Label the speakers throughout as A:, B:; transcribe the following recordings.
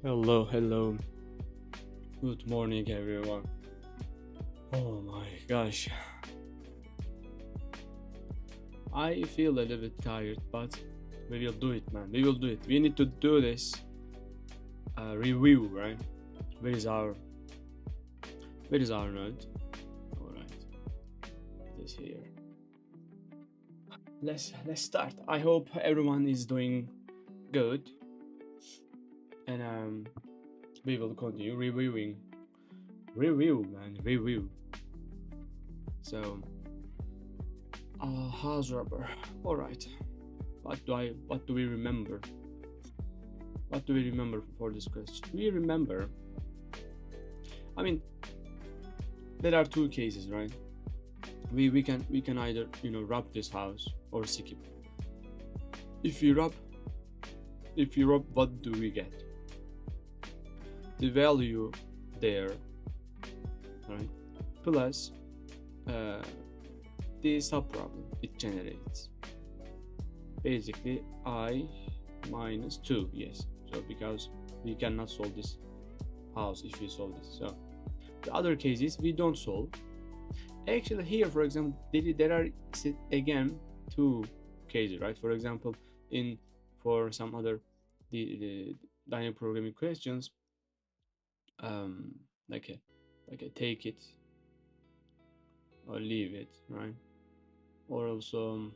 A: Hello, hello. Good morning, everyone. Oh my gosh, I feel a little bit tired, but we will do it, man. We will do it. We need to do this review, right? Where is our Where is our note? All right, it is here. Let's start. I hope everyone is doing good, and we will continue reviewing. Review, man, review. So, house rubber. All right. What do we remember? What do we remember for this question? We remember. I mean, there are two cases, right? We can either rub this house or skip. If you rub, what do we get? The value there, right? Plus uh, the subproblem it generates. Basically, I minus 2, yes. So because we cannot solve this house if we solve this. So the other cases we don't solve. Actually, here, for example, there are again two cases, right? For example, in for some other the dynamic programming questions, um, like a take it or leave it, right? Or also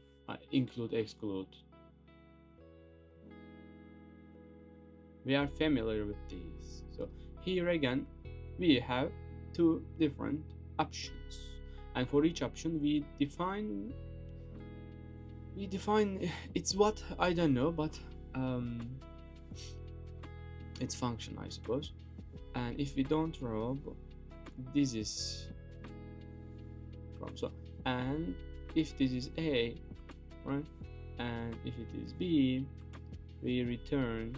A: include exclude. We are familiar with these. So here again, we have two different options, and for each option we define it's what I don't know, but it's function, I suppose. And if we don't rob, this is from. So, and if this is A, right, and if it is B, we return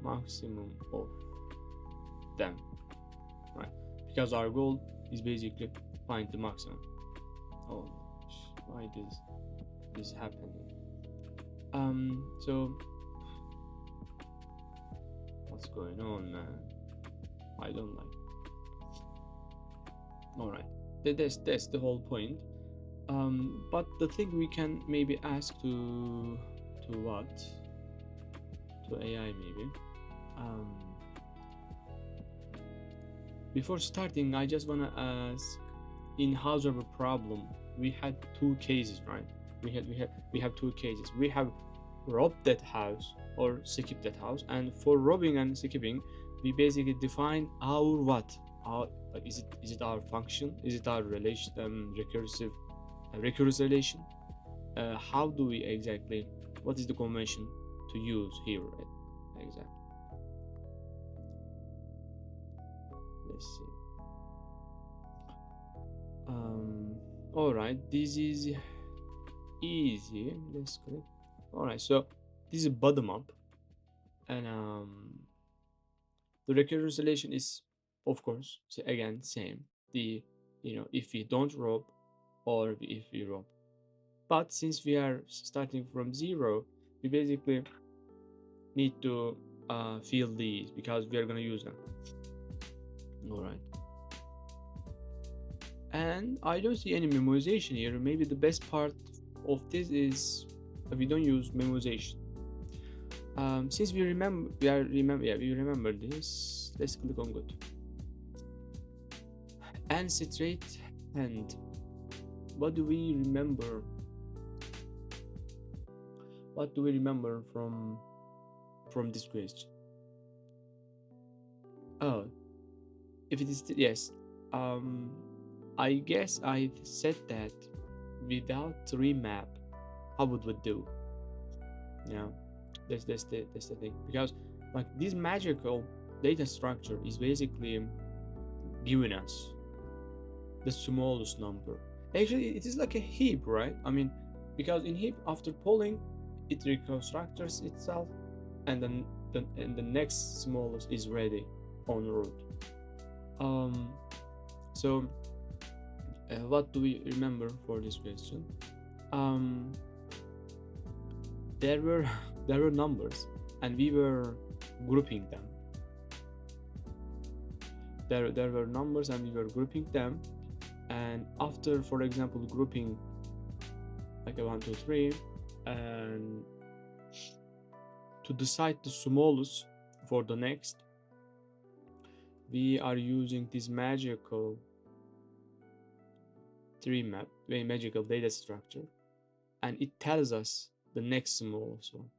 A: maximum of them, right? Because our goal is basically find the maximum. Oh gosh, why this happening? So what's going on, man? I don't like. All right, that's the whole point. But the thing we can maybe ask to what to AI maybe. Um, Before starting, I just wanna ask, in house of a problem, we had two cases, right? We have two cases. We have robbed that house or skip that house, and for robbing and skipping, we basically define our what? Our is it our function? Is it our relation recursive relation? How do we exactly? What is the convention to use here exactly? Let's see. All right, this is easy. Let's click. All right, so this is bottom up, and the recurrence relation is, of course, so again same. The if we don't rob, or if we rob, but since we are starting from zero, we basically need to fill these because we are gonna use them. All right. And I don't see any memorization here. Maybe the best part of this is we don't use memorization. Since we remember this. Let's click on good. And straight hand. What do we remember? What do we remember from this question? Oh, if it is yes. I guess I said that without remap, how would we do? Yeah, that's the thing, because like this magical data structure is basically giving us the smallest number. Actually, it is like a heap, right? I mean, because in heap, after polling, it reconstructs itself, and then the next smallest is ready on route. Um, so what do we remember for this question? Um, there were there were numbers and we were grouping them. There were numbers and we were grouping them, and after, for example, grouping like a 1 2 3, and to decide the smallest for the next, we are using this magical tree map, very magical data structure, and it tells us the next smallest one,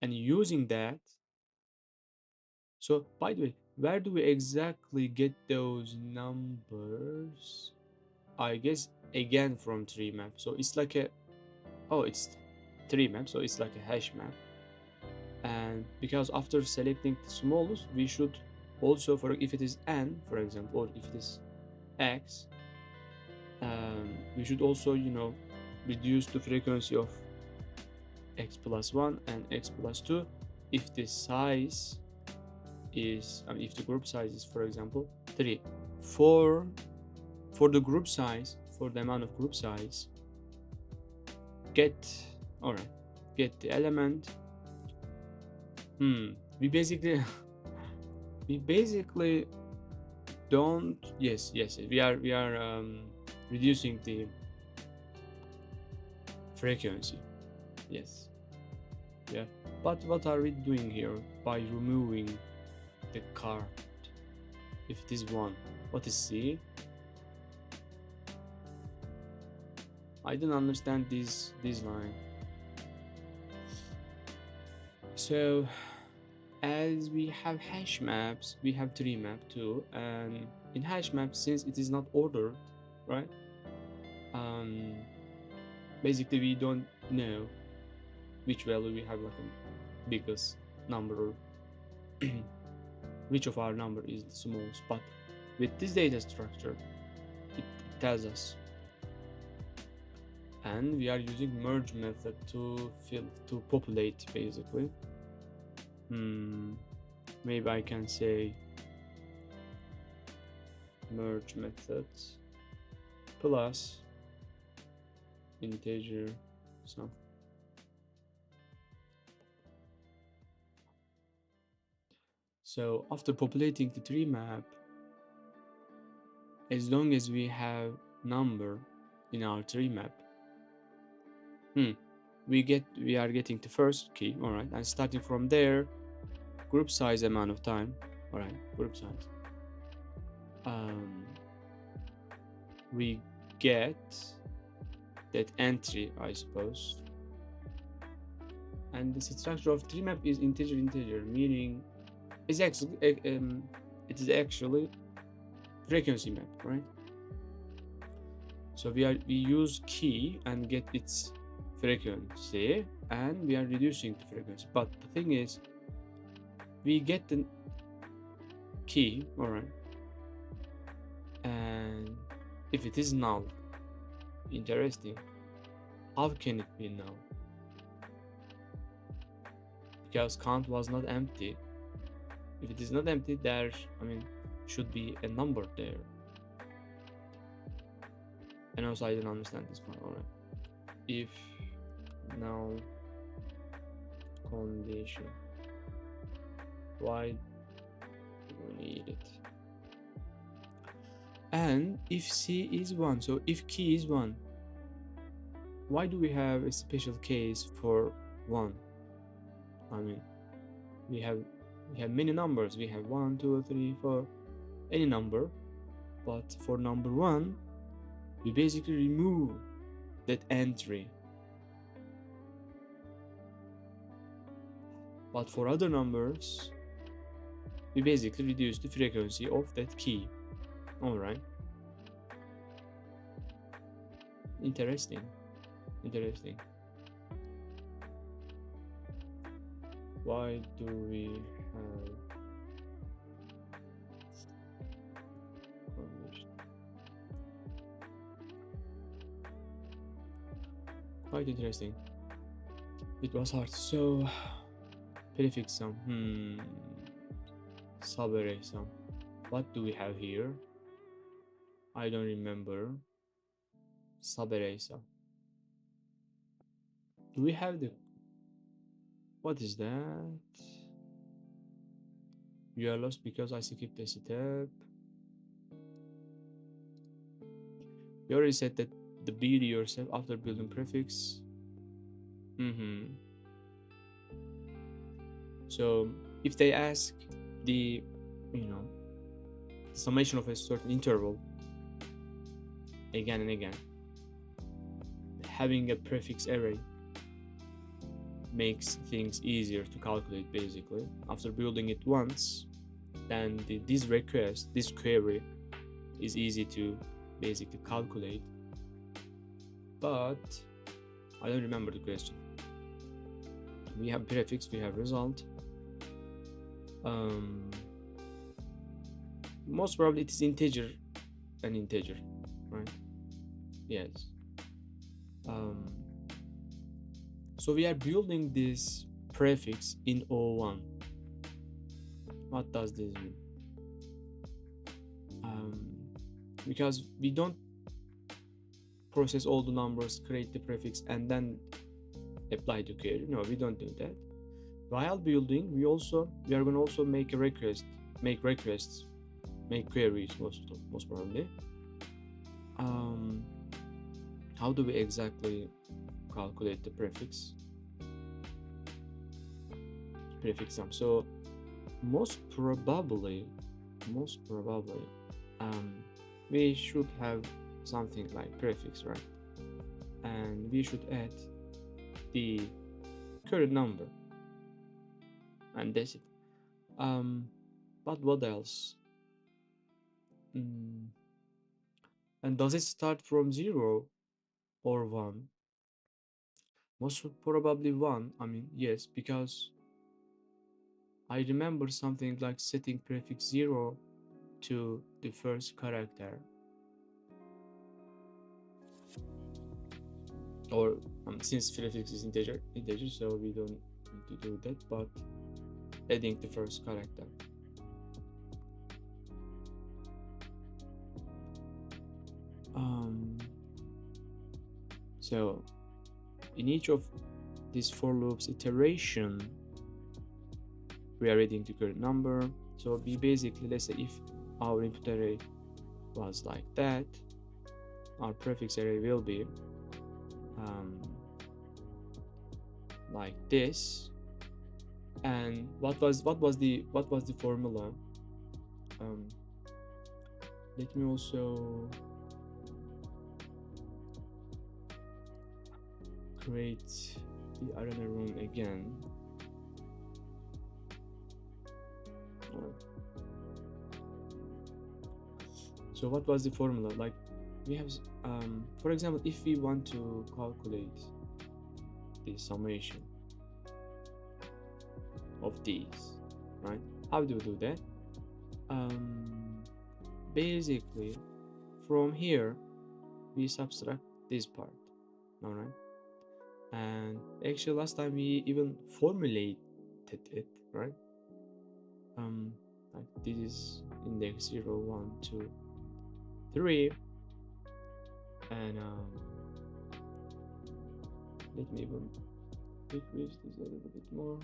A: and using that. So by the way, where do we exactly get those numbers? I guess again from tree map. So it's like a, oh, it's tree map, so it's like a hash map. And because after selecting the smallest, we should also, for if it is n, for example, or if it is x, we should also, reduce the frequency of x plus 1 and x plus 2 if the size is, if the group size is, for example, 3. For the group size, for the amount of group size, get, all right, get the element. We basically we basically don't, yes, we are reducing the frequency, yes, yeah. But what are we doing here by removing the card? If it is 1, what is C? I don't understand this line. So as we have hash maps, we have tree map too, and in hash maps, since it is not ordered, right, basically we don't know which value we have like a biggest number, or which of our number is the smallest. But with this data structure, it tells us, and we are using merge method to populate basically. Maybe I can say merge method plus integer sum. So after populating the tree map, as long as we have number in our tree map, we are getting the first key, all right, and starting from there, group size, amount of time, all right, group size, we get that entry, I suppose. And the structure of tree map is integer, meaning it's actually it is actually frequency map, right? So we use key and get its frequency, and we are reducing the frequency. But the thing is, we get the key, all right, and if it is null, interesting, how can it be null? Because count was not empty. If it is not empty, there, should be a number there. And also, I don't understand this one. All right, if null condition, why do we need it? And if C is 1, so if key is 1, why do we have a special case for 1? We have many numbers. We have 1 2 3 4, any number, but for number 1, we basically remove that entry. But for other numbers, we basically reduce the frequency of that key. All right, interesting. Why do we have condition? Quite interesting. It was hard. So prefix sum, subarray sum. What do we have here? I don't remember. Subarray sum. Do we have the, what is that? You are lost because I skipped a step. You already said that the build yourself after building prefix. So if they ask the, you know, summation of a certain interval again and again, having a prefix array makes things easier to calculate. Basically, after building it once, then this request, this query is easy to basically calculate. But I don't remember the question. We have prefix, we have result. Most probably it is integer, an integer, right? Yes. So we are building this prefix in O1. What does this mean? Because we don't process all the numbers, create the prefix, and then apply the query. No, we don't do that. While building, we are going to also make a request, make requests, make queries most probably. How do we exactly calculate the prefix sum? So most probably we should have something like prefix, right? And we should add the current number, and that's it. But what else? And does it start from 0 or 1? Most probably 1. I mean, yes, because I remember something like setting prefix 0 to the first character, or since prefix is integer, so we don't need to do that, but adding the first character. So in each of these for loops iteration, we are adding the current number. So we basically, let's say if our input array was like that, our prefix array will be like this. And what was the formula? Let me also create the arena room again. So what was the formula? Like we have, for example, if we want to calculate the summation of these, right? How do we do that? Basically, from here we subtract this part, all right? And actually, last time we even formulated it, right? Like this is index 0, 1, 2, 3, and let me even decrease this a little bit more.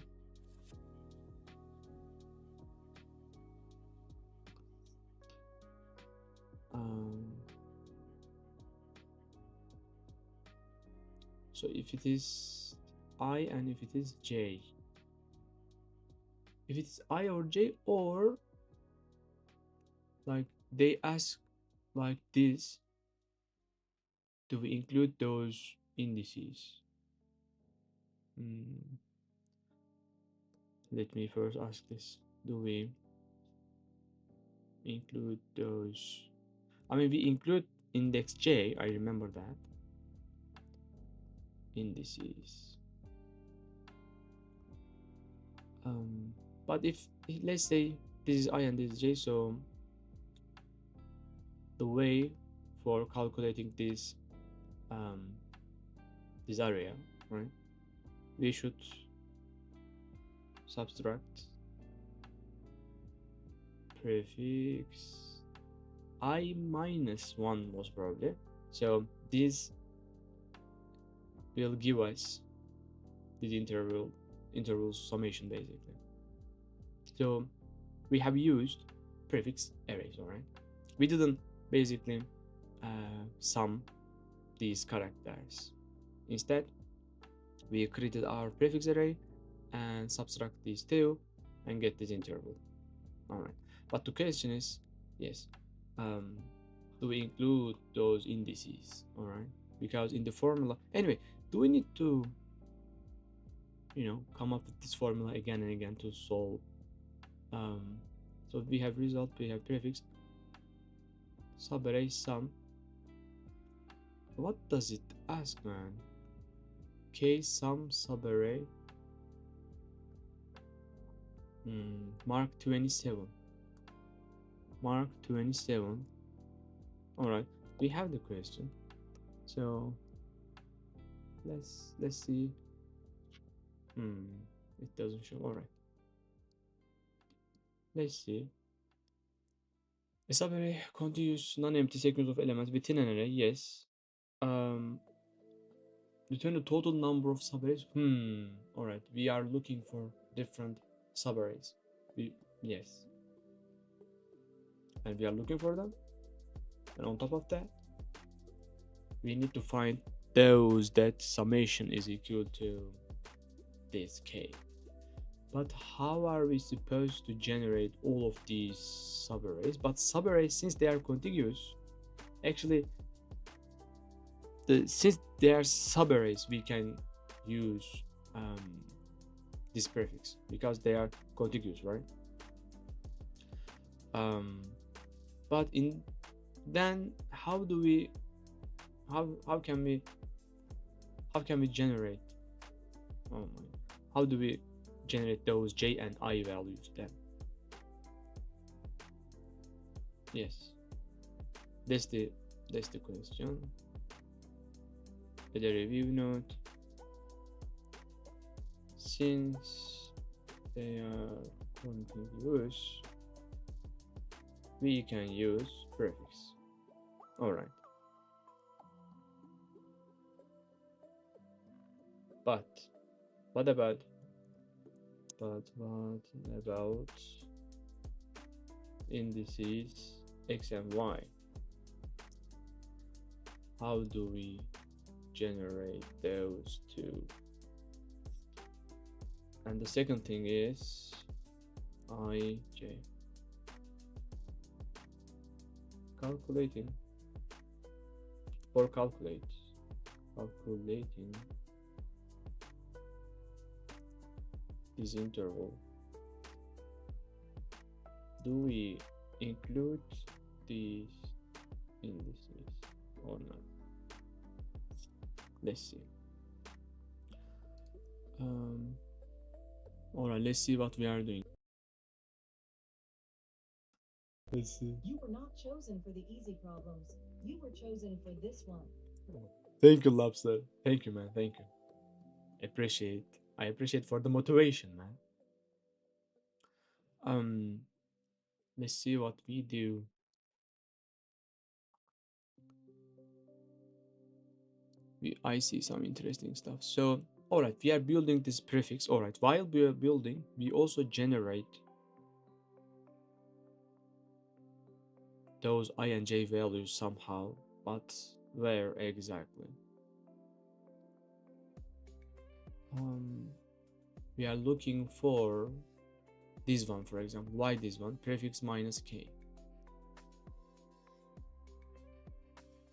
A: So if it is I and if it is J, if it's I or J, or like they ask like this, do we include those indices? Let me first ask this. Do we include those? I mean, we include index J, I remember that. Indices. But if let's say this is I and this is J, so the way for calculating this this area, right, we should subtract prefix I minus 1 most probably. So this will give us this interval summation basically. So we have used prefix arrays, all right? We didn't basically sum these characters. Instead, we created our prefix array and subtract these two and get this interval. All right, but the question is, yes, do we include those indices? All right, because in the formula, anyway, do we need to, come up with this formula again and again to solve? So we have result, we have prefix, subarray, sum. What does it ask, man? K sum subarray. Mark 27. Mark 27. All right, we have the question. So let's see. It doesn't show. All right. Let's see. A subarray continues non-empty sequence of elements within an array. Yes. Return the total number of subarrays. All right. We are looking for different subarrays. Yes. And we are looking for them. And on top of that, we need to find those that summation is equal to this k. But how are we supposed to generate all of these subarrays? But subarrays, since they are contiguous, actually, since they are subarrays, we can use this prefix because they are contiguous, right? But then how can we generate? How do we generate those j and I values then? Yes, that's the question. The review note: since they are contiguous, we can use prefix. All right, but what about indices x and y? How do we generate those two? And the second thing is ij. Calculating this interval. Do we include these indices or not? Let's see. All right, let's see what we are doing. Let's see.
B: You were not chosen for the easy problems. You were chosen for this one.
A: Thank you, Lobster. Thank you, man. Thank you. I appreciate for the motivation, man. Let's see what we do. I see some interesting stuff. So, all right, we are building this prefix. All right, while we are building, we also generate those I and j values somehow, but where exactly? We are looking for this one, for example. Why this one? Prefix minus k.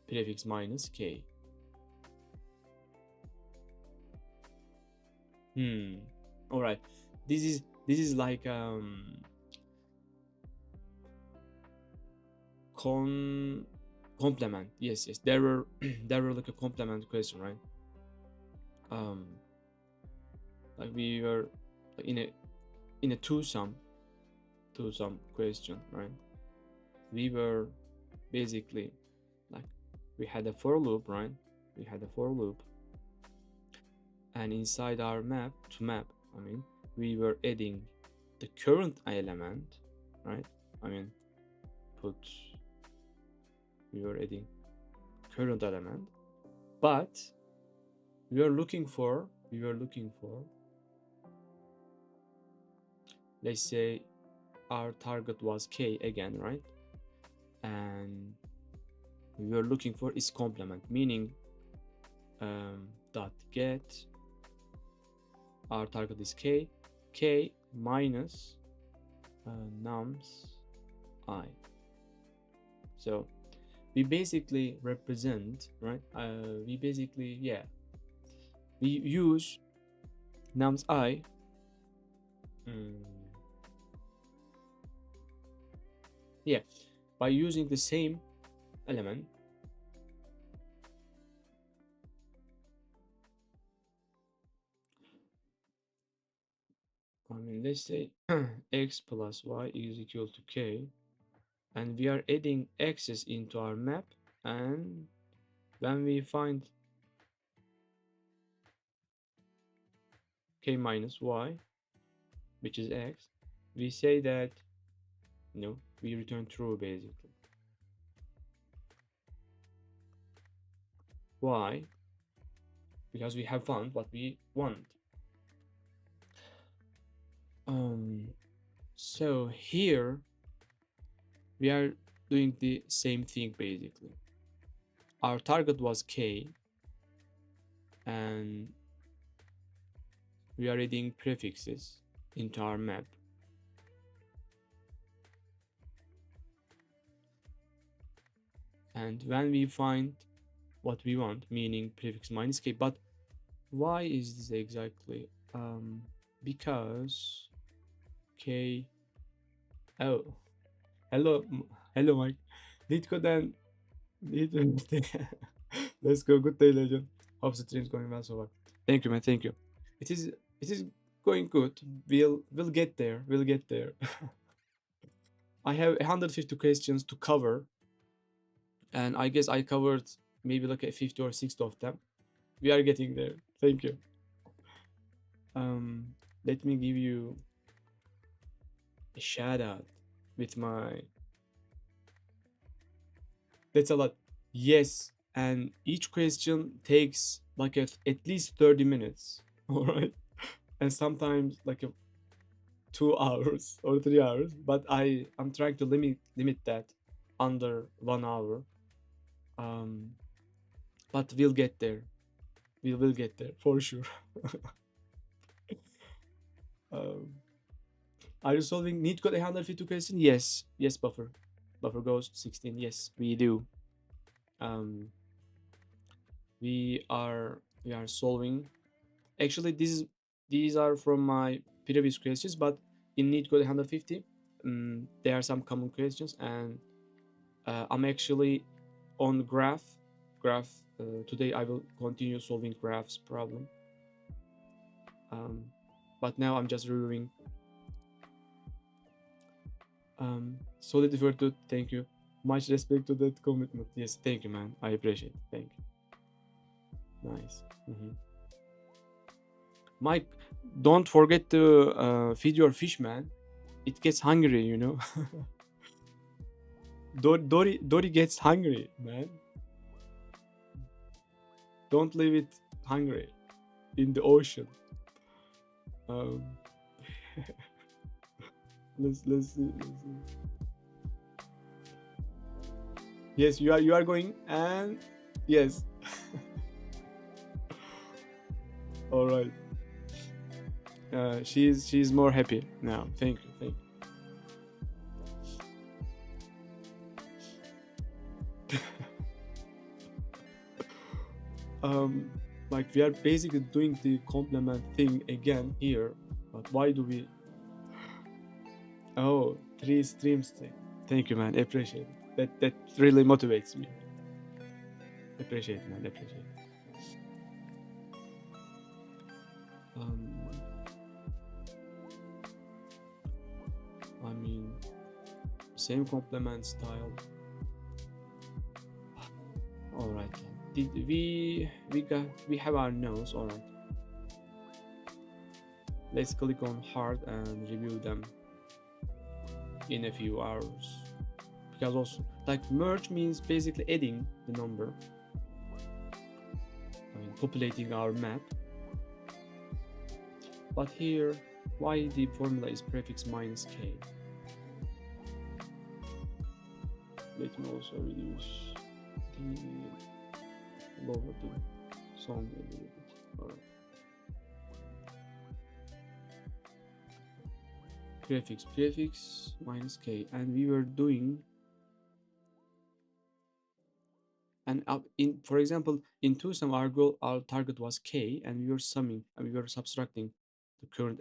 A: Prefix minus k. All right. This is like complement. Yes. There were like a complement question, right? Like we were in a two-sum question, right? We were basically like we had a for loop, right? We had a for loop, and inside our map, we were adding the current element, right? We were adding current element, but we are looking for we were looking for, let's say our target was k again, right? And we were looking for its complement, meaning dot get our target is k minus nums I. So we basically represent, right? We basically, yeah, we use nums I yeah, by using the same element. I mean, let's say x plus y is equal to k, and we are adding x's into our map, and when we find k minus y, which is x, we say that, you know, we return true basically. Why? Because we have found what we want. So here we are doing the same thing basically. Our target was k, and we are adding prefixes into our map. And when we find what we want, meaning prefix minus k, but why is this exactly? Because k, oh, hello Mike, Nitko'dan let's go. Good day, legend. Hope the stream's going well so far. Thank you, man. Thank you. It is going good. We'll get there. We'll get there. I have 150 questions to cover, and I guess I covered maybe like a 50 or 60 of them. We are getting there. Thank you. Let me give you a shout out with my. That's a lot. Yes, and each question takes like at least 30 minutes. All right, and sometimes like 2 hours or 3 hours, but I'm trying to limit that under 1 hour. But we'll get there. We will get there for sure. Are you solving NEET code 150 question? Yes, buffer ghost 16. Yes, we do. We are solving. Actually, these are from my previous questions, but in NEET code 150, there are some common questions, and I'm actually on graph. Today I will continue solving graphs problem. But now I'm just reviewing. Solid effort to, thank you. Much respect to that commitment. Yes, thank you, man. I appreciate it. Thank you. Nice. Mike, don't forget to feed your fish, man. It gets hungry, you know. Dory gets hungry, man. Don't leave it hungry in the ocean. Let's see. Yes, you are going, and yes. All right. She's more happy now. Thank you. Like we are basically doing the complement thing again here, but why do we? Oh, 3 streams. Thank you, man. I appreciate it. That really motivates me. Appreciate it, man. Appreciate it. I mean, same complement style. All right. Did we have our notes? All right. Let's click on hard and review them in a few hours. Because also, like, merge means basically adding the number. I mean, populating our map. But here, why the formula is prefix minus k? Let me also reduce the lower the song a little bit. All right. Prefix minus k, and we were doing, and in, for example, in TwoSum our target was k, and we were summing, and we were subtracting the current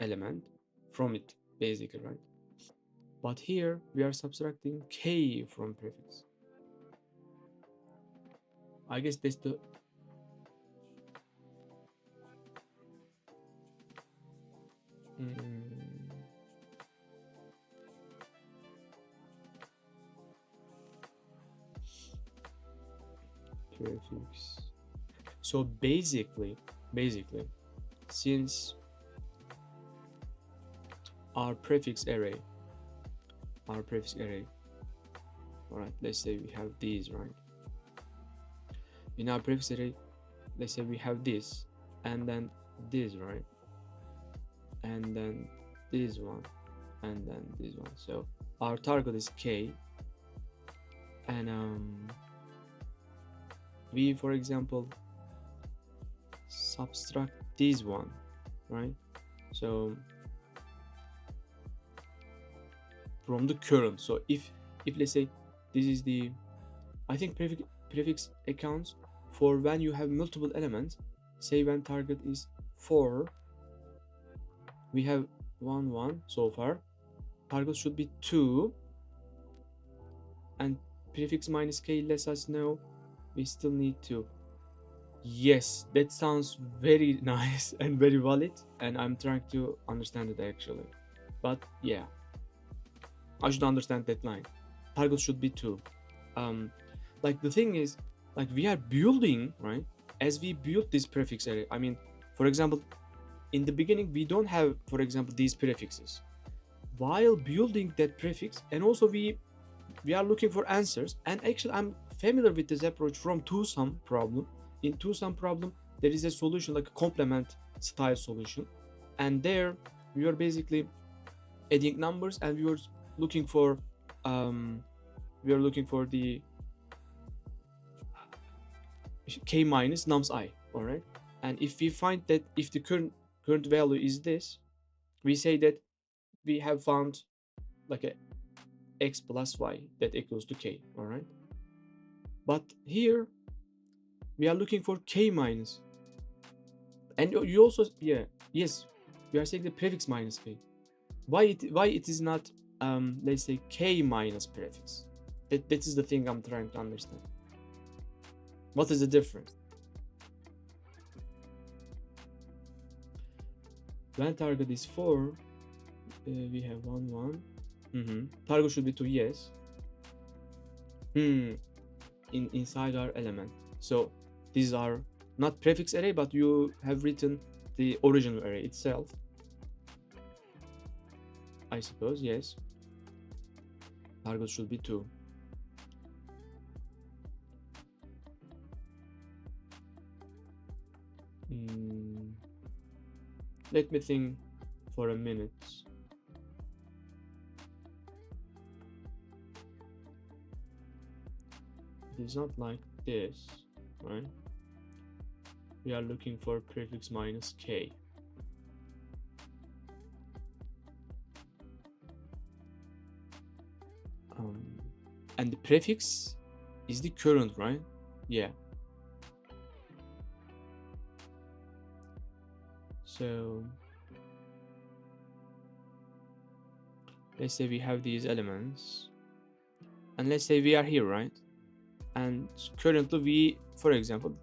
A: element from it, basically, right? But here we are subtracting k from prefix. I guess that's the prefix. So basically, since our prefix array, all right, let's say we have these, right? In our prefix array, let's say we have this, and then this, right? And then this one, and then this one. So our target is k, and we, for example, subtract this one, right? So from the current, so if let's say this is the, I think prefix accounts for when you have multiple elements. Say when target is 4, we have 1 1 so far, target should be 2, and prefix minus k lets us know we still need 2. Yes, that sounds very nice and very valid, and I'm trying to understand it actually. But yeah, I should understand that line. Target should be 2. Like the thing is, like we are building, right? As we build this prefix array, I mean, for example, in the beginning we don't have, for example, these prefixes. While building that prefix, and also we are looking for answers, and actually I'm familiar with this approach from TwoSum problem. In TwoSum problem, there is a solution like a complement style solution, and there we are basically adding numbers, and we are looking for the k minus nums I. All right, and if we find that if the current value is this, we say that we have found like a x plus y that equals to k. All right, but here we are looking for k minus, and you also, yeah, yes, we are saying the prefix minus k. Why it is not let's say k minus prefix? That is the thing I'm trying to understand. What is the difference? When target is 4, we have 1 1. Target should be 2, yes. Inside our element. So these are not prefix array, but you have written the original array itself, I suppose. Yes, target should be 2. Let me think for a minute. It is not like this, right? We are looking for prefix minus k. And the prefix is the current, right? Yeah. So let's say we have these elements, and let's say we are here, right? And currently we, for example,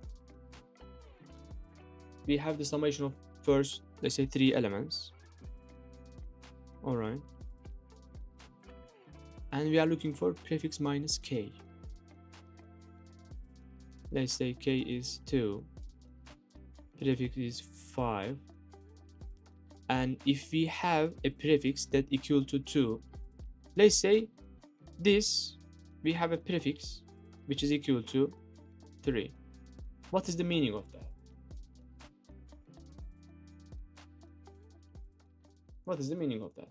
A: we have the summation of first, let's say, 3 elements. All right, and we are looking for prefix minus k. Let's say k is 2, prefix is 5, and if we have a prefix that equal to 2, let's say this, we have a prefix which is equal to 3. What is the meaning of that? What is the meaning of that?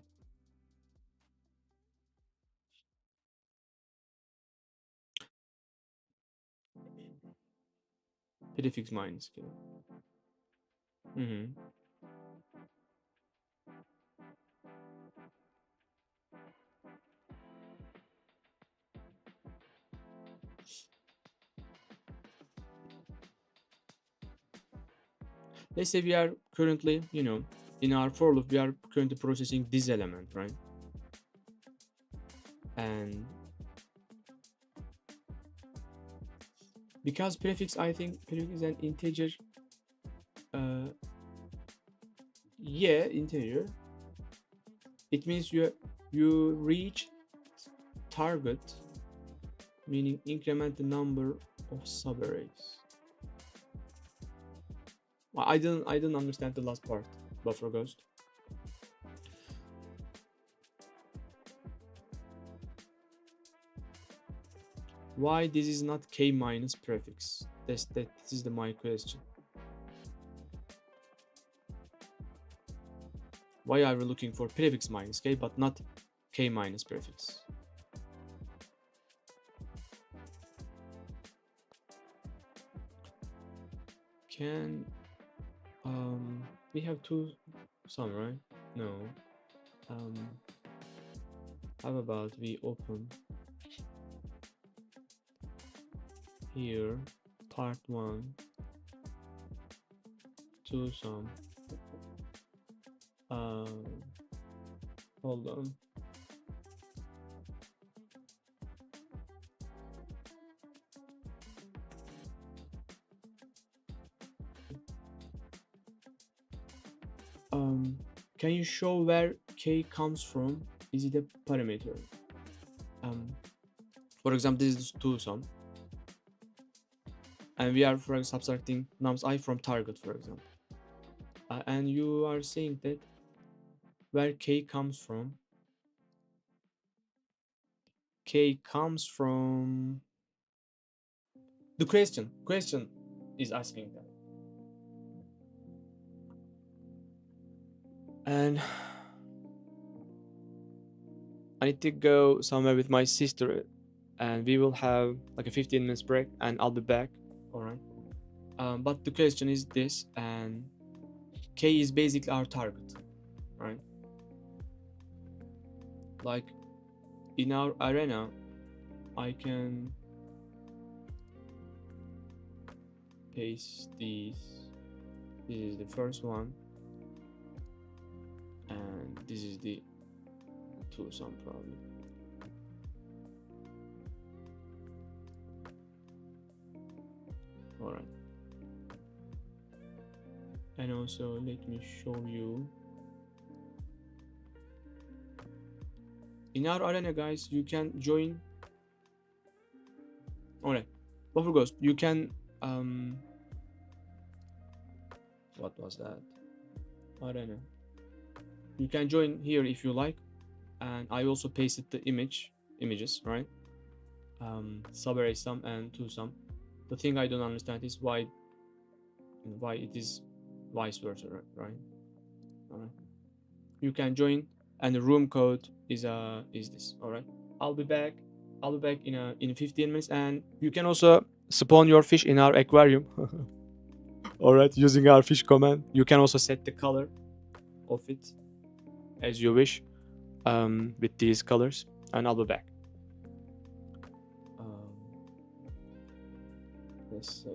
A: Prefix minus k. Mm-hmm. Let's say we are currently, in our for loop, we are currently processing this element, right? And because prefix, I think prefix is an integer. Yeah, integer. It means you reach target, meaning increment the number of subarrays. I didn't understand the last part, buffer ghost. Why this is not k minus prefix? This is my question. Why are we looking for prefix minus k but not k minus prefix? Can we have some, right? No. How about we open here part 1 to some hold on. Can you show where k comes from? Is it a parameter? For example, this is to some, and we are for example subtracting nums I from target, for example, and you are saying that where k comes from. K comes from the question is asking that. And I need to go somewhere with my sister, and we will have like a 15 minutes break, and I'll be back. All right. But the question is this, and k is basically our target, right? Like in our arena, I can paste these. This is the first one, and this is the to some probably. All right. And also let me show you in our arena, guys. You can join. All right, buffer ghost, you can what was that? Arena, you can join here if you like, and I also pasted the images, right? Subarray sum and to sum. The thing I don't understand is why it is vice versa, right? All right, you can join, and the room code is this. All right, I'll be back in 15 minutes, and you can also spawn your fish in our aquarium. All right, using our fish command, you can also set the color of it as you wish with these colors, and I'll be back. Let's say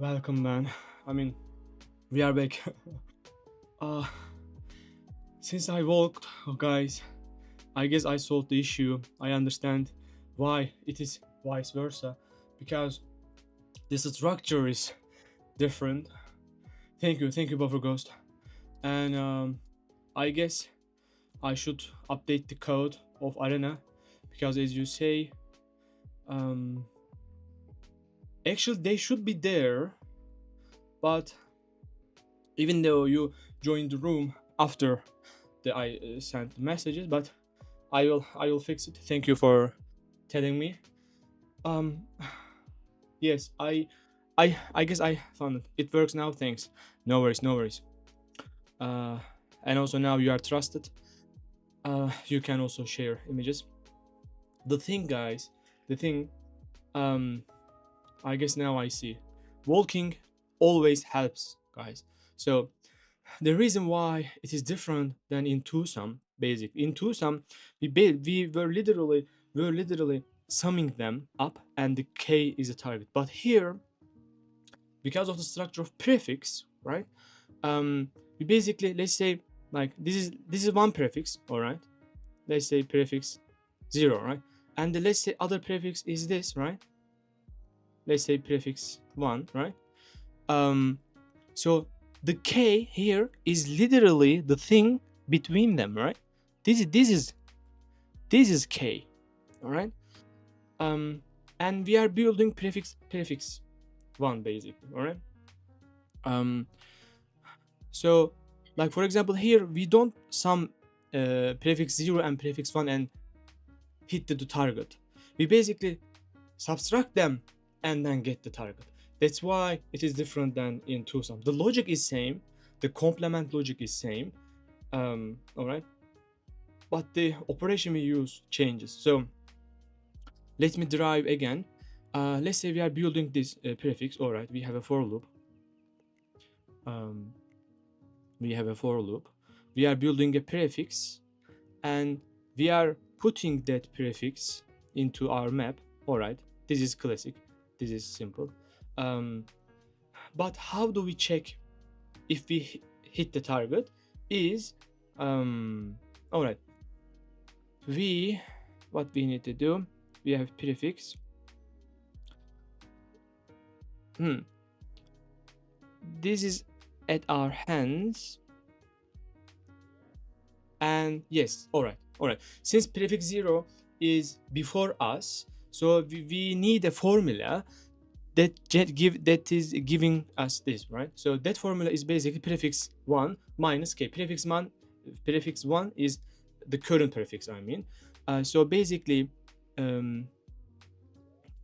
A: Welcome, man. I mean, we are back. uh, since I walked, guys, I guess I solved the issue. I understand why it is vice versa, because this structure is different. Thank you, Buffer Ghost. And I guess I should update the code of Arena, because as you say, actually they should be there, but even though you joined the room after I sent messages, but I will fix it. Thank you for telling me. Yes, I guess I found it. It works now. Thanks. No worries, no worries. And also now you are trusted. You can also share images. The thing, guys, the thing, I guess now I see. Walking always helps, guys. So the reason why it is different than in Twosome, basic. In Twosome, we were literally summing them up, and the K is a target. But here, because of the structure of prefix, right? We basically, let's say, like this is one prefix, all right? Let's say prefix 0, right? And let's say other prefix is this, right? Let's say prefix 1, right? So the K here is literally the thing between them, right? This is K, all right? And we are building prefix 1 basically, all right? So like for example here we don't sum prefix 0 and prefix 1 and hit the target. We basically subtract them and then get the target. That's why it is different than in Twosome. The logic is same, the complement logic is same, all right, but the operation we use changes. So let me derive again. Let's say we are building this prefix, all right, we have a for loop. We have a for loop. We are building a prefix, and we are putting that prefix into our map. All right, this is classic. This is simple. But how do we check if we hit the target? Is all right. What we need to do? We have prefix. This is at our hands, and yes, all right. Since prefix 0 is before us, so we need a formula that is giving us this, right? So that formula is basically prefix 1 minus K. Prefix 1 is the current prefix, I mean. So basically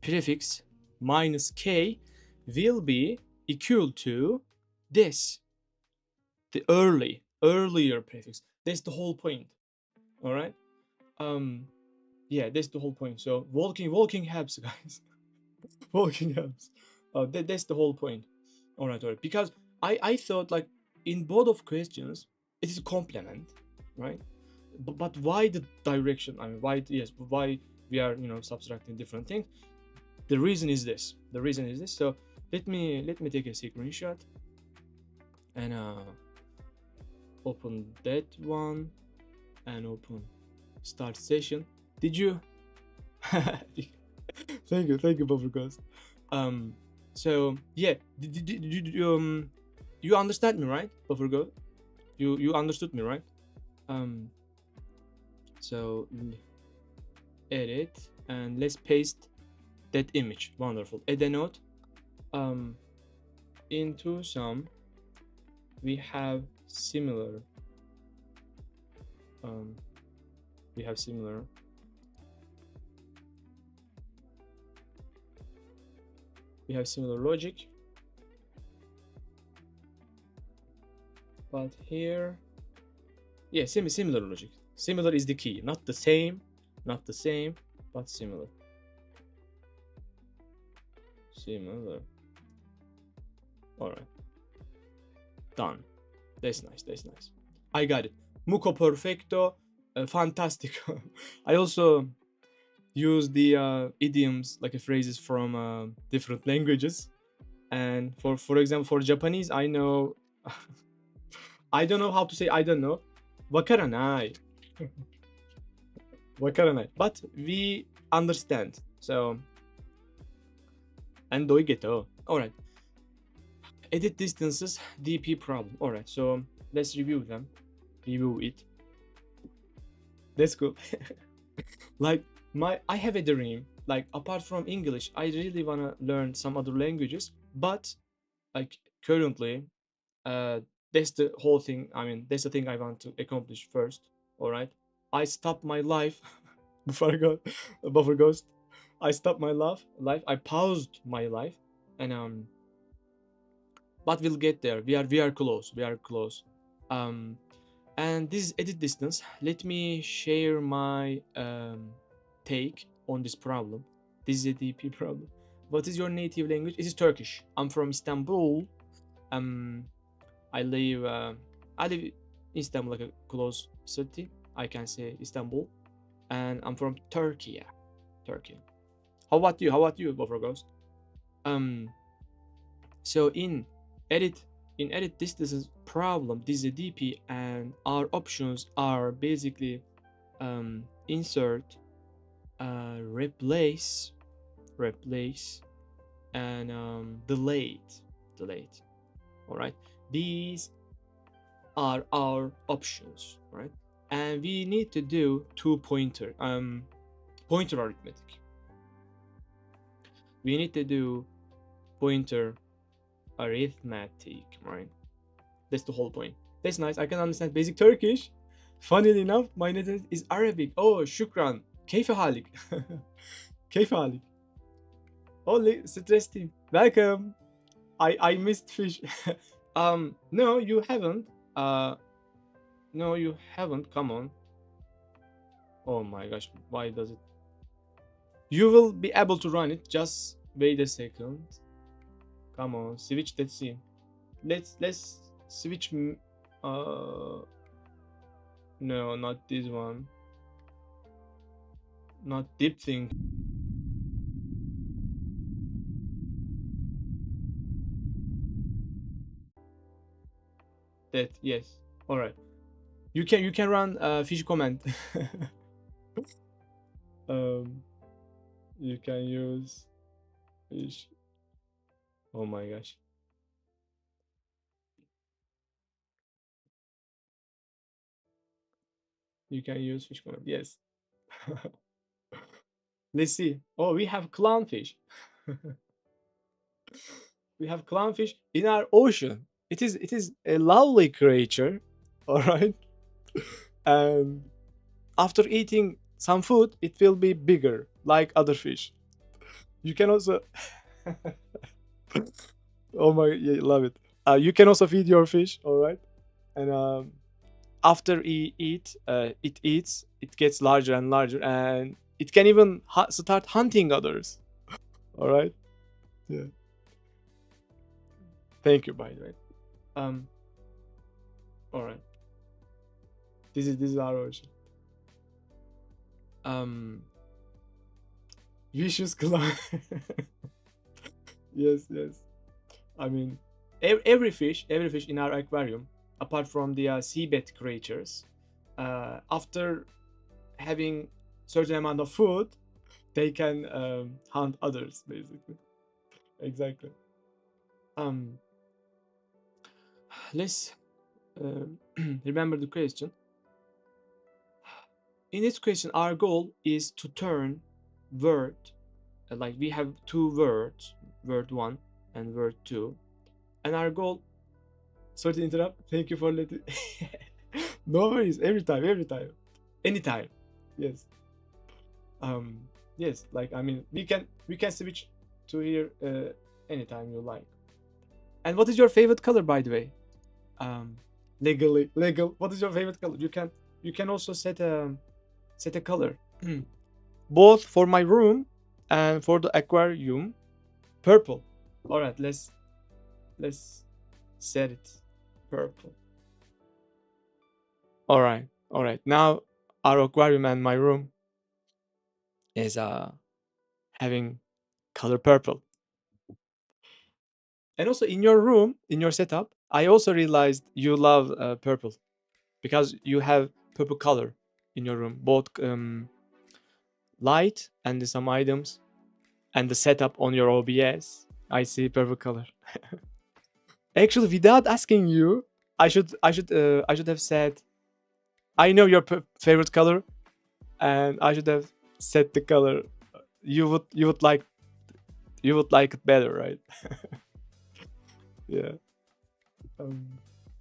A: prefix minus K will be equal to this, the earlier prefix. That's the whole point, all right? Yeah, that's the whole point. So walking helps, guys. Walking helps. That's the whole point. All right. Because I thought like in both of questions it is a complement, right? But why the direction? I mean, why we are subtracting different things? The reason is this. So let me take a screenshot and open that one and open start session. Did you? Thank you, Bufferghost. So yeah, you understand me, right, Bufferghost? You understood me, right? So edit and let's paste that image. Wonderful. Add a note. Into some we have similar. We have similar. We have similar logic, but here, yeah, similar logic. Similar is the key, not the same, but similar. All right, done. That's nice. I got it. Muco perfecto, fantastico. I also use the idioms, like phrases from different languages. And for example, for Japanese, I know I don't know how to say I don't know. Wakaranai. Wakaranai. But we understand. So and doigeto. Alright. Edit distances, DP problem. Alright, so let's review them. Review it. That's cool. Like I have a dream. Like apart from English, I really wanna learn some other languages. But like currently, uh, that's the whole thing. I mean, that's the thing I want to accomplish first. All right. I stopped my life before I got buffer ghost. I stopped my life. I paused my life, and but we'll get there. We are close. We are close. Um, and this is edit distance. Let me share my take on this problem. This is a DP problem. What is your native language? It is Turkish. I'm from Istanbul. Um, I live I live in Istanbul, like a close city. I can say Istanbul, and I'm from Turkey. Turkey. How about you? How about you, Buffer Ghost? Um. So edit edit this is problem. This is a DP, and our options are basically insert, replace, and delete. All right. These are our options, right? And we need to do two pointer arithmetic. We need to do pointer arithmetic, right? That's the whole point. That's nice. I can understand basic Turkish. Funnily enough, my native is Arabic. Oh, shukran. كيف حالك? كيف حالك? Oh, stress team. Welcome. I missed fish. No, you haven't. No, you haven't. Come on. Oh my gosh, why does it? You will be able to run it. Just wait a second. Come on, switch that scene. Let's switch. No, not this one. Not deep thing. That yes. All right. You can run fish command. um, you can use fish. Oh my gosh. You can use fish command. Yes. Let's see. Oh, we have clownfish. We have clownfish in our ocean. It is a lovely creature. All right. And after eating some food, it will be bigger, like other fish. You can also. Oh my, yeah, love it. You can also feed your fish. All right. And after it eats, it gets larger and larger, and it can even start hunting others. All right. Yeah. Thank you, by the way. Um. All right. This is our ocean. Um. Vicious clown. Yes, yes. I mean, every fish in our aquarium, apart from the seabed creatures, after having certain amount of food, they can hunt others, basically. Exactly. Um, let's uh, remember the question. In this question, our goal is to turn word, like we have two words, word one and word two, and our goal. Sorry to interrupt. Thank you for letting. No worries. Every time, anytime. Yes. Um. Yes. Like I mean, we can switch to here anytime you like. And what is your favorite color, by the way? Legally, legal. What is your favorite color? You can also set a color, both for my room and for the aquarium. Purple. All right. Let's set it purple. All right. All right. Now our aquarium and my room is having color purple. And also in your room, in your setup, I also realized you love purple because you have purple color in your room, both light and some items, and the setup on your OBS. I see purple color. Actually, without asking you, I should have said I know your favorite color, and I should have set the color. You would like it better, right? Yeah.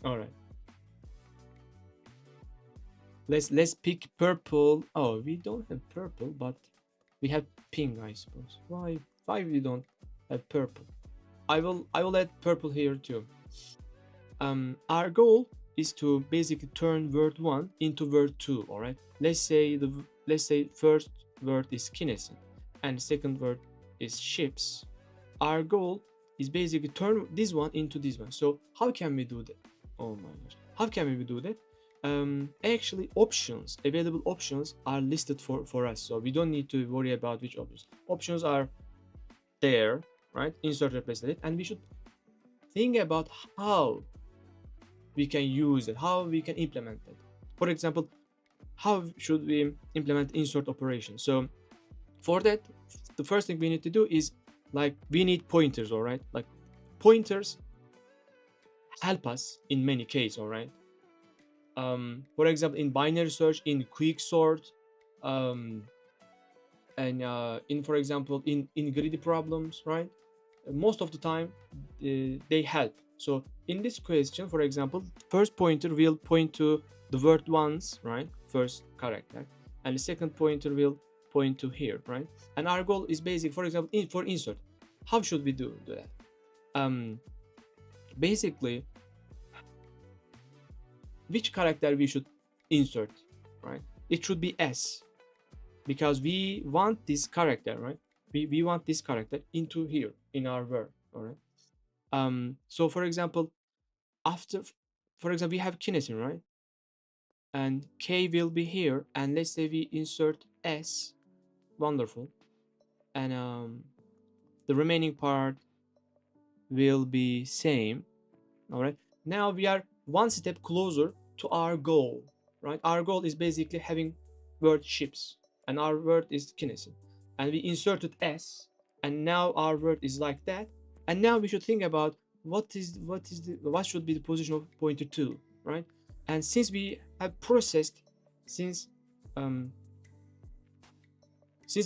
A: All right. Let's pick purple. Oh, we don't have purple, but we have pink, I suppose. Why we don't have purple? I will add purple here too. Our goal is to basically turn word 1 into word 2. All right. Let's say first word is kinesin and second word is ships. Our goal is basically turn this one into this one. So how can we do that? Oh my gosh, how can we do that? Actually, available options are listed for us, so we don't need to worry about which options are there, right? Insert, replace, delete, and we should think about how we can use it, how we can implement it. For example, how should we implement insert operation? So for that, the first thing we need to do is like we need pointers, all right? Like pointers help us in many cases, all right? For example, in binary search, in quick sort, and in, for example, in greedy problems, right? Most of the time, they help. So in this question, for example, first pointer will point to the word once, right? First character, and the second pointer will point to here, right? And our goal is basic. For example, for insert, how should we do that? Basically, which character we should insert, right? It should be S, because we want this character, right? We want this character into here in our word, all right? So for example, we have kinesin, right? And K will be here, and let's say we insert S, wonderful, and the remaining part will be same, all right? Now we are one step closer to our goal, right? Our goal is basically having word ships, and our word is kinesin, and we inserted S, and now our word is like that. And now we should think about what should be the position of pointer 2, right? And since we have processed since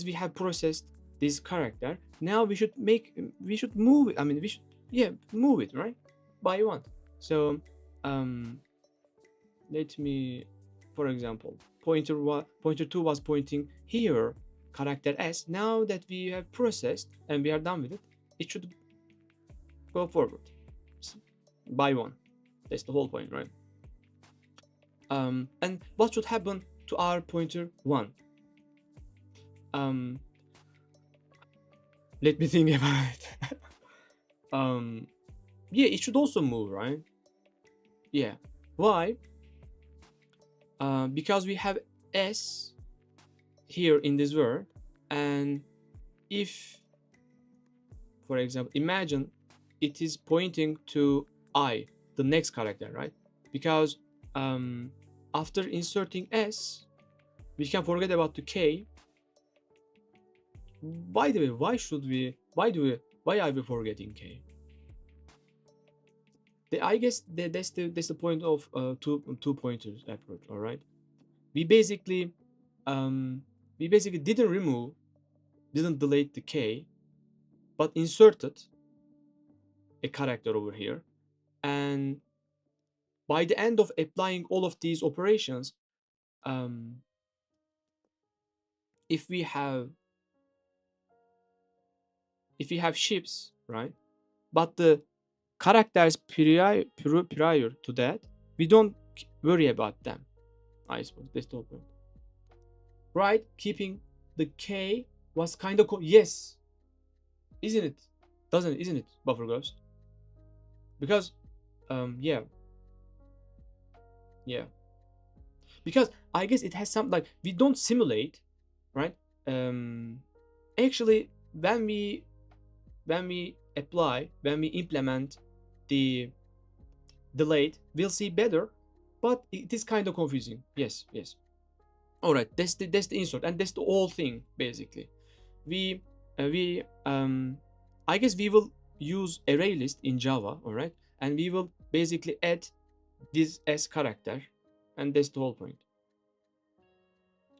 A: we have processed this character, now we should move it. I mean, we should, yeah, move it, right, by one. So let me, for example, pointer 2 was pointing here, character S. Now that we have processed and we are done with it, it should go forward by one. That's the whole point, right? And what should happen to our pointer 1? Let me think about it. Yeah, it should also move, right? Yeah. Why? Because we have S here in this word, and if, for example, imagine it is pointing to I, the next character, right? Because after inserting S, we can forget about the K. By the way, why are we forgetting K? I guess that's the point of two pointers approach. All right, we basically didn't delete the K, but inserted a character over here, and by the end of applying all of these operations, if we have ships, right, but the characters prior to that, we don't worry about them. I suppose that's the whole point, right? Keeping the K was kind of yes, isn't it? Isn't it, Buffer Ghost? Because yeah, because I guess it has some, like, we don't simulate, right? Actually, when we apply, when we implement the delayed, we'll see better, but it is kind of confusing. Yes, yes. All right, that's the insert, and that's the whole thing basically. We I guess we will use array list in Java, all right, and we will basically add this as character, and that's the whole point.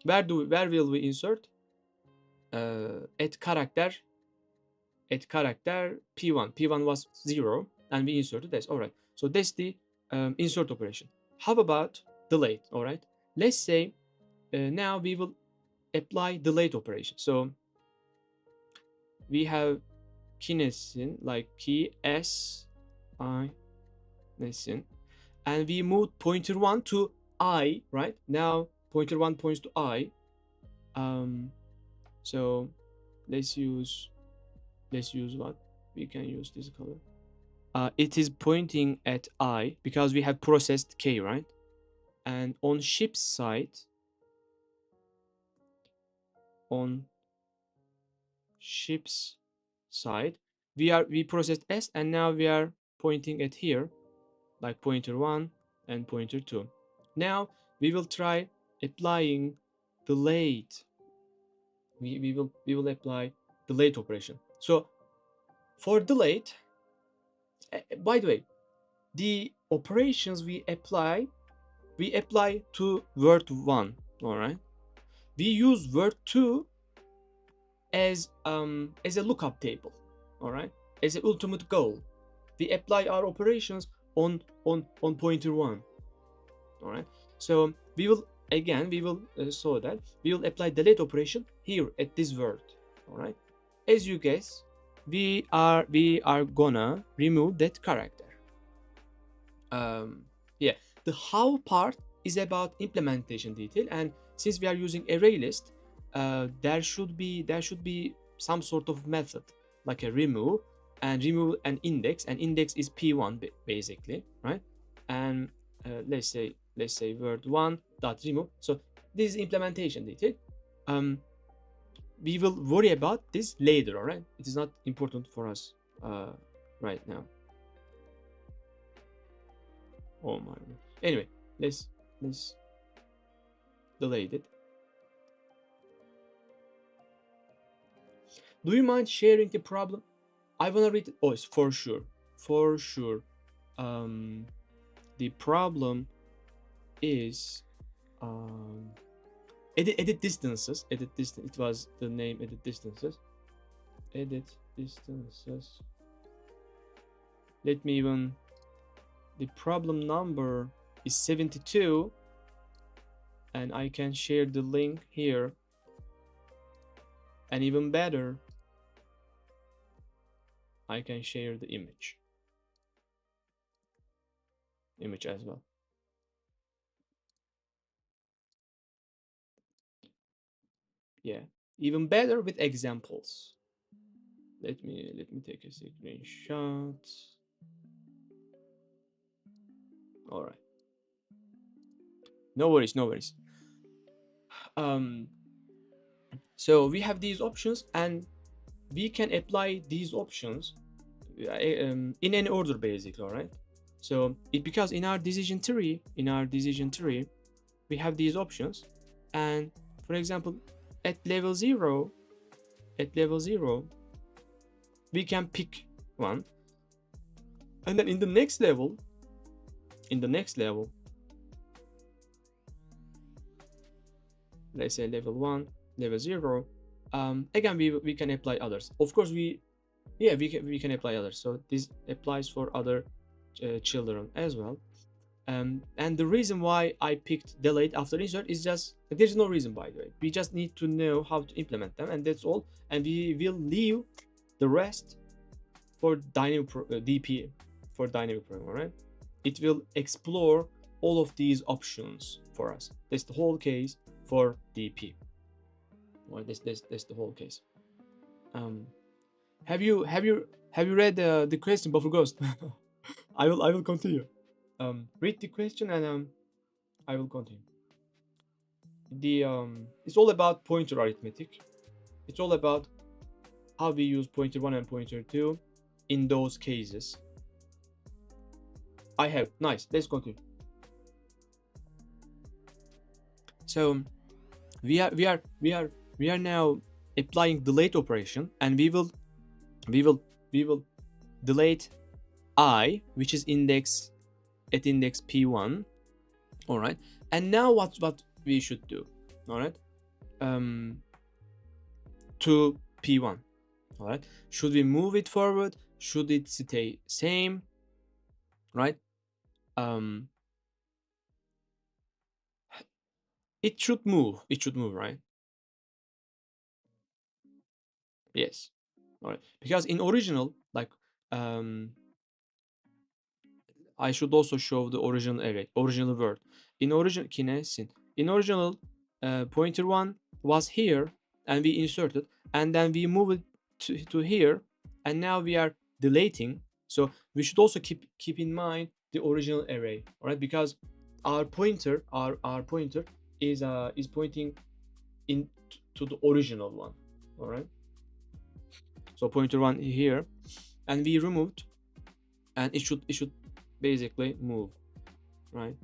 A: Where will we insert? At character p1 was 0, and we inserted this. All right, so that's the insert operation. How about delete? All right, let's say now we will apply delete operation. So we have kinesin, like key s I nesin, and we moved pointer 1 to I, right? Now pointer 1 points to I. So let's use what? We can use this color. It is pointing at I because we have processed K, right? And on ship's side, we processed S, and now we are pointing at here, like pointer 1 and pointer 2. Now we will try applying delete. We will apply delete operation. So for delete, by the way, the operations we apply to word 1. All right, we use word 2 as a lookup table. All right, as an ultimate goal. We apply our operations on pointer 1. All right, so we will so that we will apply delete operation here at this word. All right, as you guess, we are gonna remove that character. Yeah, the how part is about implementation detail, and since we are using array list, there should be some sort of method like a remove an index, and index is p1 basically, right? And let's say word 1 dot remove. So this is implementation detail. We will worry about this later. All right, it is not important for us right now. Oh my god. Anyway, let's delete it. Do you mind sharing the problem? I wanna read it. Oh, it's for sure. The problem is edit distances. It was the name, edit distances. Let me even. The problem number is 72, and I can share the link here. And even better, I can share the image as well. Yeah, even better with examples. Let me take a screenshot. All right. No worries. So we have these options, and we can apply these options in any order basically. All right. So because in our decision tree, we have these options, and for example, at level 0, we can pick one, and then in the next level, let's say level 1, level 0, again we can apply others. Of course, we can apply others. So this applies for other children as well. And the reason why I picked delete after insert is just, there's no reason, by the way. We just need to know how to implement them, and that's all. And we will leave the rest for dynamic DP, for dynamic programming. Right? It will explore all of these options for us. That's the whole case for DP. Well, that's the whole case. Have you read the question, Buffer Ghost? I will continue. Read the question, and I will continue. It's all about pointer arithmetic. It's all about how we use pointer 1 and pointer 2 in those cases. I have. Nice. Let's continue. So we are now applying delete operation, and we will delete I, which is index at index p1. All right. And now what we should do? All right. To p1. All right. Should we move it forward? Should it stay same? Right. It should move. It should move, right? Yes. All right. Because in original, like, I should also show the original array, original word. In original kinesin, in original pointer one was here, and we inserted, and then we move it to here, and now we are deleting. So we should also keep in mind the original array, all right? Because our pointer, our pointer is pointing in to the original one, all right? So pointer one here, and we removed, and it should basically move, right?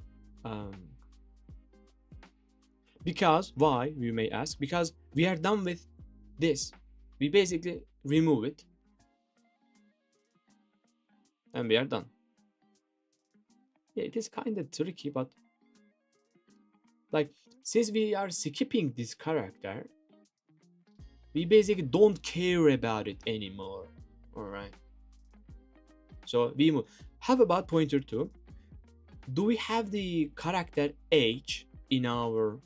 A: Because why, you may ask? Because we are done with this. We basically remove it, and we are done. Yeah, it is kind of tricky, but like, since we are skipping this character, we basically don't care about it anymore. All right. So we move. How about pointer 2? Do we have the character h in our,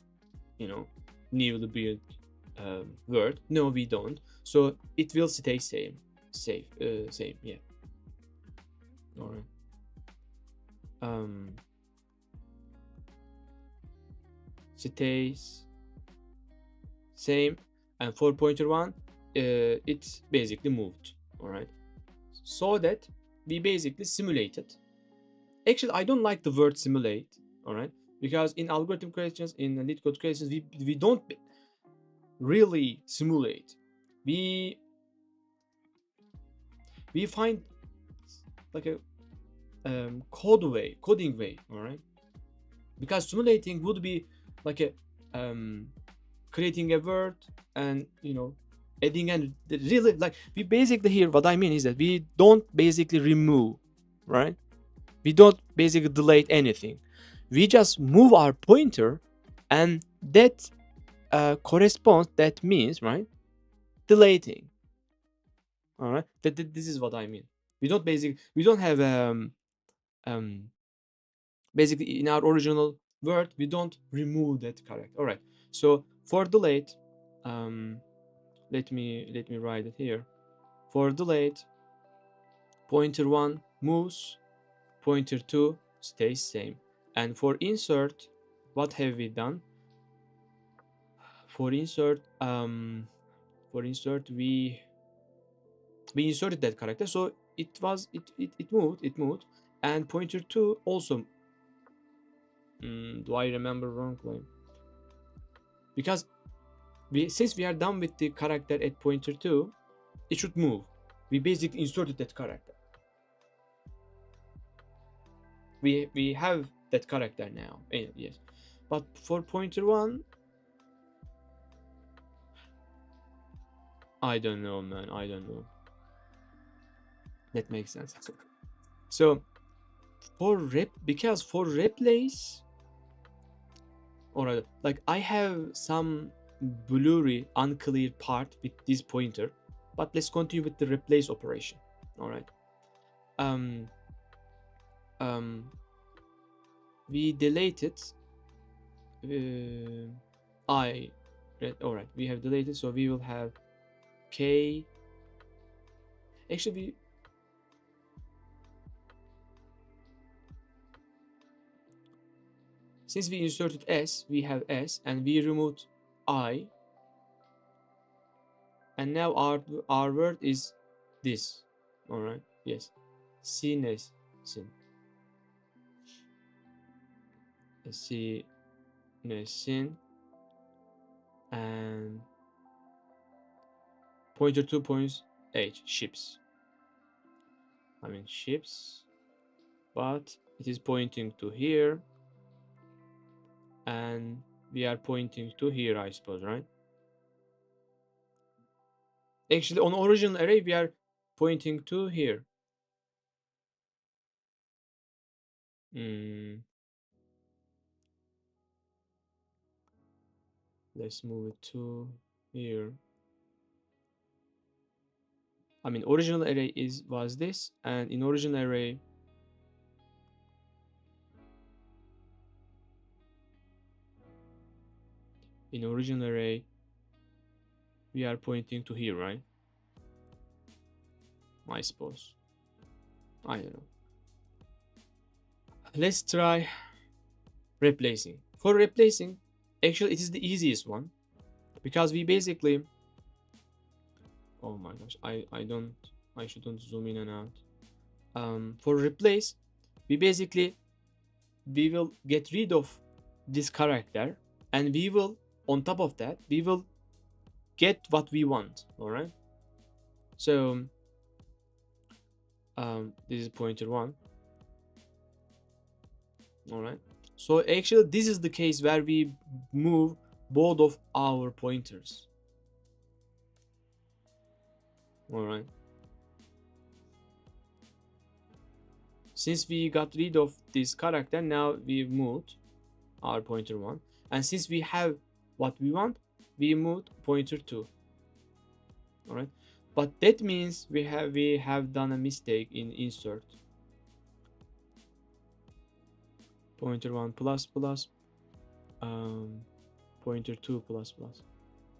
A: newly built word? No, we don't. So it will stay same. Same. Yeah. All right. Stays same, and for pointer 1, it's basically moved. All right. So that we basically simulated. Actually, I don't like the word simulate, all right, because in algorithm questions, in LeetCode questions, we don't really simulate. We find like a coding way, all right, because simulating would be like a creating a word and adding, and really, like, we basically here, what I mean is that we don't basically remove, right? We don't basically delete anything. We just move our pointer, and that corresponds, that means, right, deleting. All right, this is what I mean. We don't have basically in our original word, we don't remove that character. All right, so for delete, let me write it here. For delete, pointer 1 moves, pointer 2 stays same. And for insert, what have we done? For insert, we inserted that character, so it moved, and pointer 2 also. Do I remember wrongly? Because since we are done with the character at pointer 2, it should move. We basically inserted that character. We have that character now. Yes, but for pointer 1, I don't know, man. I don't know. That makes sense. So because for replace, all right, like, I have some blurry, unclear part with this pointer, but let's continue with the replace operation. All right. We deleted I. All right, we have deleted, so we will have k. Actually, since we inserted s, we have s, and we removed I, and now our word is this. All right. Yes. Sines sin. Sin, and pointer 2 points h, ships. I mean ships, but it is pointing to here, and we are pointing to here, I suppose, right? Actually, on original array, we are pointing to here. Let's move it to here. I mean, original array was this, and in original array, we are pointing to here, right? I suppose. I don't know. Let's try replacing. For replacing, actually, it is the easiest one because we basically. Oh my gosh, I shouldn't zoom in and out. For replace, we will get rid of this character, and we will, on top of that, we will get what we want. All right. So this is pointer 1. All right. So actually, this is the case where we move both of our pointers. All right. Since we got rid of this character, now we've moved our pointer 1, and since we have what we want, we moved pointer 2. All right, but that means we have done a mistake in insert. Pointer 1 plus plus, pointer 2 plus plus.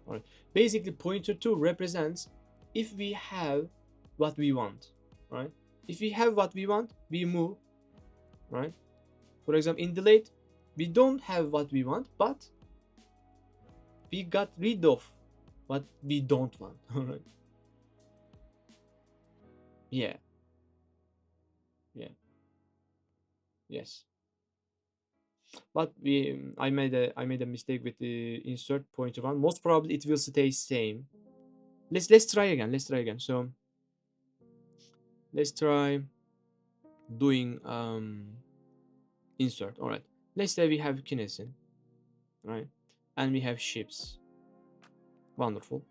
A: All right, basically pointer 2 represents if we have what we want, right? If we have what we want, we move, right? For example, in delayed, we don't have what we want, but we got rid of what we don't want. All right. Yeah. Yes. But I made a mistake with the insert pointer 1. Most probably it will stay same. Let's try again. So let's try doing insert. All right. Let's say we have kinesin, right? And we have ships. Wonderful.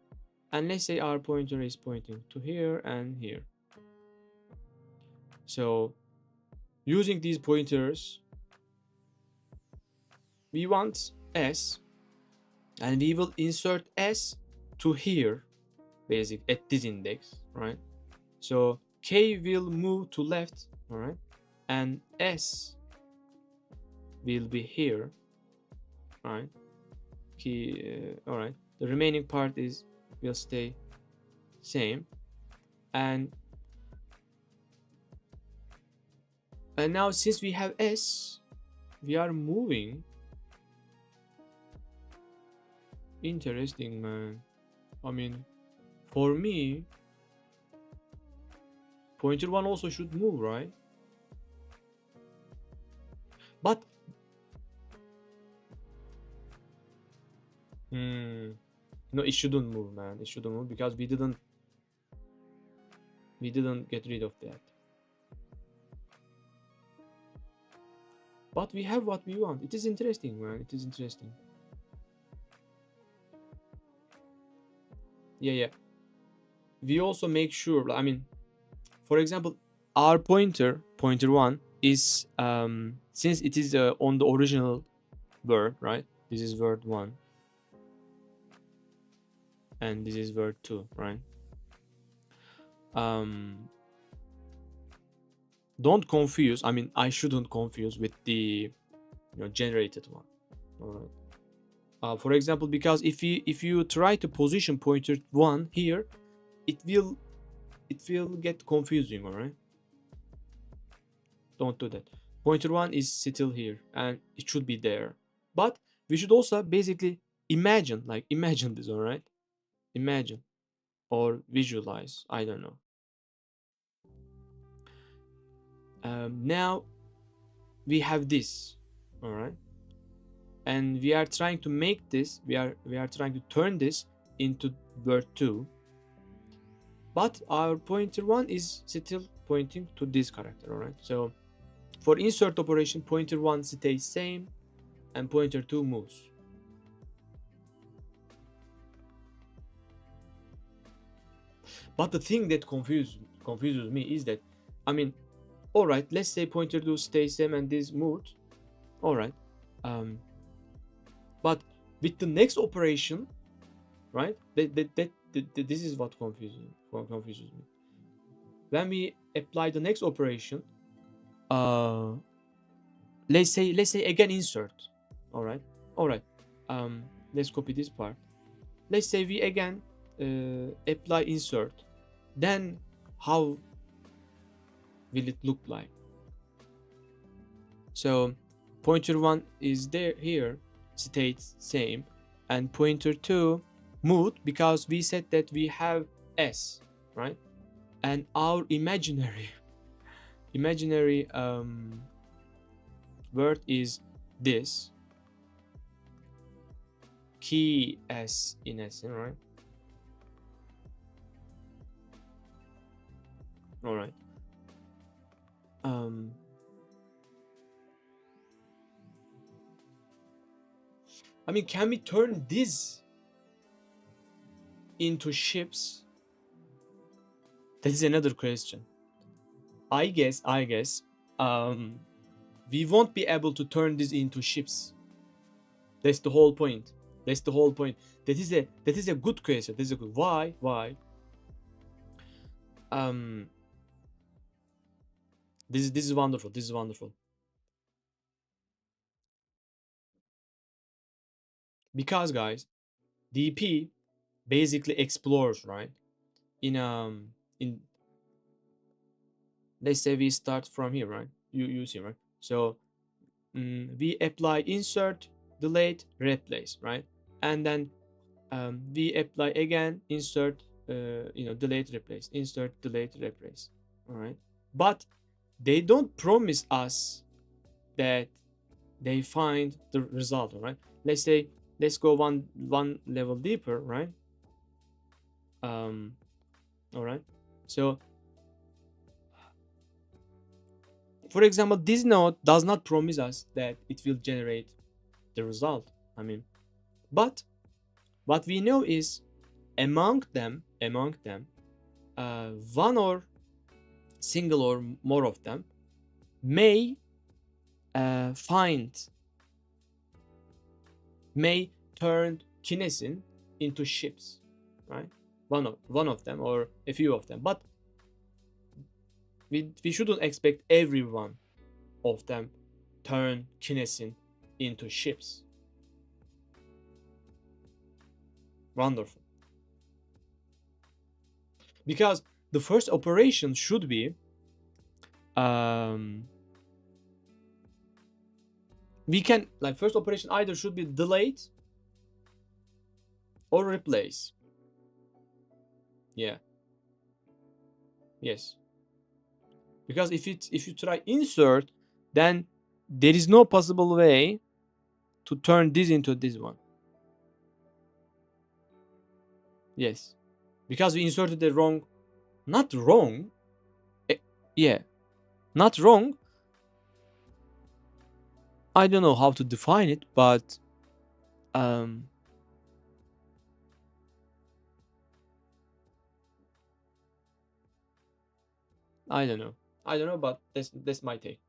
A: And let's say our pointer is pointing to here and here. So using these pointers, we want S, and we will insert S to here, basic at this index, right? So K will move to left, all right, and S will be here, right? All right. The remaining part will stay same, and now since we have S, we are moving. Interesting, man. I mean, for me, pointer 1 also should move, right? But no, it shouldn't move, man. It shouldn't move because we didn't get rid of that. But we have what we want. It is interesting, man. It is interesting. Yeah. We also make sure, I mean, for example, our pointer 1 is since it is on the original word, right? This is word 1 and this is word 2, right? Don't confuse, I mean, I shouldn't confuse with the generated one. All right. For example, because if you try to position pointer 1 here, it will get confusing. All right, don't do that. Pointer 1 is still here and it should be there, but we should also basically imagine this. All right, imagine or visualize, I don't know. Now we have this, all right, and we are trying to make this, we are trying to turn this into word 2, but our pointer 1 is still pointing to this character. All right, so for insert operation, pointer 1 stays same and pointer 2 moves. But the thing that confuses me is that, I mean, all right, let's say pointer 2 stays same and this moved. All right, but with the next operation, right, this is what confuses me. When we apply the next operation, let's say again insert. All right, let's copy this part. Let's say we again apply insert. Then how will it look like? So pointer 1 is there, here stays same, and pointer 2 moved because we said that we have s, right? And our imaginary word is this key s in s, right? All right. I mean, can we turn this into ships? That is another question. I guess we won't be able to turn this into ships. That's the whole point. That is a good question. This is a good. Why? This is wonderful. Because guys, DP basically explores, right? In let's say we start from here, right? You see, right? So we apply insert, delete, replace, right? And then we apply again insert, delete, replace, insert, delete, replace. All right, but they don't promise us that they find the result. All right, let's go one level deeper, right? All right, so for example, this node does not promise us that it will generate the result. I mean, but what we know is among them, one or single or more of them may turn kinesin into ships, right? One of them or a few of them, but we shouldn't expect every one of them turn kinesin into ships. Wonderful. Because the first operation should be we can, like, first operation either should be delete or replace. Yeah. Yes. Because if you try insert, then there is no possible way to turn this into this one. Yes. Because we inserted the wrong, not wrong. Yeah. Not wrong. I don't know how to define it, but I don't know, but that's my take.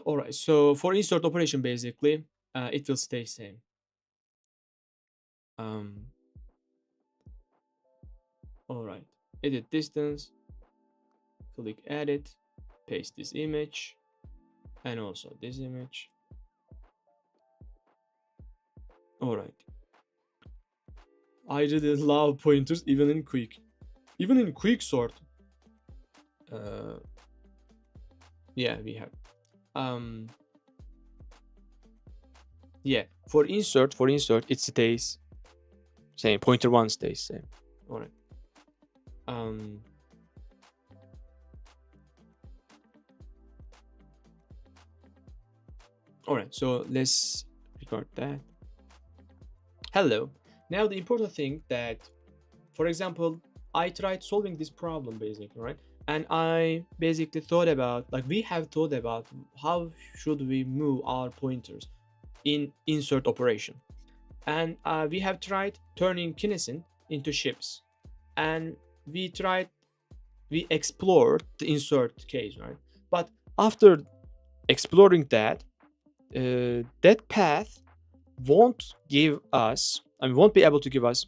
A: All right, so for insert operation, basically it will stay same. All right, edit distance, click edit, paste this image and also this image. All right, I really love pointers, even in quicksort. Yeah, we have yeah, for insert it stays same, pointer 1 stays same. All right, all right, so let's record that. Hello. Now the important thing that, for example, I tried solving this problem basically, right? And I basically thought about, like, we have thought about how should we move our pointers in insert operation. And we have tried turning kinesin into ships, and we explored the insert case, right? But after exploring that, that path won't give us, and won't be able to give us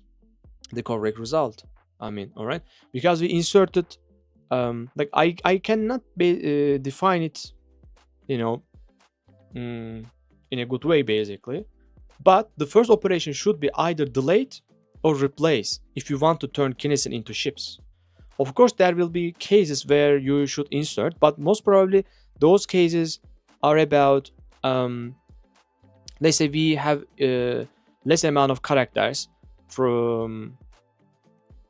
A: the correct result. I mean, all right, because we inserted, like, I cannot define it, you know, in a good way basically. But the first operation should be either delayed or replace if you want to turn kinesin into ships. Of course, there will be cases where you should insert, but most probably those cases are about, let's say we have less amount of characters from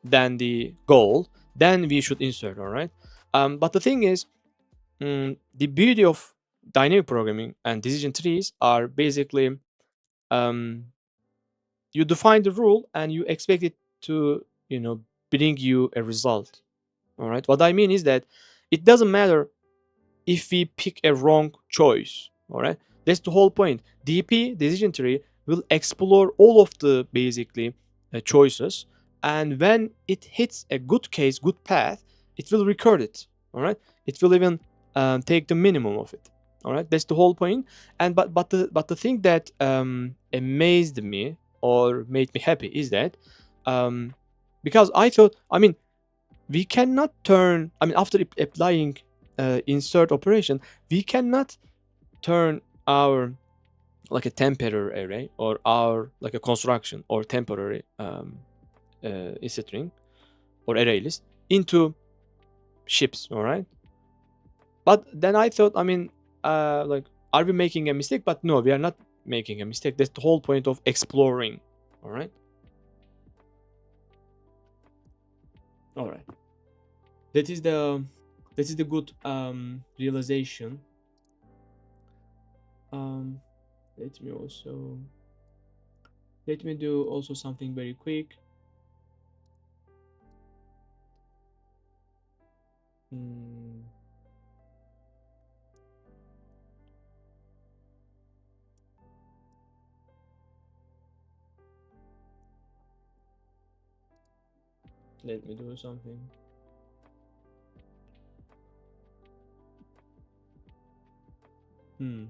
A: than the goal, then we should insert, all right? But the thing is, the beauty of dynamic programming and decision trees are basically, you define the rule and you expect it to, bring you a result. All right. What I mean is that it doesn't matter if we pick a wrong choice. All right. That's the whole point. DP, decision tree, will explore all of the basically choices, and when it hits a good case, good path, it will record it. All right. It will even take the minimum of it. All right. That's the whole point. And but the thing that amazed me or made me happy is that, because I thought, I mean, we cannot turn, I mean, after applying insert operation, we cannot turn our, like, a temporary array, or our, like, a construction or temporary string or array list into ships. All right. But then I thought, I mean, like, are we making a mistake? But no, we are not making a mistake. That's the whole point of exploring. All right. All right. That is the good realization. um let me also let me do also something very quick. Hmm. Let me do something. Hmm.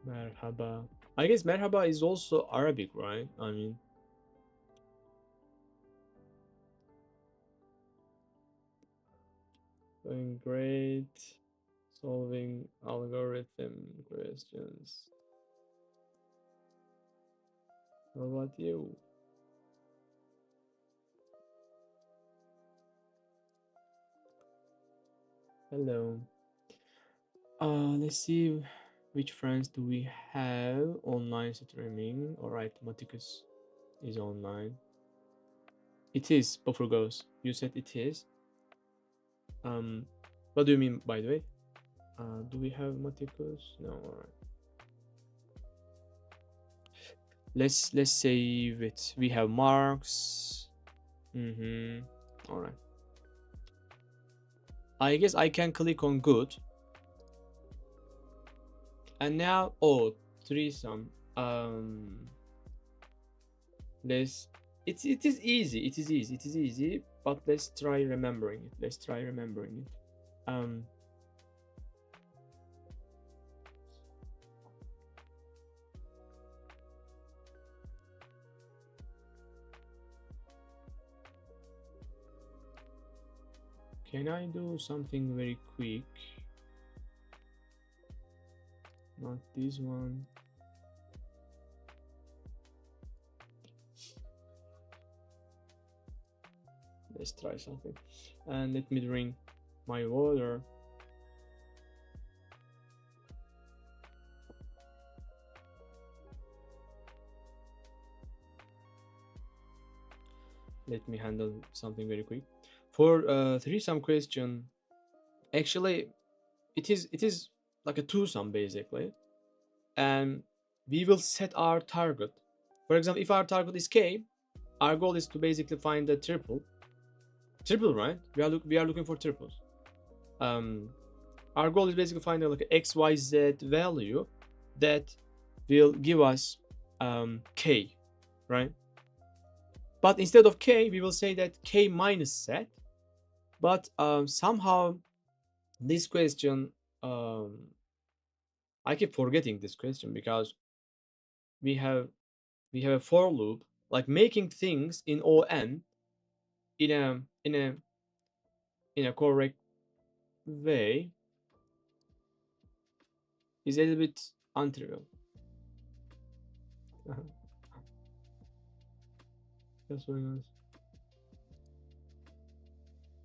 A: Merhaba. I guess merhaba is also Arabic, right? I mean, doing great. Solving algorithm questions. How about you? Hello. Let's see, which friends do we have online streaming? All right, Maticus is online. It is Buffer Ghost. You said it is. What do you mean, by the way? Do we have Maticus? No. All right. Let's save it. We have Marks. All right. I guess I can click on good. And now, oh, threesome. Let's. It is easy. It is easy. It is easy. But let's try remembering it. Let's try remembering it. Can I do something very quick? Not this one. Let's try something. And let me drink my water. Let me handle something very quick. For three-sum question, actually, it is like a two-sum basically, and we will set our target. For example, if our target is k, our goal is to basically find a triple, right? We are looking for triples. Um, our goal is basically finding like a xyz value that will give us k, right? But instead of k, we will say that k minus z. But somehow this question, um, I keep forgetting this question because we have we have a for loop, like making things in on in a in a in a correct way is a little bit untrivial. That's very nice.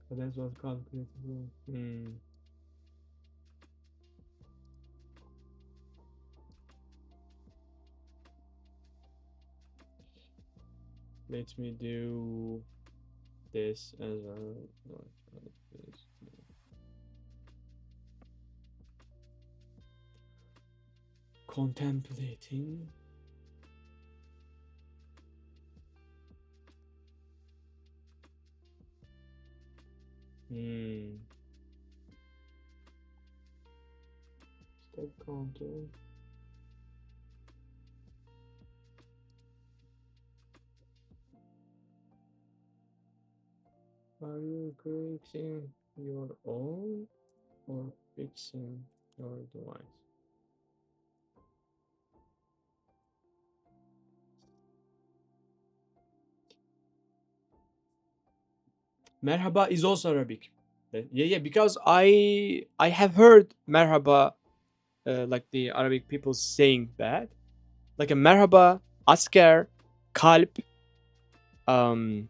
A: That was calculated. Hmm. Let me do this as a contemplating. Hmm. Step counter. Are you creating your own or fixing your device? Merhaba is also Arabic. Yeah, because I have heard merhaba, like the Arabic people saying that, like a merhaba, asker, kalp, um,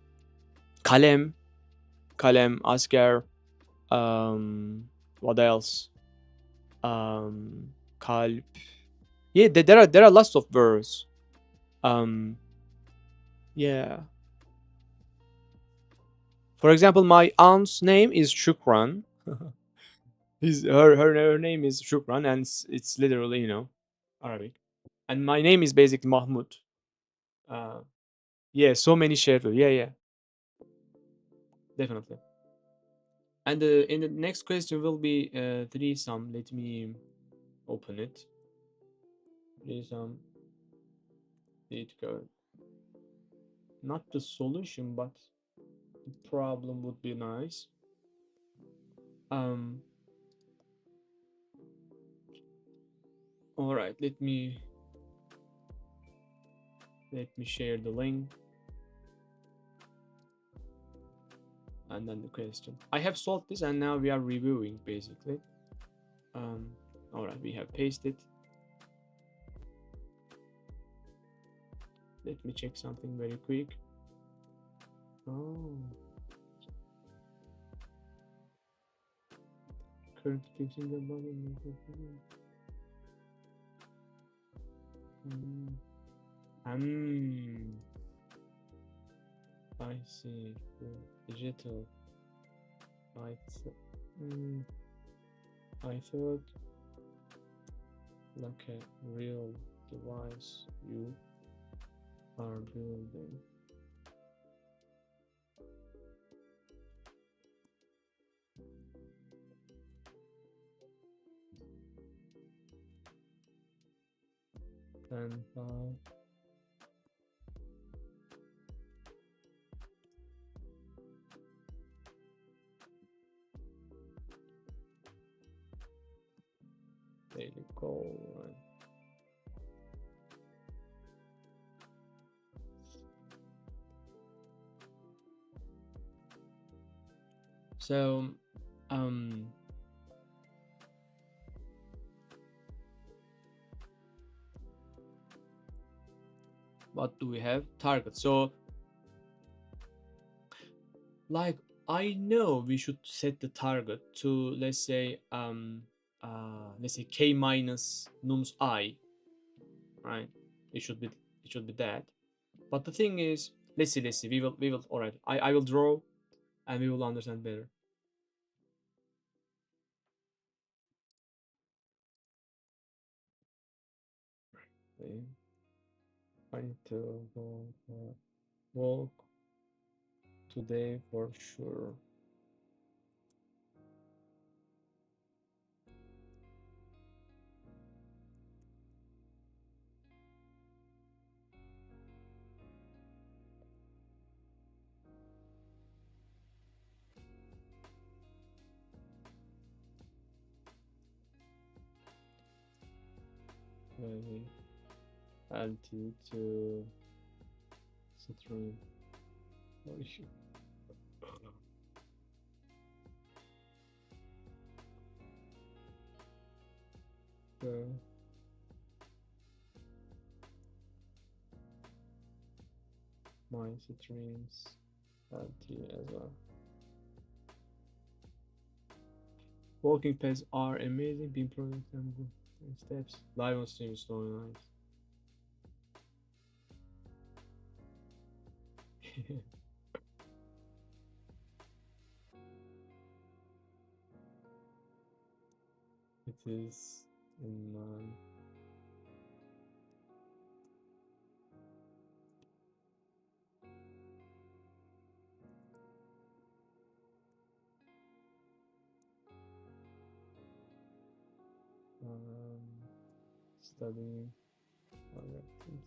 A: kalem, asker, what else? Kalp. Yeah, there are lots of words. Um, yeah. For example, my aunt's name is Shukran. Her name is Shukran, and it's literally Arabic. And my name is basically Mahmoud. Uh, yeah, so many shared. Yeah, definitely. And in the next question will be three sum. Let me open it. Three sum. It go. Not the solution, but the problem would be nice. Um. All right. Let me share the link and then the question. I have solved this, and now we are reviewing basically. Um. All right. We have pasted. Let me check something very quick. Oh. Current fixing the button. I see. Digital. I I thought like a real device you are building. And daily goal. Right? So, what do we have? Target. So, like, I know we should set the target to, let's say k minus nums I, right? It should be that. But the thing is, Let's see. We will. All right. I will draw, and we will understand better. Okay. I need to go for a walk today for sure. Maybe altitude to Citroen. Holy shit. So, my Citroen's altitude as well. Walking paths are amazing. Being product and good steps. Live on stream is so nice. It is in my studying directives.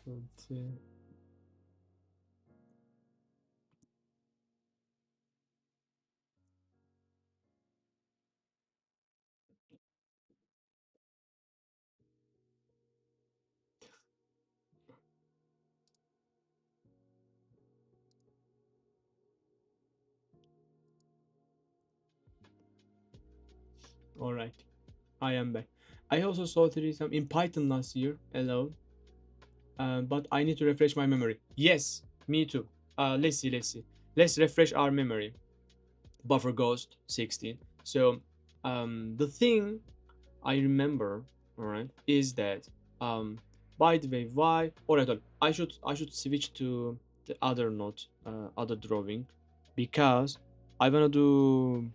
A: Let's see. All right, I am back. I also saw some in Python last year alone, but I need to refresh my memory. Yes, me too. Let's see, let's see. Let's refresh our memory. Buffer Ghost 16. So, the thing I remember, all right, is that by the way, why? All right, I should switch to the other note, other drawing, because I wanna do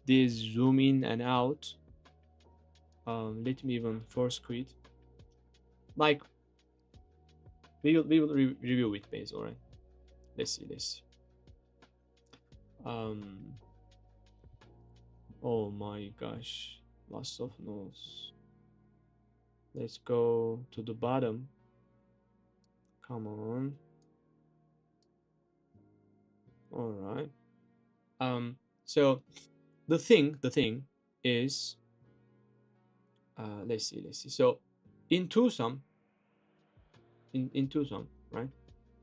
A: this zoom in and out. Let me even force quit. Like we will review it base. All right. Let's see. Let's see. Um. Oh my gosh. Lots of notes. Let's go to the bottom. Come on. All right. So the thing is, let's see. So in Tucson, in Tucson, right?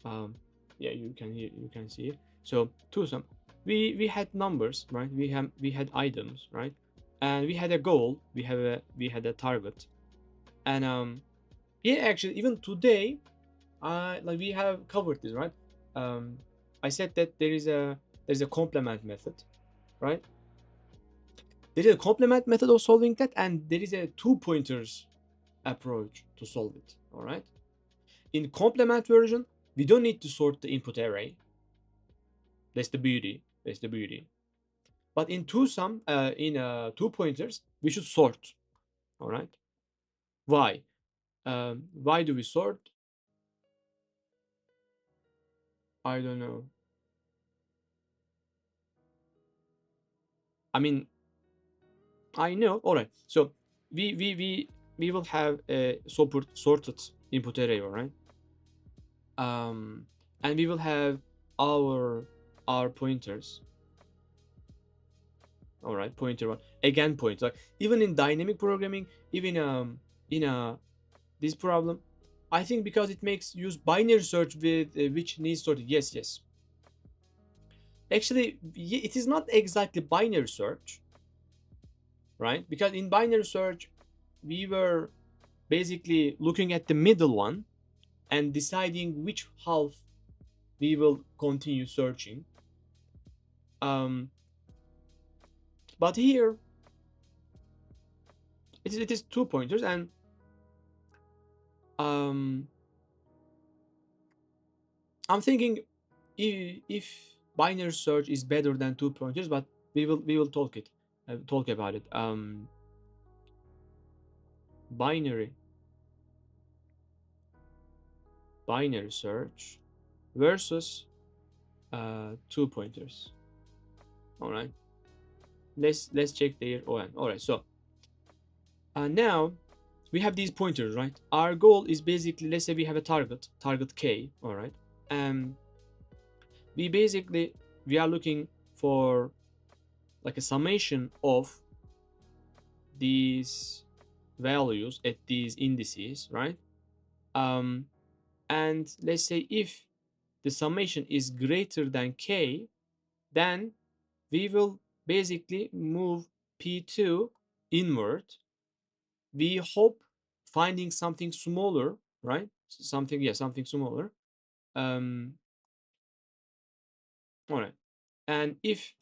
A: Um, yeah, you can see it. So Tucson, we had numbers, right? We had items, right? And we had a goal. We had a target, and yeah, actually, even today, like we have covered this, right? Um, I said that there's a complement method, right? There is a complement method of solving that, and there is a two pointers approach to solve it. All right. In complement version, we don't need to sort the input array. That's the beauty. That's the beauty. But in two pointers, we should sort. All right. Why? Why do we sort? I don't know. I mean, I know. All right. So we will have a sorted input array. All right. Um, and we will have our our pointers. All right, pointer one again pointer. Like even in dynamic programming, even in this problem, I think because it makes use binary search with which needs sorted. Yes, yes. Actually, it is not exactly binary search, right? Because in binary search, we were basically looking at the middle one and deciding which half we will continue searching. But here it is 2 pointers, and I'm thinking if binary search is better than 2 pointers, but we will talk about it. Binary search versus 2 pointers. All right, let's check their ON. All right, so now we have these pointers, right? Our goal is basically, let's say we have a target K. All right, and we are looking for like a summation of these values at these indices, right? And let's say if the summation is greater than K, then we will basically move P2 inward. We hope finding something smaller, right? Something smaller. All right. And if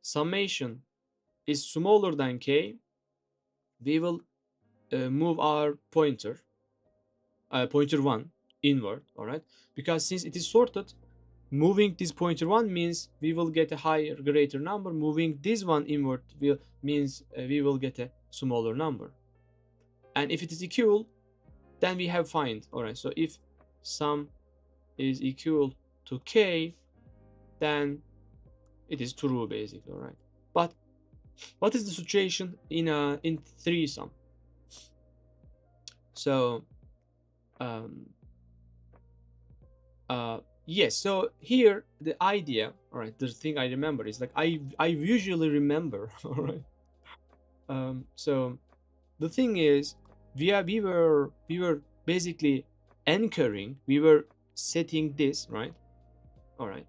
A: summation is smaller than K, we will move our pointer 1 inward. All right, because since it is sorted, moving this pointer 1 means we will get a higher, greater number. Moving this one inward means we will get a smaller number. And if it is equal, then we have find. All right, so if sum is equal to K, then it is true basically. All right, but what is the situation in 3-sum? So yes, so here the idea, all right, the thing I remember is like I usually remember. All right, so the thing is we were basically anchoring, we were setting this, right? All right,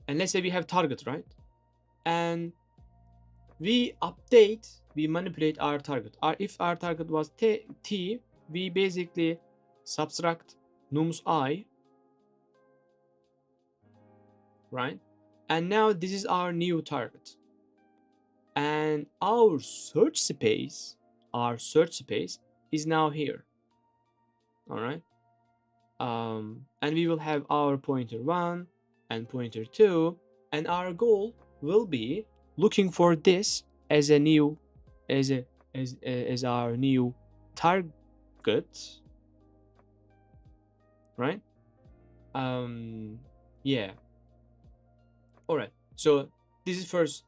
A: and let's say we have target, right? And we manipulate our target. If our target was t, we basically subtract nums I, right? And now this is our new target, and our search space is now here. All right, and we will have our pointer 1 and pointer 2, and our goal will be looking for this as a new as our new target, right? Yeah. All right, so this is first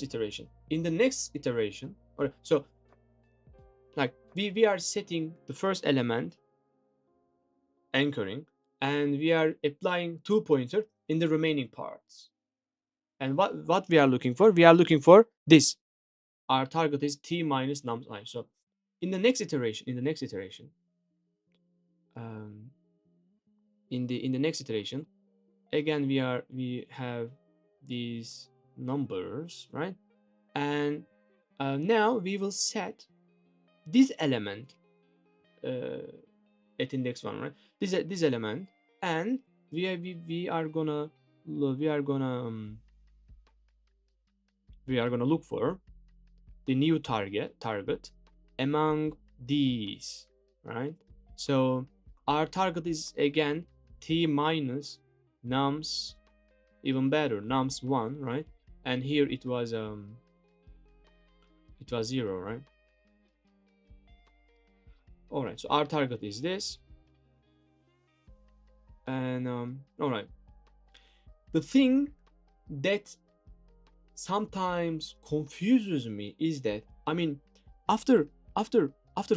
A: iteration. In the next iteration, or so like we are setting the first element, anchoring, and we are applying 2 pointer in the remaining parts. And what we are looking for, this. Our target is t minus nums I. So in the next iteration, um, in the next iteration, again we have these numbers, right? And now we will set this element at index 1, right? This element, and we are gonna look for the new target among these, right? So our target is again t minus nums, even better, nums 1, right? And here it was 0, right? All right, so our target is this. And all right, the thing that sometimes confuses me is that, I mean, after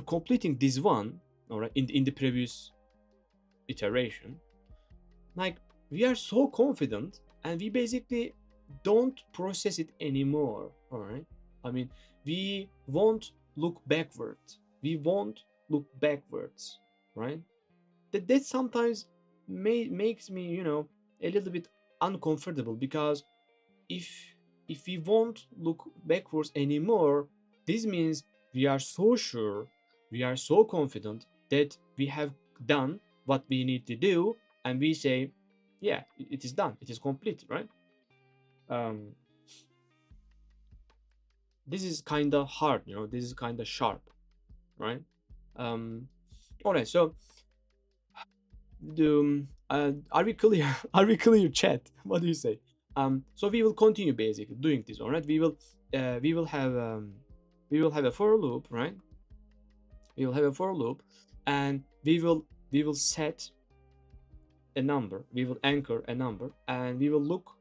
A: completing this one, all right, in the previous iteration, like we are so confident and we basically don't process it anymore. All right, I mean, we won't look backwards, right? That sometimes makes me, a little bit uncomfortable, because if we won't look backwards anymore, this means we are so sure We are so confident that we have done what we need to do, and we say, yeah, it is done, it is complete, right? um, this is kind of hard, this is kind of sharp, right? um, all right, so are we clear? Are we clear, chat? What do you say? So we will continue basically doing this. All right, we will have a for loop, right? We will have a for loop, and we will set a number. We will anchor a number, and we will look.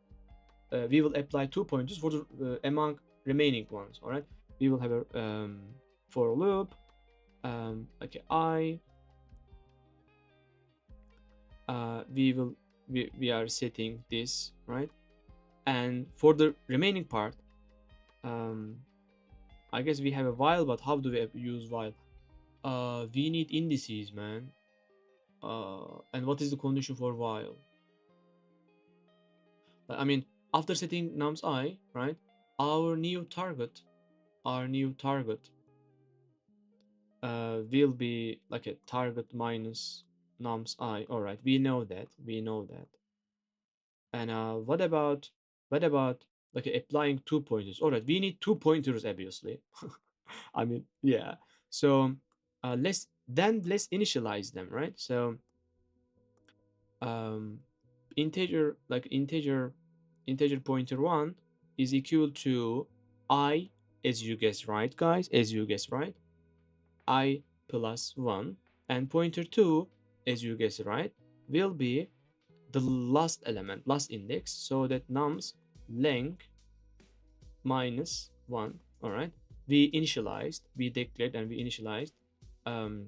A: We will apply 2 pointers for the among remaining ones. All right, we will have a for loop. Okay, we are setting this, right? And for the remaining part, um, I guess we have a while, but how do we use while? We need indices, man. And what is the condition for while? I mean, after setting nums I, right? Our new target, our new target, will be like a target minus nums I. All right, we know that. We know that. And what about like applying 2 pointers? All right, we need 2 pointers, obviously. I mean, yeah. So let's initialize them, right? So um, integer pointer one is equal to I, as you guess right, guys, as you guess right, I plus one, and pointer two, as you guess right, will be the last element, last index, so that nums length minus 1. All right, we declared and we initialized um,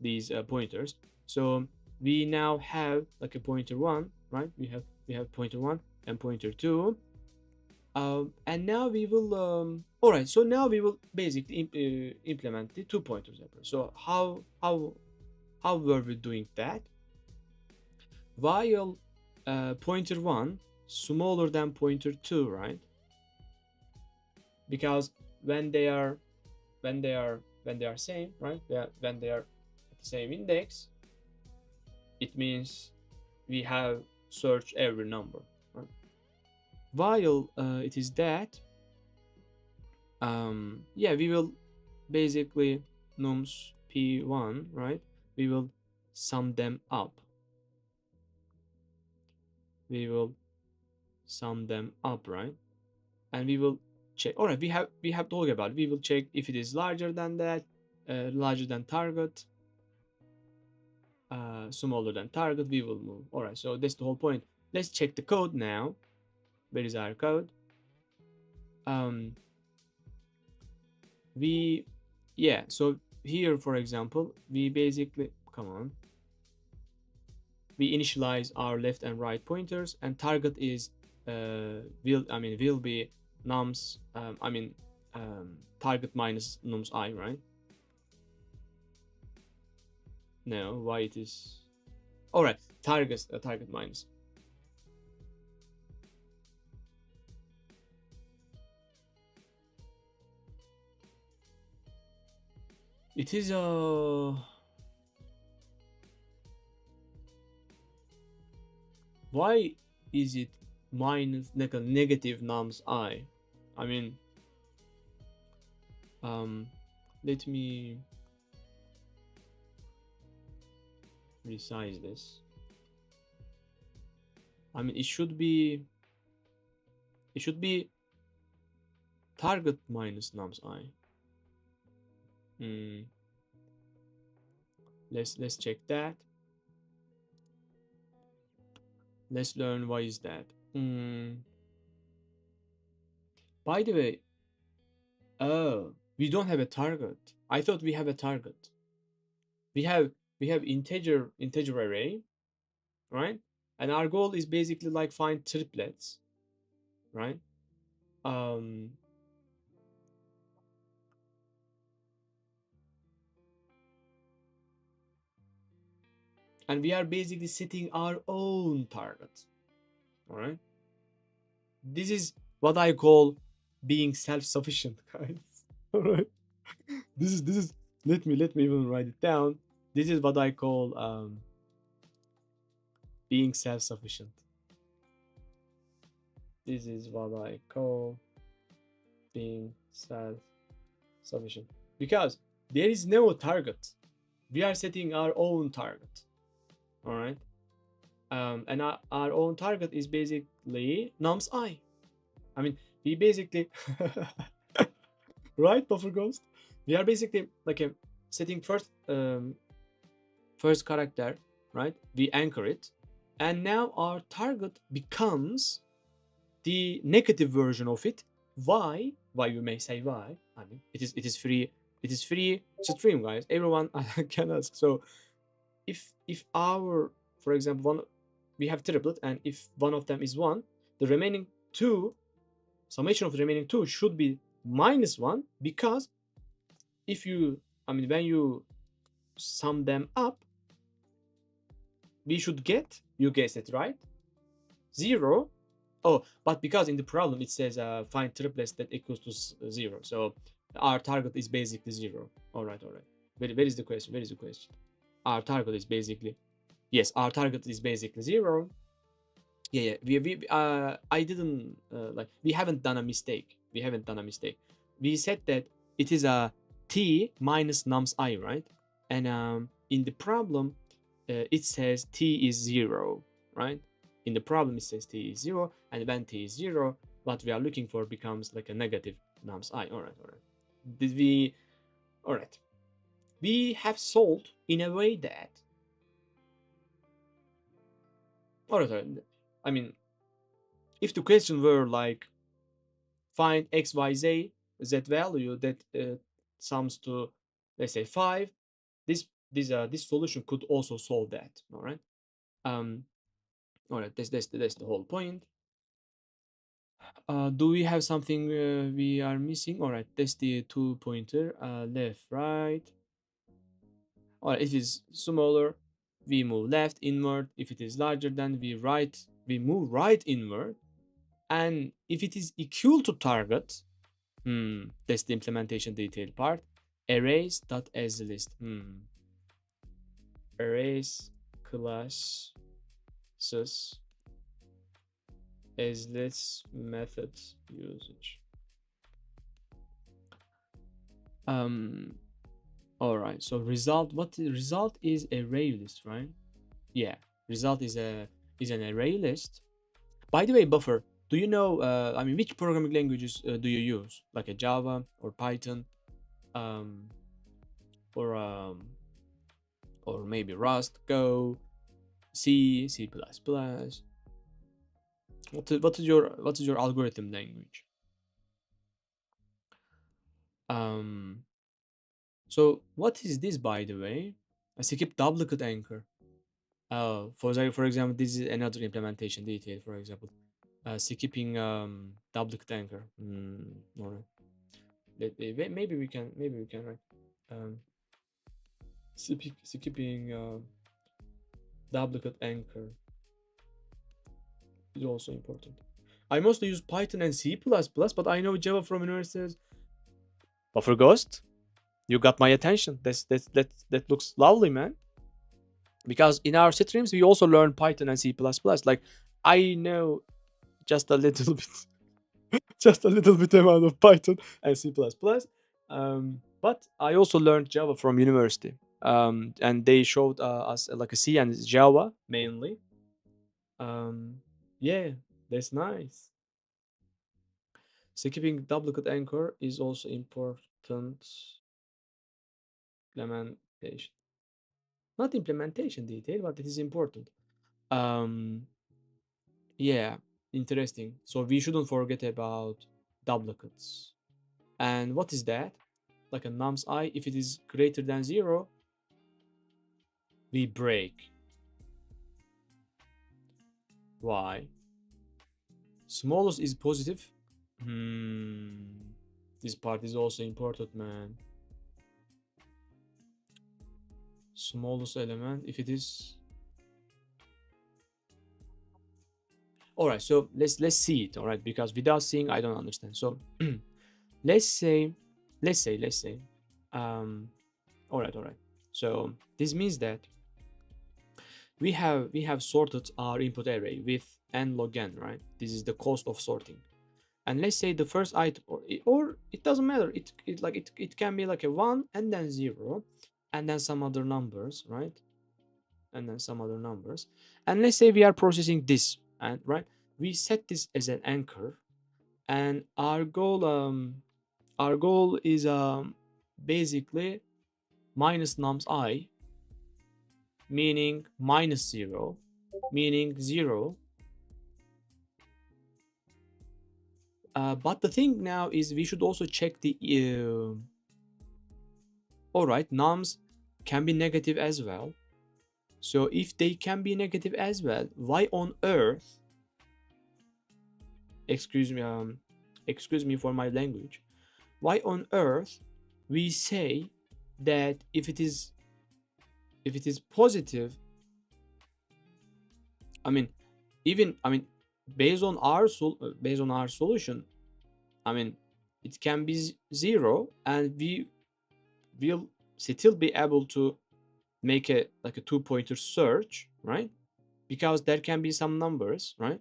A: these pointers. So we now have like a pointer 1, right? We have pointer 1 and pointer 2. And now we will all right, so now we will basically implement the 2 pointers. So how were we doing that? While pointer 1 smaller than pointer 2, right? Because when they are same, right? When they are at the same index, it means we have searched every number, right? While it is that, yeah, we will basically nums p1, right? We will sum them up. We will sum them up, right? And we will check. All right, we have talked about it. We will check if it is larger than that, larger than target, smaller than target. We will move. All right, so that's the whole point. Let's check the code now. Where is our code? Um, we yeah. So here, for example, we basically come on. We initialize our left and right pointers, and target is will be nums target minus nums I, right? No, why it is? All right, target minus. It is why is it minus like a negative nums I? I mean, let me resize this. I mean, it should be target minus nums I. Hmm. Let's check that. Let's learn why is that. By the way, oh, we don't have a target. I thought we have a target. We have integer array, right? And our goal is basically like find triplets, right? Um, and we are basically setting our own target, all right? This is what I call being self-sufficient, guys. All right. This is let me even write it down. This is what I call being self-sufficient. This is what I call being self-sufficient, because there is no target. We are setting our own target. All right. And our own target is basically nums I. I mean, we basically right, Buffer Ghost. We are basically like a setting first character, right? We anchor it, and now our target becomes the negative version of it. Why? Why you may say why? I mean, it is free. It is free stream, guys. Everyone can ask. So if our, for example, one, we have triplet, and if one of them is one, the remaining two, summation of the remaining two should be -1, because if you, I mean, when you sum them up, we should get, you guessed it right, 0. Oh, but because in the problem it says find triplets that equals to 0, so our target is basically 0. All right. Where is the question? Where is the question? Our target is basically, yes, our target is basically 0. Yeah. We I didn't like, we haven't done a mistake. We said that it is a t minus nums I, right? And in the problem it says t is 0, right? In the problem it says t is 0, and when t is 0, what we are looking for becomes like a negative nums I. All right. Did we? All right. We have solved in a way that, all right. I mean, if the question were like find x, y, z value that sums to, let's say, 5, this solution could also solve that. All right. All right. That's the whole point. Do we have something we are missing? All right. That's the 2-pointer. Left, right. Or if it is smaller, we move left inward. If it is larger than, we move right inward. And if it is equal to target, that's the implementation detail part. Arrays.asList. Arrays classes asList method usage. All right. So result. What the result is? Array list, right? Yeah. Result is an array list. By the way, Buffer, do you know? I mean, which programming languages do you use? Like a Java or Python, um, or maybe Rust, Go, C, C++. What is your algorithm language? So what is this, by the way? I skip duplicate anchor. For example, this is another implementation detail. For example, skipping duplicate anchor. All right. Maybe we can write skipping duplicate anchor is also important. I mostly use Python and C++, but I know Java from universities. Buffer Ghost, you got my attention. That looks lovely, man. Because in our streams we also learn Python and C++. Like, I know just a little bit, just a little bit amount of Python and C++. But I also learned Java from university. And they showed us like a C and Java mainly. Yeah, that's nice. So keeping duplicate anchor is also important. Implementation, not implementation detail, but it is important. Yeah, interesting. So we shouldn't forget about duplicates. And what is that? Like a nums I, if it is greater than 0, we break. Why? Smallest is positive. This part is also important, man. Smallest element, if it is. All right, so let's see it. All right, because without seeing, I don't understand. So let's say, All right. So this means that we have sorted our input array with n log n, right? This is the cost of sorting. And let's say the first item, or it doesn't matter. It can be like a 1 and then 0 and then some other numbers, right? And then some other numbers. And let's say we are processing this, and right, we set this as an anchor, and our goal is basically minus nums I, meaning minus 0, meaning 0. But the thing now is we should also check the all right, nums can be negative as well. So if they can be negative as well, why on earth, excuse me for my language, why on earth we say that if it is positive, I mean, based on our solution, I mean, it can be 0 and we will still be able to make a like a 2-pointer search, right? Because there can be some numbers, right,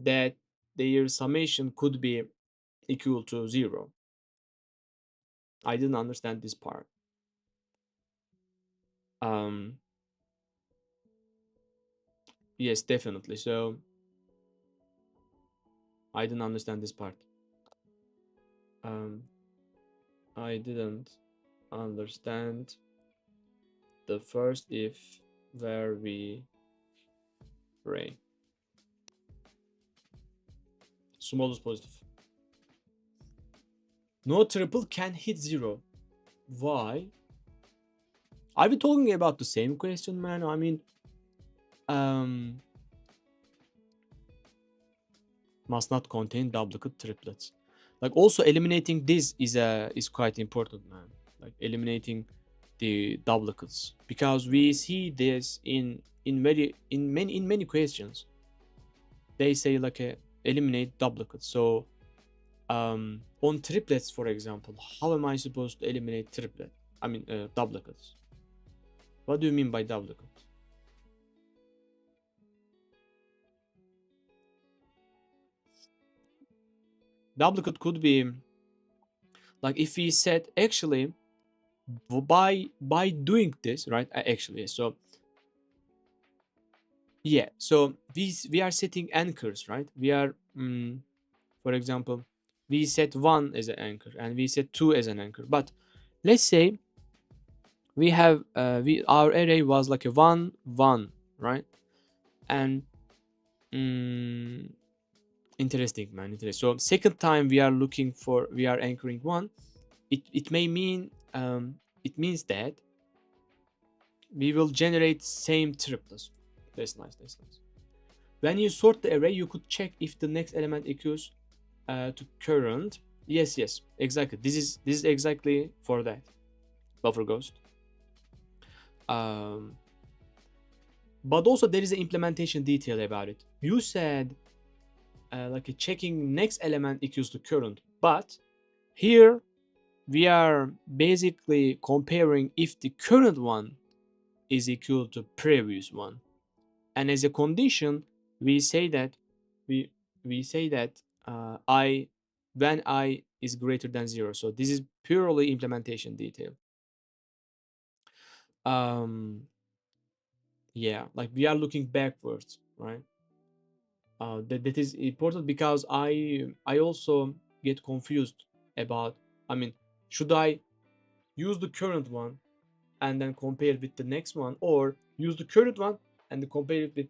A: that their summation could be equal to 0. I didn't understand this part. Um, yes, definitely. So I didn't understand this part. I didn't understand the first if where we ray. Smallest positive. No triple can hit 0. Why? Are we talking about the same question, man? I mean, must not contain duplicate triplets. Like also eliminating this is quite important, man. Like eliminating the duplicates, because we see this in many questions. They say like eliminate duplicates. So on triplets, for example, how am I supposed to eliminate triplet? I mean duplicates. What do you mean by duplicate? Duplicate could be like if we said actually by doing this, right? Actually, so yeah, so we are setting anchors, right? We are for example, we set 1 as an anchor and we set 2 as an anchor. But let's say we have our array was like a 1 1, right? And interesting, man, interesting. So second time we are anchoring 1, it may mean it means that we will generate same triplets. That's nice. When you sort the array, you could check if the next element equals to current. Yes, exactly. This is exactly for that. Buffer ghost. But also there is an implementation detail about it. You said like checking next element equals to current, but here we are basically comparing if the current one is equal to previous one, and as a condition we say that I when I is greater than 0. So this is purely implementation detail. Yeah, like we are looking backwards, right? That is important because I also get confused about, I mean, should I use the current one and then compare it with the next one, or use the current one and compare it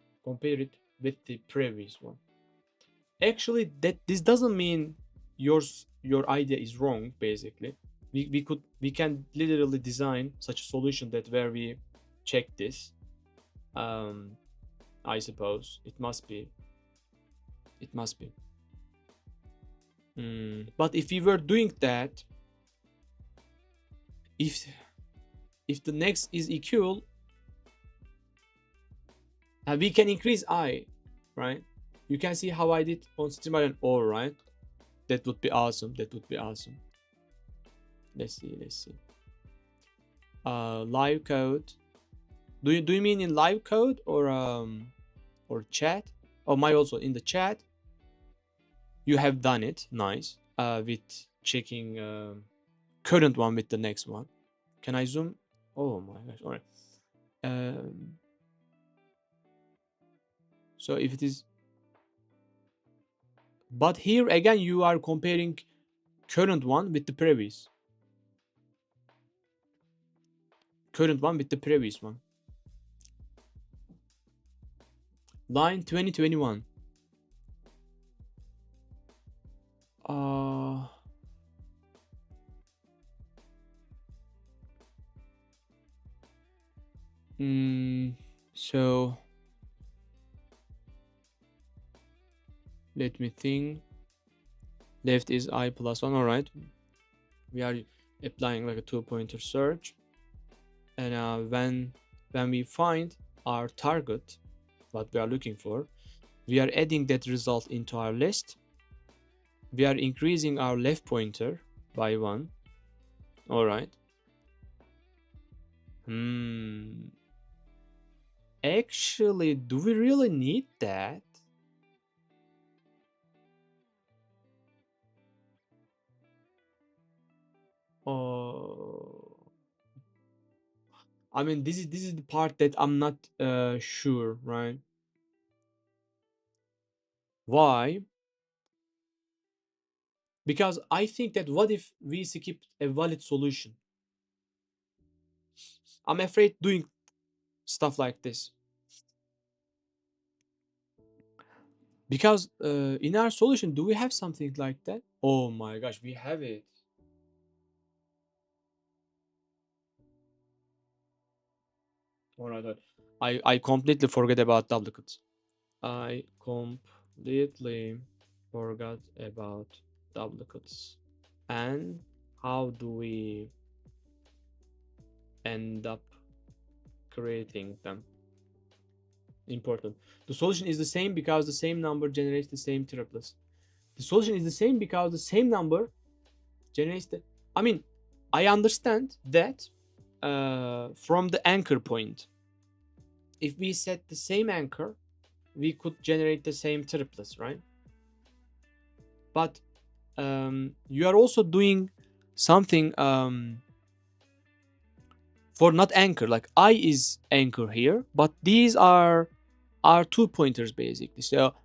A: with the previous one? Actually, that this doesn't mean your idea is wrong. Basically, we can literally design such a solution that where we check this. I suppose it must be. But if we were doing that, if the next is equal, we can increase I, right? You can see how I did on streamer and all, right? That would be awesome. Let's see. live code. Do you mean in live code or chat? Oh, my also in the chat. You have done it. Nice. With checking current one with the next one. Can I zoom? Oh my gosh. All right. Um, so if it is, but here again you are comparing current one with the previous. Current one with the previous one. Line 2021. Uh, so let me think. Left is I plus 1. All right. We are applying like a 2-pointer search. And when we find our target, what we are looking for, we are adding that result into our list. We are increasing our left pointer by 1. All right. Actually, do we really need that? Oh, I mean, this is the part that I'm not sure, right? Why? Because I think that what if we skip a valid solution? I'm afraid doing stuff like this. Because in our solution, do we have something like that? Oh my gosh, we have it. Alright, I completely forget about duplicates. I completely forgot about duplicates. And how do we end up creating them? Important. The solution is the same because the same number generates the same triplets. The solution is the same because the same number generates the. I mean, I understand that from the anchor point. If we set the same anchor, we could generate the same triplets, right? But you are also doing something for not anchor. Like I is anchor here, but these are 2 pointers basically. So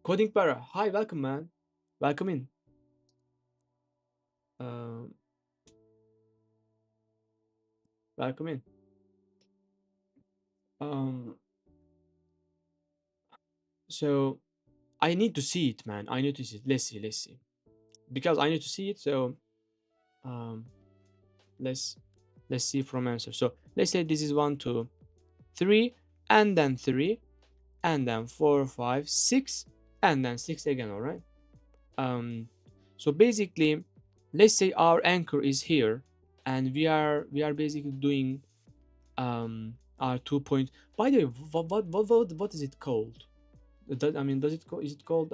A: Coding Para, hi, welcome man, welcome in. Um, welcome in. Um, so I need to see it, man. I need to see it. Let's see, because I need to see it. So um, let's see from answer. So let's say this is 1 2 3 and then 3 and then 4 5 6 and then 6 again. All right. So basically, let's say our anchor is here, and we are basically doing our 2 point. By the way, what is it called? I mean, is it called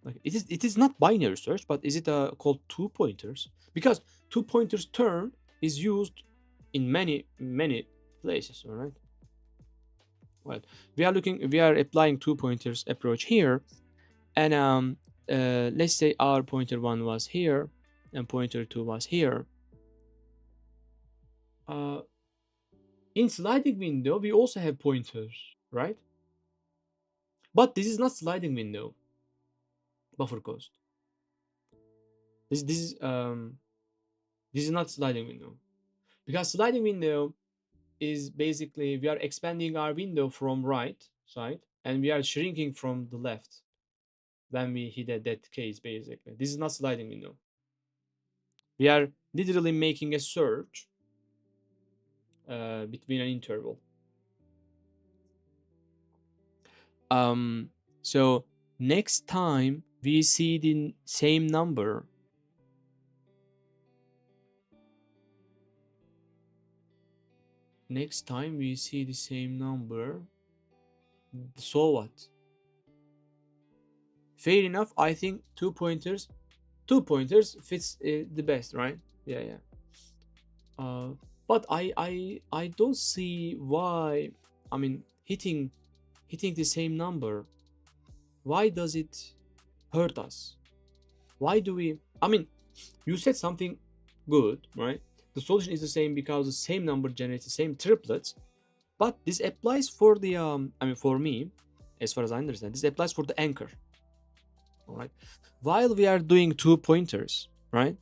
A: like it is not binary search, but is it called 2 pointers? Because 2 pointers term is used in many places. All right. Well, we are applying 2 pointers approach here, and let's say our pointer 1 was here and pointer 2 was here. In sliding window we also have pointers, right? But this is not sliding window buffer cost. This is not sliding window, because sliding window is basically we are expanding our window from right side and we are shrinking from the left when we hit that case. Basically, this is not sliding window. We are literally making a search between an interval. So next time we see the same number, so what? Fair enough. I think 2 pointers 2 pointers fits the best, right? Yeah, yeah. But I don't see why. I mean, hitting the same number, why does it hurt us? Why do we? I mean, you said something good, right? The solution is the same because the same number generates the same triplets. But this applies for the I mean, for me, as far as I understand, this applies for the anchor. All right. While we are doing 2 pointers, right?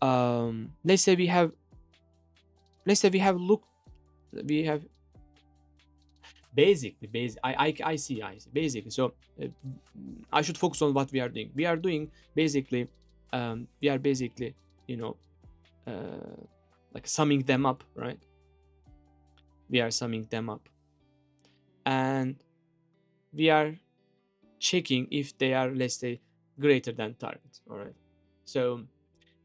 A: Let's say we have looked, we have basically basic. I see. Basically. So I should focus on what we are doing. We are doing basically, we are basically, you know, like summing them up, right? We are summing them up, and we are checking if they are, let's say, greater than target. All right. So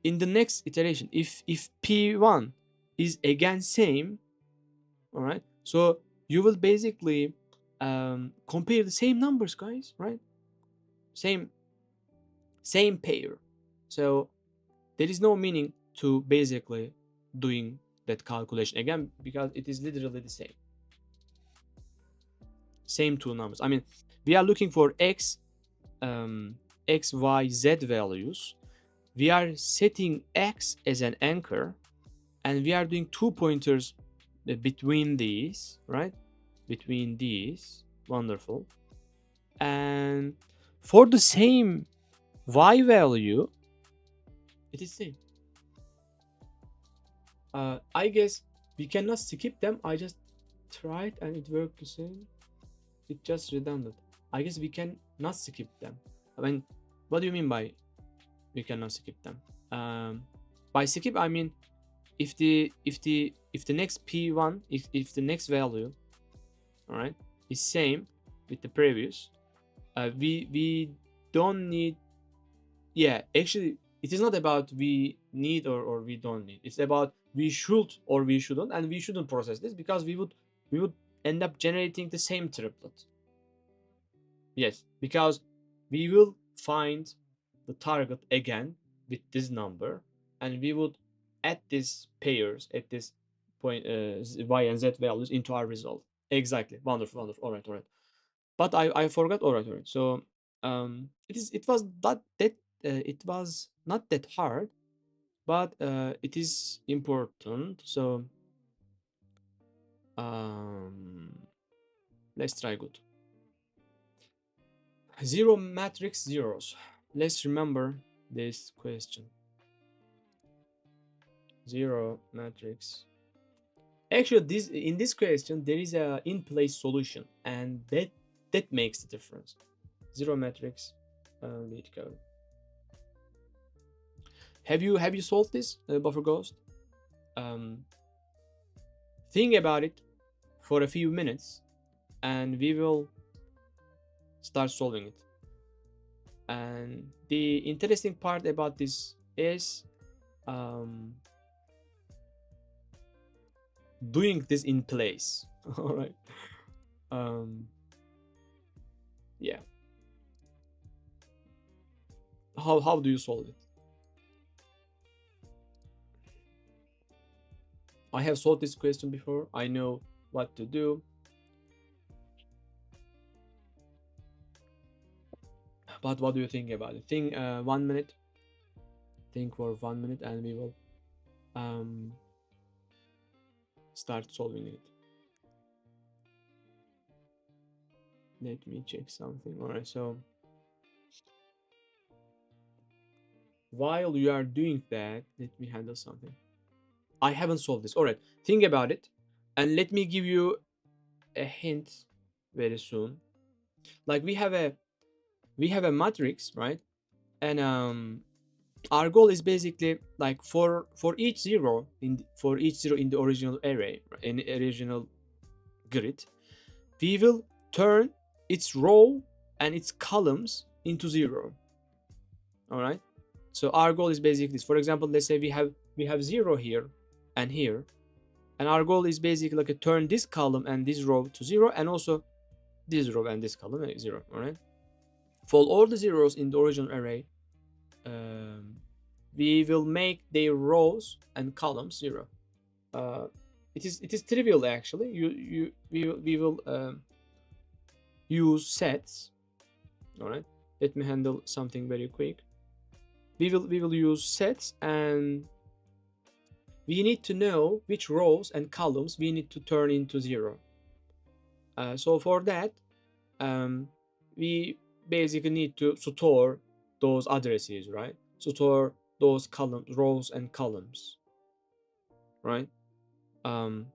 A: in the next iteration, if p1 is again same, all right, so you will basically compare the same numbers, guys, right? Same pair. So there is no meaning to basically doing that calculation again, because it is literally the same two numbers. I mean, we are looking for x, y, z values. We are setting x as an anchor, and we are doing 2 pointers between these, right? Between these. Wonderful. And for the same y value, it is same. I guess we cannot skip them. I just tried and it worked the same. It's just redundant. I guess we can not skip them. I mean, what do you mean by we cannot skip them? By skip, I mean if the next p1, if the next value, all right, is same with the previous, we don't need. Yeah, actually, it is not about we need or we don't need. It's about we should or we shouldn't, and we shouldn't process this because we would end up generating the same triplet. Yes, because we will find the target again with this number, and we would add these pairs at this point, y and z values into our result. Exactly. Wonderful, wonderful. All right, all right. But I forgot. All right, all right. So it was it was not that hard, but it is important. So um let's try good. Zero matrix zeros. Let's remember this question. Zero matrix. Actually, this in this question there is a in place solution, and that makes the difference. Zero matrix lead code. Have you solved this, Buffer Ghost? Think about it for a few minutes, and we will start solving it. And the interesting part about this is doing this in place. All right. Yeah. How do you solve it? I have solved this question before. I know what to do. But what do you think about it? Think 1 minute. Think for 1 minute, and we will start solving it. Let me check something. All right. So while you are doing that, let me handle something. I haven't solved this. All right. Think about it, and let me give you a hint very soon. Like we have a matrix, right? And our goal is basically like for each zero in the original array, in the original grid, we will turn its row and its columns into zero. All right. So our goal is basically this. For example, let's say we have zero here and here, and our goal is basically like turn this column and this row to zero, and also this row and this column zero. All right. For all the zeros in the original array, we will make their rows and columns 0. uh, it is trivial actually. We will use sets. All right, let me handle something very quick. We will use sets, and we need to know which rows and columns we need to turn into 0. So for that, um, we basically need to store those addresses, right? Store those columns, rows and columns, right? um,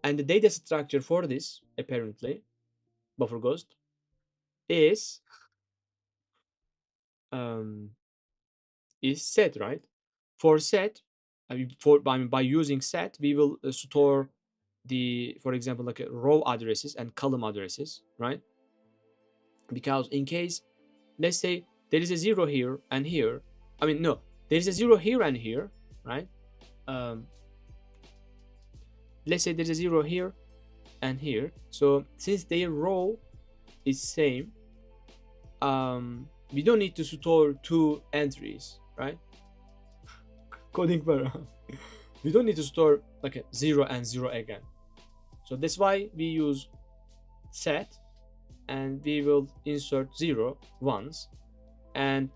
A: and the data structure for this, apparently, buffer ghost, is um, set, right? For set, by using set, we will store the, for example, like row addresses and column addresses, right? Because in case, let's say there is a 0 here and here. I mean, no, there is a 0 here and here, right? Um, let's say there's a 0 here and here. So since their row is same, we don't need to store two entries, right? Coding para. We don't need to store like a 0 and 0 again. So that's why we use set, and we will insert 0 once, and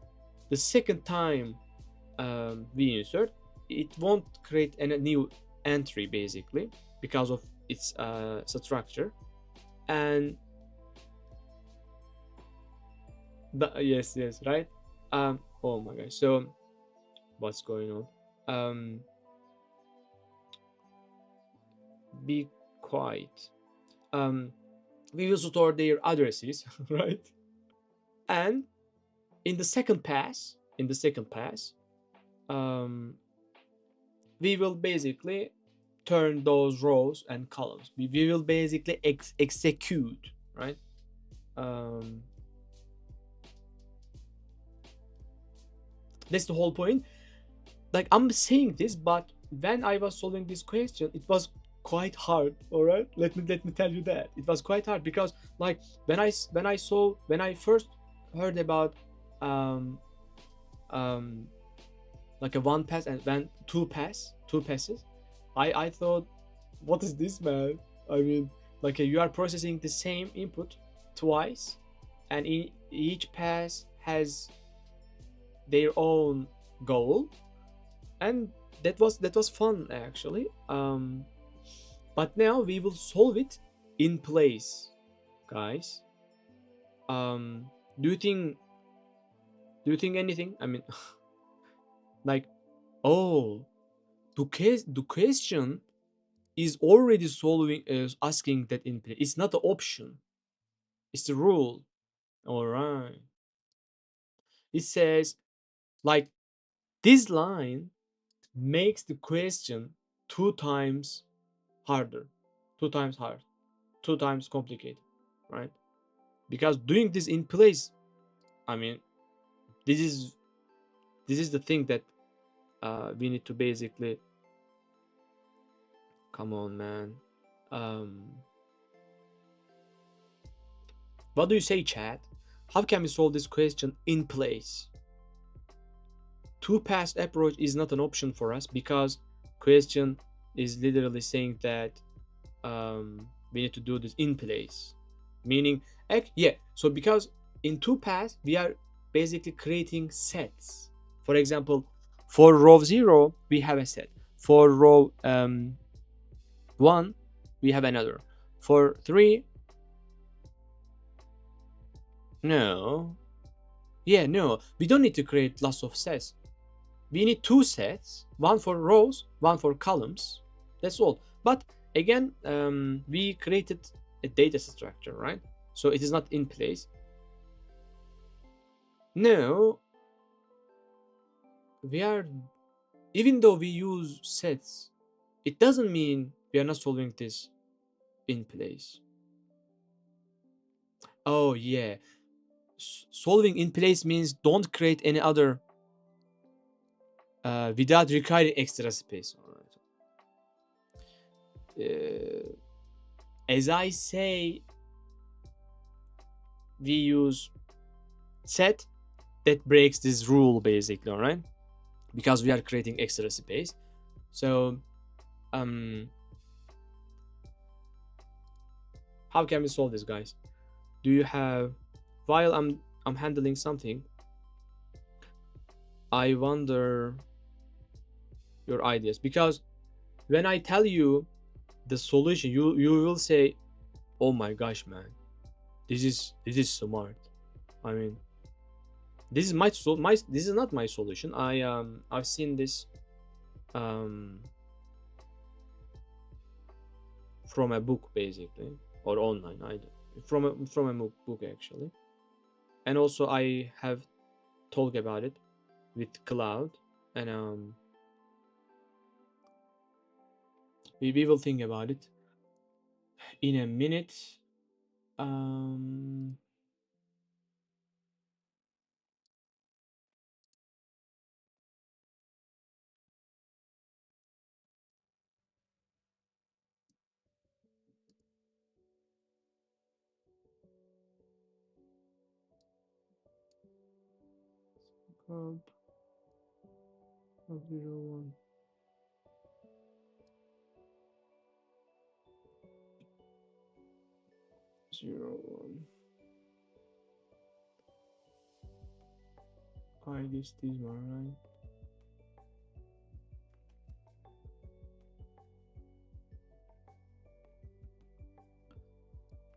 A: the second time we insert, it won't create a new entry basically because of its structure. And yes, right. Oh my gosh, so what's going on? Be quiet. We will store their addresses right? And in the second pass, we will basically turn those rows and columns. We will basically execute, right? That's the whole point. Like, I'm saying this, but when I was solving this question, it was quite hard. All right, let me tell you that it was quite hard, because like when I first heard about like a one pass and then two passes, I thought, what is this, man? I mean, like you are processing the same input twice, and each pass has their own goal, and that was fun actually. But now we will solve it in place, guys. Do you think anything? I mean, like, oh, the question is already solving, asking that in place. It's not the option, it's the rule. All right. It says, like, this line makes the question two times harder, two times hard, two times complicated, right? Because doing this in place, I mean, this is the thing that we need to basically, come on, man. What do you say, chat? How can we solve this question in place? Two pass approach is not an option for us, because question is literally saying that we need to do this in place, meaning, yeah, so because in two pass we are basically creating sets. For example, for row 0 we have a set, for row 1 we have another, for 3 no, yeah, no, we don't need to create lots of sets. We need two sets, one for rows, one for columns. That's all. But again, we created a data structure, right? So it is not in place. No, we are, even though we use sets, it doesn't mean we are not solving this in place. Oh yeah, solving in place means don't create any other without requiring extra space. All right. As I say, we use set that breaks this rule basically, all right? Because we are creating extra space. So um how can we solve this, guys? Do you have, while I'm handling something, I wonder your ideas, because when I tell you the solution, you will say, oh my gosh, man, this is smart. I mean, this is my this is not my solution. I've seen this um from a book basically, or online. From a book actually, and also I have talked about it with Cloud, and we will think about it in a minute. Um, comp of 01 01. I guess this one, right?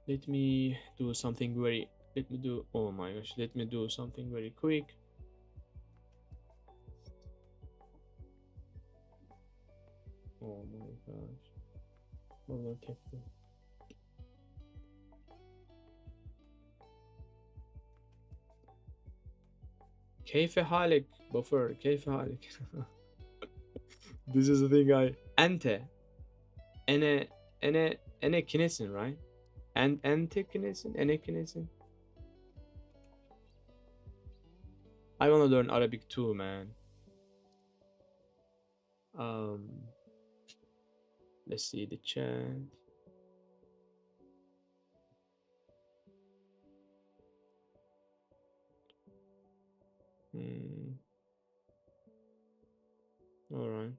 A: Let me do something very. Let me do. Oh my gosh! Let me do something very quick. Oh my gosh! والله كيف. كيف حالك بفر كيف حالك. This is the thing. أنت أنا كنسن, right? And أنت كنسن أنا كنسن. I wanna learn Arabic too, man. Um, let's see the chat. All right.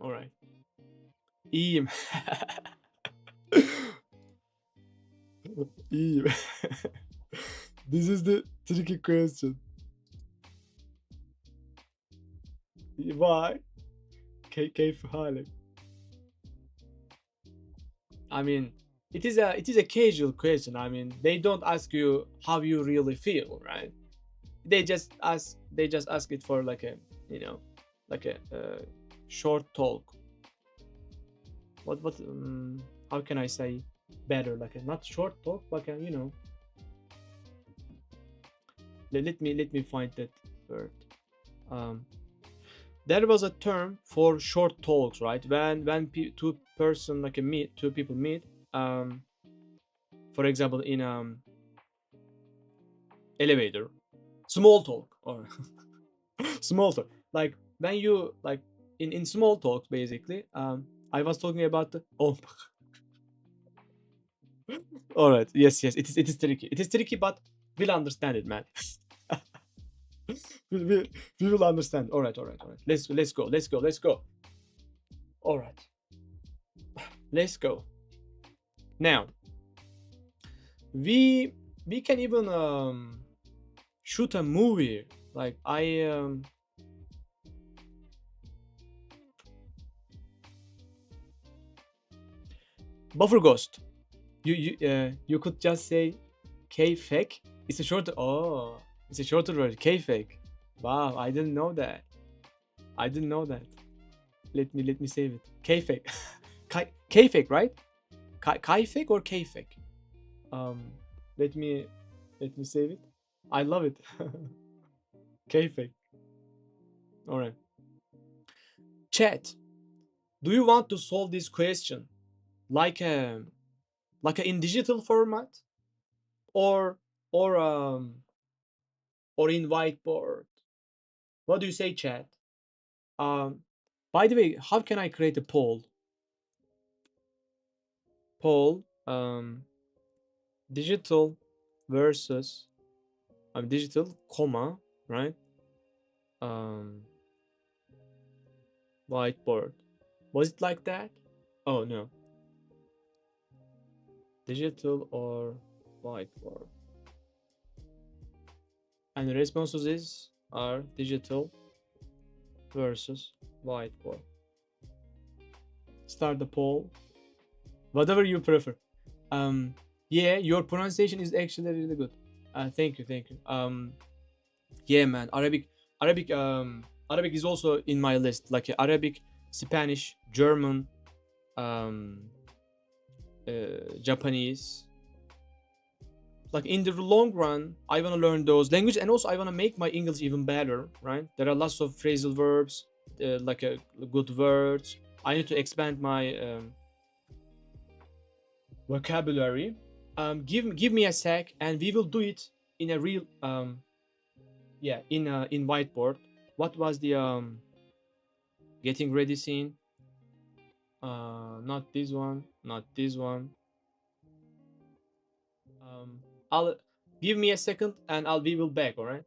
A: All right. İyiyim. İyiyim. This is the tricky question. Why? كيف حالك? I mean, it is a casual question. I mean, they don't ask you how you really feel, right? They just ask it for like a, like a short talk. What how can I say better, like a not short talk, but let me find that word. Um, there was a term for short talks, right? When two people meet, For example, in elevator, small talk or small talk. Like when you like in small talk, basically. I was talking about the oh. All right. Yes, yes. It is tricky. It is tricky, but we'll understand it, man. we, we, we will understand. All right, all right, all right. Let's go. Let's go. Let's go. All right. Let's go. Now we can even shoot a movie. Like Buffer Ghost. You could just say K fake. It's a shorter. Oh, it's a shorter word. K fake. Wow, I didn't know that. I didn't know that. Let me save it. K fake. K fake, right? Kai fake or K fake? Um, let me save it. I love it. K fake. All right. Chat. Do you want to solve this question like a in digital format or or um or in whiteboard? What do you say, chat? Um, by the way, how can I create a poll? Poll digital versus digital comma right um whiteboard. Was it like that? Oh no, digital or whiteboard. And the responses are digital versus whiteboard. Start the poll. Whatever you prefer. Um, yeah, your pronunciation is actually really good. Thank you, thank you. Yeah, man, Arabic is also in my list. Like Arabic, Spanish, German, um, Japanese. Like in the long run, I want to learn those languages, and also I want to make my English even better. Right? There are lots of phrasal verbs, like good words. I need to expand my vocabulary. Give me a sec, and we will do it in a real yeah in whiteboard. What was the getting ready scene? Not this one, not this one. I'll give me a second, and I'll we will back. All right.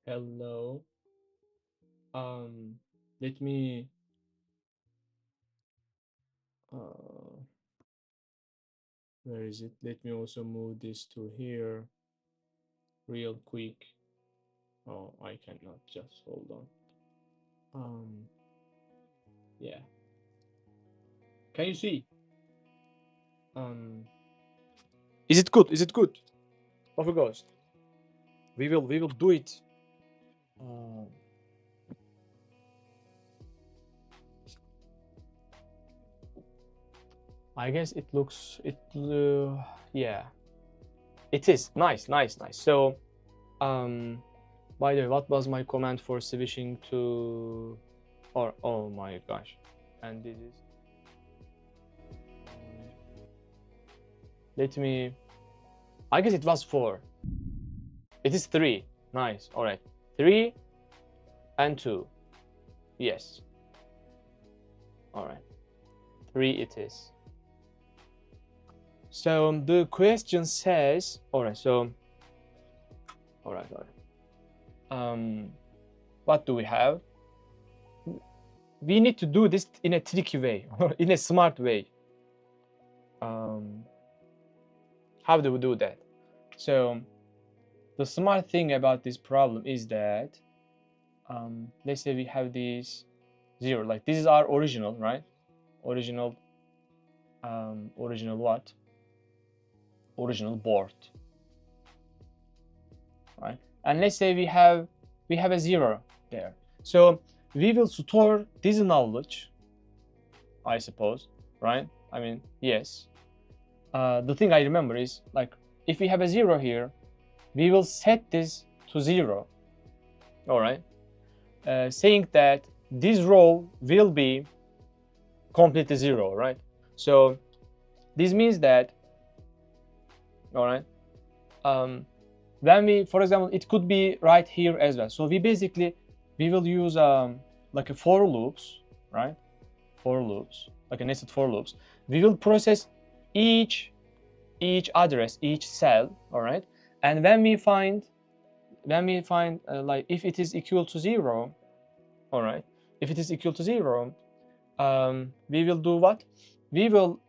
A: Hello. Let me where is it? Let me also move this to here real quick. Oh, I cannot, just hold on. Yeah. Can you see? Is it good? Is it good? Of a ghost. We will do it. I guess it looks yeah. It is nice. So by the way, what was my command for switching to or oh my gosh. And this is let me I guess it was 4. It is 3. Nice. All right. 3 and 2. Yes. All right. 3 it is. So the question says, all right. What do we have? We need to do this in a tricky way, or in a smart way. How do we do that? So the smart thing about this problem is that let's say we have this 0, like this is our original, right? Original what? Original board, right? And let's say we have a 0 there. So we will store this knowledge, I suppose, right? I mean, yes. The thing I remember is, like, if we have a 0 here, we will set this to 0, all right? Saying that this row will be completely 0, right? So this means that, all right, when we, for example, it could be right here as well. So we will use like a for loops, right? For loops, like a nested for loops. We will process each address, each cell, all right? And when we find like if it is equal to 0, all right, if it is equal to 0, we will do what? We will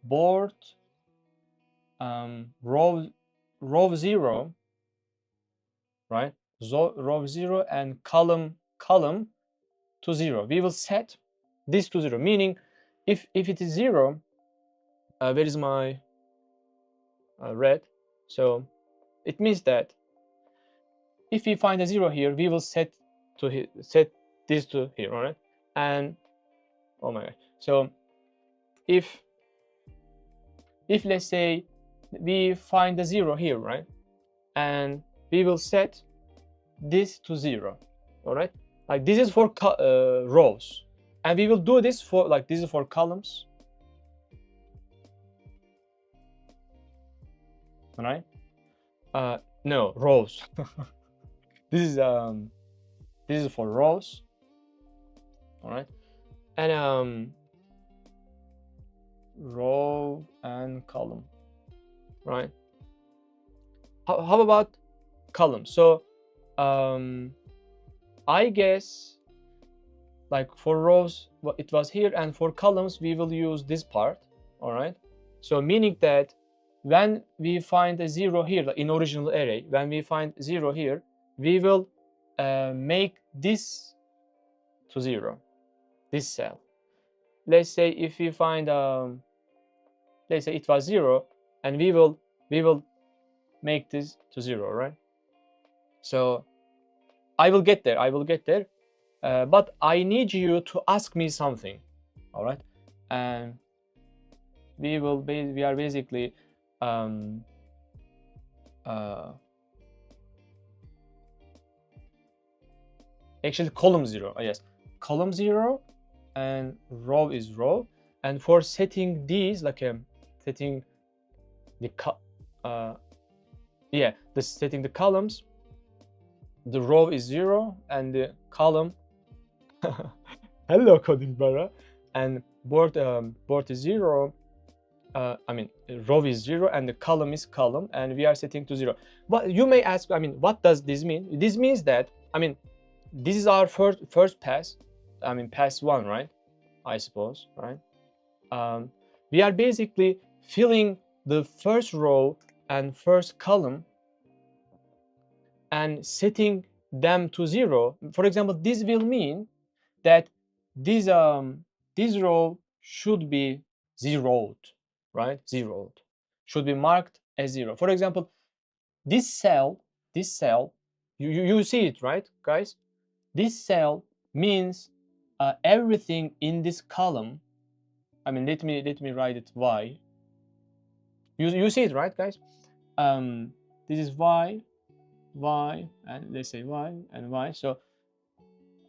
A: board row 0, right? Row 0 and column to 0. We will set this to 0, meaning if it is 0, where is my red? So it means that if we find a 0 here, we will set this to here, all right? And oh my god, so if let's say we find a 0 here, right, and we will set this to 0, all right? Like this is for rows, and we will do this for, like, this is for columns, all right? No, rows. This is for rows, all right? And row and column, right? How about column? So I guess, like, for rows it was here, and for columns we will use this part, all right? So meaning that when we find a 0 here, like in original array, when we find 0 here, we will make this to 0, this cell. Let's say if we find let's say it was 0, and we will make this to 0, right? So I will get there, but I need you to ask me something, all right? And we are basically actually column 0, yes, column 0, and row is row. And for setting these, like setting the setting the columns, the row is 0 and the column hello coding Bara, and board is 0, I mean, row is 0 and the column is column, and we are setting to 0. But you may ask, I mean, what does this mean? This means that, I mean, this is our first pass. I mean, pass 1, right? I suppose, right? We are basically filling the first row and first column and setting them to 0. For example, this will mean that this row should be zeroed, right? Zeroed, should be marked as 0. For example, this cell, you see it, right, guys? This cell means everything in this column. I mean, let me write it y. You see it, right, guys? This is y, and let's say y and y. So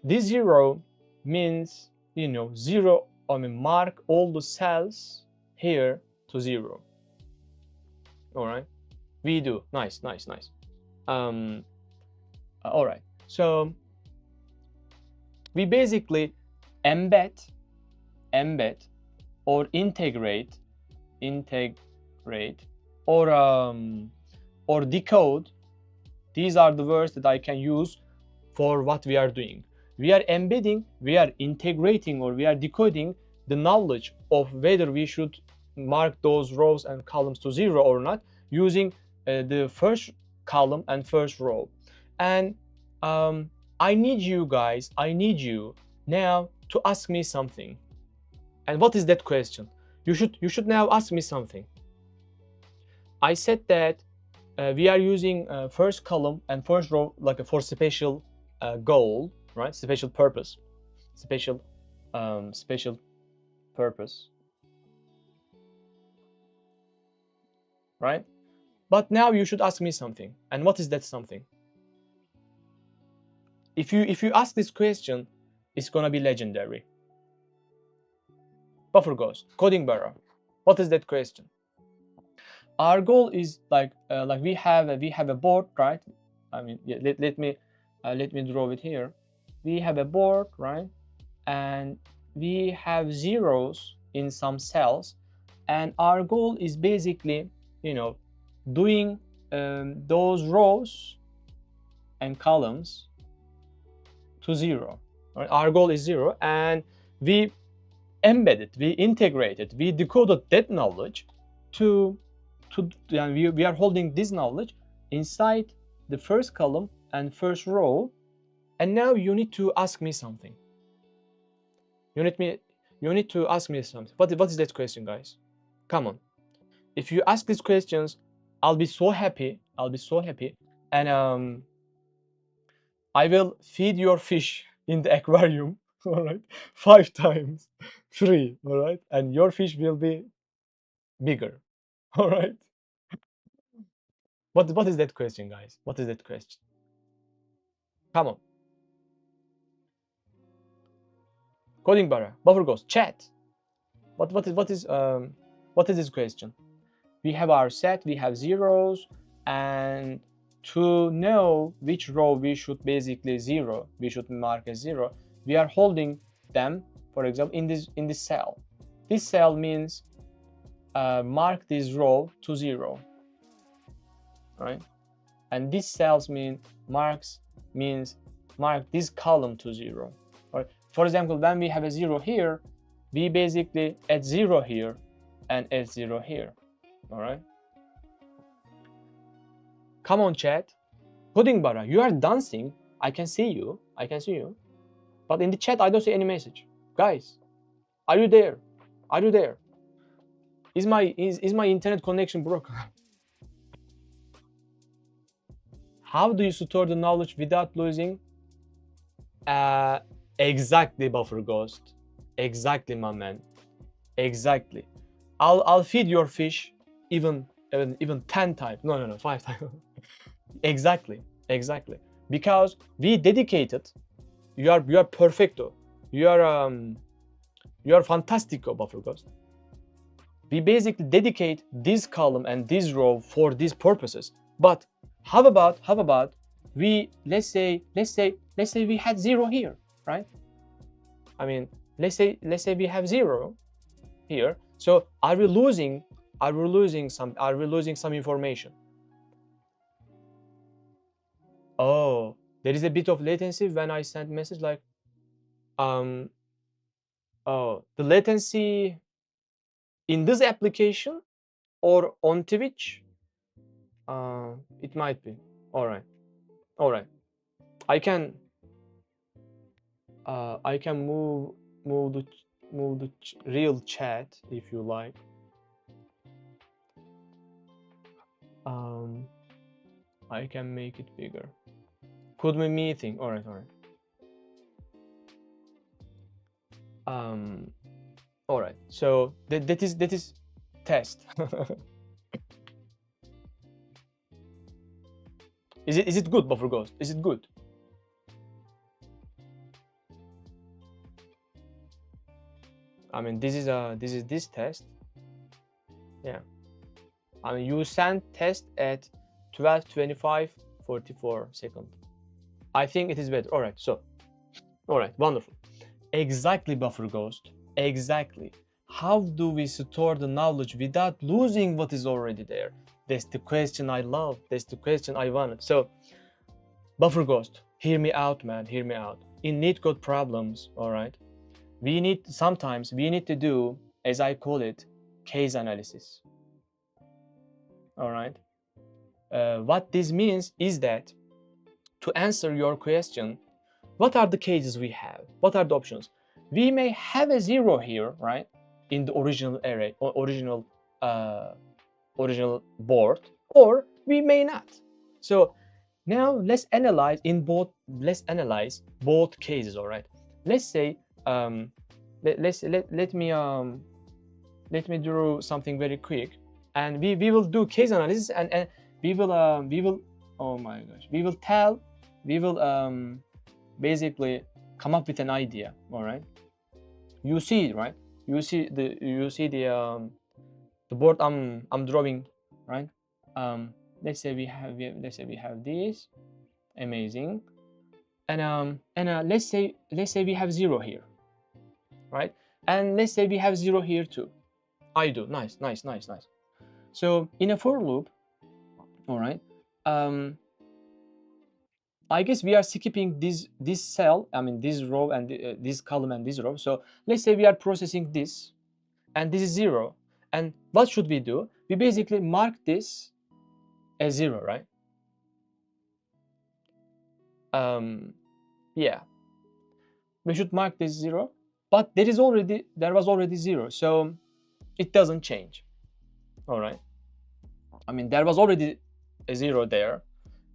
A: this 0 means, you know, 0. I mean, mark all the cells here to 0. All right, we do. Nice. All right, so we basically embed or integrate or decode. These are the words that I can use for what we are doing. We are embedding, we are integrating, or we are decoding the knowledge of whether we should mark those rows and columns to 0 or not using the first column and first row. And I need you guys, I need you now to ask me something. And what is that question? You should now ask me something. I said that we are using first column and first row like for special goal, right? Special purpose, special purpose, right? But now you should ask me something. And what is that something? If you ask this question, it's gonna be legendary. Buffer Ghost, Coding Barra, what is that question? Our goal is like we have a board, right? I mean, yeah, let me draw it here. We have a board, right? And we have zeros in some cells, and our goal is basically, you know, doing those rows and columns to 0. Right? Our goal is 0, and we embedded, we integrated, we decoded that knowledge we are holding this knowledge inside the first column and first row. And now you need to ask me something. You need to ask me something. What is that question, guys? Come on. If you ask these questions, I'll be so happy. And I will feed your fish in the aquarium, all right, 5 times free, all right, and your fish will be bigger. All right. What is that question, guys? What is that question? Come on. Coding Barra, Buffer Ghost, chat. What is this question? We have our set, we have zeros, and to know which row we should basically we should mark as 0, we are holding them, for example, in this cell. This cell means mark this row to 0, right? And this cells mark this column to 0. Right? For example, when we have a 0 here, we basically add 0 here and add 0 here. All right. Come on, chat. Coding Barra, you are dancing. I can see you. But in the chat, I don't see any message. Guys, are you there? Is my internet connection broken? How do you store the knowledge without losing? Exactly, Buffer Ghost. Exactly, my man. Exactly. I'll feed your fish even 10 times. No, 5 times. Exactly. Because we dedicated. You are perfecto. You are fantastico, Buffer Ghost. We basically dedicate this column and this row for these purposes. But how about we let's say we had 0 here, right? I mean, let's say we have 0 here. So are we losing some information? Oh, there is a bit of latency when I send message, like oh, the latency in this application or on Twitch? It might be. All right. I can move the real chat if you like. I can make it bigger. Could be meeting. All right. All right. So that is test. Is it good, Buffer Ghost? Is it good? I mean, this is this test. Yeah. I mean, you send test at 12:25:44 seconds. I think it is better. All right. So, all right. Wonderful. Exactly, Buffer Ghost. Exactly. How do we store the knowledge without losing what is already there? That's the question I love. That's the question I wanted. So, Buffer Ghost, hear me out, man. Hear me out. In NeetCode problems, all right, sometimes we need to do, as I call it, case analysis. All right. What this means is that to answer your question, what are the cases we have? What are the options? We may have a 0 here, right, in the original array or original board, or we may not. So now let's analyze both cases. All right. Let's say let me do something very quick, and we will do case analysis, and we will oh my gosh, we will basically come up with an idea. All right. You see, right? You see the board I'm drawing, right? Let's say we have this, amazing, and let's say we have 0 here, right? And let's say we have 0 here too. I do. Nice. So in a for loop, all right, I guess we are skipping this cell, I mean this row and this column and this row. So let's say we are processing this, and this is 0. And what should we do? We basically mark this as 0, right? Yeah, we should mark this 0, but there was already 0, so it doesn't change. All right. I mean, there was already a 0 there,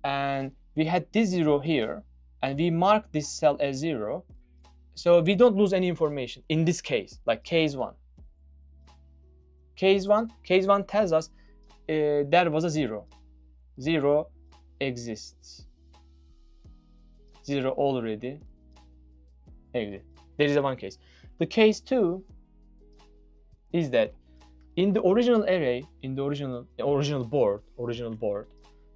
A: and we had this 0 here, and we marked this cell as 0, so we don't lose any information in this case, like case 1. Case 1 tells us there was a 0. 0 exists. 0 already exists. There is a one case. The case 2 is that in the original array, in the original board,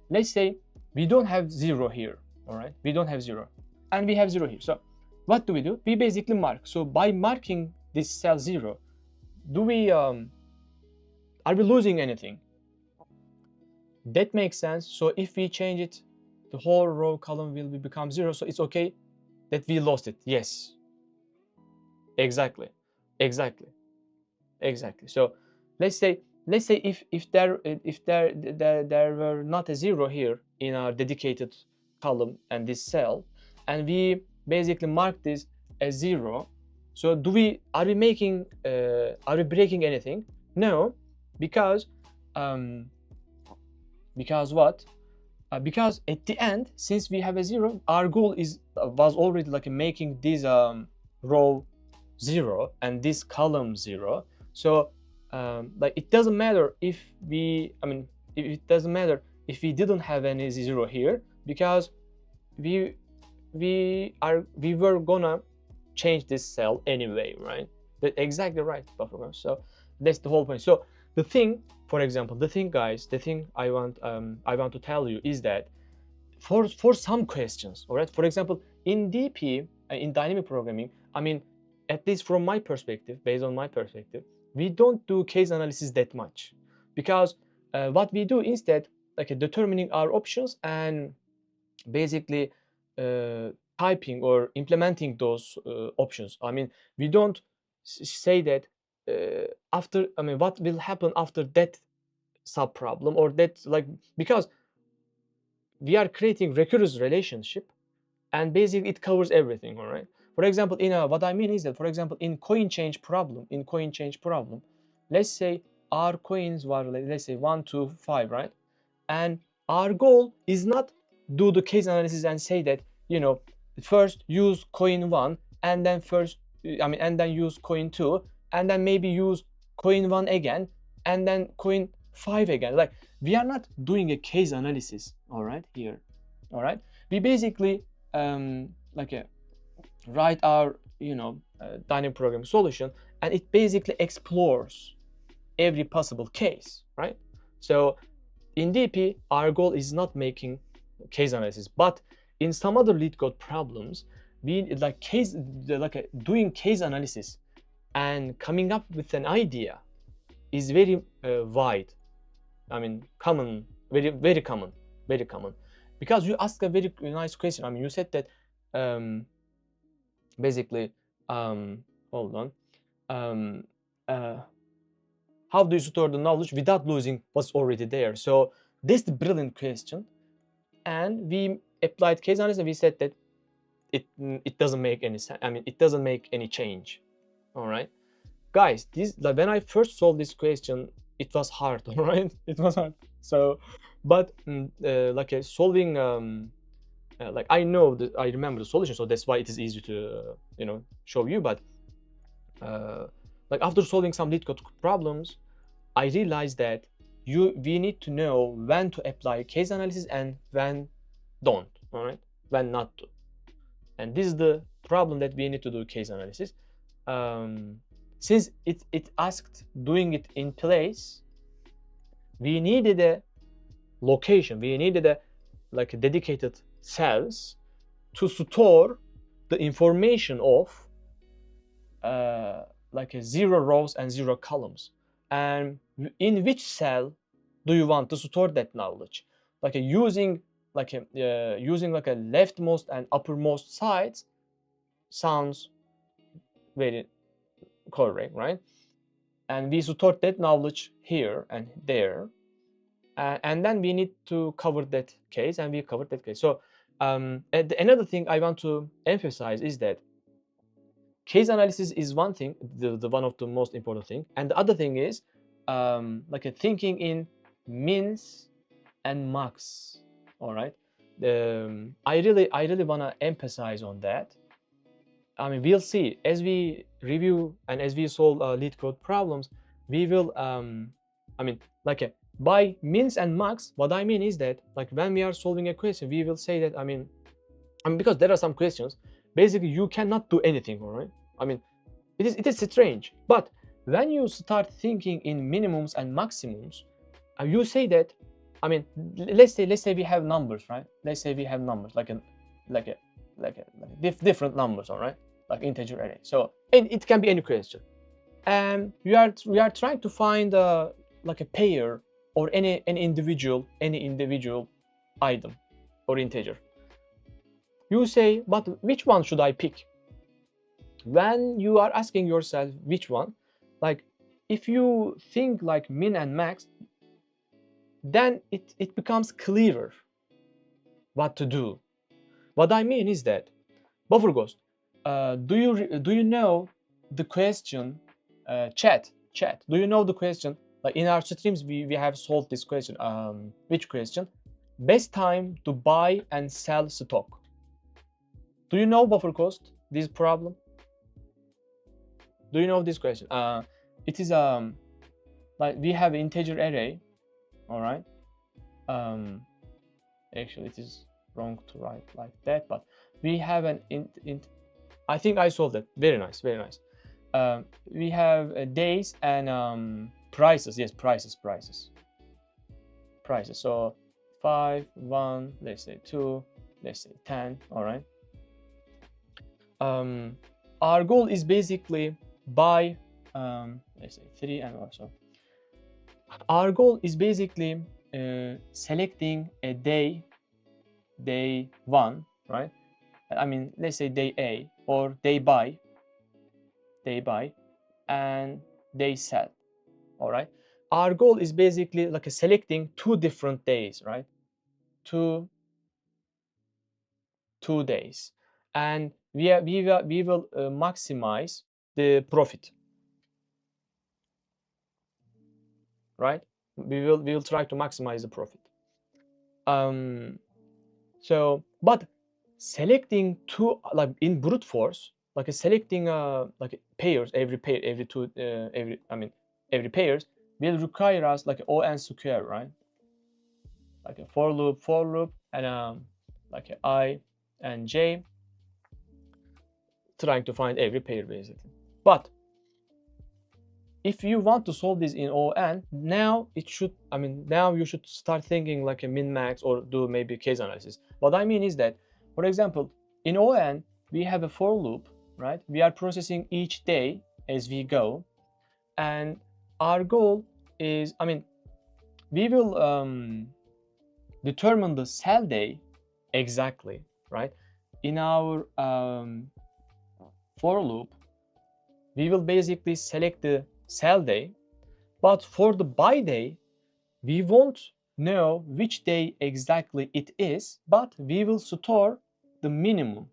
A: let's say we don't have 0 here. All right, we don't have 0, and we have 0 here. So what do? We basically mark. So by marking this cell 0, do we are we losing anything? That makes sense. So if we change it, the whole row column will become 0. So it's okay that we lost it. Yes, exactly. So let's say if there were not a 0 here in our dedicated column and this cell, and we basically mark this as 0, so are we breaking anything? No, because what? Because at the end, since we have a 0, our goal was already like making this row 0 and this column 0. So like it doesn't matter if it doesn't matter if we didn't have any 0 here, because we were gonna change this cell anyway, right? That's exactly right, Buffer. So that's the whole point. So the thing, for example, guys, I want to tell you is that for some questions, all right, for example, in DP, in dynamic programming, I mean, at least from my perspective, based on my perspective,
C: we don't do case analysis that much, because what we do instead, like determining our options and basically typing or implementing those options. I mean, we don't say that after, I mean, what will happen after that sub problem or that, like, because we are creating recurrence relationship, and basically it covers everything. All right. For example, in a, what I mean is that, for example, in coin change problem, let's say our coins were, let's say 1 to 5, right? And our goal is not do the case analysis and say that, you know, first use coin 1 and then and then use coin 2 and then maybe use coin 1 again and then coin 5 again. Like, we are not doing a case analysis, all right, here. All right, we basically like write our, you know, dynamic programming solution, and it basically explores every possible case, right? So in DP, our goal is not making case analysis, but in some other LeetCode problems, we doing case analysis and coming up with an idea is very wide. I mean, common, very common, because you ask a very nice question. I mean, you said that basically, hold on, how do you store the knowledge without losing what's already there? So this is the brilliant question, and we applied case analysis and we said that it doesn't make any sense. I mean, it doesn't make any change. All right, guys, this, like, when I first solved this question, it was hard. All right, it was hard. So, but like solving like, I know that I remember the solution, so that's why it is easy to you know, show you. But like, after solving some LeetCode problems, I realized that we need to know when to apply case analysis and when don't. All right, when not to. And this is the problem that we need to do case analysis. Since it asked doing it in place, we needed a location, we needed a like a dedicated cells to store the information of like a 0 rows and 0 columns. And in which cell do you want to store that knowledge? Like using like a leftmost and uppermost sides sounds very correct, right? And we store that knowledge here and there, and then we need to cover that case, and we covered that case. So another thing I want to emphasize is that case analysis is one thing, the one of the most important thing, and the other thing is like a thinking in mins and max. All right, I really want to emphasize on that. I mean, we'll see as we review and as we solve LeetCode problems, we will I mean, like by mins and max, what I mean is that, like, when we are solving a question, we will say that, I mean, because there are some questions basically you cannot do anything. All right, I mean, it is strange, but when you start thinking in minimums and maximums, you say that, I mean, let's say we have numbers, right? Let's say we have numbers like different numbers, all right, like integer array. So it can be any question, and we are trying to find like a pair or any individual item or integer. You say, but which one should I pick? When you are asking yourself which one, like, if you think like min and max, then it becomes clearer what to do. What I mean is that, Buffer Ghost, do you know the question, chat, do you know the question? Like, in our streams, we have solved this question. Which question? Best time to buy and sell stock. Do you know, Buffer Ghost, this problem? Do you know this question? It is like, we have integer array, all right. Actually, it is wrong to write like that, but we have an int. I think I solved it. Very nice, very nice. We have days and prices. Yes, prices. So 5, 1, let's say 2, let's say 10. All right. Our goal is basically buy let's say 3 and also. Our goal is basically selecting a day 1, right? I mean, let's say day A or day buy, and day sell. All right. Our goal is basically like selecting 2 different days, right? Two days, and we will maximize the profit, right? We will try to maximize the profit. So, but selecting 2, like in brute force, like selecting like pairs, every every pairs will require us like O(n) square, right? Like a for loop, and like a I and J, trying to find every pair basically. But if you want to solve this in O(n), now now you should start thinking like a min-max or do maybe case analysis. What I mean is that, for example, in O(n), we have a for loop, right? We are processing each day as we go, and our goal is, we will determine the sell day exactly, right? In our for loop, we will basically select the sell day, but for the buy day, we won't know which day exactly it is, but we will store the minimum.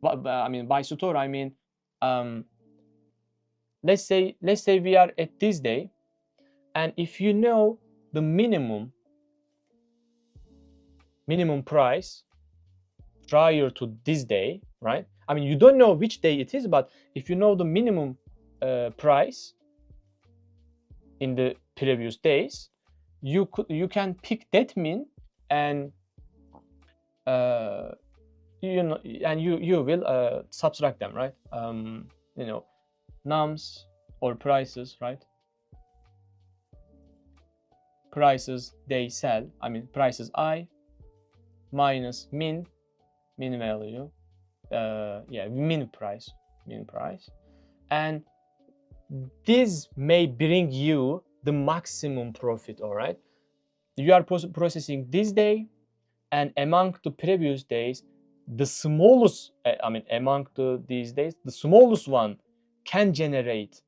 C: But by store, I mean, let's say we are at this day, and if you know the minimum price prior to this day, right? I mean, you don't know which day it is, but if you know the minimum price in the previous days, you can pick that min, and you will subtract them, right? Nums or prices, right? Prices they sell, prices I minus min value, min price, and this may bring you the maximum profit. All right, you are processing this day, and among the previous days, the smallest among these days, the smallest one can generate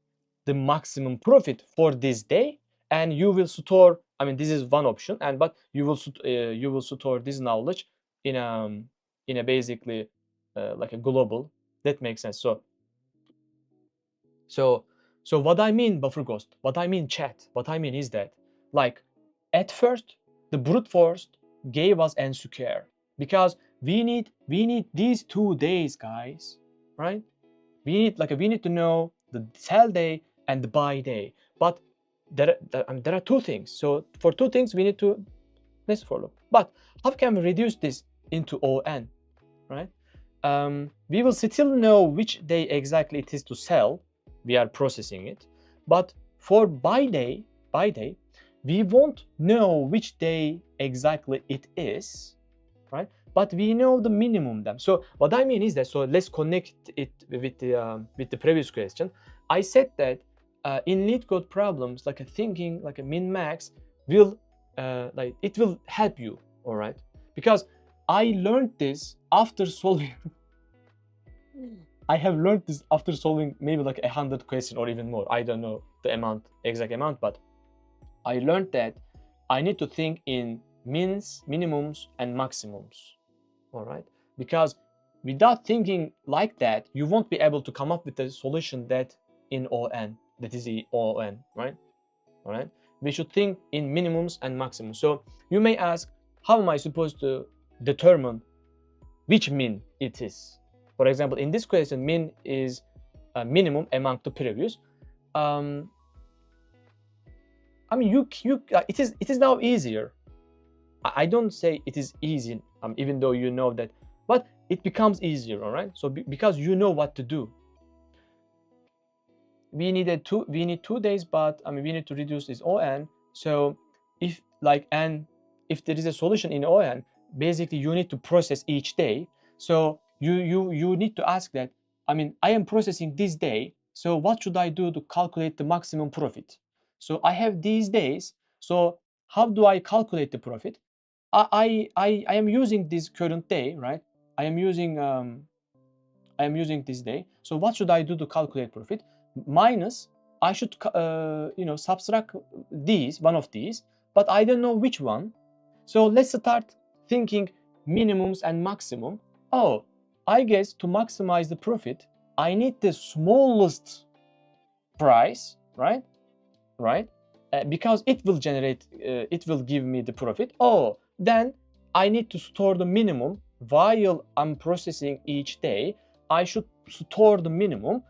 C: the maximum profit for this day, and you will store, this is one option, but you will store this knowledge in a basically like a global. That makes sense. So what I mean, buffer ghost, what I mean, chat, what I mean is that, like, at first the brute force gave us n square because we need these 2 days, guys, right? We need to know the sell day and the buy day, but there are 2 things. So for 2 things we need to let's follow. But how can we reduce this into O(n), right? We will still know which day exactly it is to sell. We are processing it, but for buy day, we won't know which day exactly it is, right? But we know the minimum them. So what I mean is that, so let's connect it with the previous question. I said that in LeetCode problems, like a thinking like a min-max will it will help you, all right? Because I learned this after solving. I have learned this after solving maybe like 100 questions or even more. I don't know the exact amount, but I learned that I need to think in mins, minimums, and maximums. All right, because without thinking like that, you won't be able to come up with a solution that in O(n), that is the O(n), right? All right, we should think in minimums and maximums. So you may ask, how am I supposed to determine which min it is? For example, in this question, min is a minimum among the previous. It is now easier. I don't say it is easy, even though you know that, but it becomes easier, all right? So because you know what to do. We need 2 days, but we need to reduce this O(n). So if there is a solution in O(n), basically you need to process each day. So you need to ask that I mean, I am processing this day, so what should I do to calculate the maximum profit? So I have these days, so how do I calculate the profit? I am using this current day, right? I am using this day. So what should I do to calculate profit? Minus, I should subtract these, one of these, but I don't know which one. So let's start thinking minimums and maximum. Oh, I guess to maximize the profit, I need the smallest price, right? Right? Because it will generate, it will give me the profit. Oh, then I need to store the minimum while I'm processing each day. I should store the minimum,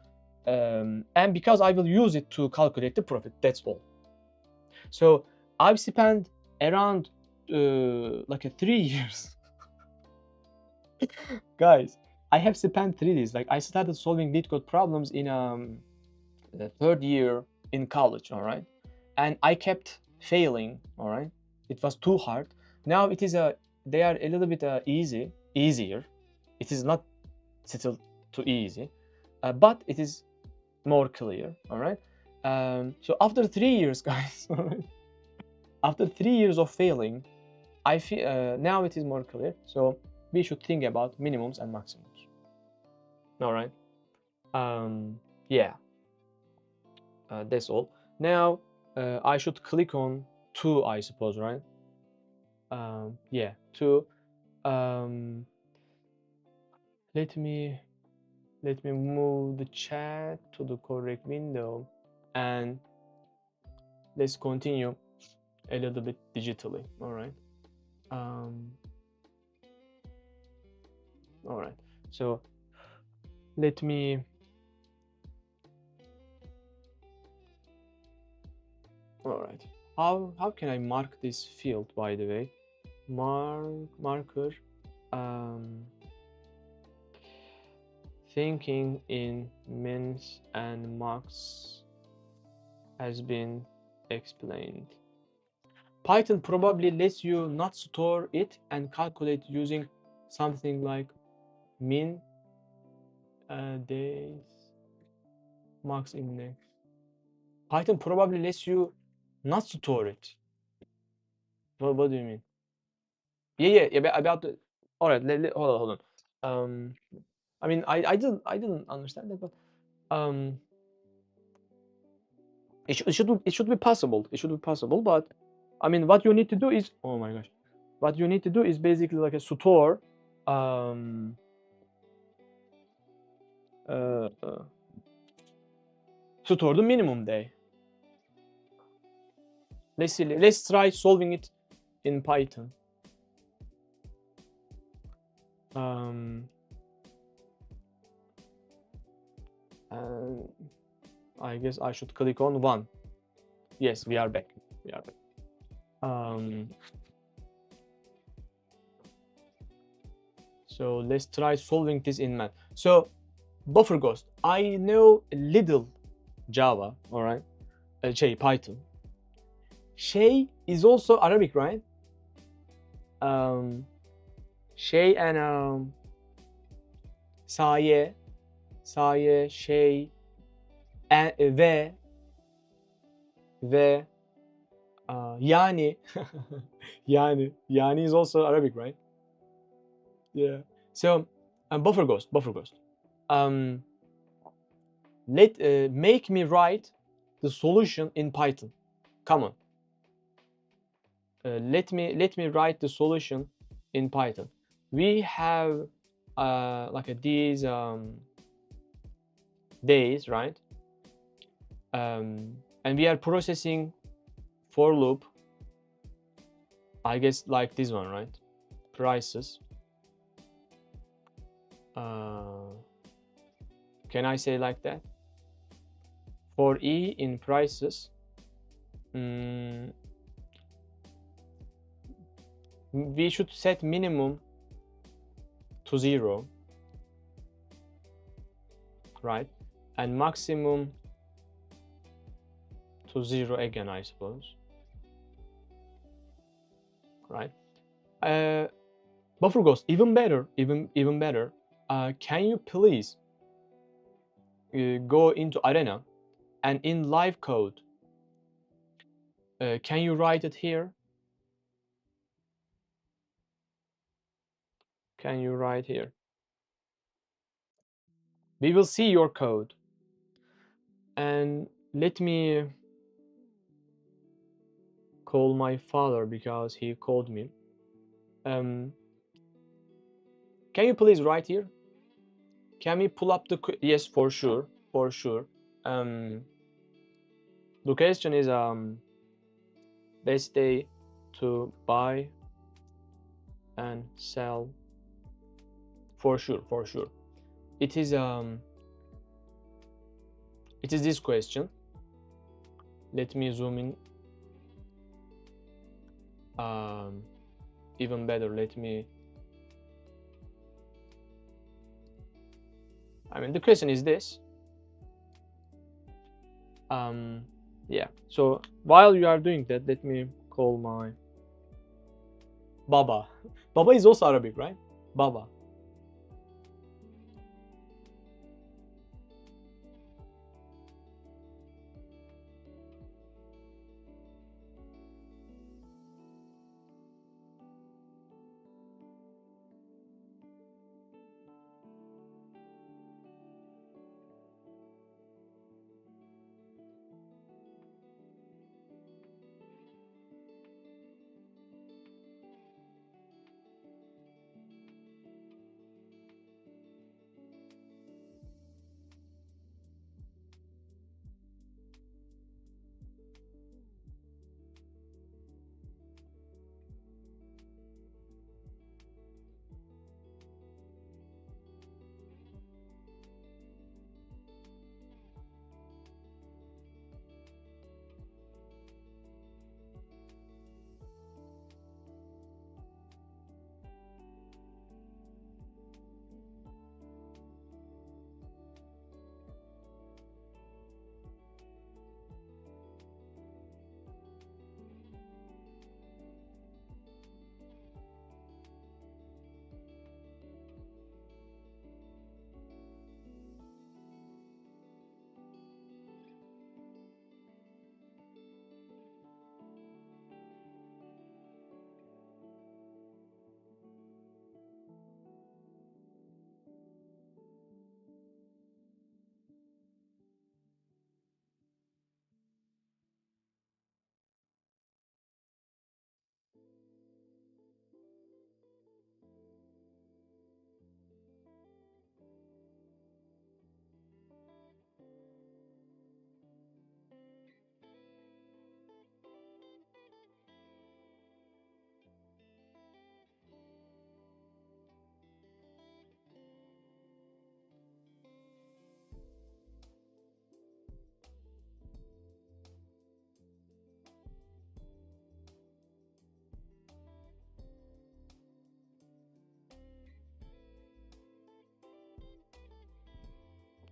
C: and because I will use it to calculate the profit. That's all. So I've spent around like 3 years. Guys, I have spent 3 days. Like I started solving LeetCode problems in the 3rd year in college, all right? And I kept failing, all right? It was too hard. Now it is they are a little bit easier. It is not still too easy, but it is more clear, all right? So after 3 years, guys, all right? After 3 years of failing, I feel now it is more clear. So we should think about minimums and maximums. All right. Yeah. That's all. Now I should click on 2, I suppose, right? Yeah, 2. Let me move the chat to the correct window, and let's continue a little bit digitally. All right. All right. So let me. All right. How can I mark this field, by the way? Marker. Thinking in mins and max has been explained. Python probably lets you not store it and calculate using something like min days max index. Python probably lets you not store it. What do you mean? Yeah. About the. All right. Hold on. I mean, I didn't understand that, but it should be possible. It should be possible, but I mean, what you need to do is, oh my gosh, what you need to do is basically like a store, store the minimum day. Let's see. Let's try solving it in Python. And I guess I should click on 1. Yes, we are back. So let's try solving this in math. So buffer ghost, I know a little Java, all right? Python. Shay is also Arabic, right? Shay and Saye, Shay, and ve Yani. Yani is also Arabic, right? Yeah. So buffer ghost. Make me write the solution in Python. Come on. Let me write the solution in Python. We have like these days, right? And we are processing for loop. I guess like this one, right? Prices. Can I say like that? For E in prices, we should set minimum to 0, right? And maximum to 0 again, I suppose, right? Buffer ghost, even better. Can you please go into Arena and in live code, can you write it here? Can you write here? We will see your code. And let me call my father because he called me. Can you please write here? Can we pull up the yes, for sure, for sure. The question is best day to buy and sell. For sure, for sure. It is this question. Let me zoom in. Even better, let me. I mean, the question is this. Yeah. So while you are doing that, let me call my Baba. Baba is also Arabic, right? Baba.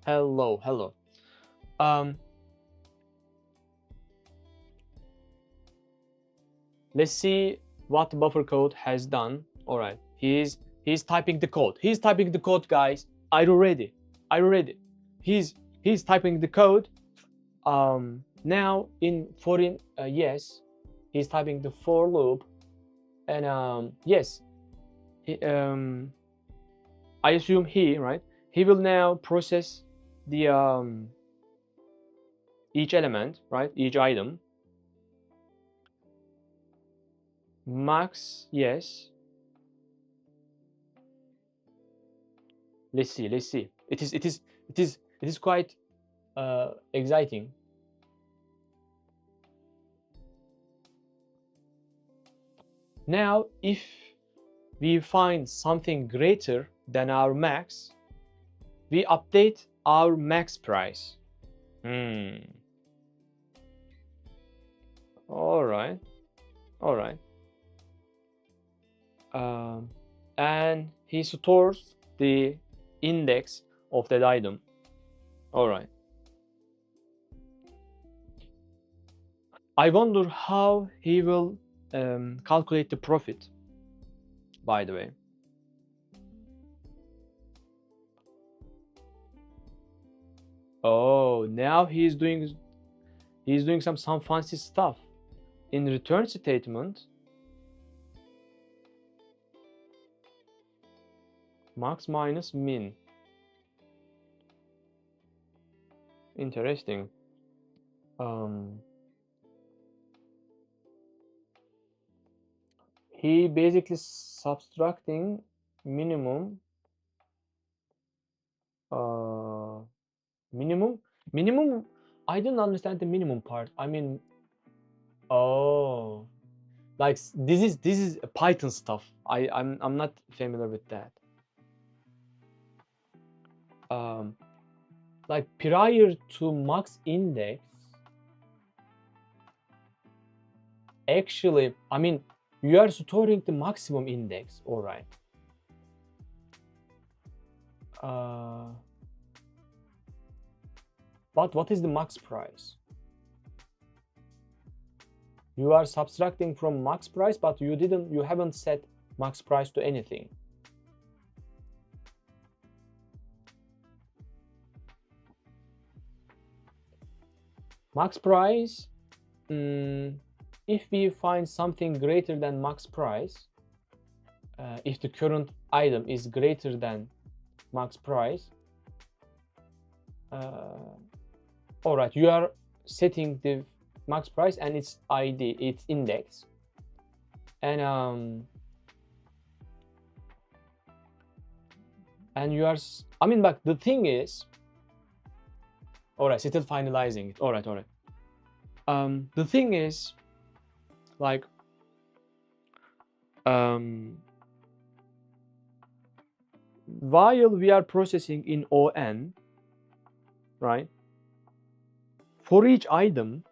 C: Hello, hello. Let's see what buffer code has done. All right, he's typing the code. He's typing the code, guys. Are you ready? Are you ready? He's typing the code. Now in foreign yes, he's typing the for loop, and yes, he, I assume he will now process the each element, right? Each item. Max, yes. Let's see. It is quite exciting. Now, if we find something greater than our max, we update our max price. All right. And he stores the index of that item. All right. I wonder how he will calculate the profit, by the way. Oh, now he's doing some fancy stuff. In return statement, max minus min. Interesting. He basically subtracting minimum. Minimum. I don't understand the minimum part. I mean, oh, like this is Python stuff. I'm not familiar with that. Like prior to max index, actually, I mean, you are storing the maximum index, all right. But what is the max price? You are subtracting from max price, but you haven't set max price to anything. Max price, if we find something greater than max price, if the current item is greater than max price, all right, you are setting the max price and its ID, its index, and you are, I mean, but the thing is, all right, still finalizing it. All right. The thing is, like, while we are processing in ON, right, for each item,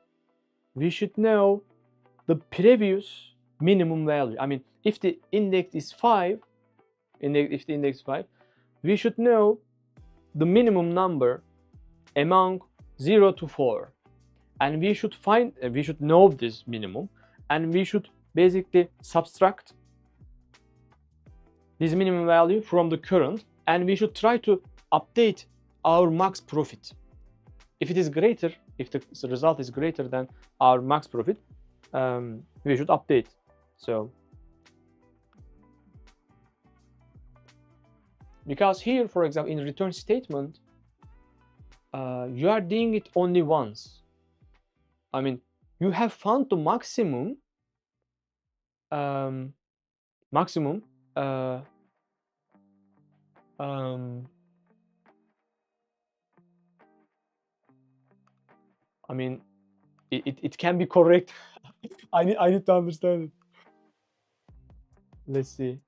C: we should know the previous minimum value. I mean, if the index is 5, if the index is 5, we should know the minimum number among 0 to 4, and we should know this minimum, and we should basically subtract this minimum value from the current, and we should try to update our max profit. If it is greater, if the result is greater than our max profit, we should update. So, because here, for example, in return statement, you are doing it only once. I mean, you have found the maximum, I mean, it can be correct. I need to understand it. Let's see.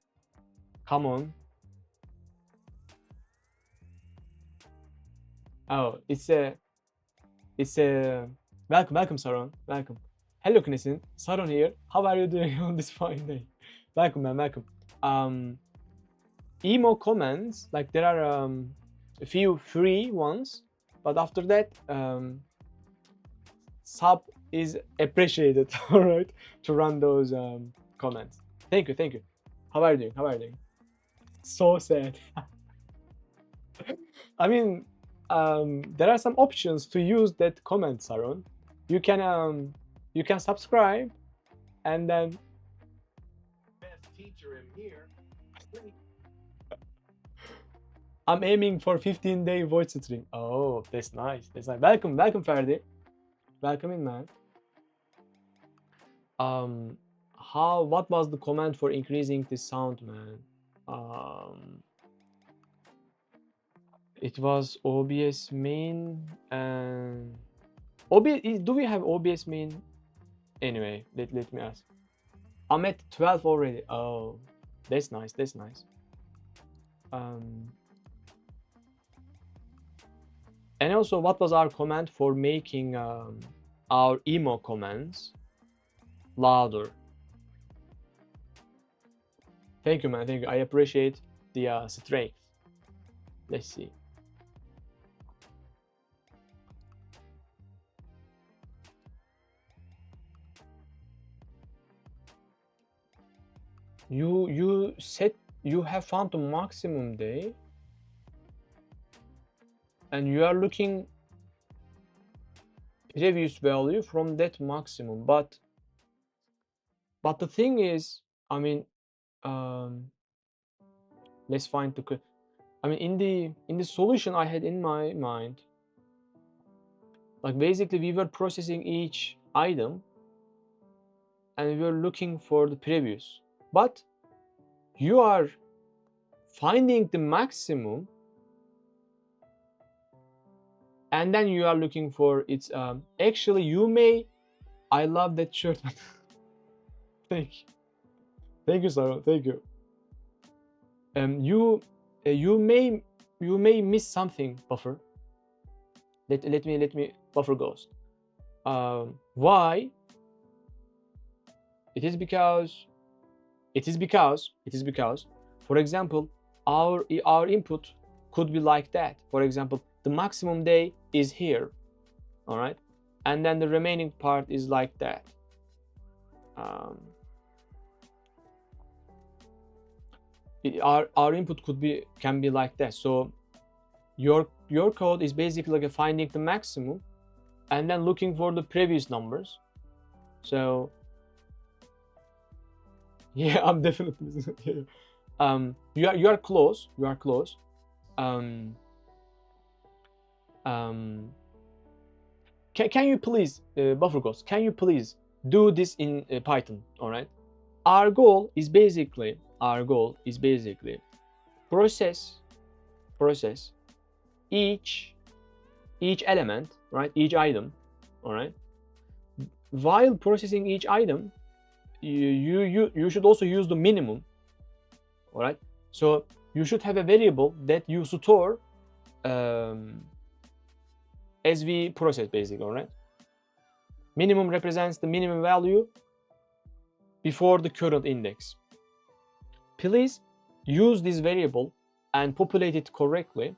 C: Come on. Oh, it's a welcome, Saron. Welcome. Hello, Knesin. Saron here. How are you doing on this fine day? Welcome, man. Welcome. Emo comments, like there are a few free ones, but after that, sub is appreciated. All right, to run those comments. Thank you. How are you doing? So sad. I mean, there are some options to use that comment, Saron. You can subscribe, and then best teacher in here. I'm aiming for 15-day voice stream. Oh, that's nice. Welcome, Ferdi. Welcome in, man. What was the command for increasing the sound, man? It was OBS main and OBS. Do we have OBS main? Anyway, let me ask. I'm at 12 already. Oh, that's nice. And also, what was our command for making our emo commands louder? Thank you, man. Thank you. I appreciate the strength. Let's see. You said you have found the maximum day, and you are looking previous value from that maximum. But the thing is, I mean, let's find the. I mean, in the solution I had in my mind, like basically we were processing each item and we were looking for the previous. But you are finding the maximum and then you are looking for its actually you may. I love that shirt. Thank you, Sarah. Thank you. You may miss something, Buffer. Let me Buffer Ghost. Why? It is because, for example, our input could be like that. For example, the maximum day is here, all right, and then the remaining part is like that. Our input can be like that. So your code is basically like finding the maximum and then looking for the previous numbers. So yeah, I'm definitely you are close. Can you please, Buffer Ghost, can you please do this in Python? All right. Our goal is basically process each element, right? Each item, all right. While processing each item, you should also use the minimum, all right. So you should have a variable that you store as we process, basically, all right. Minimum represents the minimum value before the current index. Please use this variable and populate it correctly,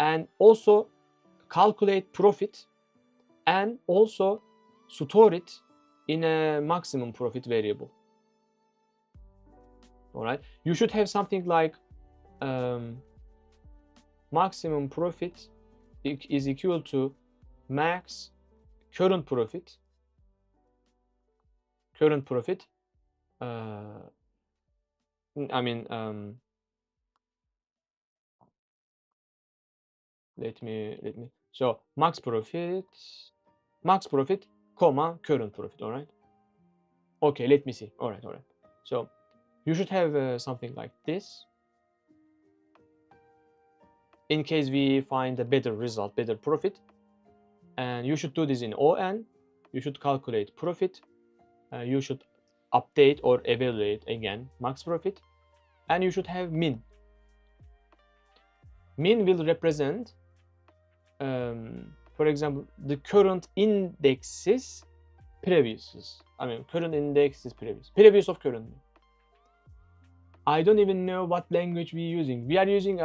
C: and also calculate profit and also store it in a maximum profit variable. All right, you should have something like maximum profit is equal to max current profit. I mean, let me so max profit, comma current profit. All right. Okay, let me see. All right. So you should have something like this. In case we find a better result, better profit, and you should do this in ON. You should calculate profit. You should update or evaluate again max profit, and you should have min. Min will represent, for example, the current indexes previous. I mean, current index is previous of current. I don't even know what language we're using. We are using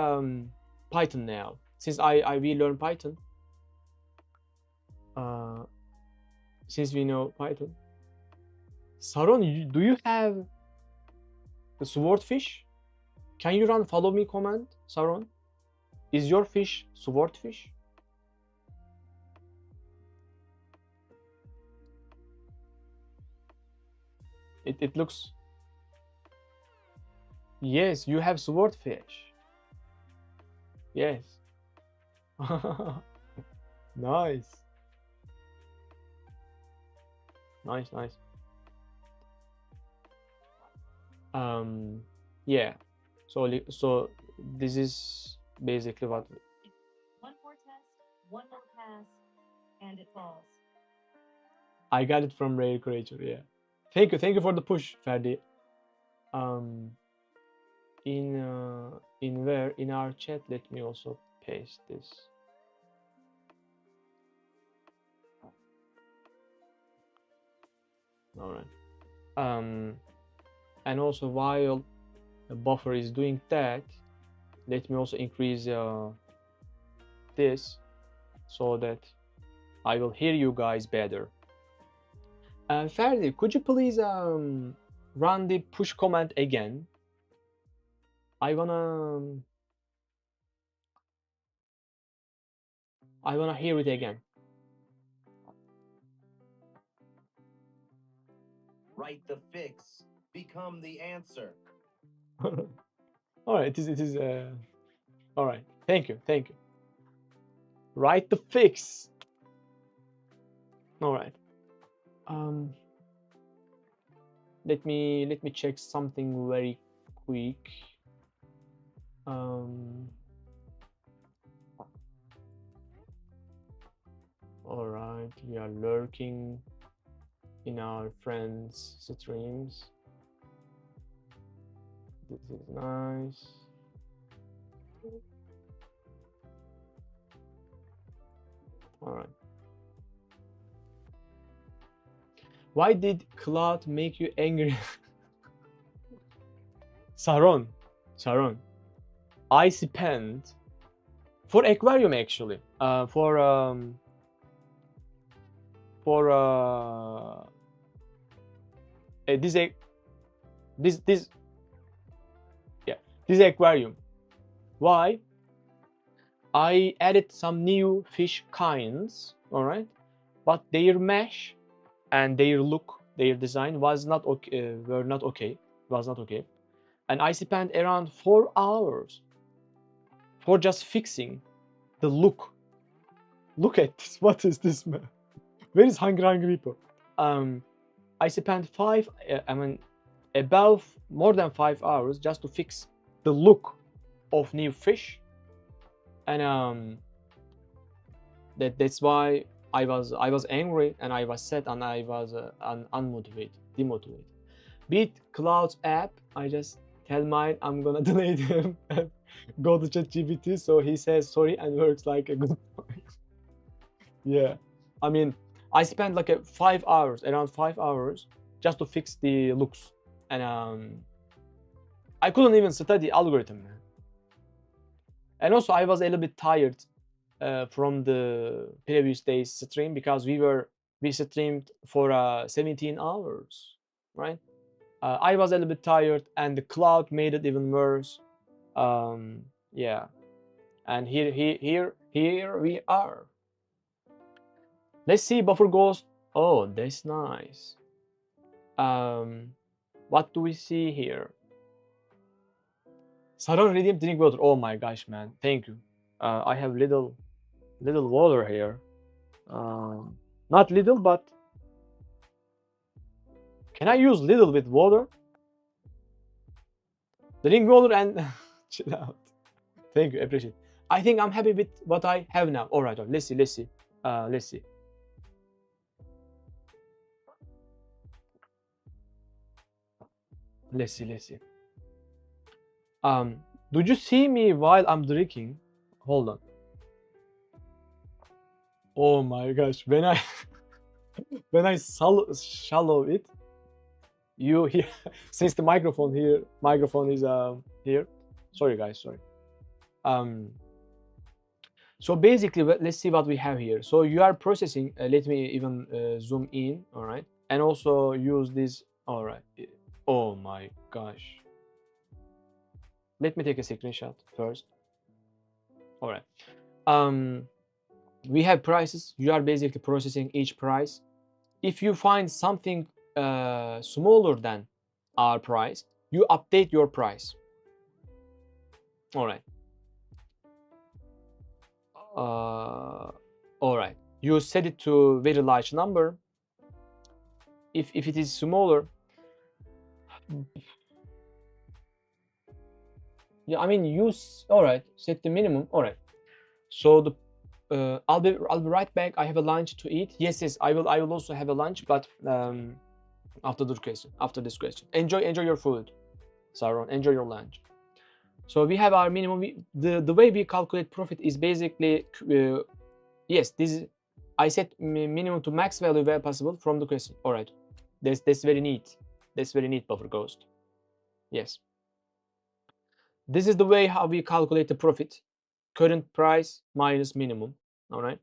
C: Python now. Since we learn Python. Since we know Python. Saron, do you have the swordfish? Can you run follow me command, Saron? Is your fish swordfish? It looks. Yes, you have swordfish. Yes. Nice. Yeah. So this is basically what.
B: One more test, one more pass, and it falls.
C: I got it from Rare Creature. Yeah. Thank you for the push, Ferdi. In our chat, let me also paste this. All right. And also while the buffer is doing that, let me also increase this so that I will hear you guys better. Ferdi, could you please run the push command again? I wanna hear it again.
D: Write the fix. Become the answer.
C: All right, it is all right. Thank you. Write the fix. All right. Let me check something very quick. All right, we are lurking in our friends' streams. This is nice. All right. Why did Cloud make you angry? Saron, I spent for aquarium actually. This aquarium. Why? I added some new fish kinds, all right, but their mesh and their look, their design was not okay. Was not okay, and I spent around 4 hours for just fixing the look. Look at this. What is this, man? Where is Hungry People? I spent about more than 5 hours just to fix the look of new fish, and that's why I was angry and I was sad and I was demotivated. Beat Cloud's app, I just tell mine I'm gonna delete him and go to ChatGPT, so he says sorry and works like a good point. Yeah, I mean, I spent like around 5 hours just to fix the looks, and I couldn't even study algorithm, man. And also I was a little bit tired from the previous day's stream because we streamed for 17 hours, right? I was a little bit tired and the cloud made it even worse. Yeah, and here we are. Let's see Buffer Ghost. Oh, that's nice. What do we see here? Saron redeemed drink water. Oh my gosh, man, thank you. I have little water here. Not little, but can I use little with water? Drink water and chill out. Thank you, appreciate it. I think I'm happy with what I have now. All right, let's see. Let's see. Did you see me while I'm drinking? Hold on. Oh my gosh, when I swallow it, you hear since the microphone is here. Sorry guys, sorry. So basically, let's see what we have here. So you are processing. Let me even zoom in. All right, and also use this. All right. Oh my gosh. Let me take a screenshot first. All right. We have prices. You are basically processing each price. If you find something smaller than our price, you update your price. All right. All right. You set it to very large number. If it is smaller, yeah, I mean use. All right. Set the minimum. All right. So the I'll be right back. I have a lunch to eat. Yes, I will also have a lunch, but after this question. Enjoy your food, Saron. Enjoy your lunch. So we have our minimum. The way we calculate profit is basically yes. This is I set minimum to max value where possible from the question. All right. That's very neat. That's very neat, Buffer Ghost. Yes. This is the way how we calculate the profit. Current price minus minimum. All right.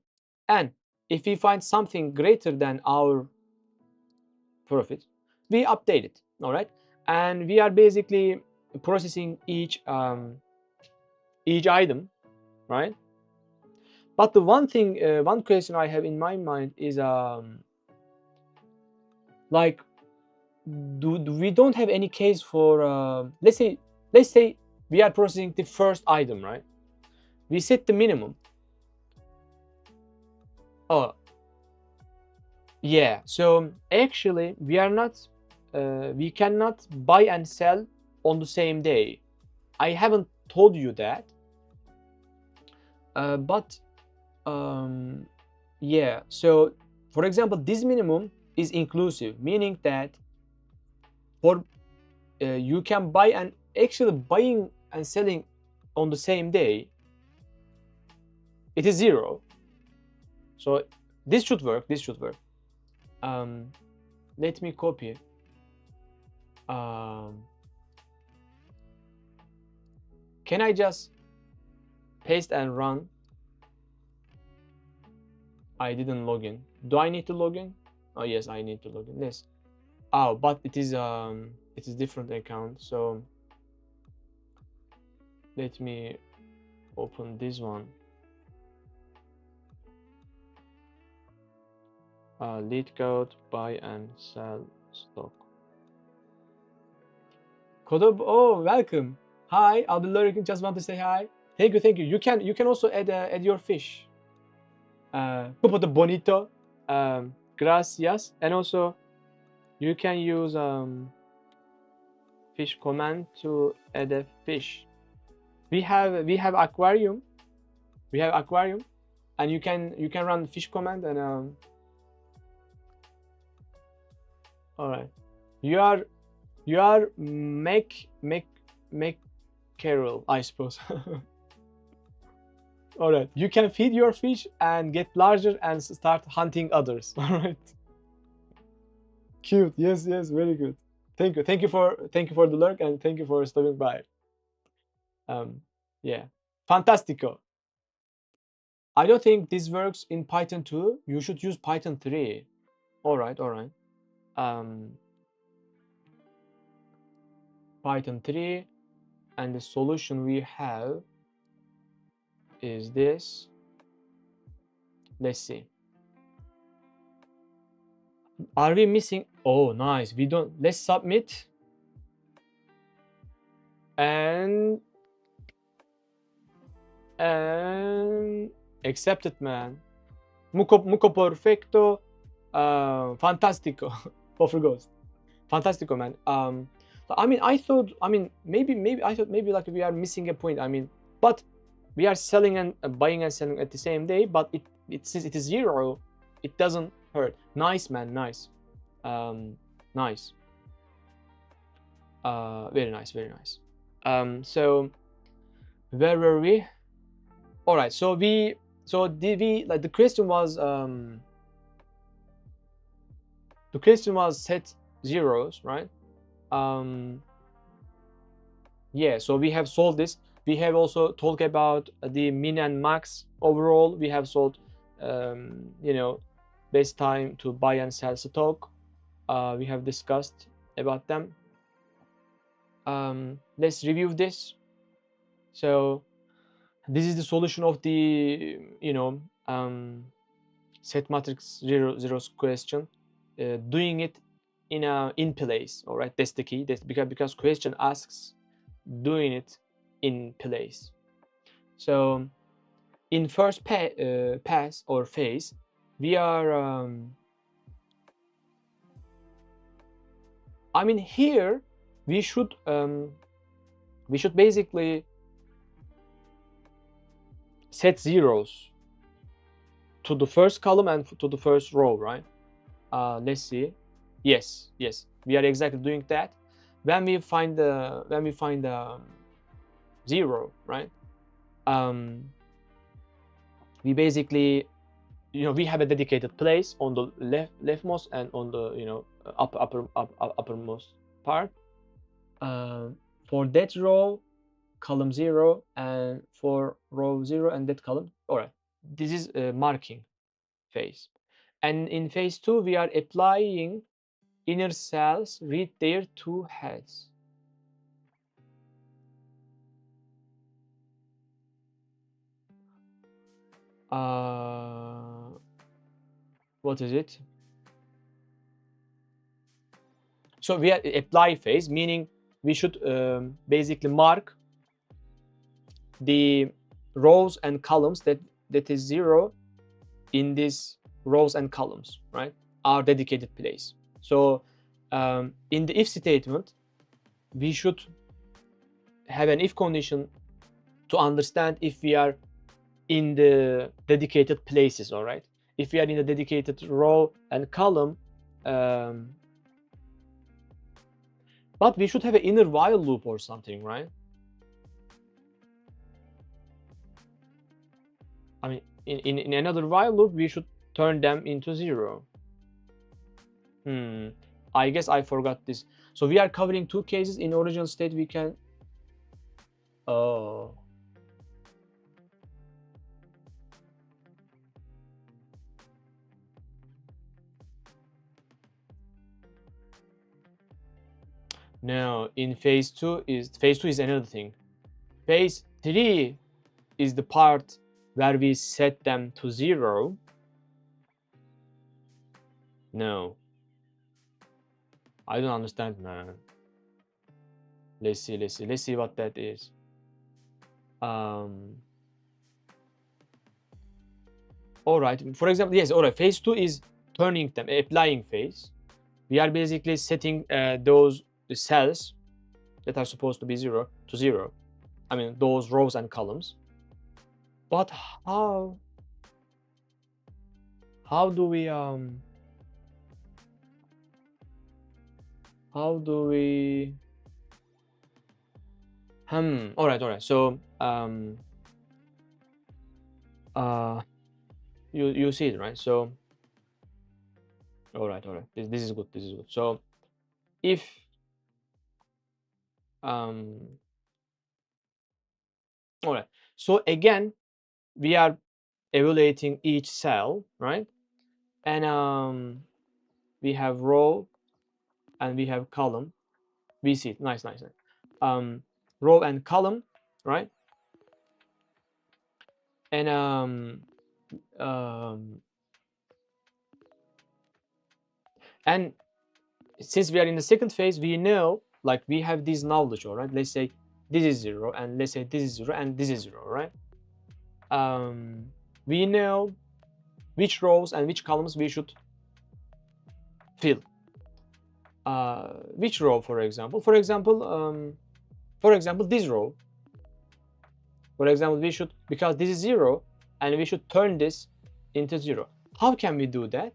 C: And if we find something greater than our profit, we update it. All right. And we are basically processing each item, right? But the one question I have in my mind is like we don't have any case for let's say we are processing the first item, right? We set the minimum. Oh, yeah. So actually, we cannot buy and sell on the same day. I haven't told you that, but yeah. So for example, this minimum is inclusive, meaning that for you can buy and actually buying and selling on the same day, it is 0. So this should work. This should work. Let me copy. Can I just paste and run? I didn't log in. Do I need to log in? Oh yes, I need to log in. Yes. Oh, but it is different account. So let me open this one. Lead code, buy and sell stock. Kodob, oh, welcome. Hi, I'll be lurking. Just want to say hi. Thank you, thank you. You can also add your fish. Pupo de bonito. Gracias. And also, you can use fish command to add a fish. We have aquarium. We have aquarium, and you can run fish command and all right. You are make Carol, I suppose. All right. You can feed your fish and get larger and start hunting others. All right. Cute. Yes, yes, very good. Thank you. Thank you for the lurk and thank you for stopping by. Yeah. Fantastico. I don't think this works in Python 2. You should use Python 3. All right, all right. Python 3, and the solution we have is this. Let's see. Are we missing? Oh, nice. We don't. Let's submit. And accepted, man. Muco perfecto. Fantastico. Buffer Ghost. Fantastico, man. I mean, maybe I thought maybe like we are missing a point. I mean, but we are selling and buying and selling at the same day. But since it is 0, it doesn't hurt. Nice, man. Nice. Nice. Very nice. Very nice. So where were we? All right. So did we like the question was set zeros, right? Yeah, so we have solved this. We have also talked about the min and max. Overall, we have solved best time to buy and sell stock. We have discussed about them. Let's review this. So this is the solution of the set matrix zeros question. Doing it in place. All right, that's the key. That's because question asks doing it in place. So in first pass or phase, we are I mean, here we should basically set zeros to the first column and to the first row, right? Let's see. Yes, we are exactly doing that. When we find the 0, right? We basically, we have a dedicated place on the leftmost and on the uppermost part. For that row, column 0, and for row 0 and that column. All right, this is marking phase. And in phase 2, we are applying inner cells read their 2 heads. What is it? So we are apply phase, meaning we should basically mark the rows and columns that is 0 in these rows and columns, right? Our dedicated place. So in the if statement, we should have an if condition to understand if we are in the dedicated places, all right? If we are in the dedicated row and column, but we should have an inner while loop or something, right? I mean, in another while loop, we should turn them into 0. I guess I forgot this. So we are covering two cases. In original state, we can... Oh. No, in phase 2 is another thing. Phase 3 is the part where we set them to 0. No. I don't understand, man. Let's see what that is. All right, for example, yes, all right, phase 2 is turning them, applying phase. We are basically setting those cells that are supposed to be 0 to 0. I mean, those rows and columns. But how do we all right, so you see it, right? So all right, this is good, so if all right, so again we are evaluating each cell, right? And we have row and we have column. We see it. Nice. Row and column, right? And and since we are in the second phase, we know, like, we have this knowledge, all right? Let's say this is 0, and let's say this is 0, and this is 0, right? We know which rows and which columns we should fill. Which row, for example, this row, for example, we should, because this is 0, and we should turn this into 0. How can we do that?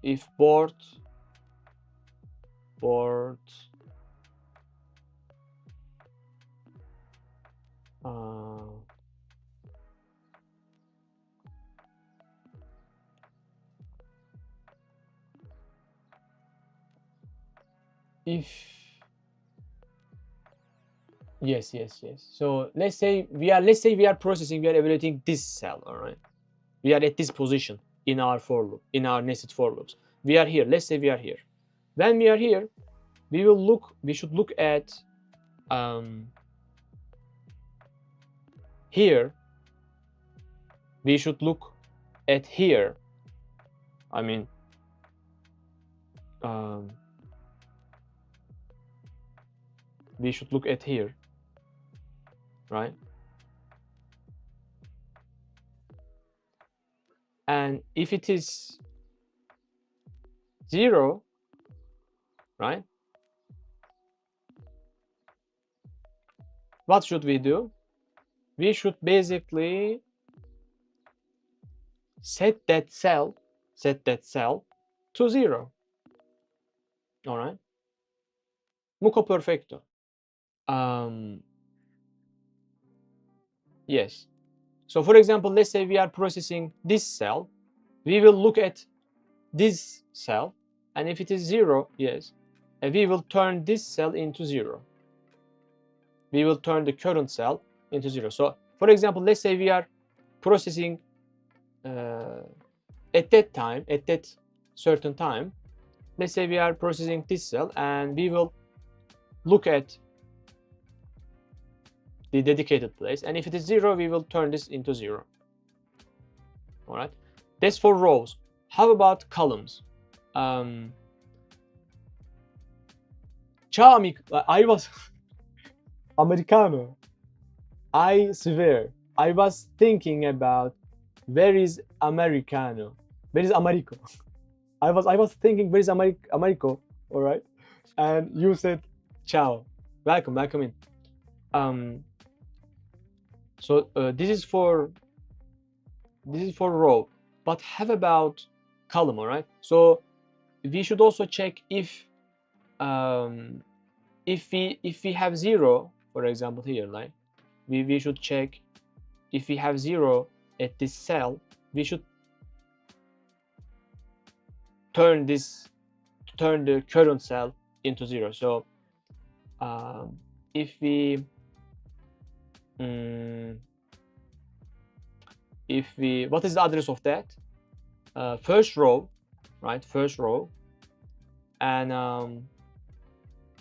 C: If board if yes, so let's say we are processing, we are evaluating this cell, all right? We are at this position in our for loop, in our nested for loops. We are here. Let's say we are here. When we are here, we should look at here. We should look at here. I mean, we should look at here, right? And if it is 0, right? What should we do? We should basically set that cell to 0. All right? Muco perfecto. Yes. So for example, let's say we are processing this cell. We will look at this cell, and if it is 0, yes, and we will turn this cell into 0. We will turn the current cell into 0. So for example, let's say we are processing at that certain time, let's say we are processing this cell, and we will look at the dedicated place, and if it is 0, we will turn this into 0. All right, that's for rows. How about columns? Ciao amico, I was Americano. I swear, I was thinking about where is Americano, where is Americo. I was thinking where is Americo, all right, and you said ciao. Welcome in. So this is for row, but how about column? All right, so we should also check if we have 0, for example here, like we should check if we have 0 at this cell, we should turn the current cell into 0. So if we what is the address of that? First row, right? First row, and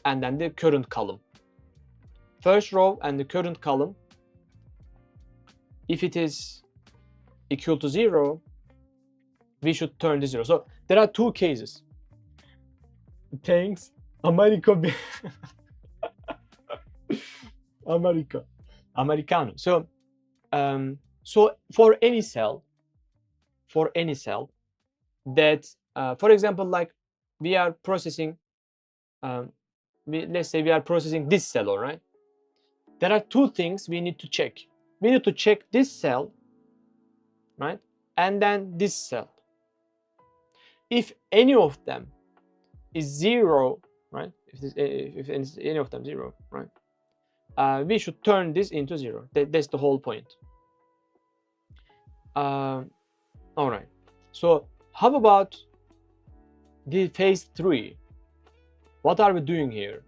C: then the current column. First row and the current column. If it is equal to 0, we should turn to 0. So there are two cases. Thanks, Americo. Americano. So so for any cell that for example, like we are processing let's say we are processing this cell, all right, there are two things we need to check. We need to check this cell, right, and then this cell. If any of them is 0, right, if any of them 0, right, we should turn this into 0. That's the whole point. All right, so how about the phase 3? What are we doing here?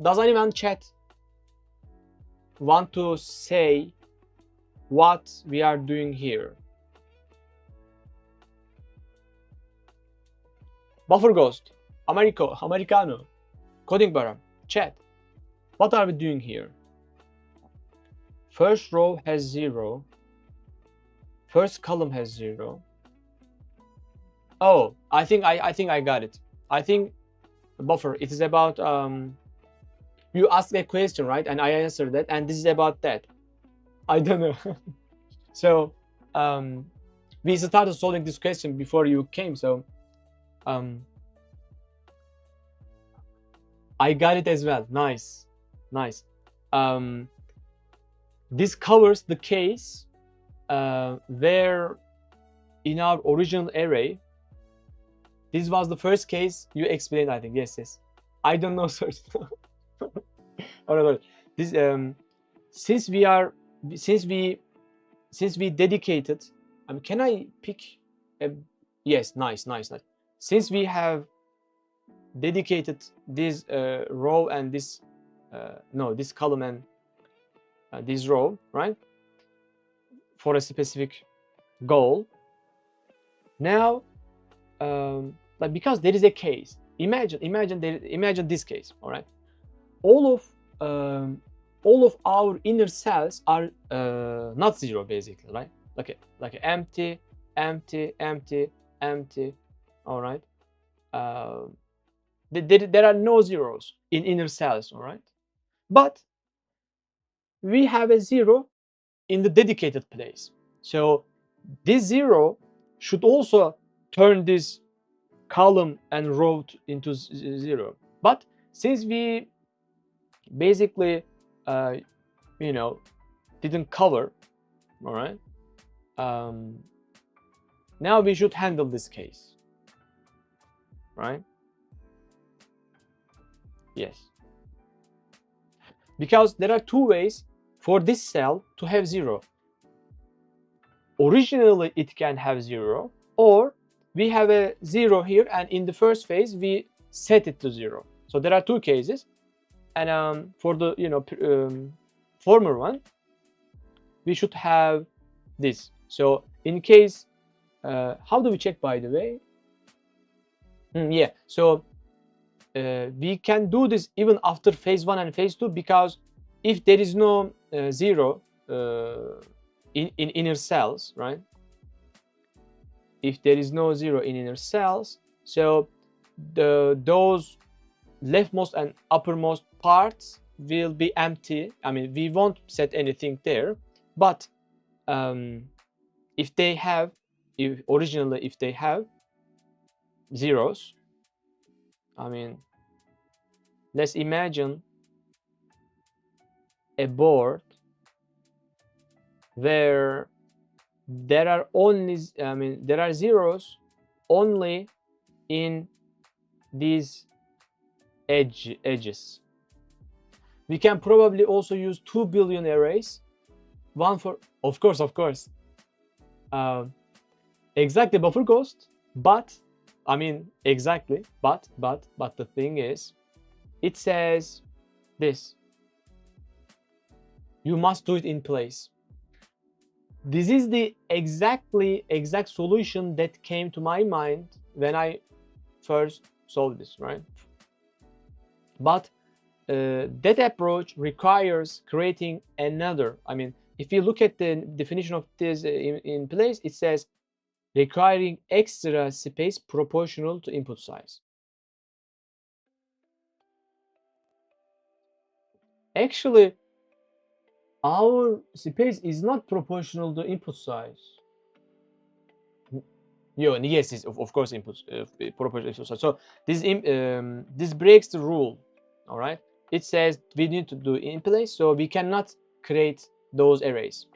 C: Does anyone chat want to say what we are doing here? Buffer Ghost, Americano, Coding Baram, chat. What are we doing here? First row has 0. First column has 0. Oh, I think I got it. I think Buffer, it is about you asked a question, right, and I answered that, and this is about that. I don't know. So we started solving this question before you came, so I got it as well. Nice. This covers the case where in our original array, this was the first case you explained, I think. Yes. I don't know, sorry. All right. This since we dedicated, can I pick a, yes, nice. Since we have dedicated this row and this this column and this row, right, for a specific goal. Now like because there is a case, imagine this case, all right, all of our inner cells are not 0 basically, right, like empty, all right. There are no zeros in inner cells, all right, but we have a 0 in the dedicated place. So this 0 should also turn this column and row into 0. But since we basically didn't cover, all right, now we should handle this case, right? Yes, because there are two ways for this cell to have 0. Originally it can have 0, or we have a 0 here, and in the first phase we set it to 0. So there are two cases, and for the former one, we should have this. So in case, how do we check, by the way? Yeah. So we can do this even after phase 1 and phase 2, because if there is no zero in inner cells, right? If there is no zero in inner cells, so those leftmost and uppermost parts will be empty. I mean, we won't set anything there, but if they have, if they have zeros, I mean, let's imagine a board where there are only, I mean, there are zeros only in these edges. We can probably also use 2 billion arrays, one for, of course, exactly buffer ghost, but I mean, exactly, but the thing is, it says this: you must do it in place. This is the exact solution that came to my mind when I first solved this, right? But that approach requires creating another. I mean, if you look at the definition of this in place, it says requiring extra space proportional to input size. Actually, our space is not proportional to input size. Yes, it's of course input proportional input size. So this breaks the rule. All right, it says we need to do in place, so we cannot create those arrays.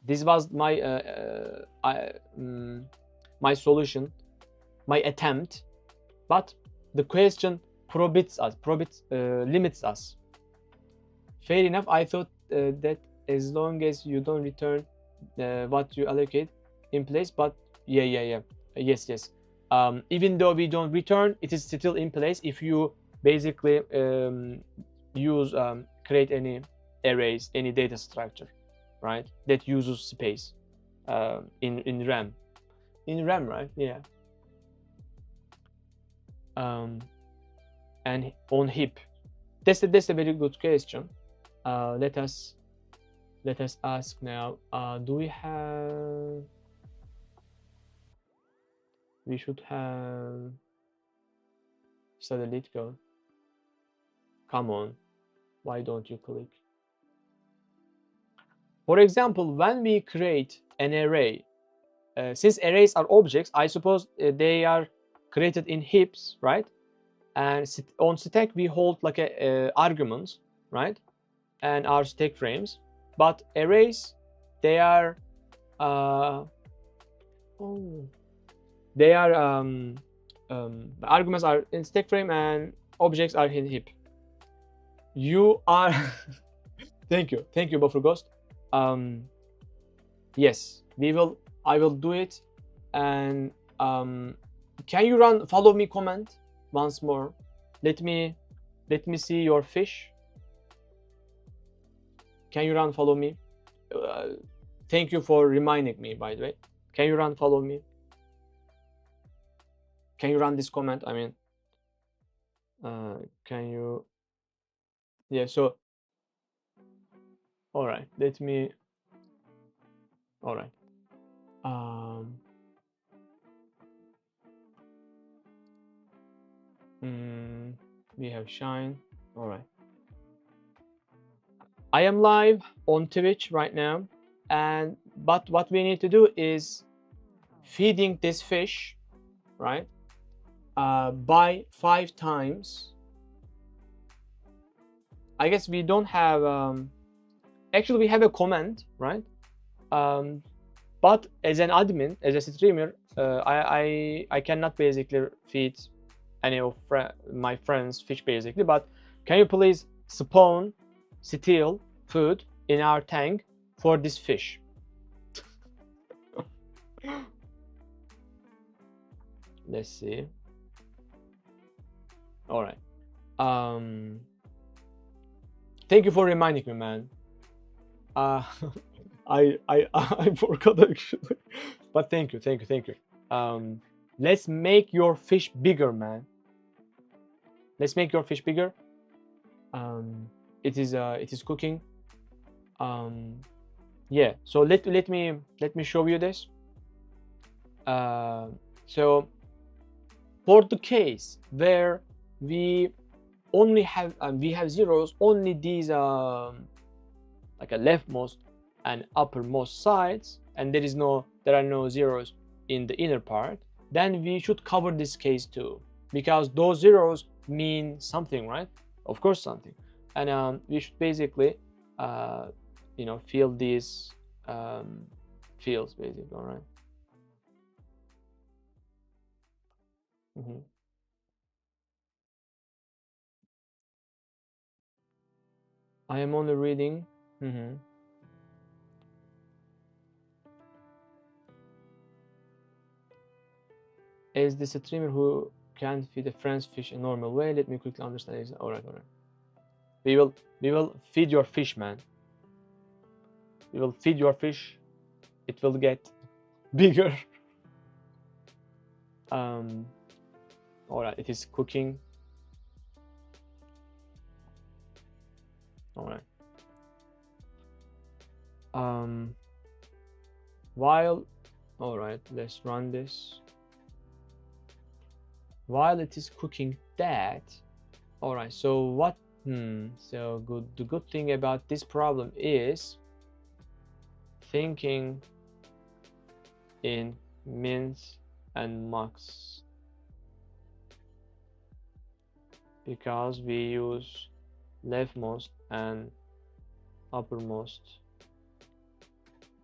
C: This was my my solution, my attempt, but the question limits us. Fair enough. I thought that as long as you don't return what you allocate in place, but yes. Even though we don't return, it is still in place if you basically use create any arrays, any data structure, right, that uses space in RAM. In RAM, right? Yeah. And on heap. That's a very good question. Let us ask now. Do we have? We should have. Delete go. Come on, why don't you click? For example, when we create an array, since arrays are objects, I suppose they are created in heaps, right? And on stack we hold like a arguments, right? And our stack frames. But arrays, they are the arguments are in stack frame and objects are in heap. You are thank you buffer ghost. Yes, I will do it. And can you run follow me command once more? Let me see your fish. Can you run follow me? Thank you for reminding me, by the way. Can you run follow me? Can you run this command? I mean, can you? Yeah, so all right, all right. We have shine. All right. I am live on Twitch right now, but what we need to do is feeding this fish, right? By 5 times. I guess we don't have. Actually, we have a command, right? But as an admin, as a streamer, I cannot basically feed any of my friends fish basically. But can you please spawn steal food in our tank for this fish? Let's see. All right. Thank you for reminding me, man. I forgot actually, but thank you. Let's make your fish bigger, man. let's make your fish bigger. It is cooking. Yeah, so let me show you this. So for the case where we only have we have zeros, only these like a leftmost and uppermost sides, and there are no zeros in the inner part, then we should cover this case too, because those zeros mean something, right? Of course, something. And we should basically you know, fill these fields basically. All right. I am only reading. Is this a streamer who can feed a French fish a normal way? Let me quickly understand. All right. We will feed your fish, man. We will feed your fish. It will get bigger. All right, it is cooking. All right. While, all right, let's run this. While it is cooking that, all right, so what, so the good thing about this problem is thinking in mins and max, because we use leftmost and uppermost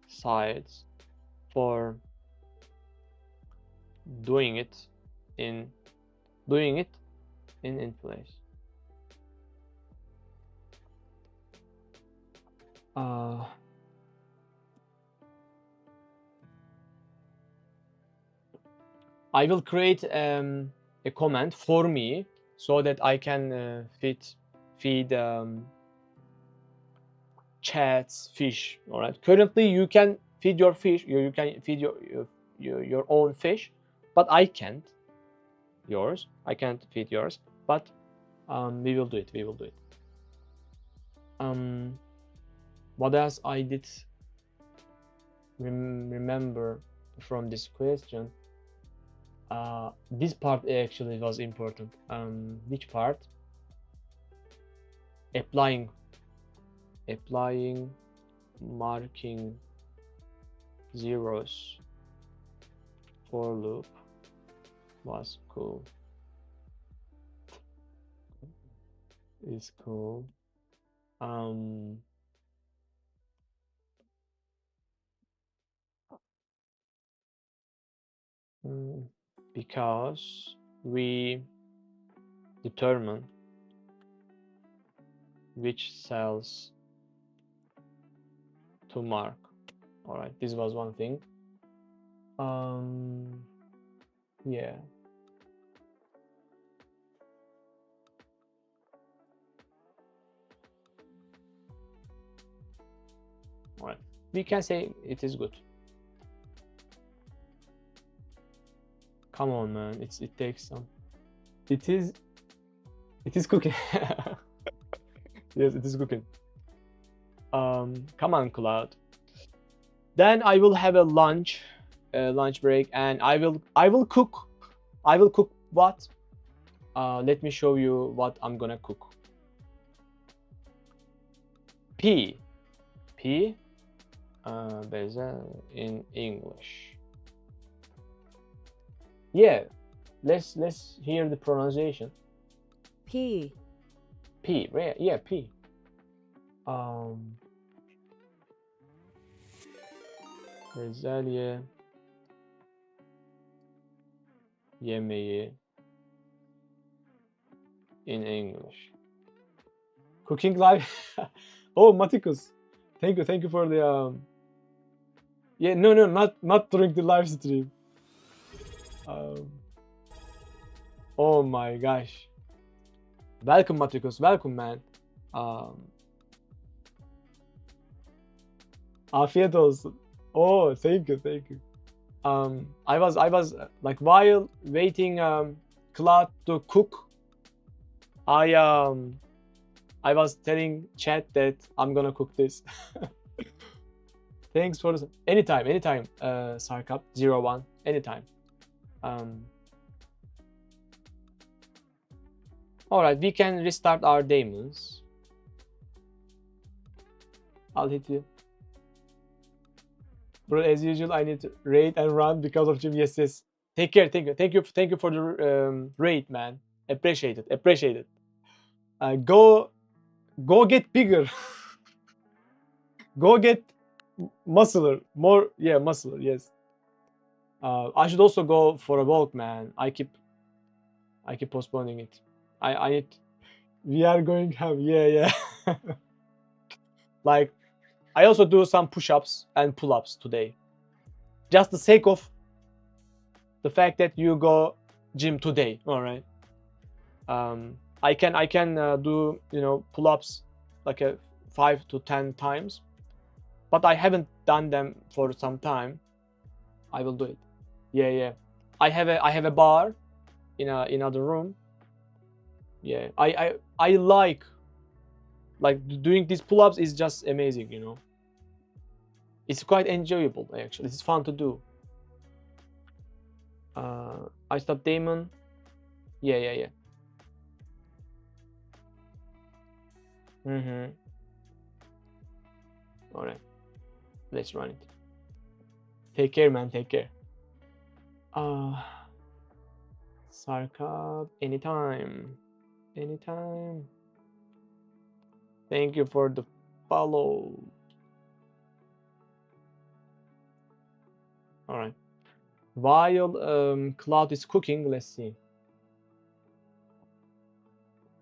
C: sides for doing it in place. I will create a command for me so that I can feed chats fish. All right. Currently, you can feed your fish. You can feed your own fish, but I can't. Yours. I can't feed yours. But we will do it. We will do it. What else I did remember from this question? This part actually was important. Which part? Applying marking zeros for loop was cool. Is cool. Because we determine which cells to mark. All right, this was one thing. Yeah. All right, we can say it is good. Come on, man, it takes some. It is cooking. Yes, it is cooking. Come on, Cloud. Then I will have a lunch break, and I will cook. I will cook what? Let me show you what I'm gonna cook. P, in English. Yeah, let's hear the pronunciation.
E: P.
C: Right? Yeah, P. Bezelye yemeği in English. Cooking live. Oh, Matikus, thank you for the yeah, no, not during the live stream. Oh my gosh, welcome Matikus, welcome man. Afiyet olsun. Oh, thank you. I was like, while waiting Cloud to cook, I was telling chat that I'm gonna cook this. Thanks for the anytime, Sarkap01, anytime. All right, we can restart our demons. I'll hit you. Bro, as usual, I need to raid and run because of Jim. Yes. Take care. Thank you for the raid, man. Appreciate it. Go get bigger. Go get muscular. More, yeah, muscular. Yes. I should also go for a walk, man. I keep postponing it. I need. We are going have yeah. Like, I also do some push-ups and pull-ups today. Just the sake of the fact that you go gym today. All right. I can do, you know, pull-ups like 5 to 10 times, but I haven't done them for some time. I will do it. Yeah. I have a bar in another room. Yeah. I like doing these pull-ups is just amazing, you know. It's quite enjoyable actually. It's fun to do. I stop Damon. Yeah. All right, let's run it. Take care, man. Take care. Sarkap, anytime. Thank you for the follow. All right. While Cloud is cooking, let's see.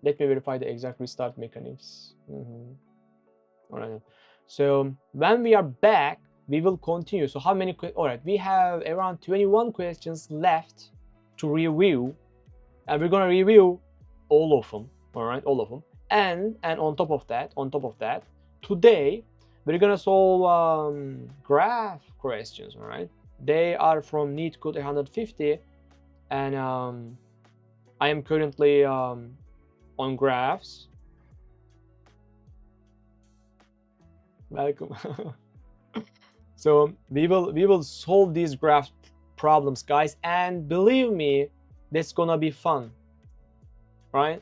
C: Let me verify the exact restart mechanics. All right. So when we are back, we will continue. So how many? All right, we have around 21 questions left to review, and we're gonna review all of them. All right, all of them. And on top of that, today we're gonna solve graph questions. All right, they are from NeetCode 150, and I am currently on graphs. Welcome. So we will solve these graph problems, guys, and believe me, that's gonna be fun, right?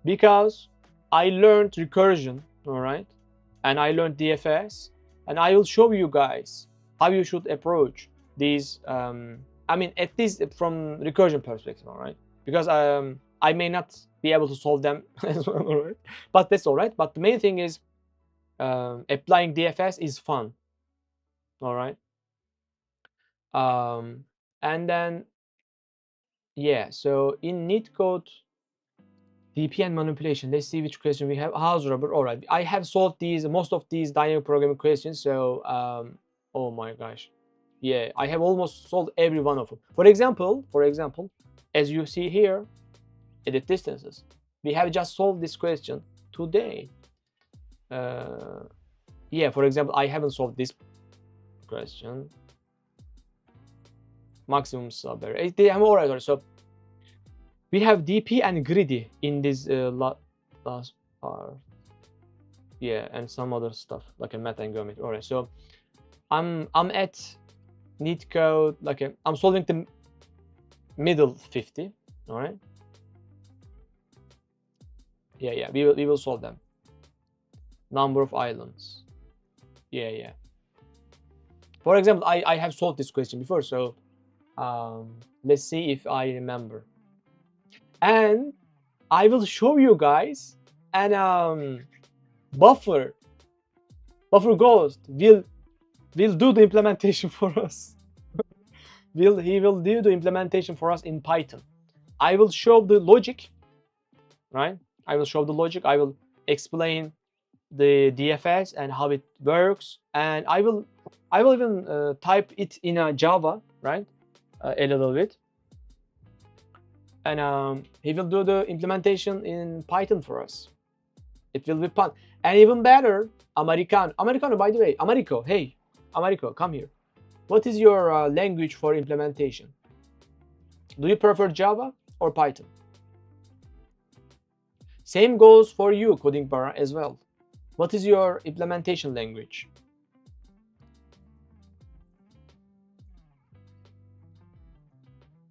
C: Because I learned recursion, all right, and I learned DFS, and I will show you guys how you should approach these. I mean, at least from recursion perspective, all right, because I may not be able to solve them as well, all right, but that's all right. But the main thing is applying DFS is fun, all right. And then yeah, so in NeetCode DPN manipulation, let's see which question we have. House rubber. All right, I have solved most of these dynamic programming questions. So oh my gosh, yeah, I have almost solved every one of them. For example, as you see here, edit distances, we have just solved this question today. Yeah, for example, I haven't solved this question. Maximum sub error. All right. So we have DP and greedy in this last part. Yeah, and some other stuff like a math and geometry. All right. So I'm at NeetCode. I'm solving the middle 50. All right. Yeah. We will solve them. Number of islands. Yeah. For example, I have solved this question before, so let's see if I remember. And I will show you guys, and Buffer Ghost will do the implementation for us. He will do the implementation for us in Python. I will show the logic, right? I will explain the DFS and how it works, and I will even type it in a Java, right? A little bit, and he will do the implementation in Python for us. It will be fun, and even better, Americano. By the way, Americo, hey, Americo, come here. What is your language for implementation? Do you prefer Java or Python? Same goes for you, Coding Bara, as well. What is your implementation language?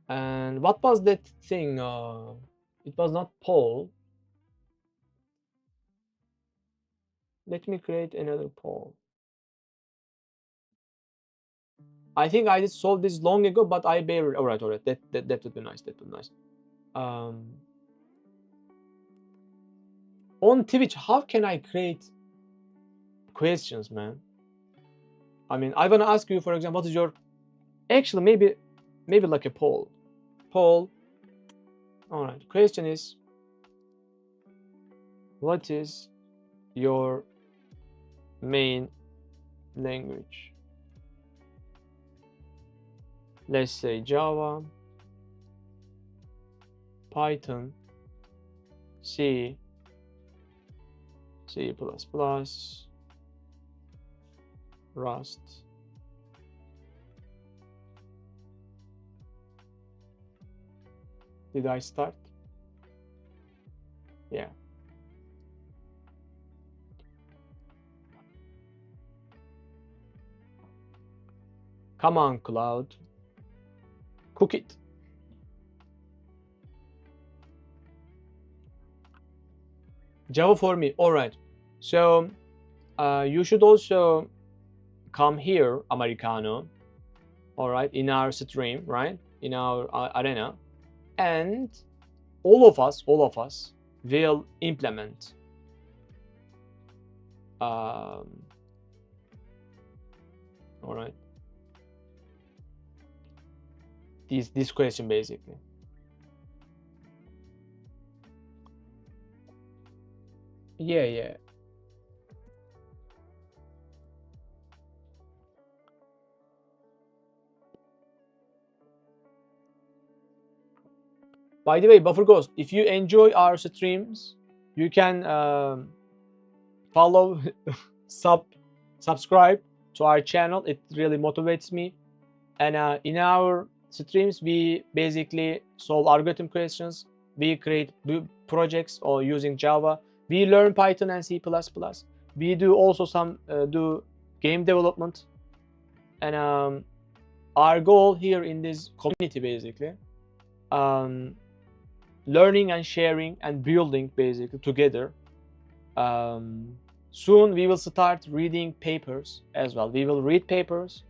C: And what was that thing? It was not poll. Let me create another poll. I think I did solve this long ago, but I bear. All right. That would be nice. That would be nice. On Twitch, how can I create questions, man? I mean, I wanna ask you, for example, what is your? Actually, maybe like a poll. Poll. All right. Question is, what is your main language? Let's say Java, Python, C, C++, Rust. Did I start? Yeah. Come on, Cloud. Cook it. Java for me. All right. So you should also come here, Americano. All right, in our stream, right, in our arena, and all of us will implement all right, this question basically. Yeah. By the way, Buffer Ghost, if you enjoy our streams, you can follow, subscribe to our channel. It really motivates me. And in our streams, we basically solve algorithm questions. We create projects or using Java. We learn Python and C++. We do also some do game development. And our goal here in this community, basically, learning and sharing and building basically together. Soon we will start reading papers as well. We will read papers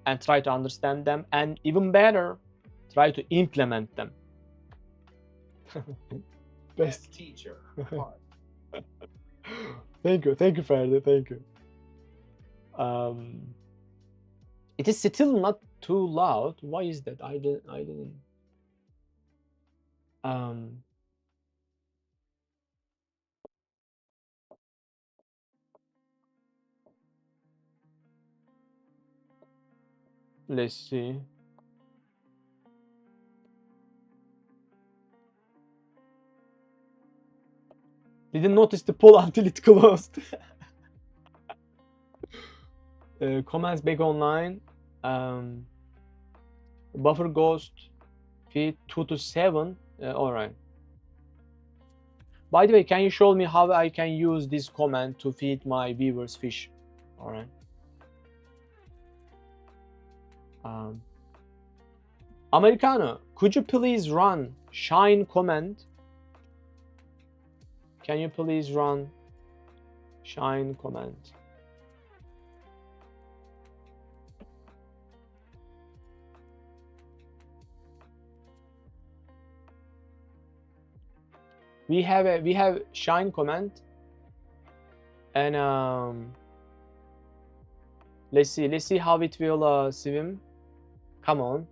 C: and try to understand them, and even better, try to implement them.
D: Best teacher.
C: Thank you, Ferdi. Thank you. It is still not too loud. Why is that? I didn't. Let's see. Didn't notice the poll until it closed. Comments back online. Buffer Ghost feed 2 to 7. All right. By the way, can you show me how I can use this command to feed my viewers fish? All right. Americano, could you please run shine command? Can you please run shine command? We have shine command, and let's see how it will swim. Come on.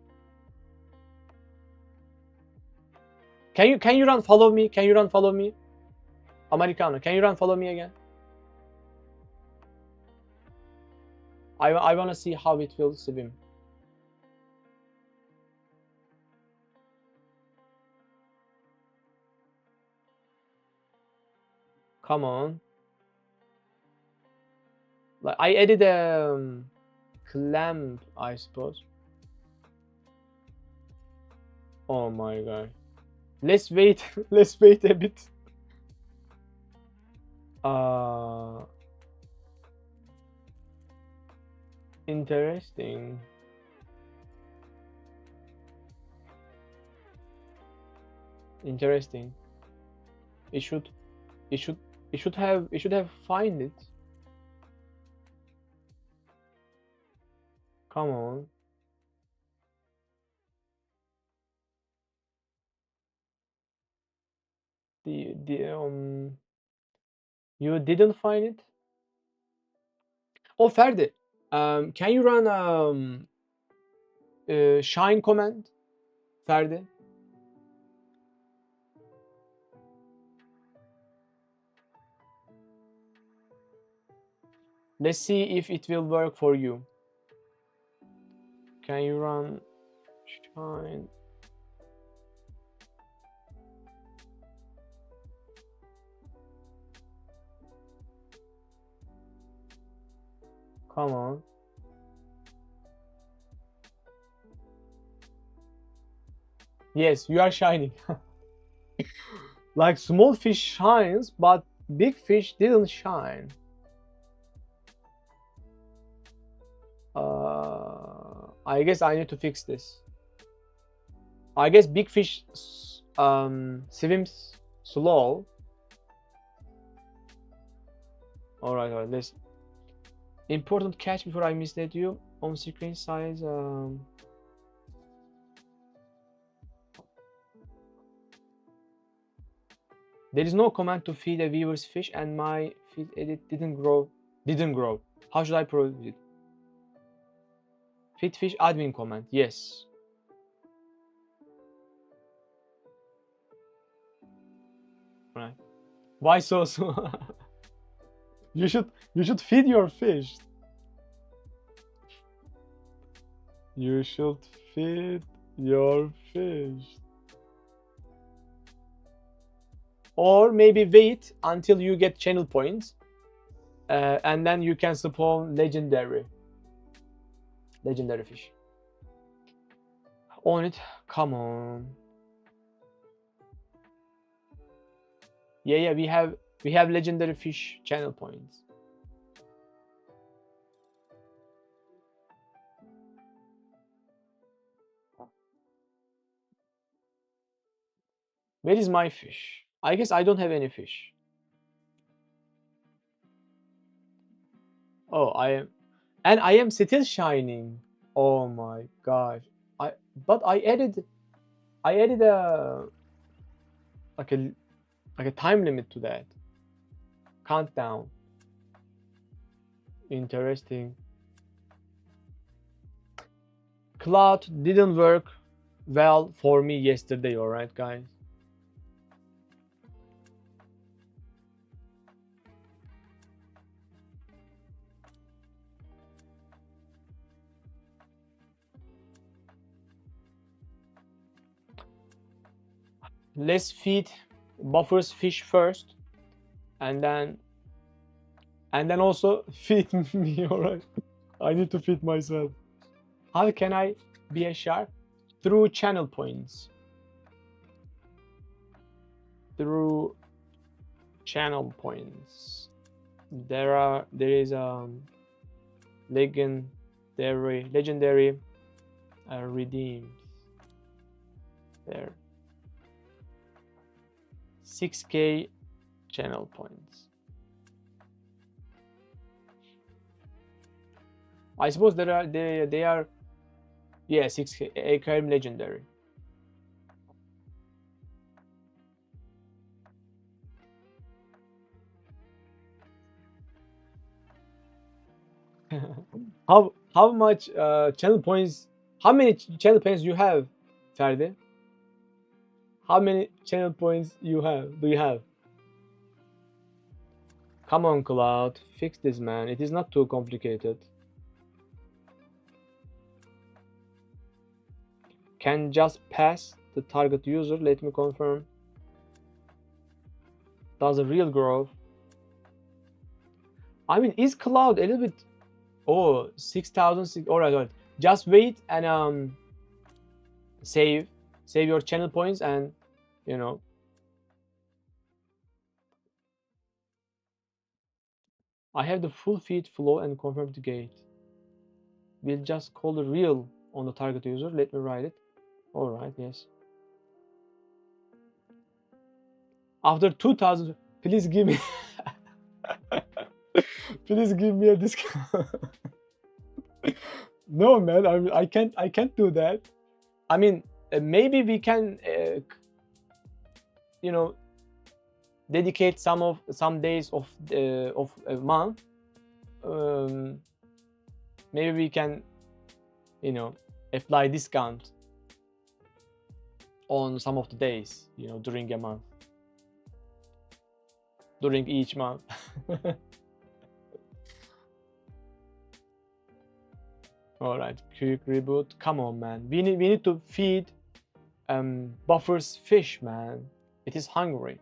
C: Can you run follow me? Can you run follow me? Americano, can you run follow me again? I want to see how it will swim. Come on. Like I added a clamp, I suppose. Oh my god. Let's wait. Let's wait a bit. Uh, interesting. Interesting. It should it should it should have find it. Come on. The you didn't find it? Oh, Ferdi, can you run shine command, Ferdi? Let's see if it will work for you. Can you run shine? Come on. Yes, you are shining. Like small fish shines, but big fish didn't shine. I guess I need to fix this. I guess big fish swims slow. Alright, let's important catch before I mislead you. On screen size there is no command to feed a viewer's fish and my feed edit didn't grow. How should I prove it? Feed fish admin command, yes. Right. Why so small? You should feed your fish. You should feed your fish. Or maybe wait until you get channel points, and then you can spawn legendary fish. On it, come on. Yeah, we have legendary fish channel points. Where is my fish? I guess I don't have any fish. Oh, I am still shining. Oh my gosh. But I added a like a time limit to that. Countdown. Interesting. Cloud didn't work well for me yesterday, alright guys? Let's feed Buffer's fish first, and then also feed me, alright? I need to feed myself. How can I be a shark? Through channel points. Through channel points. There is legendary redeems there. 6k channel points. I suppose they are yeah, 6k aquarium legendary. How much channel points? How many channel points you have, Ferdi? How many channel points do you have? Come on, Cloud, fix this, man. It is not too complicated. Can just pass the target user. Let me confirm. Does a real growth? I mean, is Cloud a little bit? Oh, 6,000. All right. Just wait and save your channel points, and you know. I have the full feed flow and confirm the gate. We'll just call the real on the target user. Let me write it. All right, yes. After 2000, please give me, please give me a discount. No, man, I can't do that. I mean, maybe we can, you know, dedicate some days of a month. Maybe we can, you know, apply discount on some of the days, you know, during a month, during each month. All right, quick reboot. Come on, man. We need to feed Buffer's fish, man. It is hungry.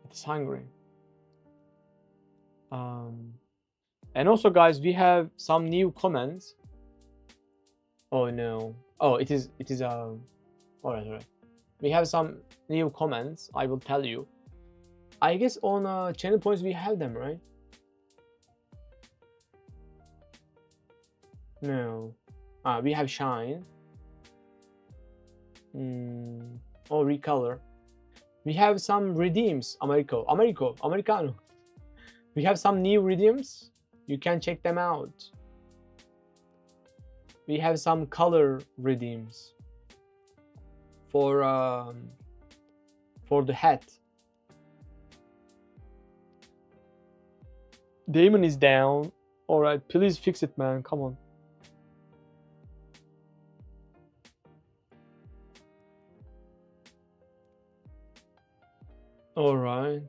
C: It is hungry. And also, guys, we have some new comments. Oh no. Oh, it is all right. We have some new comments. I will tell you. I guess on channel points we have them, right? No. We have shine. Oh, recolor. We have some redeems. Americano. We have some new redeems. You can check them out. We have some color redeems for the hat. Damon is down. All right, please fix it, man. Come on. All right.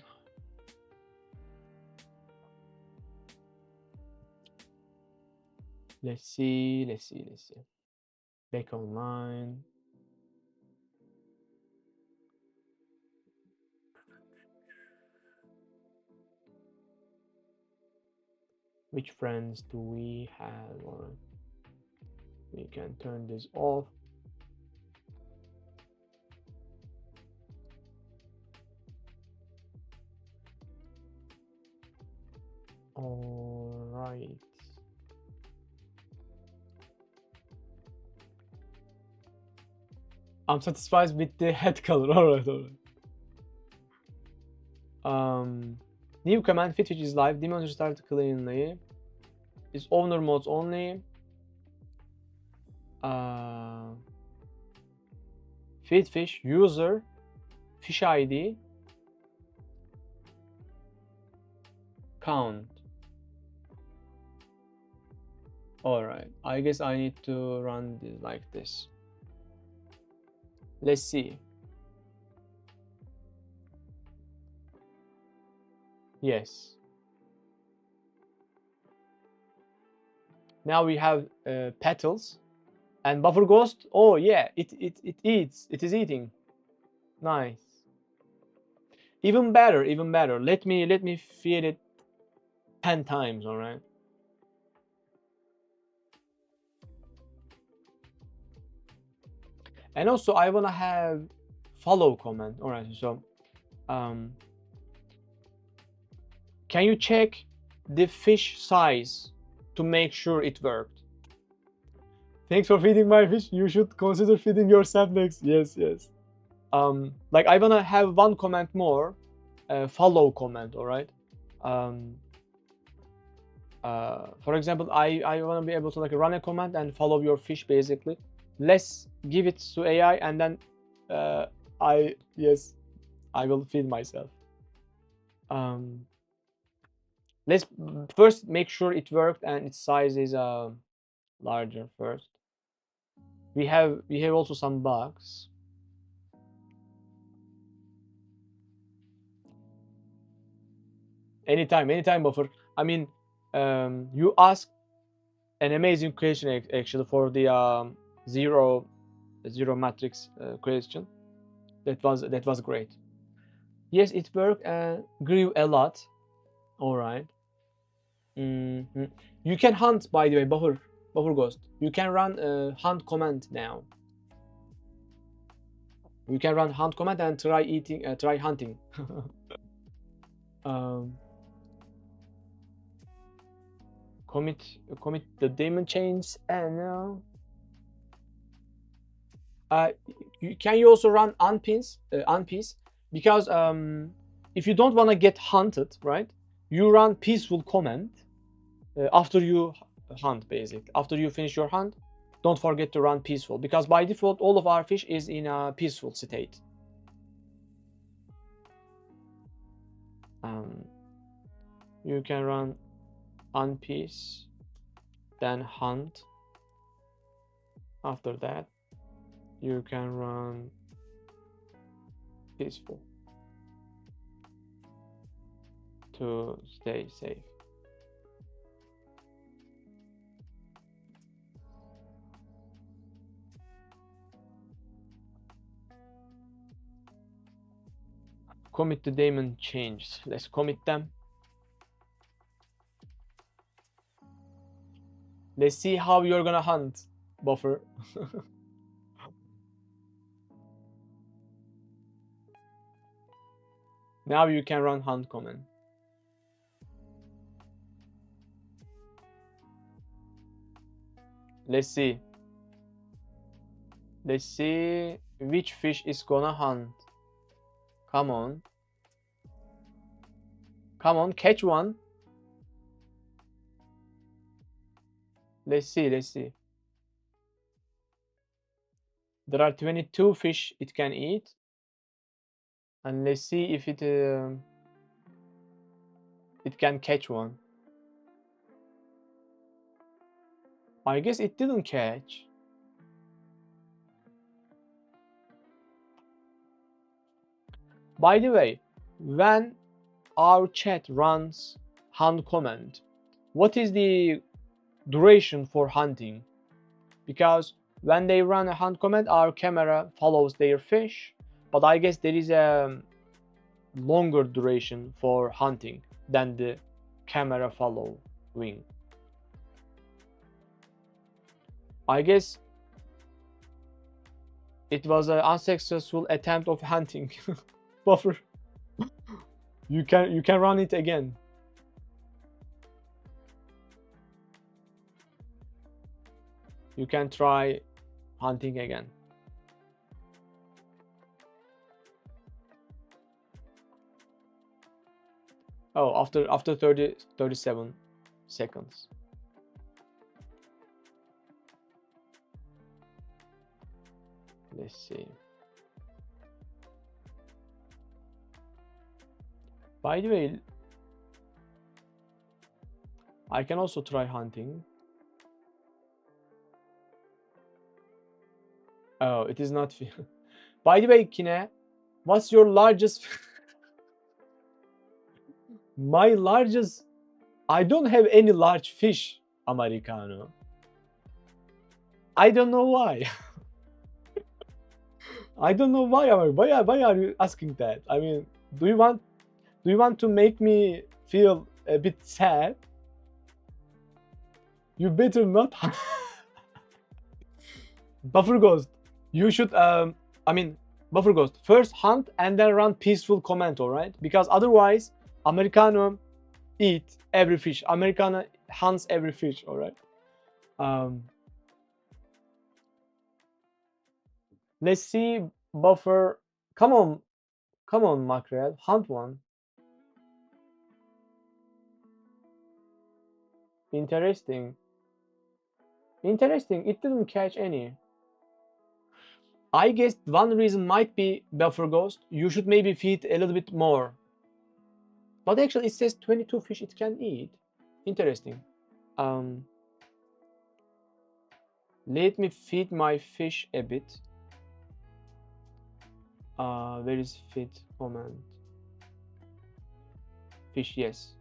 C: Let's see. Back online. Which friends do we have? All right. We can turn this off. All right. I'm satisfied with the head color. All right. New command fit which is live. Demon start cleanly. Is owner modes only. Feed fish user fish ID count. All right. I guess I need to run this like this. Let's see. Yes. Now we have petals and buffer ghost. Oh yeah, it eats. It is eating. Nice. Even better. Let me feed it 10 times. All right. And also I wanna have follow command. All right. So, can you check the fish size to make sure it worked? Thanks for feeding my fish. You should consider feeding yourself next. Yes. Like I wanna have one command more, follow command. All right. For example, I wanna be able to like run a command and follow your fish basically. Let's give it to AI and then I will feed myself. Let's first make sure it worked and its size is larger first. We have also some bugs. Anytime, Buffer. I mean, you asked an amazing question actually for the zero matrix question. That was great. Yes, it worked and grew a lot. All right. You can hunt, by the way, Buffer Ghost. You can run a hunt command now. You can run hunt command and try eating, try hunting. Commit the daemon chains and can you also run unpins, because if you don't want to get hunted, right, you run peaceful command after you hunt. Basically, after you finish your hunt, don't forget to run peaceful, because by default all of our fish is in a peaceful state. You can run unpeace, then hunt. After that, you can run peaceful to stay safe. Commit the daemon changes. Let's commit them. Let's see how you're gonna hunt, Buffer. Now you can run hunt command. Let's see. Let's see which fish is gonna hunt. Come on. Come on, catch one. Let's see, let's see. There are 22 fish it can eat. And let's see if it can catch one. I guess it didn't catch. By the way, when our chat runs hunt command, what is the duration for hunting? Because when they run a hunt command, our camera follows their fish, but I guess there is a longer duration for hunting than the camera following. I guess it was an unsuccessful attempt of hunting. Buffer, you can run it again. You can try hunting again. Oh, after 37 seconds. Let's see. By the way, I can also try hunting. Oh, it is not. By the way, Kine, what's your largest? My largest. I don't have any large fish, Americano. I don't know why. I don't know why. Why are you asking that? I mean, do you want to make me feel a bit sad? You better not. Buffer Ghost, you should I mean, Buffer Ghost, first hunt and then run peaceful command, alright? Because otherwise Americano eat every fish. Americano hunts every fish, alright? Let's see, Buffer. Come on, Mackerel, hunt one. Interesting. Interesting, it didn't catch any. I guess one reason might be, Buffer Ghost, you should maybe feed a little bit more. But actually it says 22 fish it can eat. Interesting. Let me feed my fish a bit. Where is feed command? Fish, yes.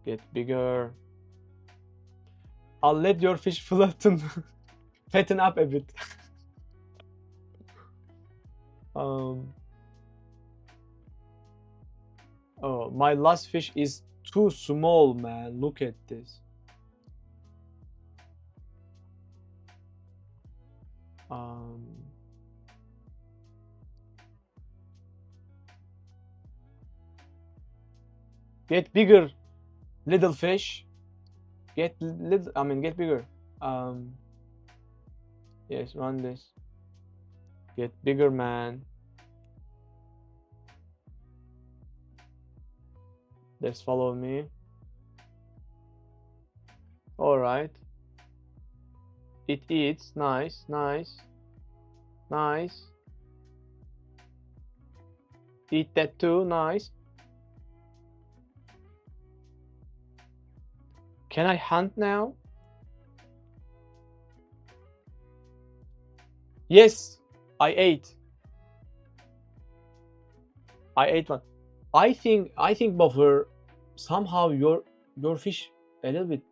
C: Get bigger. I'll let your fish fatten up a bit. Oh, my last fish is too small, man. Look at this. Get bigger, little fish. Get little. I mean, get bigger. Yes, run this. Get bigger, man. Just follow me. All right. It eats. Nice, nice, nice. Eat that too. Nice. Can I hunt now? Yes, I ate. I ate one. I think Buffer, somehow your fish a little bit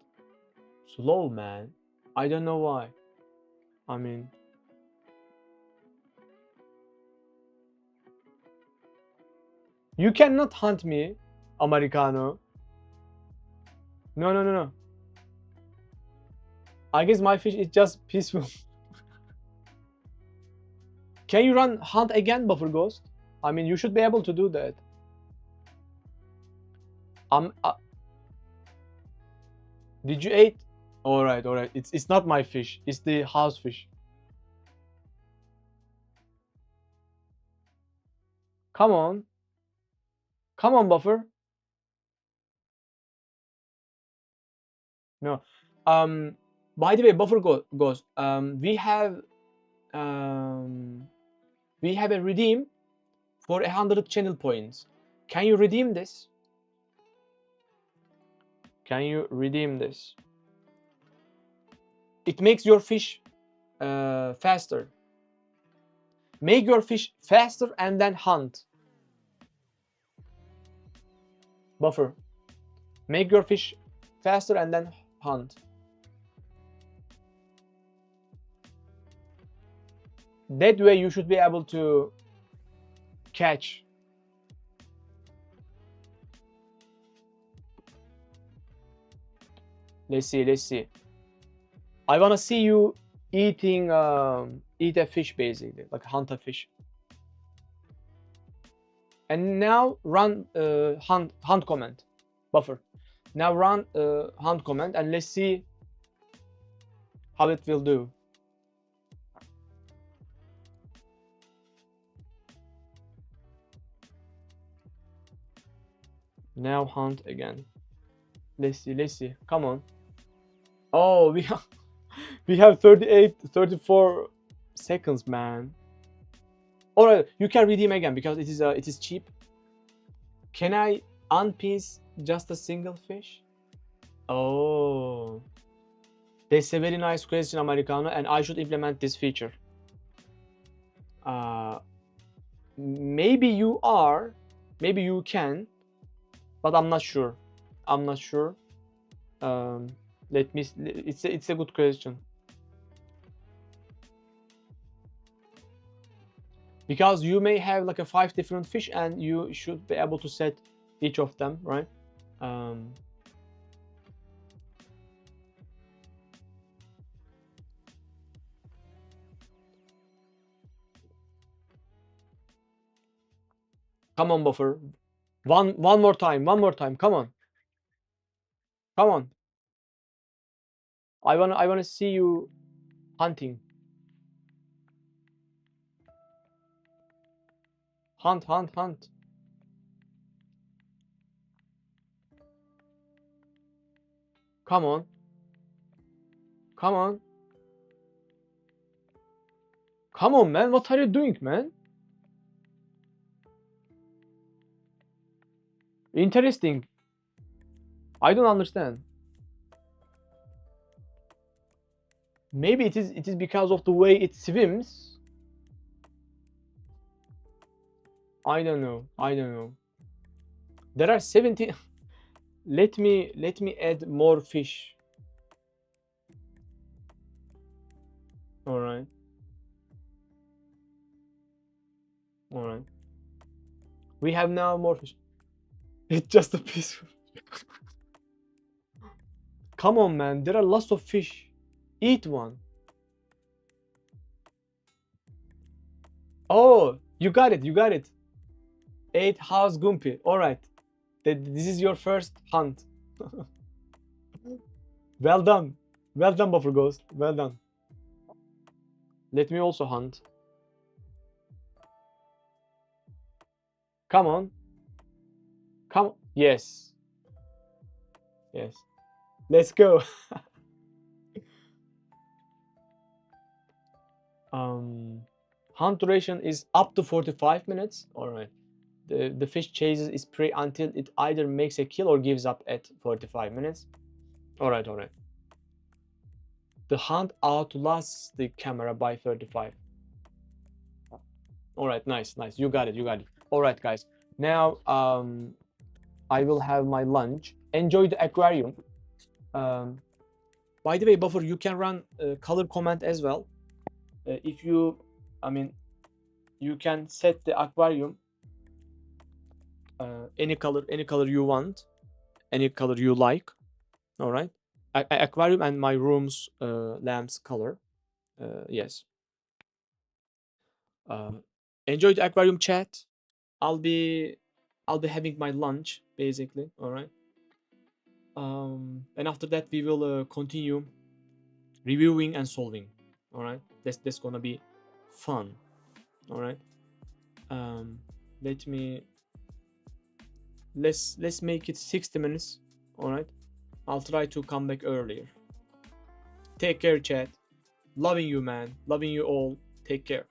C: slow, man. I don't know why. I mean, you cannot hunt me, Americano. No, no, no, no. I guess my fish is just peaceful. Can you run hunt again, Buffer Ghost? I mean, you should be able to do that. Did you eat? All right, all right. It's not my fish. It's the house fish. Come on. Come on, Buffer. No. By the way, Buffer Ghost. We have a redeem for 100 channel points. Can you redeem this? Can you redeem this? It makes your fish faster. Make your fish faster and then hunt. Buffer. Make your fish faster and then hunt. That way you should be able to catch. Let's see, let's see. I wanna see you eating eat a fish, basically, like hunt a fish. And now run hunt command, Buffer. Now run hunt command and let's see how it will do. Now hunt again. Let's see, let's see. Come on. Oh, we have 34 seconds, man. All right, you can redeem again because it is cheap. Can I unpiece just a single fish? Oh, that's a very nice question, Americano, and I should implement this feature. Maybe you are, maybe you can, but I'm not sure. I'm not sure. Let me. It's a good question. Because you may have like a 5 different fish and you should be able to set each of them, right? Come on, Buffer. One more time. One more time. Come on. Come on. I wanna see you hunting. Hunt, hunt, hunt. Come on. Come on. Come on, man. What are you doing, man? Interesting. I don't understand. Maybe it is because of the way it swims. I don't know. I don't know. There are 17. Let me add more fish. All right. All right. We have now more fish. It's just a piece. Come on, man. There are lots of fish. Eat one. Oh, you got it. You got it. 8 house Gumpy. All right. This is your first hunt. Well done. Well done, Buffer Ghost. Well done. Let me also hunt. Come on. Come. Yes. Yes. Let's go. Hunt duration is up to 45 minutes. All right. The fish chases its prey until it either makes a kill or gives up at 45 minutes. All right, all right. The hunt outlasts the camera by 35. All right, nice, nice. You got it, you got it. All right, guys. Now, I will have my lunch. Enjoy the aquarium. By the way, Buffer, you can run color command as well. If you, I mean, you can set the aquarium any color you want, any color you like. All right. Aquarium and my room's lamp's color. Yes. Enjoy the aquarium, chat. I'll be having my lunch basically. All right. And after that we will continue reviewing and solving. All right. That's gonna be fun. All right. Let's make it 60 minutes. All right. I'll try to come back earlier. Take care, chat. Loving you, man. Loving you all. Take care.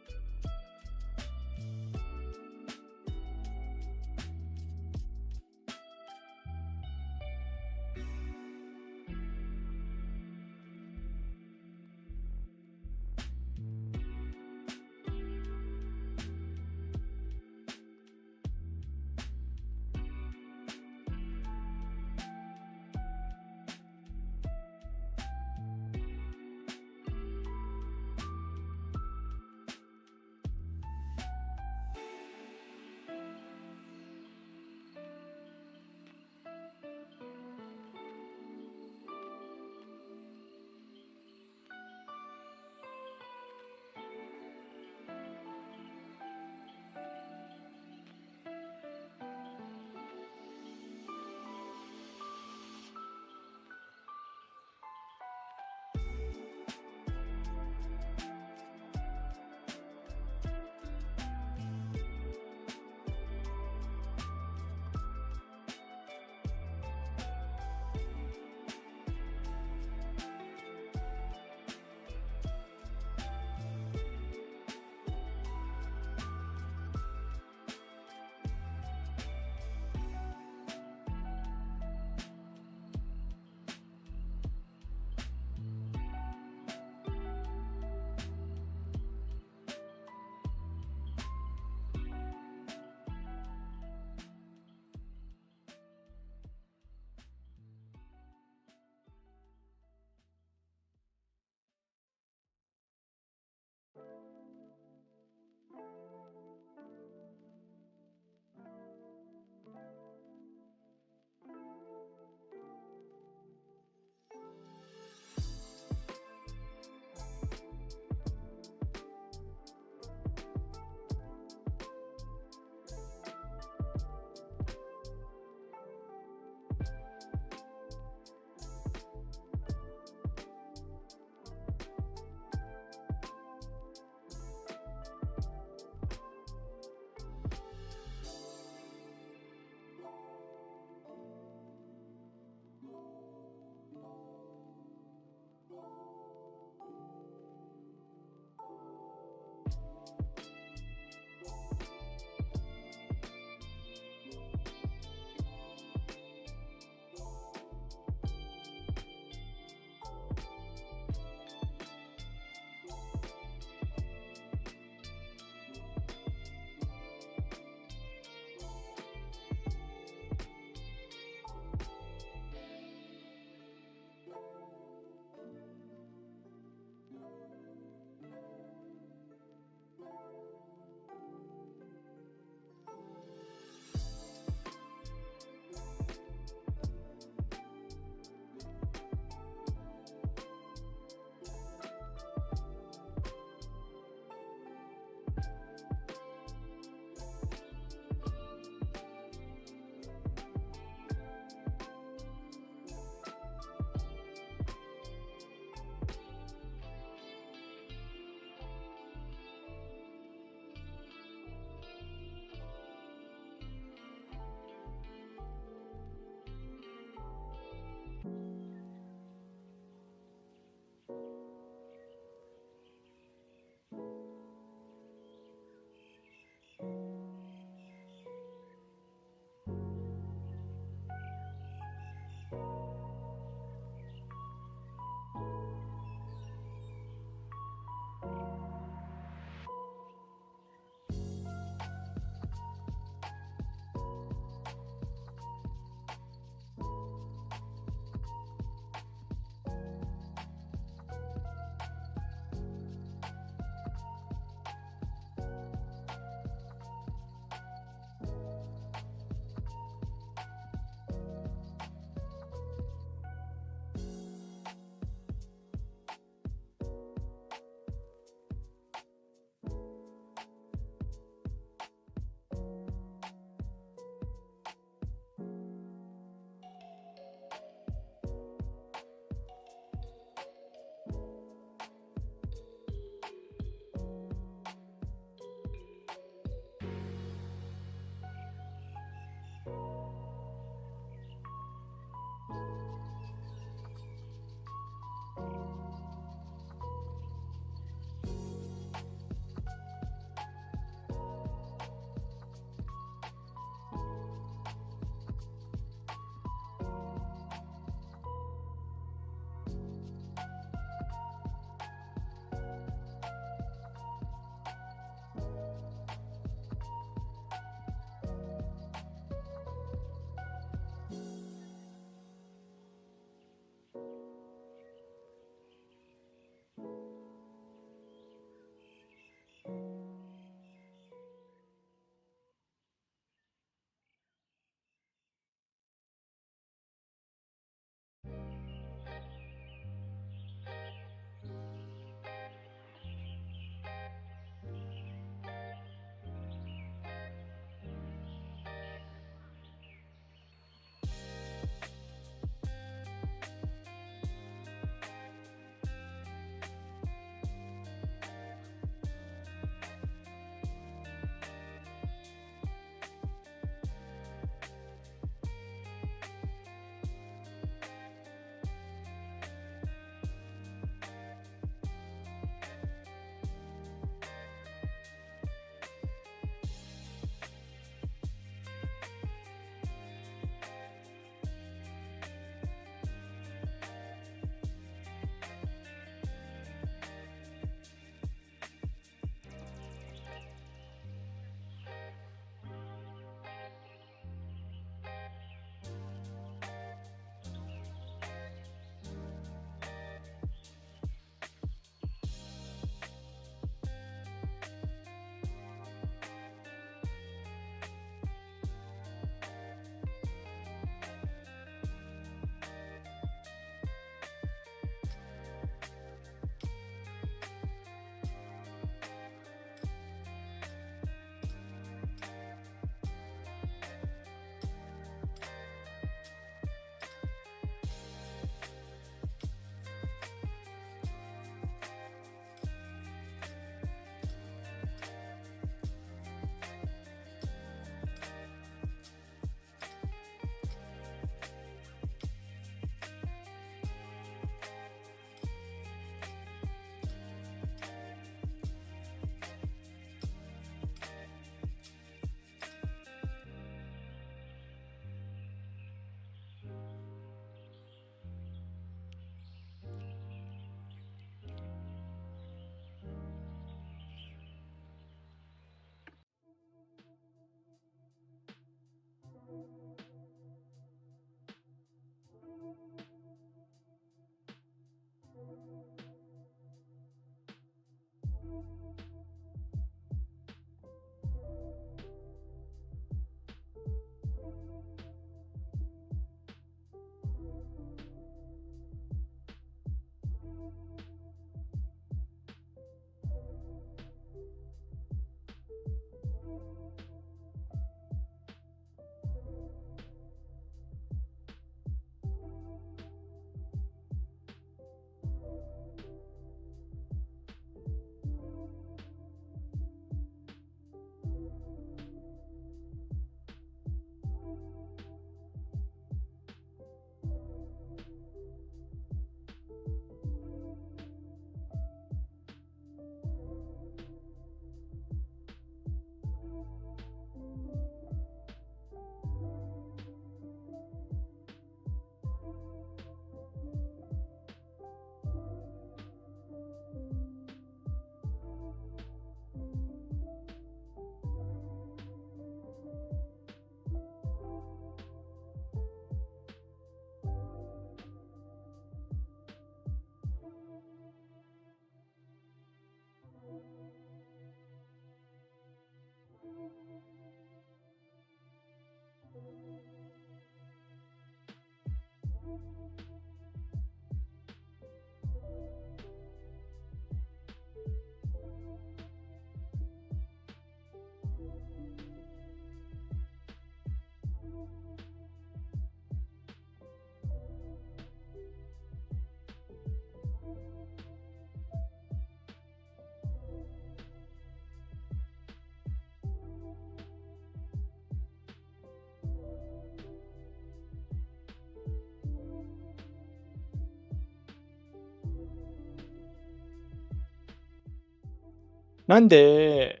C: なんで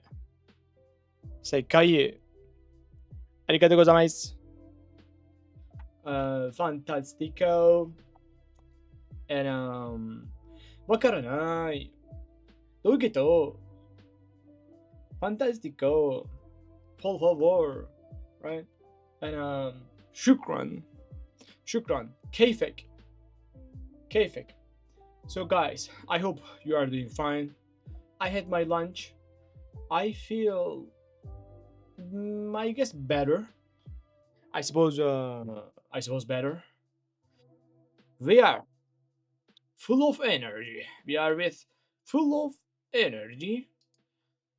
C: 正解ありがとうございます。
A: Fantastico. Andわからない。どういうこと Fantastico. Por favor. Right? And shukran. Shukran. Kayfik. Kayfik. So guys, I hope you are doing fine. I had my lunch. I feel I guess better. I suppose better. We are full of energy. We are with full of energy.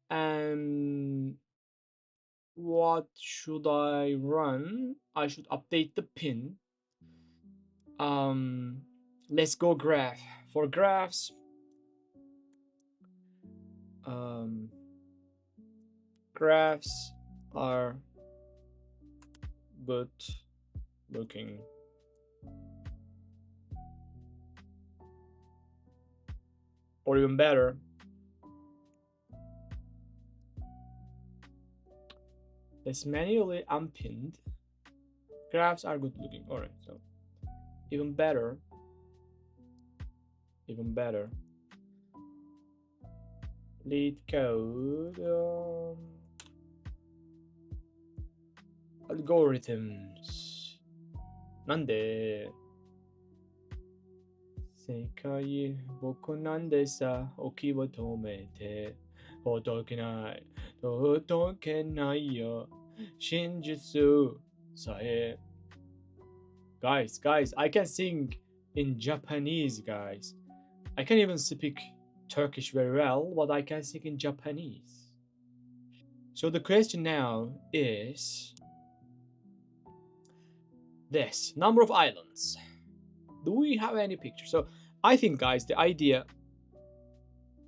A: And what should I run? I should update the pin. Let's go graph. For graphs, graphs are good looking. Or even better, let's manually unpinned. Graphs are good looking. Alright, so even better. Lead code algorithms. なんで世界僕なんでさ起きを止めてほどけない届けないよ真実さえ Guys, I can sing in Japanese, guys. I can't even speak Turkish very well, but I can sing in Japanese. So the question now is this number of islands. Do we have any picture? So I think, guys, the idea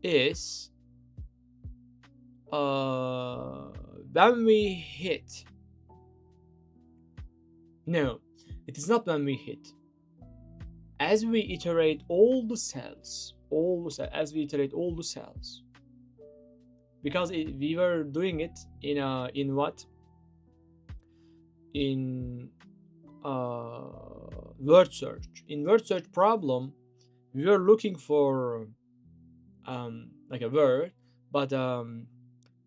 A: is when we hit. No, it is not when we hit. As we iterate all the cells, as we iterate all the cells, because we were doing it in what? In word search. In word search problem, we were looking for like a word, but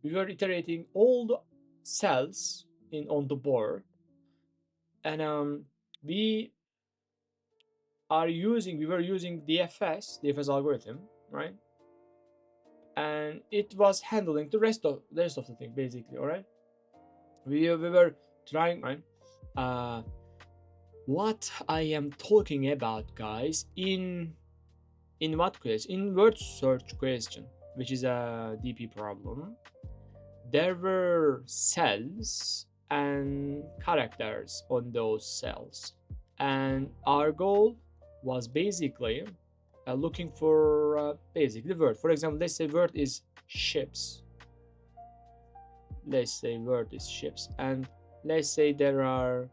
A: we were iterating all the cells on the board, and we were using DFS algorithm, right? And it was handling the rest of the thing basically. All right, we were trying, right? What I am talking about, guys, in what question? In word search question, which is a DP problem, there were cells and characters on those cells, and our goal was basically looking for basically word. For example, let's say word is ships. And let's say there are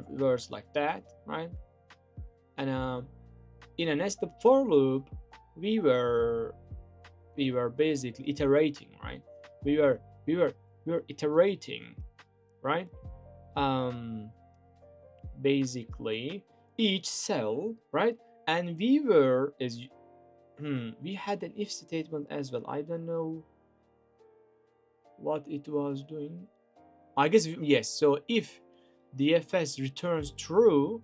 A: words like that, right? And in a nested for loop, we were basically iterating, right? We were iterating, right? Basically each cell, right? And we were we had an if statement as well. I don't know what it was doing. I guess yes. So if DFS returns true,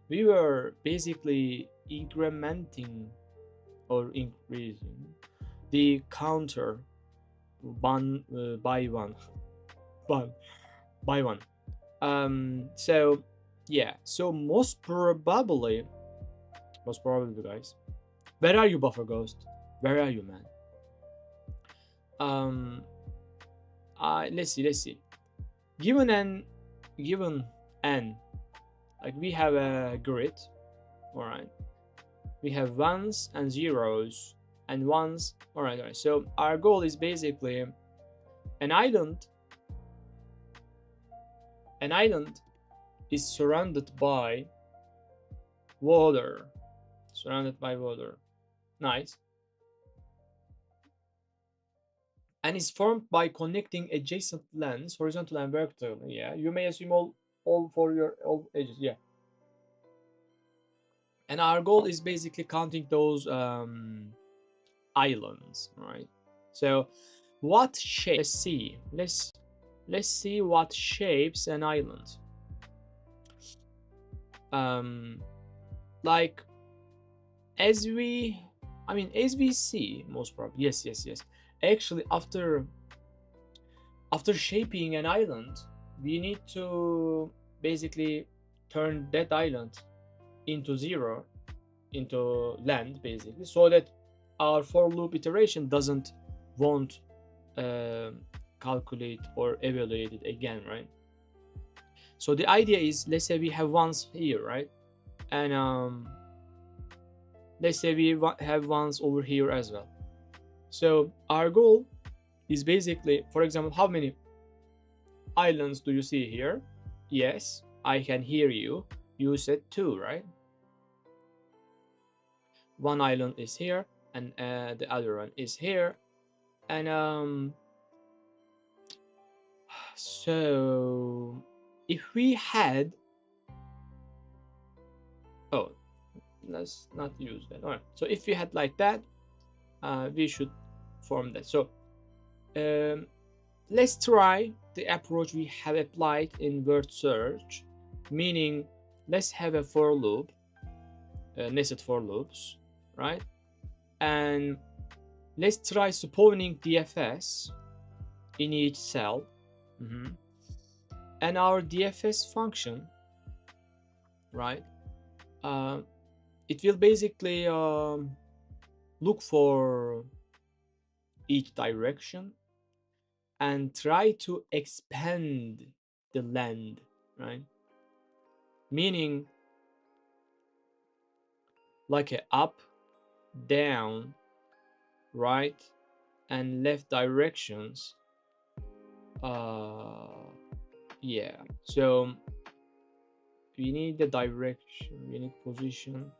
A: we were basically incrementing or increasing the counter one by one, one by one. So yeah, so most probably, guys. Where are you, Buffer Ghost? Where are you, man? Let's see. Given n, like we have a grid, all right. We have ones and zeros and ones. All right. So our goal is basically an island. An island is surrounded by water. Surrounded by water. Nice. And is formed by connecting adjacent lands, horizontal and vertical. Yeah, you may assume all for your all edges. Yeah. And our goal is basically counting those islands, right? So, what shape? Let's see what shapes an island. Like as we see, most probably. Yes. Actually, after shaping an island, we need to basically turn that island into zero, into land, basically, so that our for loop iteration won't calculate or evaluate it again, right? So the idea is, let's say we have ones here, right? And let's say we have ones over here as well. So our goal is basically, for example, how many islands do you see here? Yes, I can hear you. You said 2, right? One island is here, and the other one is here. And so if we had, oh, let's not use that. All right. So if we had like that, we should form that. So let's try the approach we have applied in word search, meaning let's have a for loop, nested for loops, right? And let's try spawning DFS in each cell. And our DFS function, right? It will basically look for each direction and try to expand the land, right? Meaning like a up, down, right, and left directions. Yeah, so we need the direction, we need position,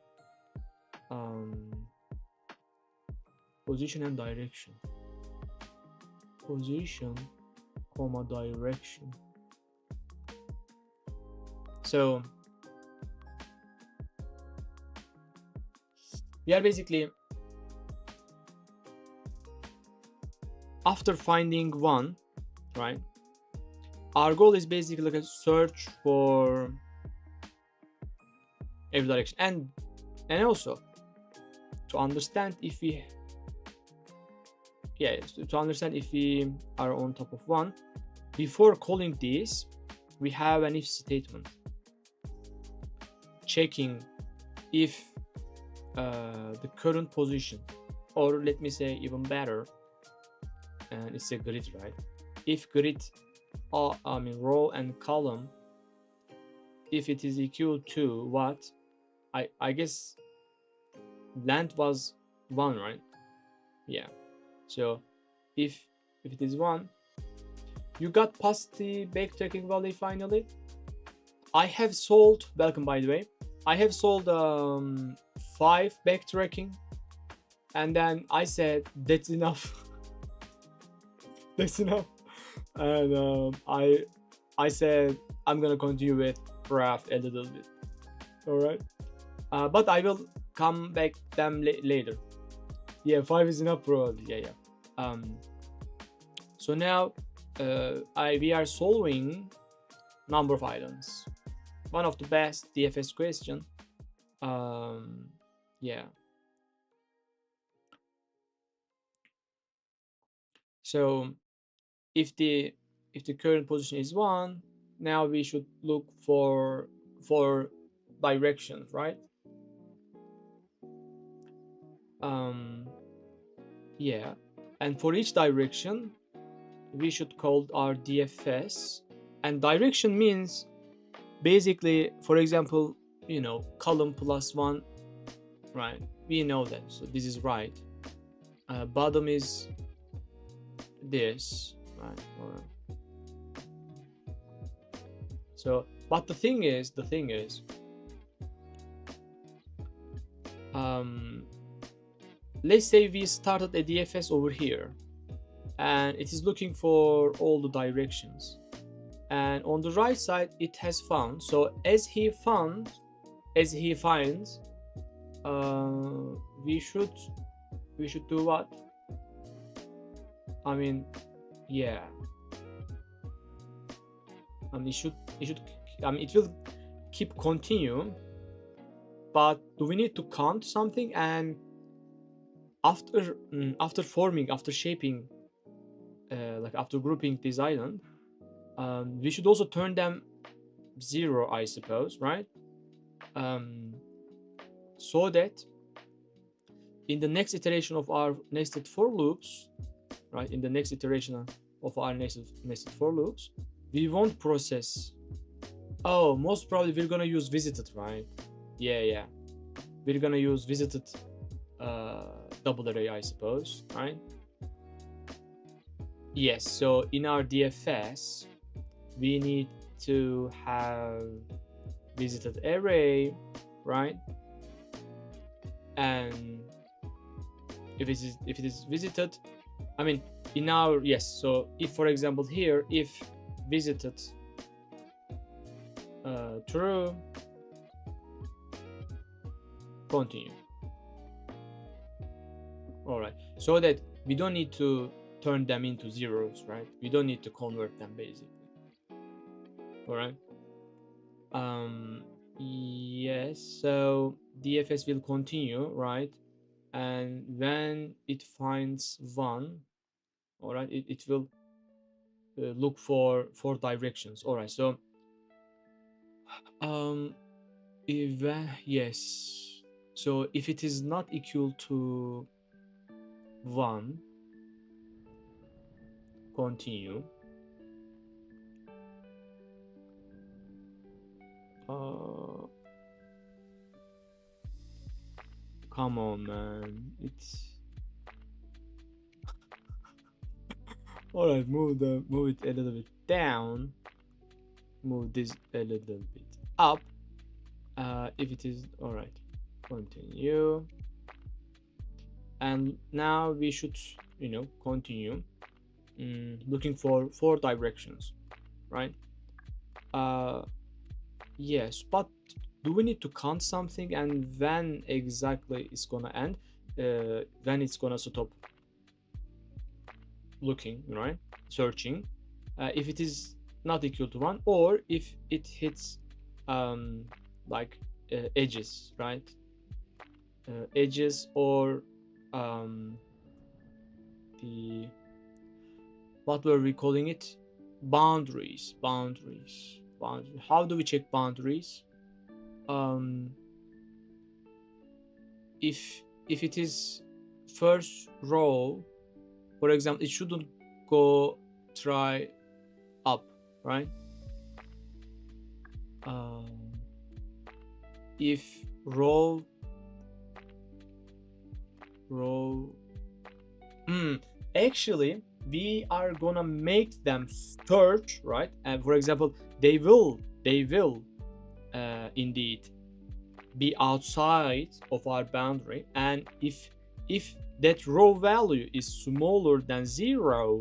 A: position and direction, position comma direction. So we are basically, after finding one, right, our goal is basically like a search for every direction, and also to understand if we are on top of one. Before calling this, we have an if statement checking if the current position, or let me say even better, and it's a grid, right? If grid, row and column, if it is equal to what, I guess land was 1, right? Yeah. So if it is 1, you got past the backtracking valley finally. I have solved, welcome by the way, I have solved 5 backtracking, and then I said that's enough. That's enough. And I said I'm gonna continue with craft a little bit. All right, but I will come back them later. Yeah, 5 is enough probably. Yeah. So now we are solving number of islands. One of the best DFS question. Yeah. So if the current position is 1, now we should look for directions, right? Yeah, and for each direction we should call our DFS, and direction means basically, for example, column +1, right? We know that, so this is right. Bottom is this, right? So, but the thing is, let's say we started a DFS over here, and it is looking for all the directions, and on the right side it has found. So as he finds, we should do what? I mean, yeah. I mean, it will keep continue, but do we need to count something? And after forming, after shaping, like after grouping this island, we should also turn them 0, I suppose, right? So that in the next iteration of our nested for loops, right? In the next iteration of our nested for loops, we won't process. Oh, most probably we're gonna use visited, right? Yeah. We're gonna use visited double array, I suppose, right? Yes, so in our DFS, we need to have visited array, right? And if it is visited, I mean, in our, yes, so if, for example, here, if visited true, continue. All right, so that we don't need to turn them into zeros, right? We don't need to convert them, basically. All right. Yes, so DFS will continue, right? And when it finds 1, all right, it will look for directions. All right, so yes, so if it is not equal to 1, continue. Come on, man, it's all right. Move it a little bit down, move this a little bit up. If it is all right, continue. And now we should continue looking for 4 directions, right? Yes, but do we need to count something, and when exactly it's gonna end, when it's gonna stop looking, right, searching, if it is not equal to 1, or if it hits like edges, right? Edges, or the, what were we calling it? Boundaries. How do we check boundaries? If it is first row, for example, it shouldn't go try up, right? If row actually we are gonna make them search, right? And for example, they will indeed be outside of our boundary, and if that row value is smaller than 0,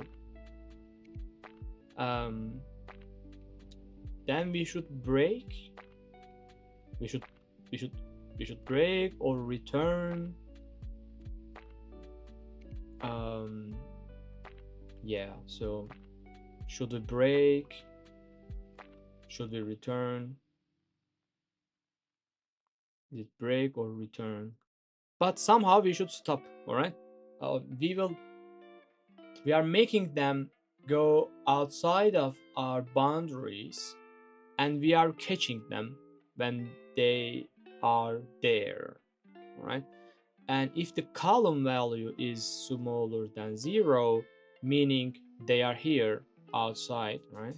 A: then we should break. We should break or return. Yeah, so should we break? Should we return? Is it break or return? But somehow we should stop, all right? We will we are making them go outside of our boundaries, and we are catching them when they are there, right? And if the column value is smaller than 0, meaning they are here outside, right?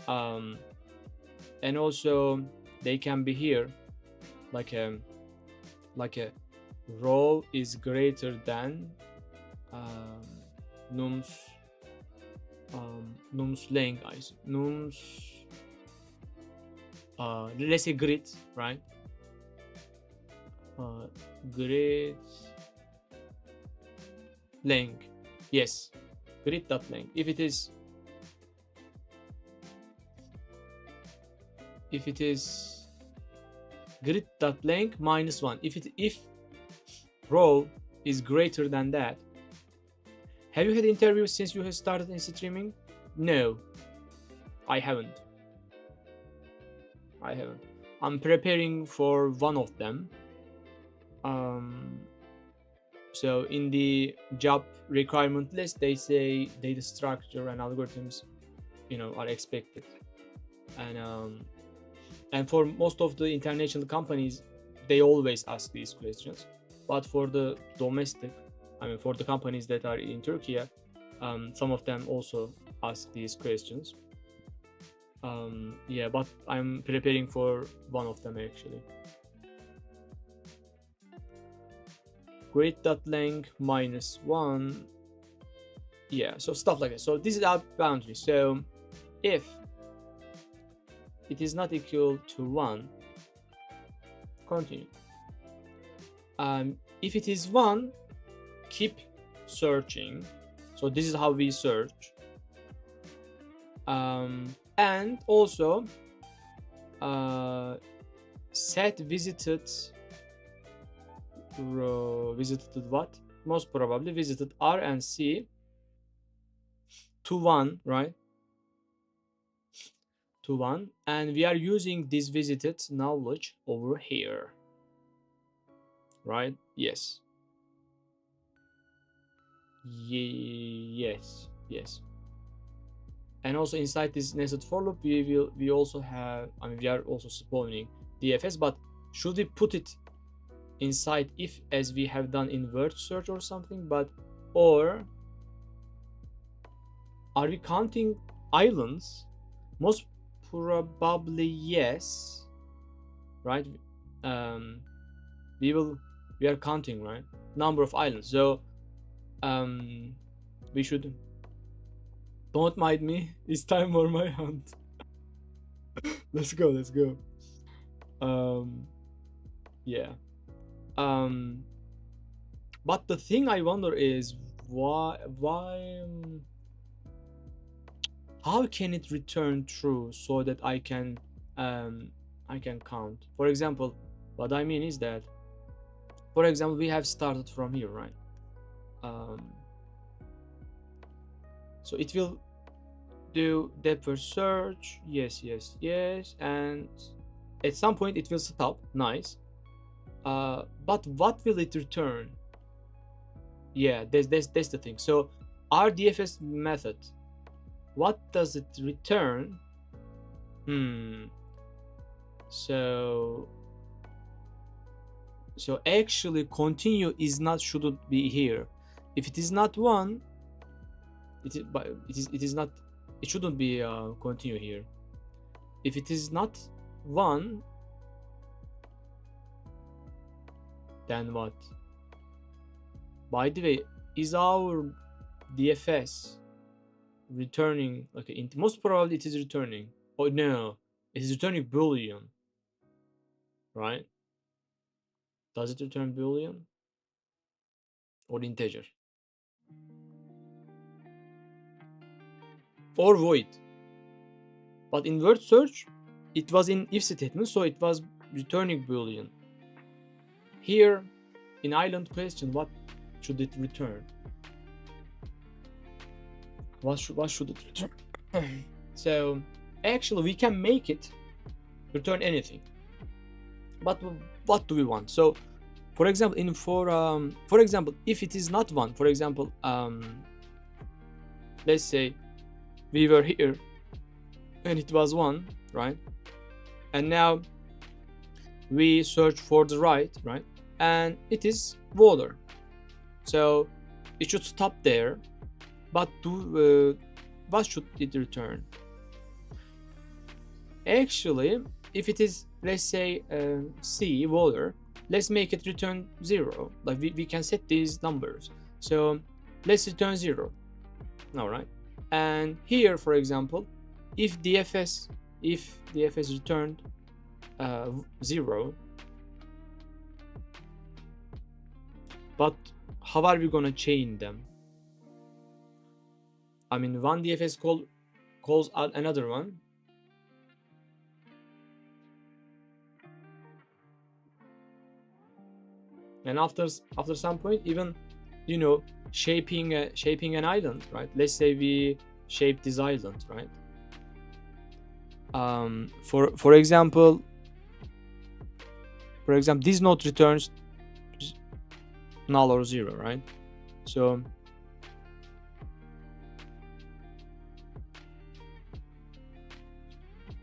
A: And also they can be here, like a row is greater than nums length, nums let's say grid, right? Grid length, yes, grid dot length. If it is grid dot length minus 1, if row is greater than that. Have you had interviews since you have started in streaming? No, I haven't. I'm preparing for one of them. So in the job requirement list, they say data structure and algorithms, are expected. And for most of the international companies, they always ask these questions. But for the domestic, for the companies that are in Turkey, some of them also ask these questions. Yeah, but I'm preparing for one of them actually. Grid.length minus 1. Yeah, so stuff like that. So this is our boundary. So if it is not equal to 1, continue. If it is 1, keep searching. So this is how we search. And also set visited what? Most probably visited R and C to 1, right? To 1, and we are using this visited knowledge over here, right? Yes. Yes. And also inside this nested for loop, we also have, we are also spawning DFS, but should we put it inside if, as we have done in word search or something? Or are we counting islands? Most probably yes, right? We are counting, right, number of islands. So we should, don't mind me, it's time for my hunt. let's go. Yeah. But the thing I wonder is why how can it return true so that I can count? For example, what I mean is that, for example, we have started from here, right? So it will do depth first search, yes, and at some point it will stop. Nice. But what will it return? Yeah, that's the thing. So our DFS method, what does it return? So actually continue is not, shouldn't be here. If it is not 1, it shouldn't be continue here. If it is not 1, then what? By the way, is our DFS returning, okay, most probably it is returning, oh no, it is returning boolean, right? Does it return boolean or integer or void? But in word search it was in if statement, so it was returning boolean. Here in island question, what should it return? What should it return? So actually we can make it return anything, but what do we want? So for example, for example, if it is not 1, for example, let's say we were here and it was 1, right? And now we search for the right, and it is water. So it should stop there, but what should it return? Actually, if it is, let's say, C, water, let's make it return 0. Like we can set these numbers. So let's return 0. All right. And here, for example, if DFS returned 0, but how are we gonna chain them? I mean, one DFS calls out another one. And after some point, even, you know, shaping an island, right? Let's say we shape this island, right? For example, this node returns null or 0, right? So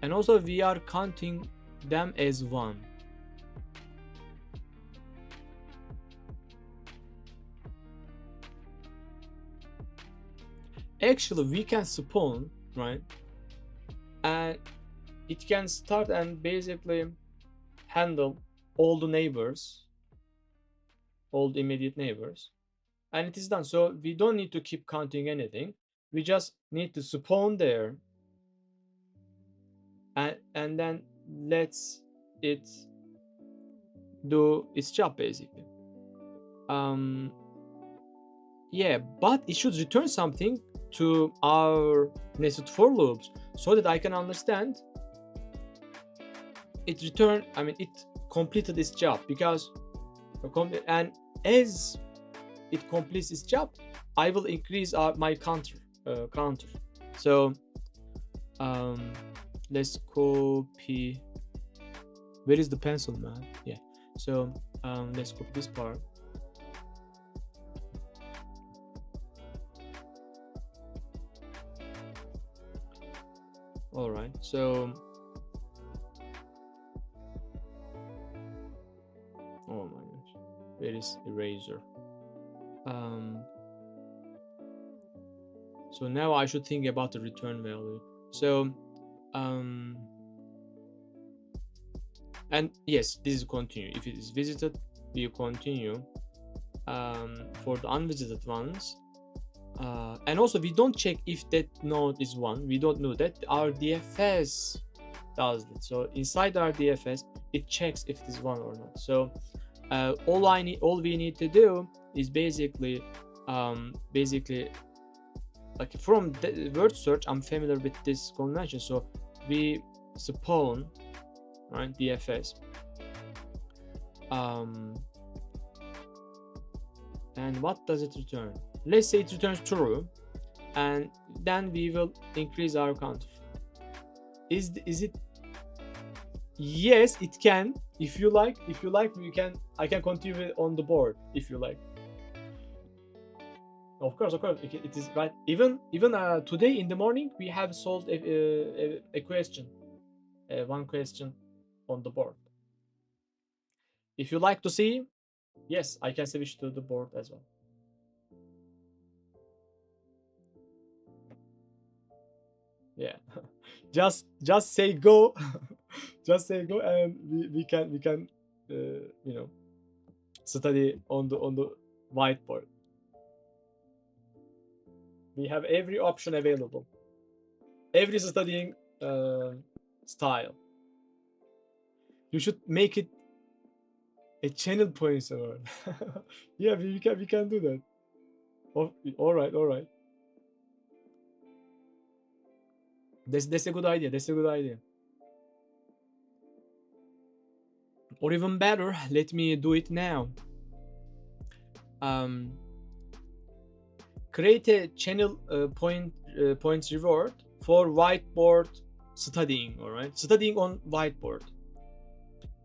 A: and also we are counting them as 1. Actually, we can spawn, right? And it can start and basically handle all the neighbors, all the immediate neighbors, and it is done. So we don't need to keep counting anything. We just need to spawn there, and then let's it do its job basically. Yeah, but it should return something to our nested for loops so that I can understand it returned. I mean, it completed its job, because and as it completes its job, I will increase my counter. So let's copy. Where is the pencil, man? Yeah. So let's copy this part. All right. So oh my gosh, where is eraser? So now I should think about the return value. So and yes, this is continue. If it is visited, we continue. For the unvisited ones, and also we don't check if that node is 1. We don't know that. Our DFS does it. So inside our DFS, it checks if it is 1 or not. So all we need to do is basically like from the word search, I'm familiar with this convention. So we spawn, right, DFS, and what does it return? Let's say it returns true, and then we will increase our counter. Is it? Yes, it can. If you like, I can continue on the board if you like. Of course, it is right. Even today in the morning, we have solved a question, one question on the board. If you like to see, yes, I can switch to the board as well. Yeah, just say go, just say go, and we can you know, study on the whiteboard. We have every option available, every studying style. You should make it a channel pointer. Yeah, we can do that. Oh, all right. That's a good idea. Or even better, let me do it now. Create a channel points reward for whiteboard studying. All right, studying on whiteboard.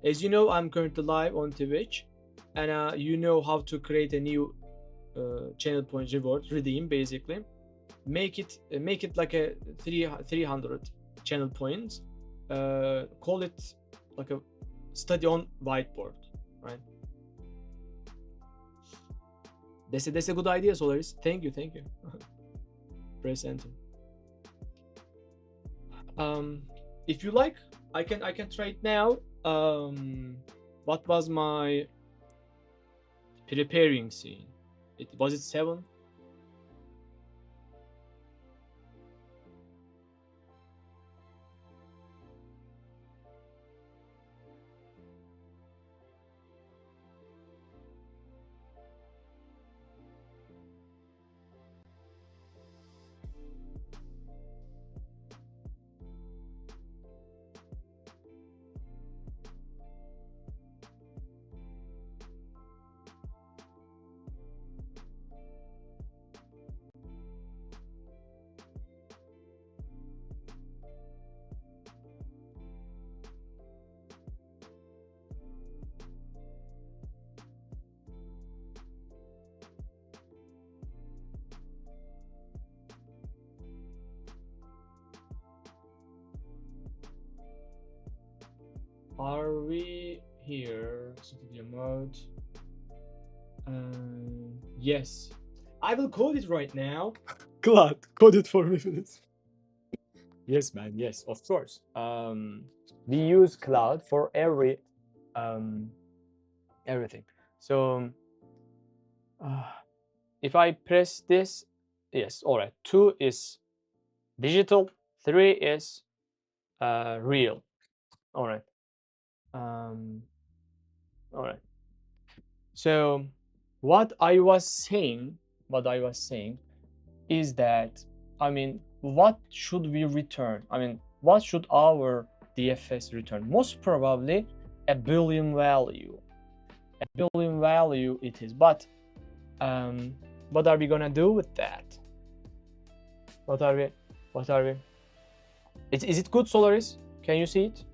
A: As you know, I'm currently live on Twitch, and you know how to create a new channel points reward redeem basically.
C: make it like a 300 channel points. Call it like a study on whiteboard, right? That's a good idea, Solaris. Thank you. Press enter. If you like, I can try it now. What was my preparing scene? Was it 7? Are we here? Studio mode. Yes. I will code it right now. Claude, code it for me, please. Yes, man. Yes, of course. We use Cloud for everything. So if I press this, yes, all right. 2 is digital, 3 is real. All right. All right. So what I was saying is that, I mean, what should we return? I mean, what should our DFS return? Most probably a Boolean value. A Boolean value it is, but what are we gonna do with that? What are we? Is it good, Solaris? Can you see it?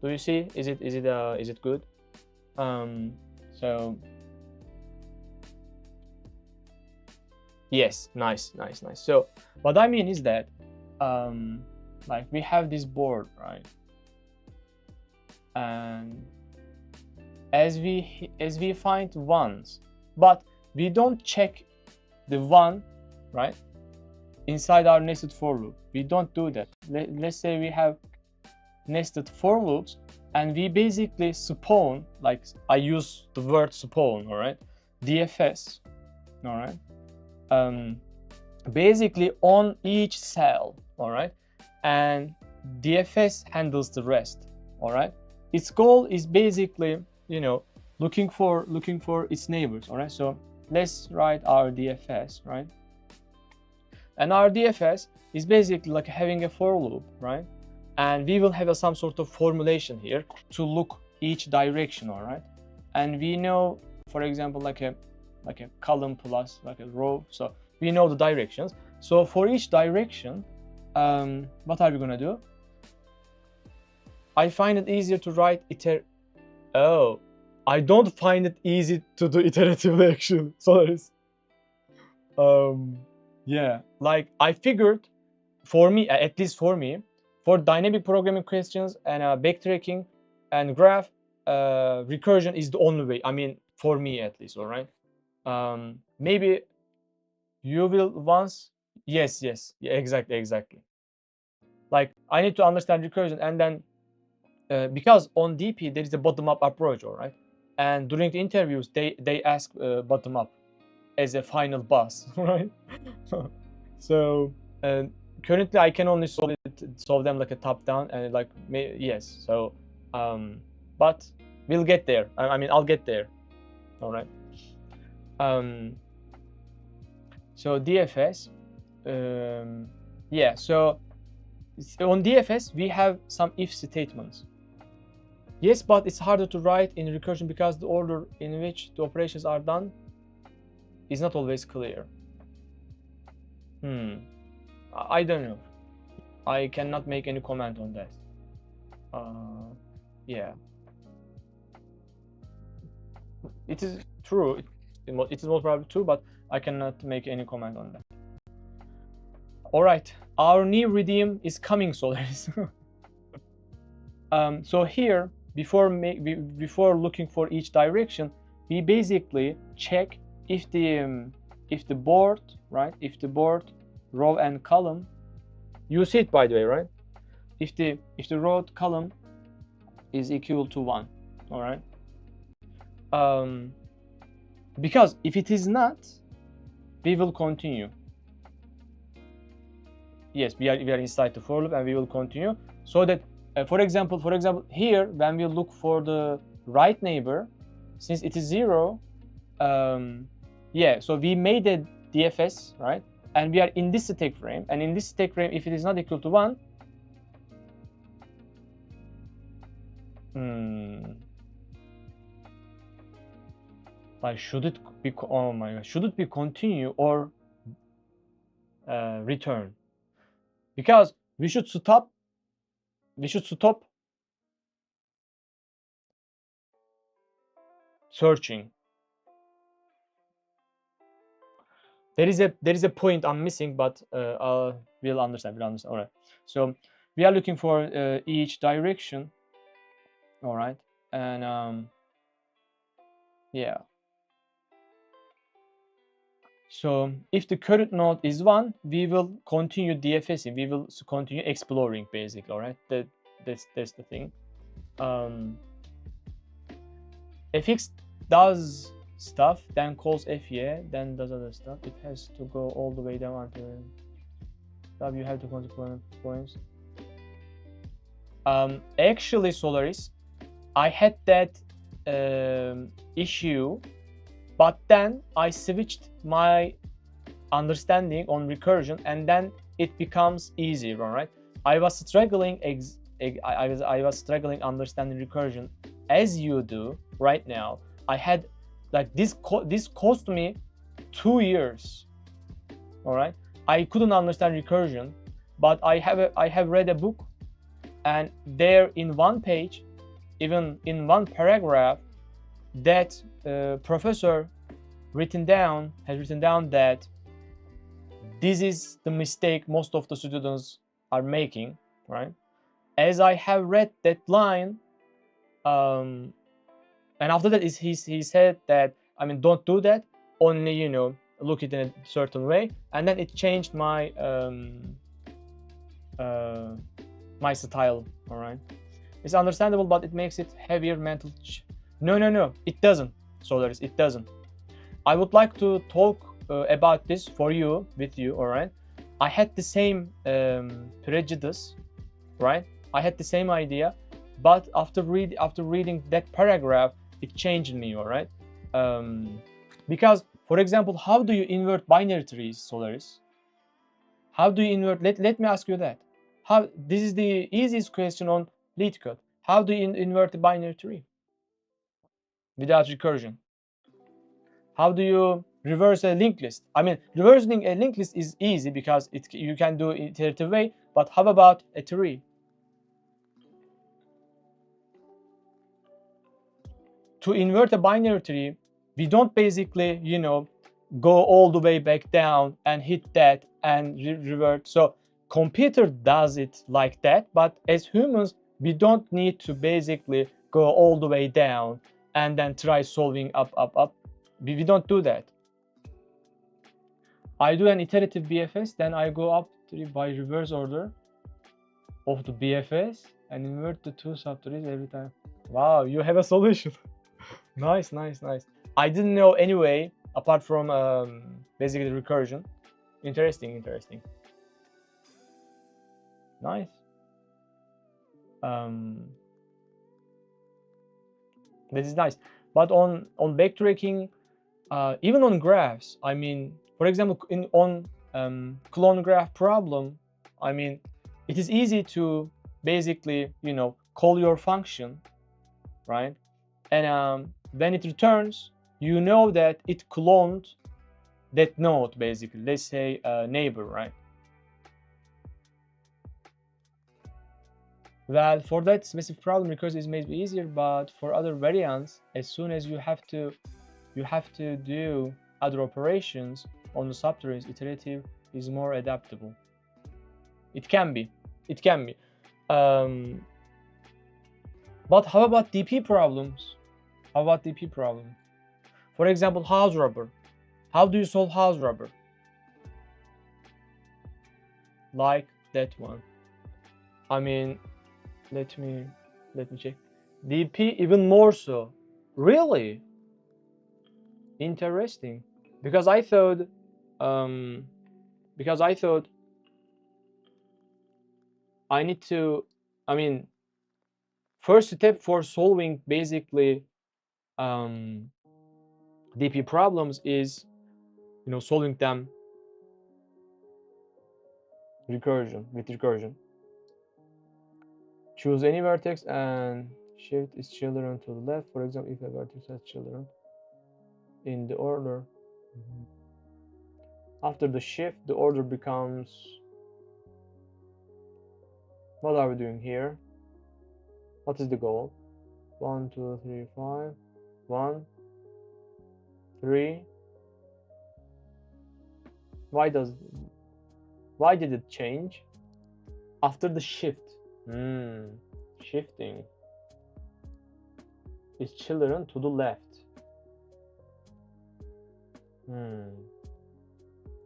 C: Do you see? Is it good? So yes, nice. So what I mean is that like we have this board, right? And as we find ones, but we don't check the one, right, inside our nested for loop. We don't do that. Let's say we have nested for loops, and we basically spawn, like I use the word spawn, all right, DFS, all right, basically on each cell, all right, and DFS handles the rest, all right. Its goal is basically, you know, looking for its neighbors, all right. So let's write our DFS, right, and our DFS is basically like having a for loop, right, and we will have some sort of formulation here to look each direction, all right. And we know, for example, like a column plus like a row, so we know the directions. So for each direction, what are we gonna do? I find it easier to write I don't find it easy to do iteratively, actually. Sorry. Yeah, like I figured, for me, at least for me, for dynamic programming questions and backtracking and graph, recursion is the only way. I mean, for me at least, all right. Maybe you will once. Yes, yeah, exactly. Like I need to understand recursion, and then because on DP there is a bottom-up approach, all right. And during the interviews, they ask bottom-up as a final boss, right? So currently I can only solve them like a top-down, and like yes. So but we'll get there. I mean, I'll get there. All right. So DFS, yeah. So on DFS we have some if statements. Yes, but it's harder to write in recursion because the order in which the operations are done is not always clear. I don't know. I cannot make any comment on that. Yeah. It is true. It is most probably true, but I cannot make any comment on that. All right, our new redeem is coming, Solaris. So here, before looking for each direction, we basically check if the board, right? If the board row and column, you see it by the way, right? If the row column is equal to 1, all right? Because if it is not, we will continue. Yes, we are inside the for loop and we will continue, so that for example here, when we look for the right neighbor, since it is 0, yeah, so we made a DFS, right? And we are in this state frame, and in this state frame, if it is not equal to 1, like should it be, oh my god, should it be continue or return? Because we should stop searching. There is a point I'm missing, but we'll understand. All right. So we are looking for each direction. All right, and yeah. So if the current node is 1, we will continue DFSing. We will continue exploring, basically. All right. That's the thing. fx does stuff, then calls fy, then does other stuff. It has to go all the way down until you have to control points. Actually, Solaris, I had that issue, but then I switched my understanding on recursion, and then it becomes easier, right? I was struggling I was struggling understanding recursion as you do right now. I had like this cost me 2 years. All right, I couldn't understand recursion, but I have read a book, and there in one page, even in one paragraph, that professor has written down that this is the mistake most of the students are making, right? As I have read that line, and after that he said that, I mean, don't do that, only, you know, look it in a certain way, and then it changed my my style. All right, it's understandable, but it makes it heavier mental. No, it doesn't. Solaris, it doesn't. I would like to talk about this with you. All right, I had the same prejudice, right? I had the same idea, but after reading that paragraph, it changed me. All right, because, for example, how do you invert binary trees, Solaris? How do you invert? Let me ask you that. How? This is the easiest question on LeetCode. How do you invert a binary tree without recursion? How do you reverse a linked list? I mean, reversing a linked list is easy because you can do it in iterative way. But how about a tree? To invert a binary tree, we don't basically, you know, go all the way back down and hit that and revert. So computer does it like that, but as humans, we don't need to basically go all the way down and then try solving up. We don't do that. I do an iterative BFS, then I go up by reverse order of the BFS and invert the 2 subtrees every time. Wow, you have a solution. Nice. I didn't know anyway, apart from basically recursion. Interesting. Nice. This is nice. But on backtracking, even on graphs, I mean, for example, on clone graph problem, I mean, it is easy to basically, you know, call your function, right? And when it returns, you know that it cloned that node, basically. Let's say neighbor, right? Well, for that specific problem, recursion is maybe easier, but for other variants, as soon as you have to do other operations on the subtrees, iterative is more adaptable. It can be. It can be. But how about DP problems? How about DP problems? For example, house robber. How do you solve house robber? Like that one. I mean, let me check. DP even more so. Really? Interesting. Because I thought I need to, I mean, first step for solving basically DP problems is, you know, solving them with recursion. Choose any vertex and shift its children to the left. For example, if a vertex has children in the order, after the shift, the order becomes, what are we doing here? What is the goal? 1, 2, 3, 5, 1, 3. Why did it change? After the shift. Shifting its children to the left. To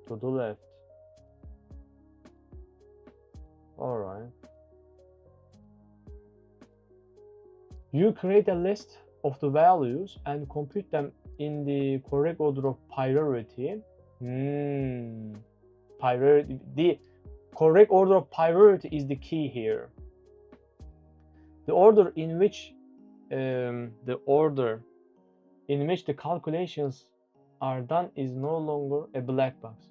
C: the left. All right. You create a list of the values and compute them in the correct order of priority. Priority. The correct order of priority is the key here. The order in which the calculations are done is no longer a black box.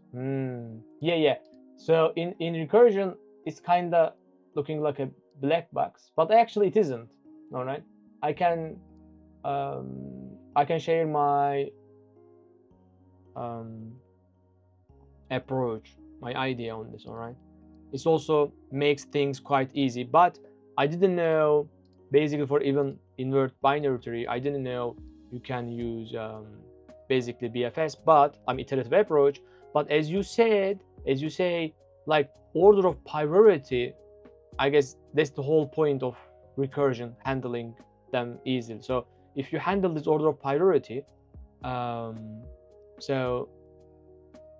C: Yeah. So in recursion, it's kinda looking like a black box, but actually it isn't. All right. I can share my approach, my idea on this. All right. It also makes things quite easy, but I didn't know, basically for even invert binary tree, I didn't know you can use basically BFS, but iterative approach. But as you say, like order of priority, I guess that's the whole point of recursion, handling them easily. So if you handle this order of priority, so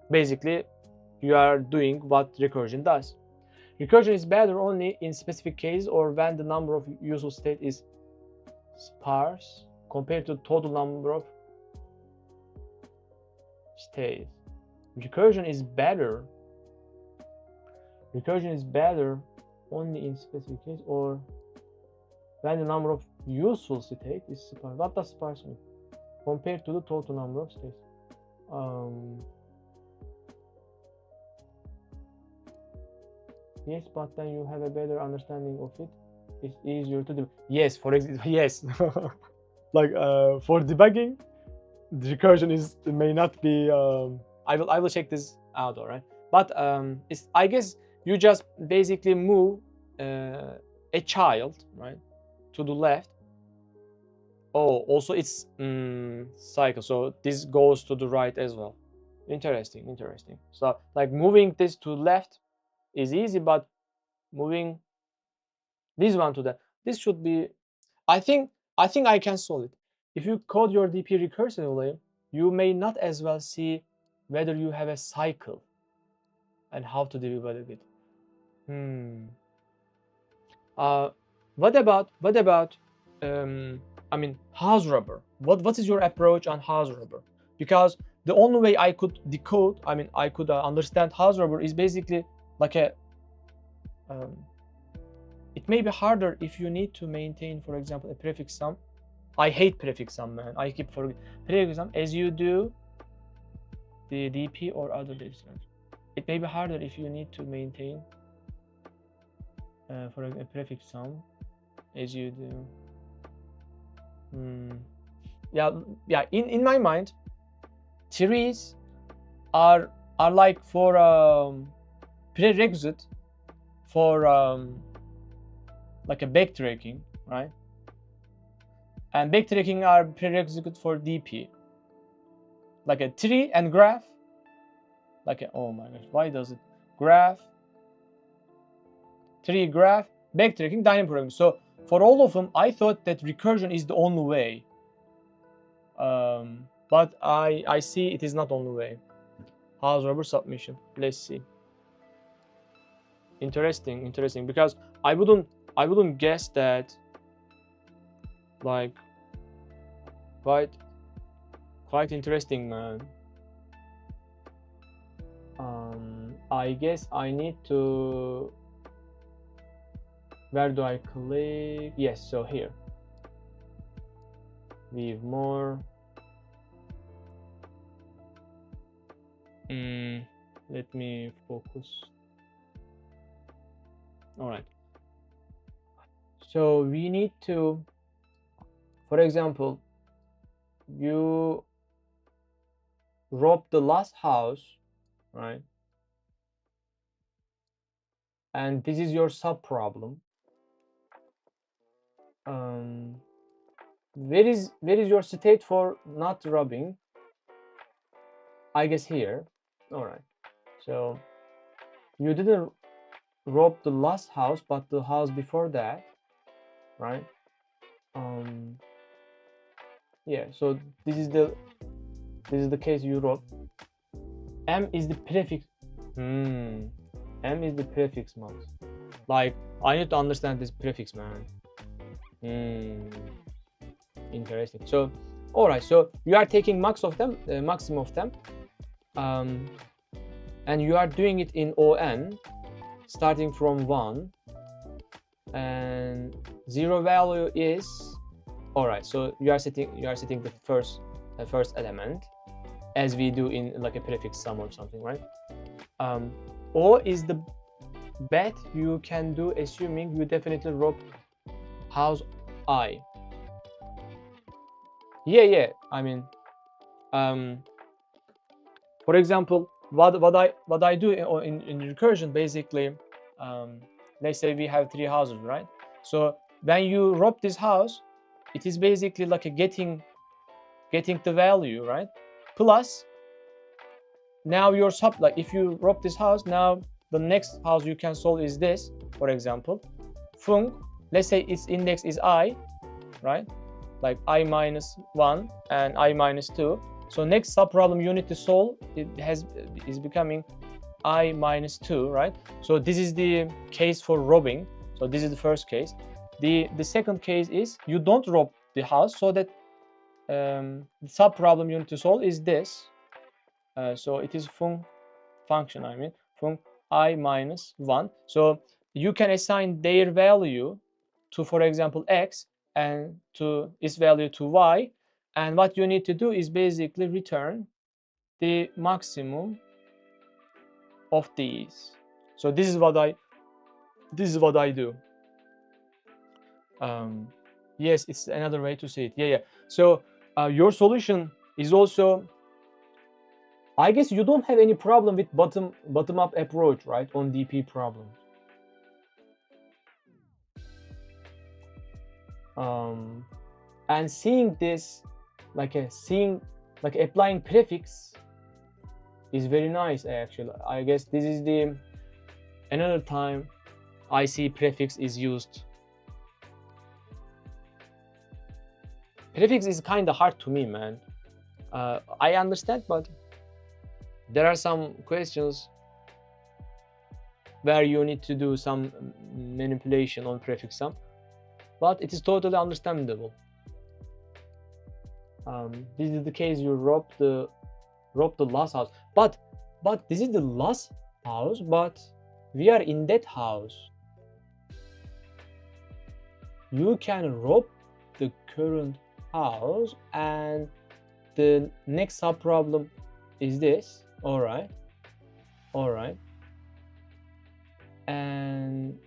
C: basically you are doing what recursion does. Recursion is better only in specific cases or when the number of useful state is sparse compared to total number of states. Recursion is better only in specific case or when the number of useful state is sparse. What does sparse mean? Compared to the total number of states. Yes, but then you have a better understanding of it. It's easier to do. Yes, for example, yes. Like for debugging, the recursion may not be. I will check this out, all right. But I guess you just basically move a child, right, to the left. Oh, also it's cycle, so this goes to the right as well. Interesting. So like moving this to left is easy, but moving this one to this should be, I think I can solve it. If you code your DP recursively, you may not as well see whether you have a cycle and how to debug it. What about house robber? What is your approach on house robber? Because the only way I could decode, I could understand house robber is basically like a it may be harder if you need to maintain, for example, a prefix sum. I hate prefix sum, man. I keep forgetting prefix sum as you do the DP or other data structure. It may be harder if you need to maintain for a prefix sum as you do. Yeah. In my mind, trees are like for prerequisite for like a backtracking, right? And backtracking are prerequisite for DP. Like a tree and graph. Like a, oh my gosh, why does it graph tree graph, backtracking, dynamic programming. So for all of them, I thought that recursion is the only way. But I see it is not only way. House robber submission. Let's see. Interesting, because I wouldn't guess that, like, quite interesting, man. I guess I need to, where do I click? Yes, so here, leave more. Let me focus. All right, so we need to, for example, you robbed the last house, right? And this is your sub problem. Where is your state for not robbing? I guess here. All right, so you didn't rob the last house, but the house before that, right? Yeah, so this is the case you robbed. M is the prefix. M is the prefix, Max. Like, I need to understand this prefix, man. Interesting. So, all right. So you are taking maximum of them, and you are doing it in ON, starting from 1, and 0 value is, all right. So you are setting the first element, as we do in like a prefix sum or something, right? O is the bet you can do, assuming you definitely rob house I. Yeah. I mean, for example, what I do in recursion, basically, let's say we have 3 houses, right? So when you rob this house, it is basically like a getting the value, right? Plus, now your sub, like if you rob this house, now the next house you can solve is this, for example. Func, let's say its index is I, right? Like I minus 1 and I minus 2. So next sub problem you need to solve, is becoming I minus 2, right? So this is the case for robbing. So this is the first case. The second case is you don't rob the house, so that the sub problem you need to solve is this. So it is function, I mean, func I minus 1. So you can assign their value to, for example, x, and to its value to y, and what you need to do is basically return the maximum of these. So this is what I do. Yes, it's another way to say it. Yeah. So your solution is also, I guess you don't have any problem with bottom up approach, right, on DP problems. And seeing this, like applying prefix is very nice, actually. I guess this is the another time I see prefix is used. Prefix is kind of hard to me, man. I understand, but there are some questions where you need to do some manipulation on prefix sum, but it is totally understandable. This is the case you rob the last house, but this is the last house, but we are in that house. You can rob the current house, and the next sub problem is this. All right, and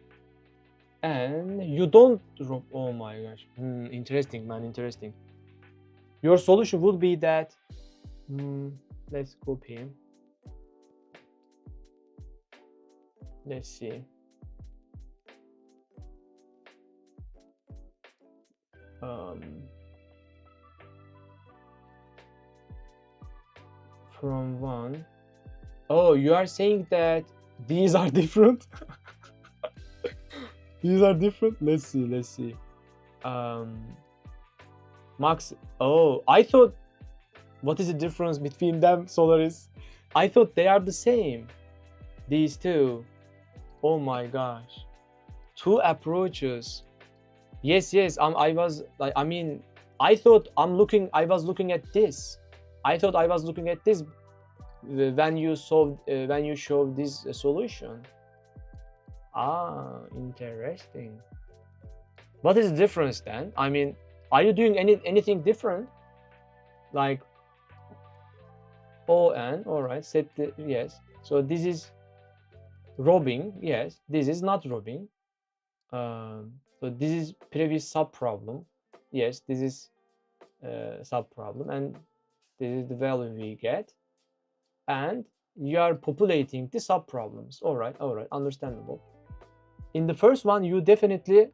C: you don't rob. Oh my gosh, interesting, man, interesting. Your solution would be that, let's copy. Let's see. From 1. Oh, you are saying that these are different? These are different. Let's see. Let's see. Max. Oh, I thought. What is the difference between them, Solaris? I thought they are the same. These two. Oh my gosh. Two approaches. Yes, yes. I was like. I mean, I thought I'm looking. I was looking at this. I thought I was looking at this when you solved. When you showed this solution. Ah, interesting. What is the difference then? I mean, are you doing anything different? Like on, all right, set the, yes. So this is robbing, yes. This is not robbing. So this is previous sub problem. Yes, this is sub problem, and this is the value we get. And you are populating the sub problems. All right, understandable. In the first one, you definitely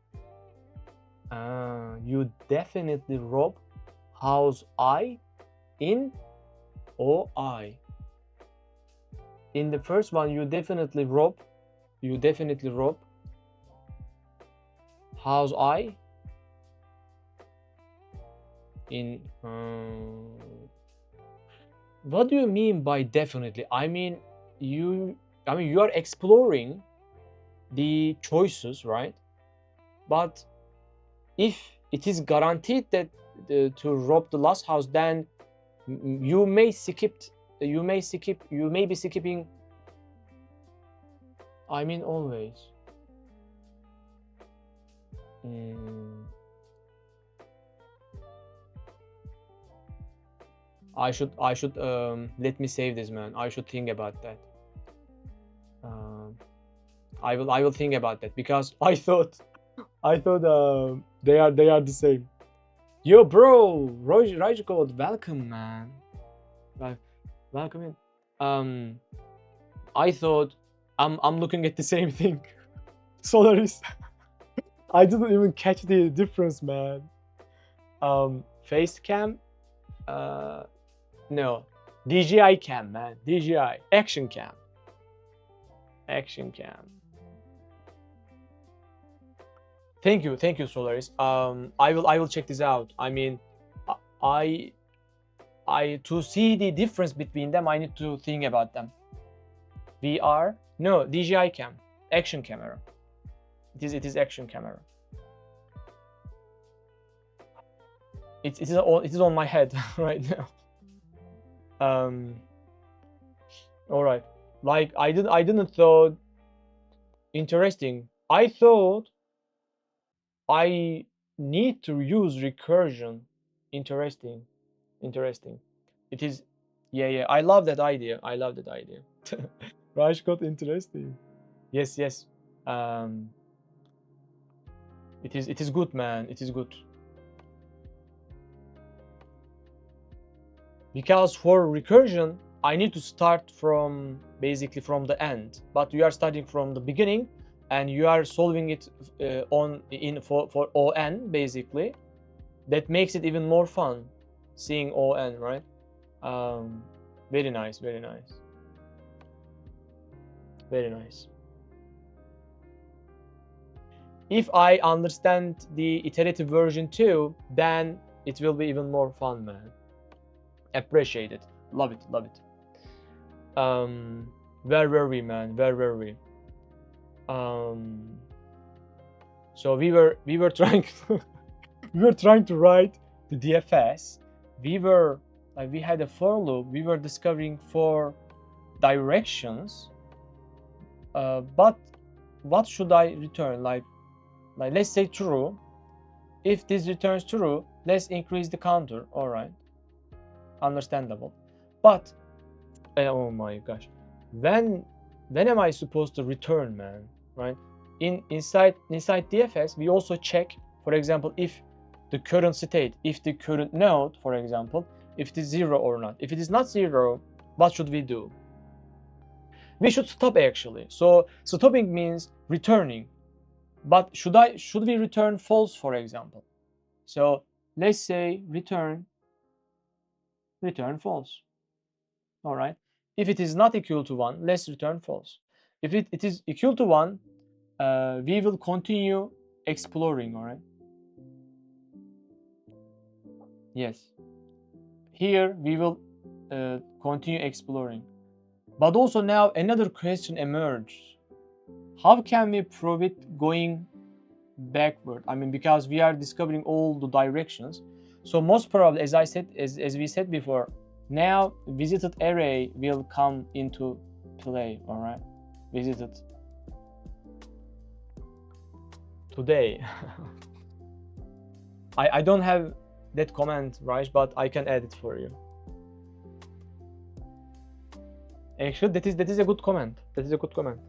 C: rob house I in OI. In the first one, you definitely rob house I in what do you mean by definitely? I mean you are exploring the choices, right? But if it is guaranteed that to rob the last house, then you may be skipping. I mean always. I should let me save this, man. I should think about that. I will think about that, because I thought they are the same. Yo, bro, Rajkot, welcome, man. Welcome in. I thought I'm looking at the same thing. Solaris. I didn't even catch the difference, man. Face cam. No. DJI cam, man. DJI action cam. Action cam. Thank you, Solaris. I will check this out. I mean, I to see the difference between them, I need to think about them. VR, no, DJI cam, action camera. It is action camera. It is on my head right now. All right. Like I didn't thought interesting. I thought I need to use recursion. Interesting. It is. Yeah. I love that idea. Rajkot, interesting. Yes. It is good, man. It is good. Because for recursion, I need to start from basically from the end, but you are starting from the beginning, and you are solving it for ON basically. That makes it even more fun, seeing ON, right? Very nice. If I understand the iterative version too, then it will be even more fun, man. Appreciate it. Love it. Where were we, man? So we were trying to write the DFS. We had a for loop. We were discovering 4 directions. But what should I return? Like let's say true. If this returns true, let's increase the counter. All right. Understandable. But oh my gosh, when am I supposed to return, man? Right? Inside DFS, we also check, for example, if the current state, if the current node, for example, if it is 0 or not. If it is not 0, what should we do? We should stop actually. So stopping means returning. But should we return false, for example? So let's say return false. All right. If it is not equal to 1, let's return false. If it is equal to 1, we will continue exploring, all right? Yes. Here we will continue exploring. But also now another question emerges. How can we prove it going backward? I mean, because we are discovering all the directions. So most probably, as I said, as we said before, now visited array will come into play, all right? Visited today. I don't have that comment, Raj, but I can add it for you. Actually, that is a good comment. That is a good comment.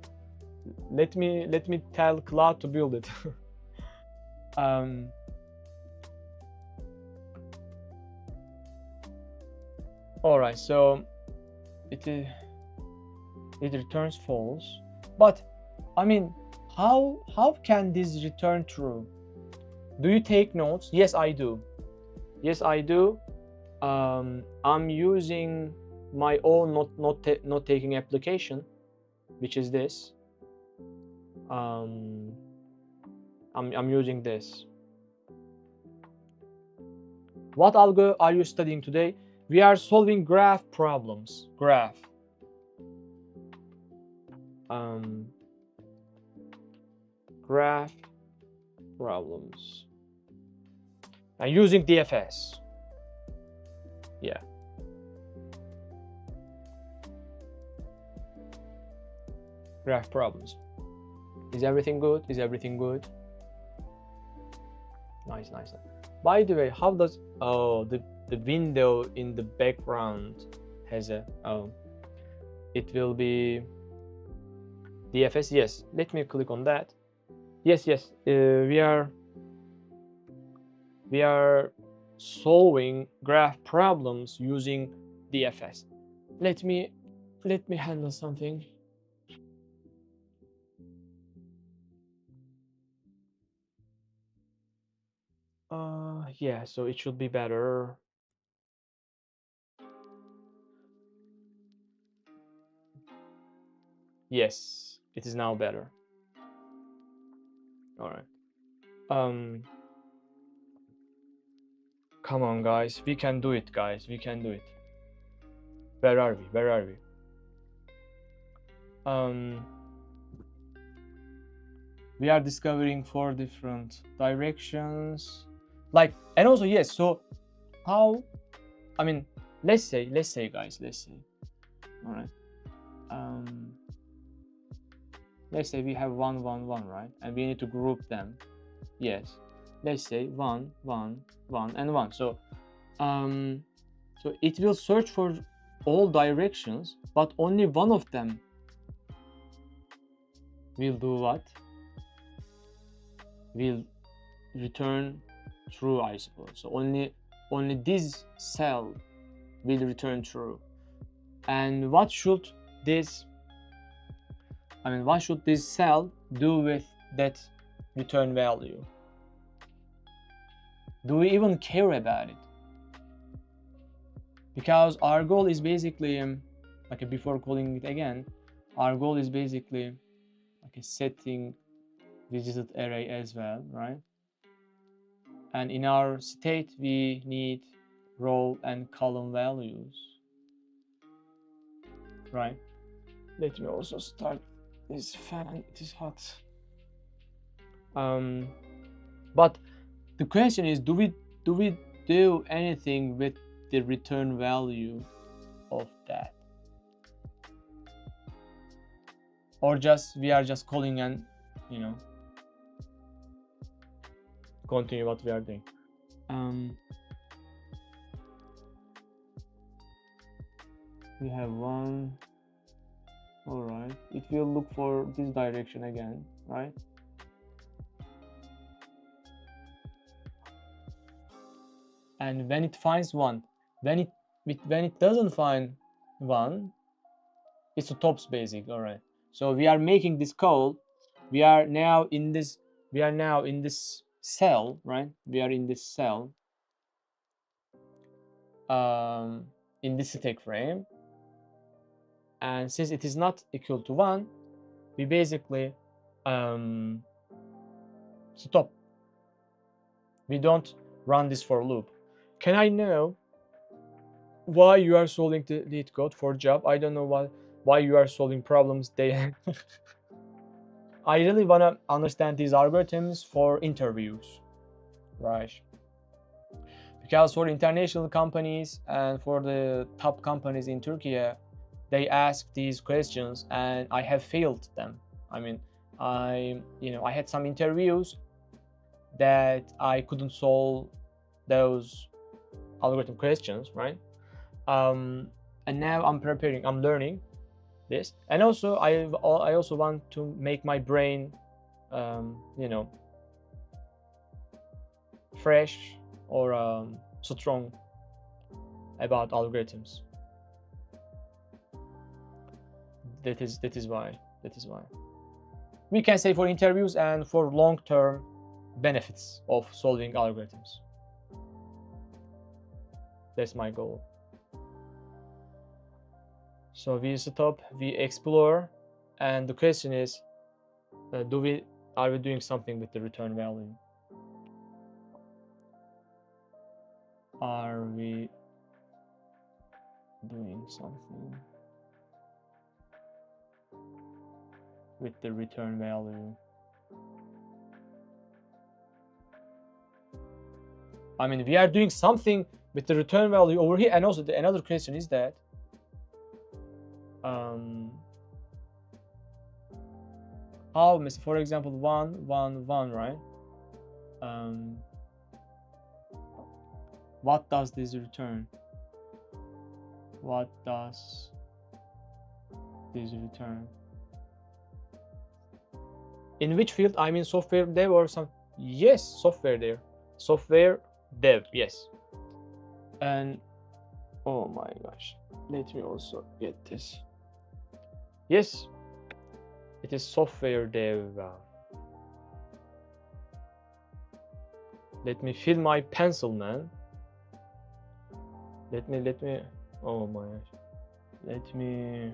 C: Let me tell Claude to build it. All right, so it returns false, but I mean, how can this return true? Do you take notes? Yes, I do. Yes, I do. I'm using my own note taking application, which is this. I'm using this. What algo are you studying today? We are solving graph problems. Graph. Graph problems. And using DFS. Yeah. Graph problems. Is everything good? Is everything good? Nice, nice. By the way, how does the window in the background has a it will be DFS. Yes, let me click on that. Yes, we are solving graph problems using DFS. Let me handle something. Yeah, so it should be better. Yes, it is now better. All right. Come on, guys. We can do it, guys. We can do it. Where are we? Where are we? We are discovering 4 different directions. Like, and also, yes, so how, I mean, let's say, guys, let's say, all right. Let's say we have 1, 1, 1, right? And we need to group them. Yes. Let's say 1, 1, 1, and 1. So, so it will search for all directions, but only one of them will do what? Will return true, I suppose. So only this cell will return true. And what should this cell do with that return value? Do we even care about it? Because our goal is basically, like before calling it again, our goal is basically like a setting visited array as well, right? And in our state, we need row and column values, right? Let me also start this fan, it is hot. But the question is, do we do anything with the return value of that? Or just we are just calling and, you know, continue what we are doing. We have 1. All right, it will look for this direction again, right? And when it finds 1, when it doesn't find 1, it's a tops basic. All right, so we are making this call. We are now in this cell, right? We are in this cell, in this stack frame, and since it is not equal to 1, we basically Stop. We don't run this for loop. Can I know why you are solving the lead code for job? I don't know why you are solving problems they I really want to understand these algorithms for interviews, right? Because for international companies and for the top companies in Turkey, they ask these questions and I have failed them. I mean, I had some interviews that I couldn't solve those algorithm questions, right? And now I'm learning this, and also I also want to make my brain, fresh or strong about algorithms. That is why we can say for interviews and for long-term benefits of solving algorithms. That's my goal. So we stop, we explore, and the question is, are we doing something with the return value? Are we doing something with the return value? I mean, we are doing something with the return value over here, and also another question is that how, for example, 1 1 1, right? What does this return? What does this return? In which field? I mean, software dev or some? Yes, software dev. Software dev, yes. And oh my gosh, let me also get this. Yes, it is software dev. Let me fill my pencil, man. Let me. Oh my gosh. Let me.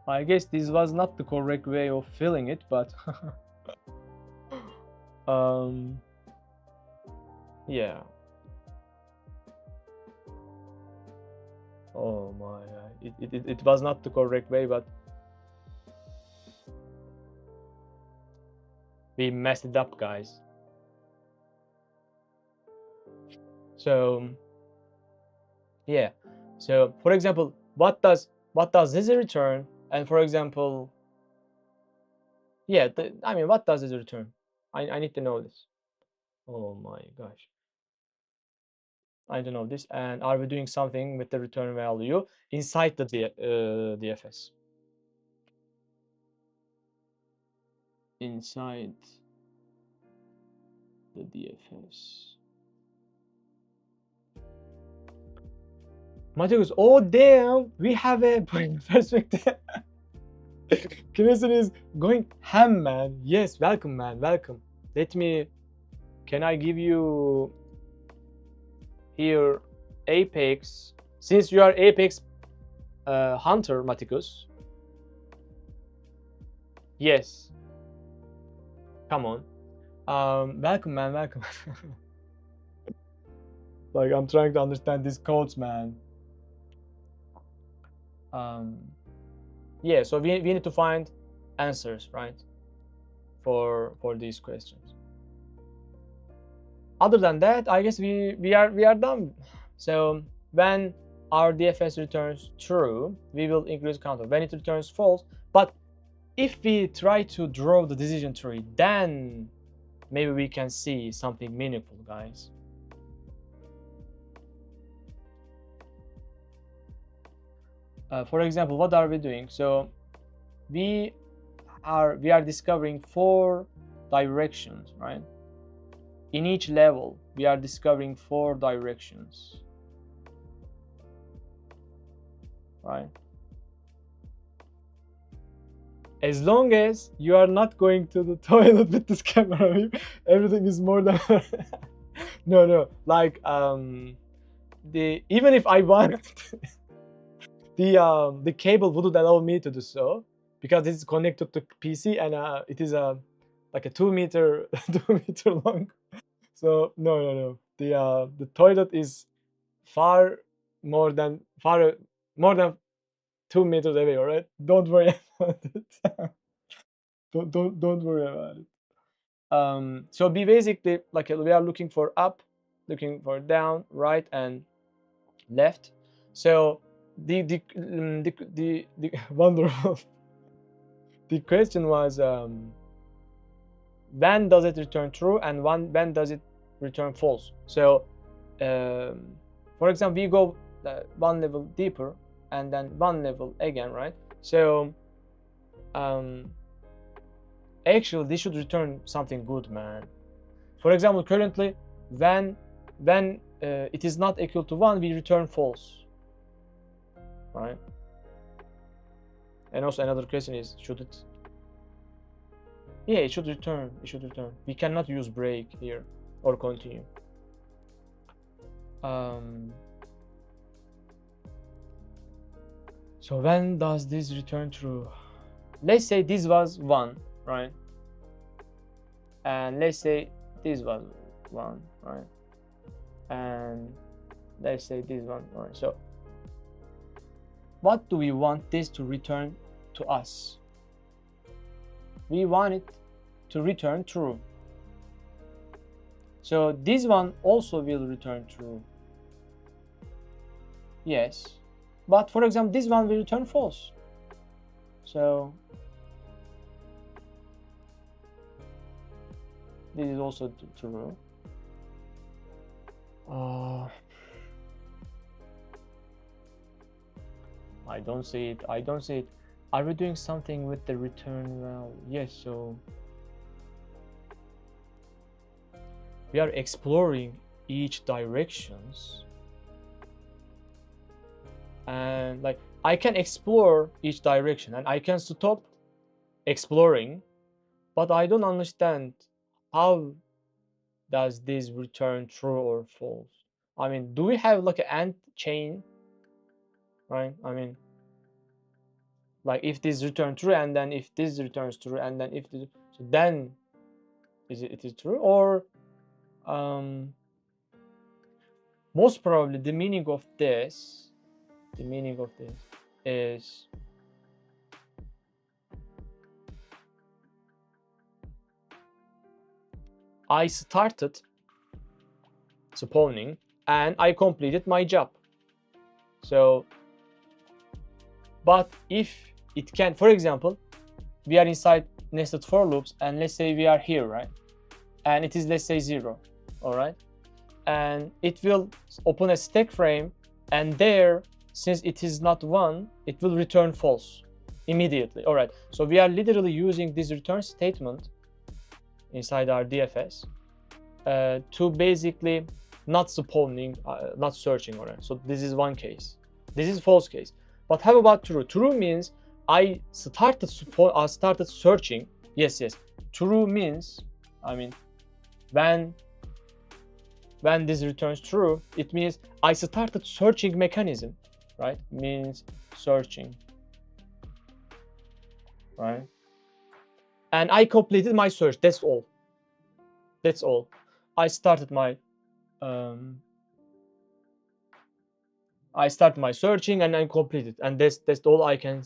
C: I guess this was not the correct way of filling it, but yeah. Oh my god, it was not the correct way, but we messed it up, guys. So yeah, so for example, what does this return? And for example, yeah, I mean, what does this return? I need to know this. Oh my gosh, I don't know this. And are we doing something with the return value inside the DFS? Inside the DFS. Mateus, oh damn, we have a perspective. Kinesin is going ham, man. Yes, welcome, man, welcome. Can I give you here Apex? Since you are Apex hunter, Matikus. Yes. Come on. Welcome, man, welcome. Like, I'm trying to understand these codes, man. Yeah, so we need to find answers, right, for these questions. Other than that, I guess we are done. So when our DFS returns true, we will increase counter. When it returns false, but if we try to draw the decision tree, then maybe we can see something meaningful, guys. For example, what are we doing? So we are discovering 4 directions, right? In each level, we are discovering 4 directions, right? As long as you are not going to the toilet with this camera, everything is more than no, like even if I want, the cable wouldn't allow me to do so because it's connected to PC and it is like a 2 meter 2 meter long. So no. The toilet is far far more than 2 meters away. All right, don't worry about it. Don't worry about it. So we basically like we are looking for up, looking for down, right, and left. So the wonderful. The question was when does it return true and when does it return false. So for example, we go one level deeper and then one level again, right? So actually this should return something good, man. For example, currently when it is not equal to 1, we return false, right? And also another question is, should it? Yeah, it should return. It should return. We cannot use break here or continue. So when does this return true? Let's say this was 1, right? And let's say this was 1, right? And let's say this one, right? So what do we want this to return to us? We want it to return true. So this one also will return true. Yes. But for example, this one will return false. So this is also true. I don't see it. I don't see it. Are we doing something with the return value? Yes, so we are exploring each directions. And like I can explore each direction and I can stop exploring, but I don't understand how does this return true or false. I mean, do we have like an AND chain, right? I mean, like if this return true and then if this returns true and then if this, so then it is true, or most probably the meaning of this is I started spawning and I completed my job. So but if it can, for example, we are inside nested for loops and let's say we are here, right? And it is, let's say, 0, all right? And it will open a stack frame and there, since it is not 1, it will return false immediately. All right, so we are literally using this return statement inside our DFS to basically not spawning, not searching. All right, so this is one case. This is false case. But how about true? True means I started searching. Yes. True means, I mean, when this returns true, it means I started searching mechanism, right? Means searching, right? And I completed my search. That's all. That's all. I started my searching and I completed, and that's all I can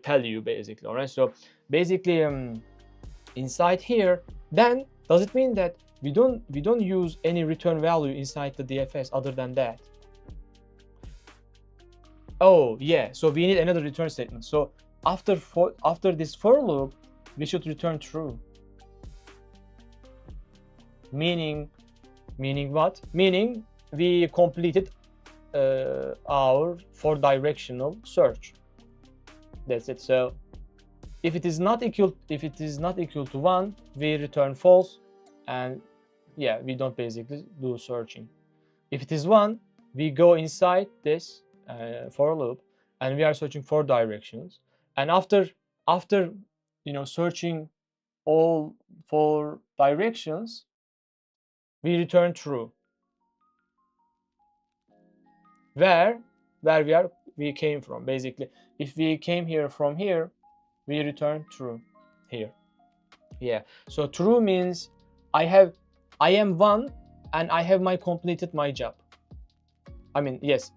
C: tell you basically. All right. So basically, inside here, then does it mean that we don't use any return value inside the DFS other than that? Oh yeah, so we need another return statement. So after this for loop, we should return true. Meaning what? Meaning we completed our for directional search. That's it. So if it is not equal to 1, we return false, and yeah, we don't basically do searching. If it is 1, we go inside this for loop and we are searching for directions, and after searching all 4 directions, we return true. where we came from. Basically, if we came here from here, we return true here. Yeah, so true means I am one and I have completed my job. I mean, yes,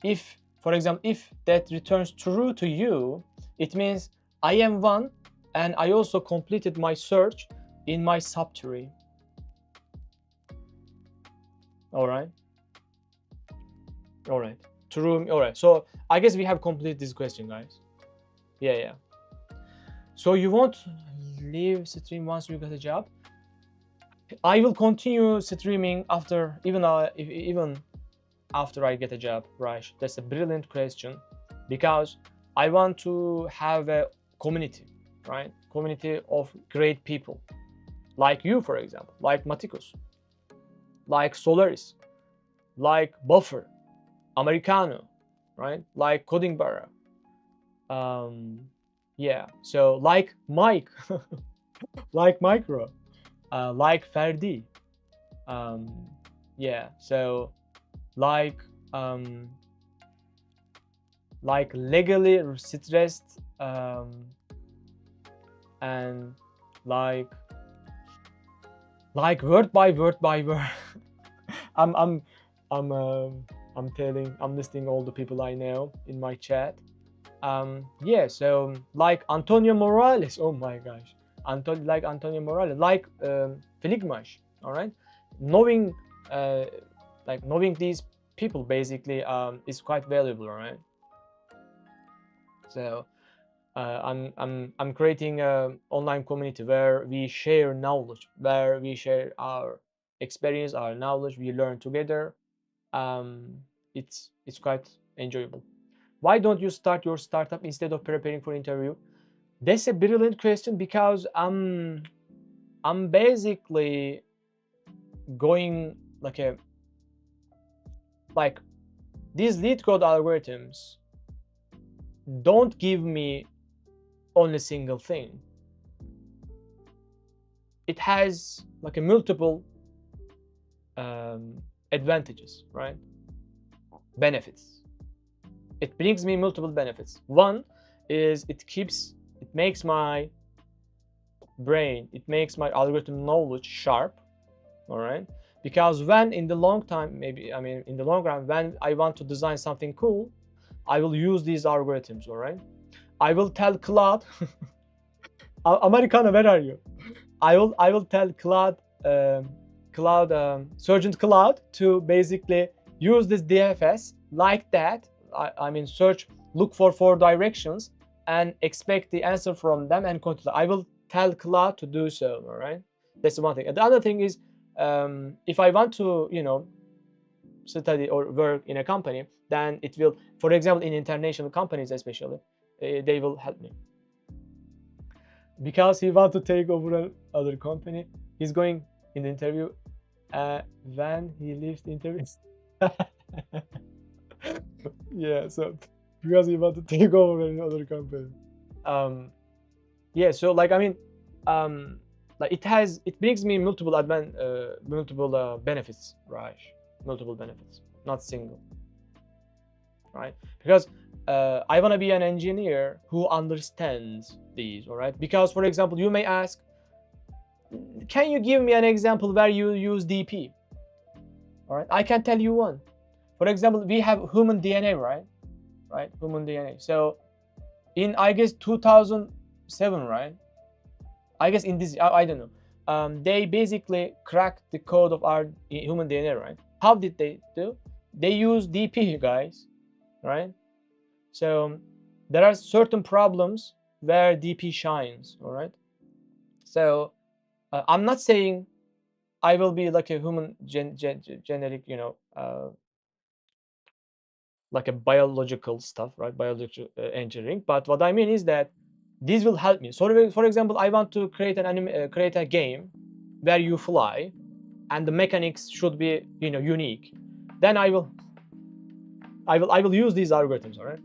C: if, for example, if that returns true to you, it means I am one and I also completed my search in my subtree. All right. True. All right. So I guess we have completed this question, guys. Yeah. So you won't leave stream once you get a job? I will continue streaming after, even after I get a job, Raj. That's a brilliant question, because I want to have a community, right? Community of great people, like you, for example, like Maticos, like Solaris, like Buffer, Americano, right? Like Coding Barra. Yeah, so like Mike, like Micro, like Ferdi. Yeah, so like legally stressed, and like word by word by word. I'm listing all the people I know in my chat. Yeah, so like Antonio Morales. Oh my gosh, Antonio Morales, like Feligmash. All right, knowing these people basically is quite valuable, right? So I'm creating an online community where we share knowledge, where we share our experience, our knowledge. We learn together. It's quite enjoyable. Why don't you start your startup instead of preparing for interview? That's a brilliant question, because I'm basically going like these LeetCode algorithms don't give me only a single thing. It has like a multiple advantages, right? Benefits. It brings me multiple benefits. One is it makes my brain, it makes my algorithm knowledge sharp, all right? Because when in the long time, in the long run, when I want to design something cool, I will use these algorithms, all right? I will tell Claude, Americano, where are you? I will tell Claude, Sergeant Claude, to basically use this DFS like that. Search, look for 4 directions and expect the answer from them and continue. I will tell Claude to do so, all right? That's one thing. And the other thing is, if I want to, study or work in a company, then it will, for example, in international companies especially, they will help me. Because he wants to take over another company, he's going in the interview. When he leaves the interview, yeah, so because he wants to take over another company. Yeah, so it brings me multiple benefits, Raj. Multiple benefits, not single, right? Because I want to be an engineer who understands these, all right? Because, for example, you may ask, can you give me an example where you use DP? All right, I can tell you one. For example, we have human DNA, right? Human DNA. So in, I guess, 2007, right? I guess in this, I don't know. They basically cracked the code of our human DNA, right? How did they do? They use DP, guys, right? So there are certain problems where DP shines, all right? So I'm not saying I will be like a human genetic, like a biological stuff, right? Biological engineering. But what I mean is that this will help me. So, for example, I want to create create a game where you fly, and the mechanics should be, unique. Then I will use these algorithms, all right?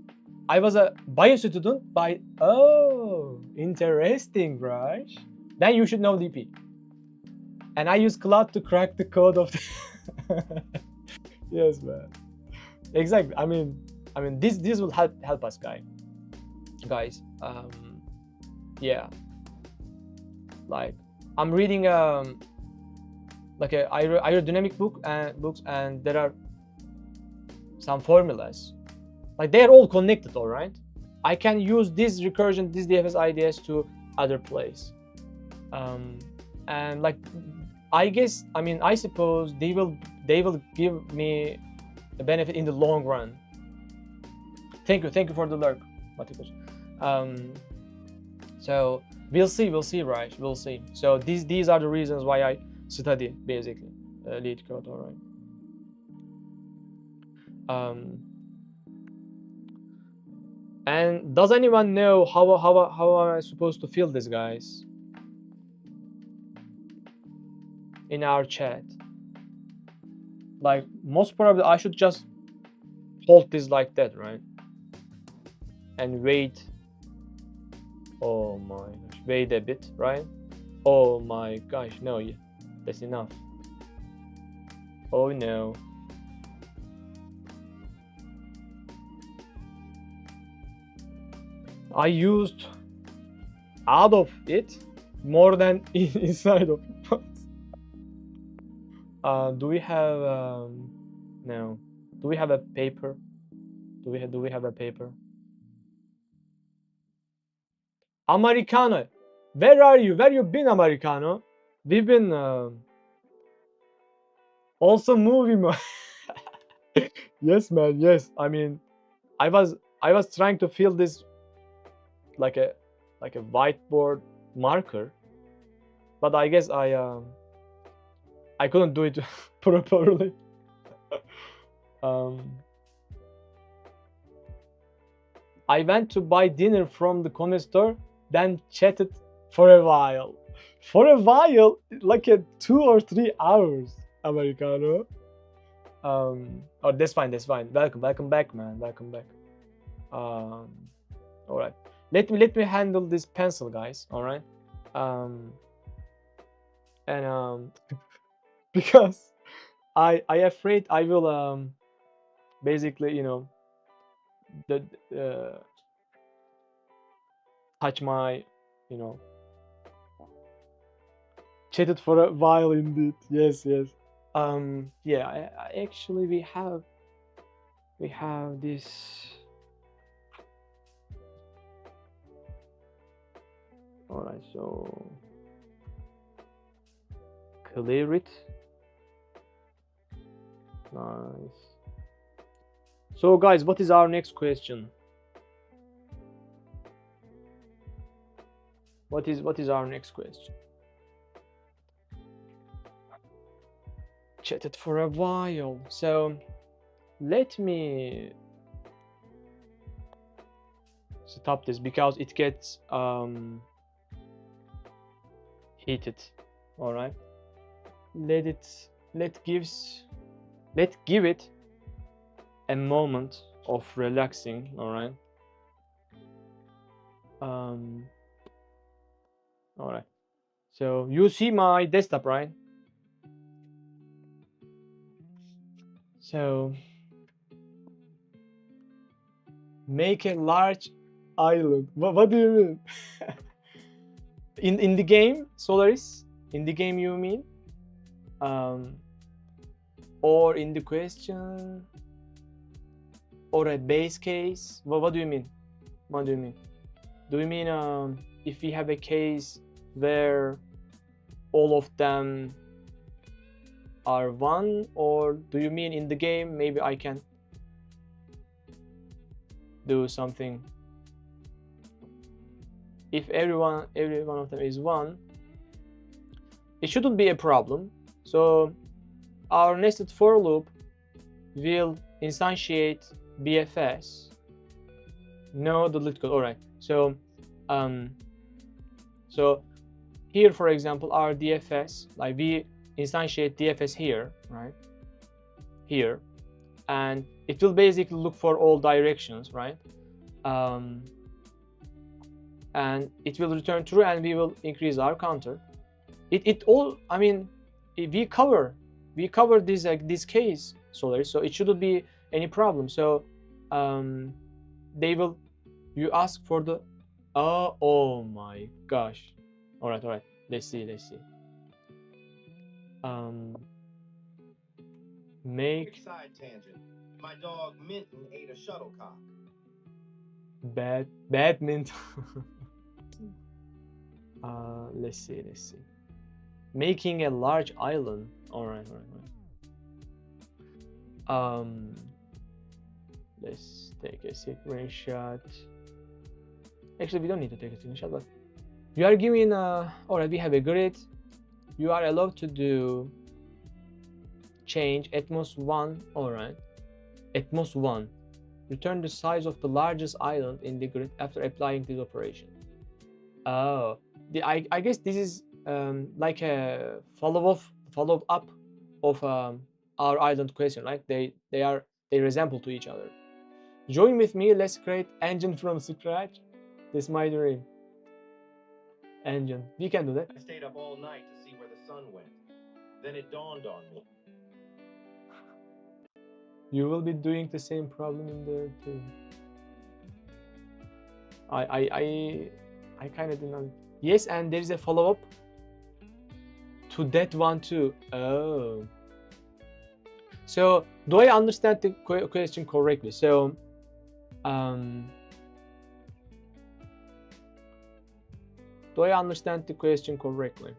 C: I was a bio student by, oh, interesting, right? Then you should know DP. And I use Claude to crack the code of the yes, man. Exactly. I mean, this will help us, guys. Yeah, like I'm reading like a aerodynamic books, and there are some formulas. Like they're all connected, all right. I can use this recursion, this DFS ideas to other place, and like I suppose they will give me a benefit in the long run. Thank you for the lurk, Matikos. So we'll see, right? We'll see. So these are the reasons why I study basically lead code, all right. And does anyone know how am I supposed to fill this, guys? In our chat, like most probably I should just hold this like that, right? And wait. Oh my gosh, wait a bit, right? Oh my gosh, no, yeah, that's enough. Oh no. I used out of it more than inside of it. Do we have no? Do we have a paper? Do we have a paper? Americano, where are you? Where you been, Americano? We've been also moving. Yes, man. Yes. I mean, I was trying to fill this like a whiteboard marker, but I guess I couldn't do it properly. I went to buy dinner from the corner store, then chatted for a while. For a while, like 2 or 3 hours, Americano. Oh, that's fine. Welcome back, man. Welcome back. All right. Let me handle this pencil, guys. All right. And because I afraid I will basically, you know, touch my, you know, chatted for a while indeed. Yes. Yeah, I actually we have this. All right, so clear it. Nice. So guys, what is our next question? What is our next question? Chatted for a while. So let me stop this because it gets heated. All right. Let's give it a moment of relaxing. All right. All right. So you see my desktop, right? So make a large island. What do you mean? in the game, Solaris? In the game, you mean? Or in the question? Or a base case? What do you mean? What do you mean? Do you mean if we have a case where all of them are one, or do you mean in the game maybe I can do something if every one of them is one? It shouldn't be a problem. So our nested for loop will instantiate BFS. No, the lit code. All right. So so here, for example, our DFS, like we instantiate DFS here, right? Here, and it will basically look for all directions, right? And it will return true, and we will increase our counter. It all, I mean, we cover this case, Solaris, so it shouldn't be any problem. So they will, you ask for the, oh my gosh. All right, let's see. Make
D: Quick side tangent. My dog Minton ate a shuttlecock.
C: badminton. Let's see. Making a large island. All right. Let's take a screenshot. Actually, we don't need to take a screenshot, but you are giving all right, we have a grid. You are allowed to do change Atmos 1. All right, Atmos 1. Return the size of the largest island in the grid after applying this operation. Oh, I guess this is like a follow-up of our island question, right? They resemble to each other. Join with me, let's create engine from scratch. This is my dream. Engine, we can do that.
D: I stayed up all night to see where the sun went. Then it dawned on me.
C: You will be doing the same problem in there too. I kind of didn't know. Yes, and there is a follow-up to that one too. Oh. So, do I understand the question correctly? So, do I understand the question correctly?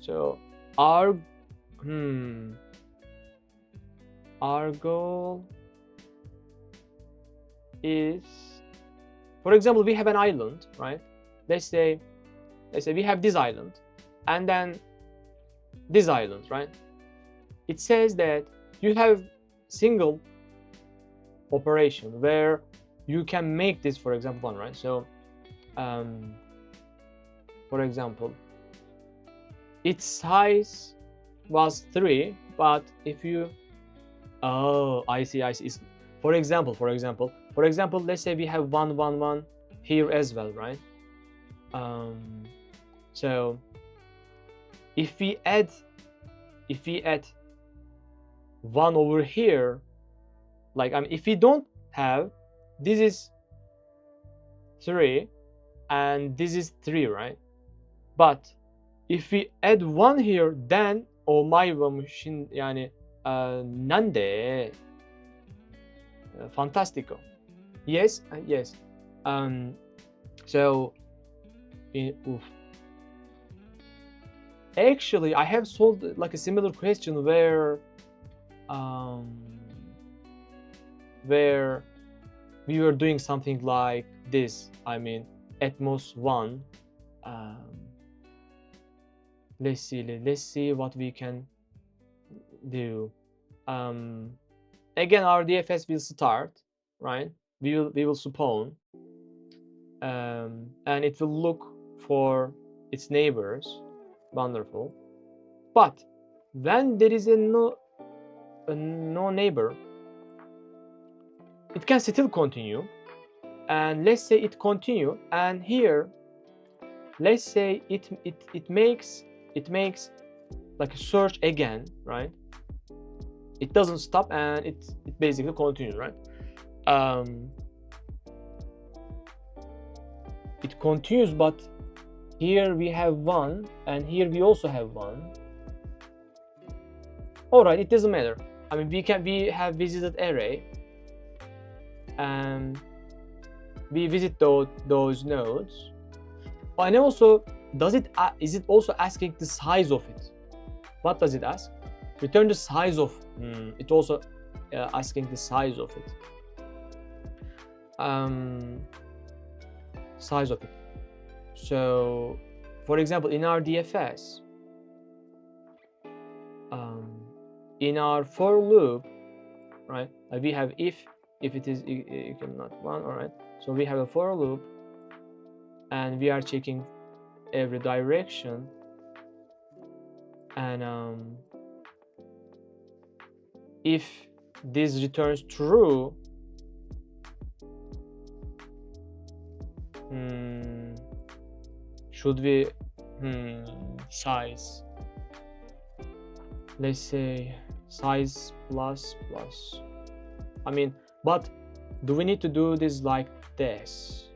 C: So, our goal is, for example, we have an island, right? Let's say we have this island, and then this island, right? It says that you have single operation where you can make this, for example, one, right? So, for example, its size was 3, but if you, oh, I see. It's, for example, let's say we have 1, 1, 1 here as well, right? So if we add 1 over here, like, I mean, if we don't have, this is 3 and this is 3, right? But if we add 1 here, then şimdi yani nande fantastico. Yes. So actually I have solved like a similar question where we were doing something like this. I mean, Atmos 1. Let's see what we can do. Again, our DFS will start, right? We will spawn, and it will look for its neighbors. Wonderful. But when there is a no neighbor, it can still continue. And let's say it continue, and here, let's say it makes like a search again, right? It doesn't stop, and it basically continues, right? It continues, but here we have 1, and here we also have 1. All right, it doesn't matter. I mean, we have visited array, and we visit those nodes. And also, is it also asking the size of it? What does it ask? Return the size of. It also asking the size of it. Size of it. So, for example, in our DFS, in our for loop, right? We have if it is equal not 1. All right. So we have a for loop, and we are checking every direction, and if this returns true, should we size, let's say size plus plus. I mean, but do we need to do this like this?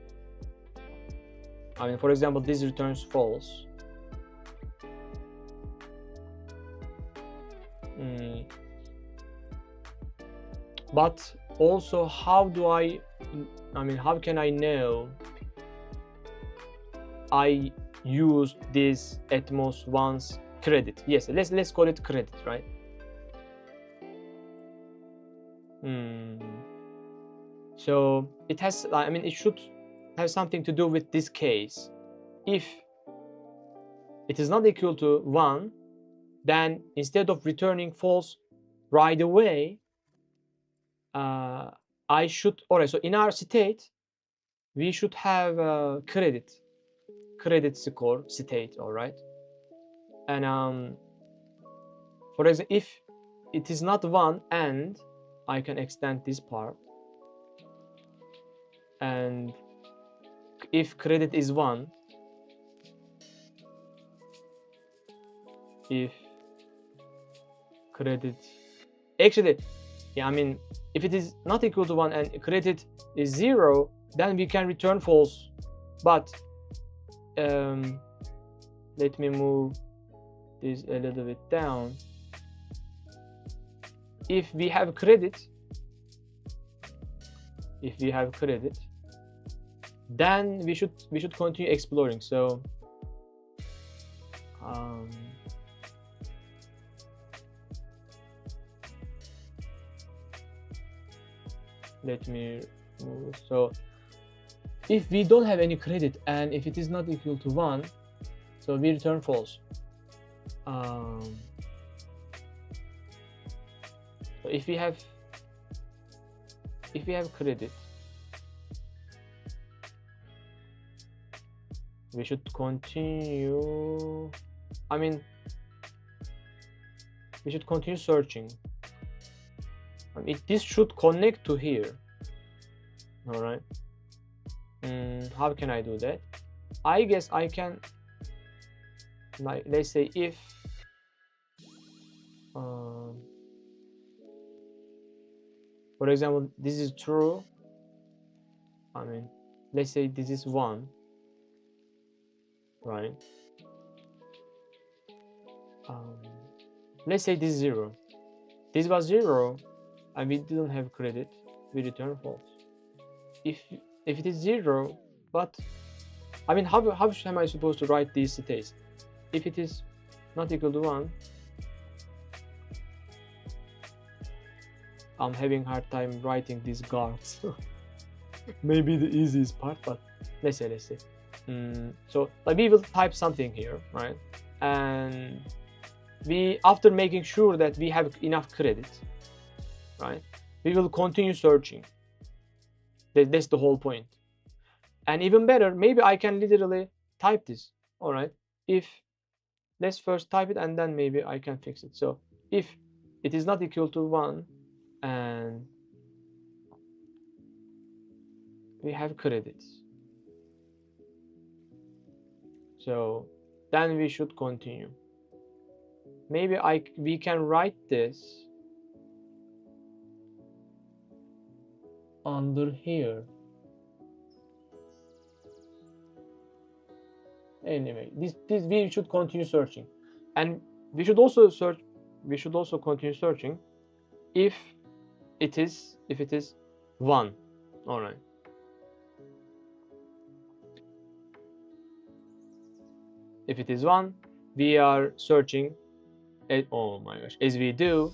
C: I mean, for example, this returns false. But also, how do I mean, how can I know I used this at most once credit? Yes, let's call it credit, right? So it has, I mean, it should have something to do with this case. If it is not equal to 1, then instead of returning false right away, I should, alright, so in our state, we should have a credit score state, alright? And for example, if it is not 1, and I can extend this part, and if credit is 1, if credit, actually, yeah, I mean, if it is not equal to 1 and credit is 0, then we can return false. But let me move this a little bit down. If we have credit, then we should continue exploring. So let me move. So if we don't have any credit and if it is not equal to 1, so we return false. So if we have credit, we should continue, I mean, we should continue searching. I mean, this should connect to here. All right. How can I do that? I guess I can, like, let's say if for example, this is true. I mean, let's say this is 1, right? Let's say this is 0. This was 0 and we didn't have credit, we return false. If it is 0, but I mean, how am I supposed to write these states? If it is not equal to 1, I'm having a hard time writing these guards. Maybe the easiest part, but let's say. So like, we will type something here, right? And we, after making sure that we have enough credit, right, we will continue searching. That's the whole point. And even better, maybe I can literally type this. All right, let's first type it and then maybe I can fix it. So if it is not equal to 1 and we have credits, so then we should continue. Maybe we can write this under here. Anyway, this we should continue searching, and we should also continue searching if it is 1. All right. If it is 1, we are searching. Oh my gosh, as we do.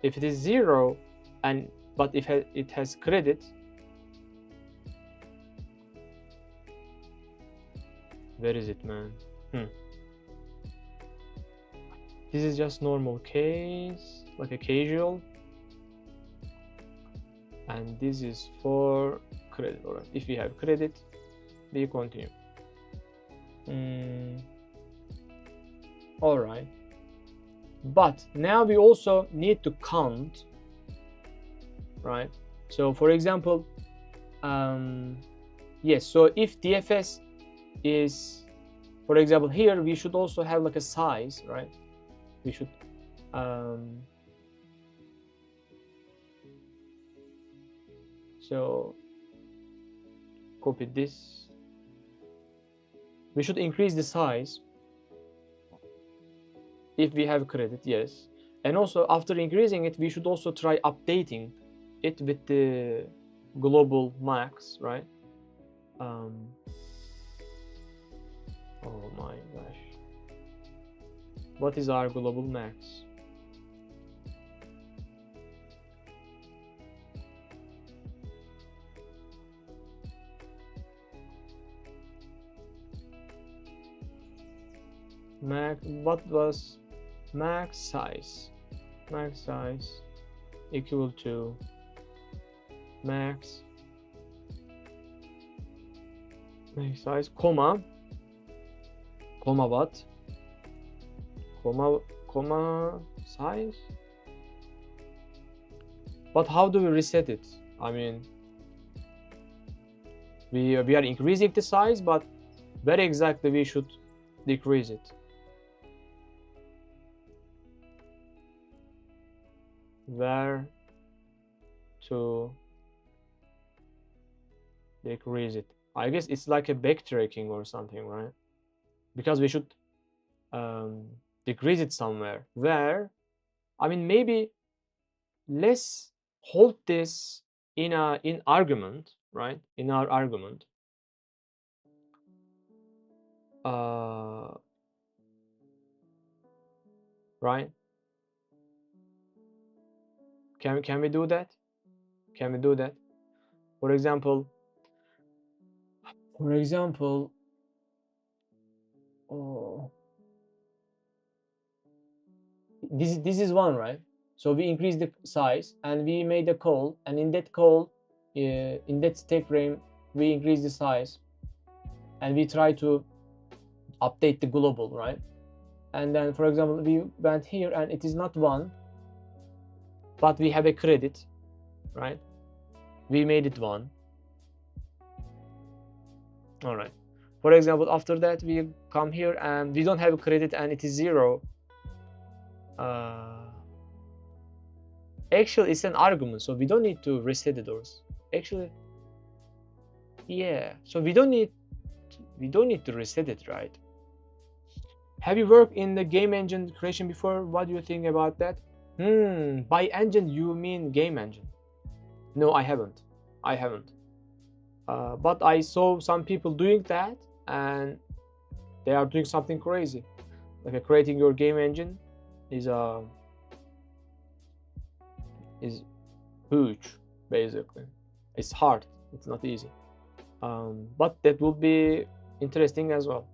C: If it is 0, but if it has credit, where is it, man? This is just normal case, like a casual, and this is for credit. All right. If we have credit, we continue. All right, but now we also need to count, right? So for example, yes, so if DFS is, for example, here we should also have like a size, right? We should So copy this. We should increase the size if we have credit, yes. And also after increasing it, we should also try updating it with the global max, right? Oh my gosh. What is our global max? Max, what was max size? Max size equal to max size, comma what? Comma size? But how do we reset it? I mean, we are increasing the size, but where exactly we should decrease it? Where to decrease it? I guess it's like a backtracking or something, right? Because we should decrease it somewhere. Where? I mean, maybe let's hold this in argument, right? In our argument. Right? Can we do that? Can we do that? For example, oh, this is one, right? So we increase the size and we made a call, and in that call, in that step frame, we increase the size and we try to update the global, right? And then, for example, we went here and it is not one, but we have a credit, right? We made it one. All right. For example, after that, we come here and we don't have a credit and it is 0. Actually, it's an argument, so we don't need to reset the doors. Actually, yeah. So we don't need to reset it, right? Have you worked in the game engine creation before? What do you think about that? By engine you mean game engine? No, I haven't. But I saw some people doing that, and they are doing something crazy. Like creating your game engine is huge, basically. It's hard. It's not easy. But that would be interesting as well.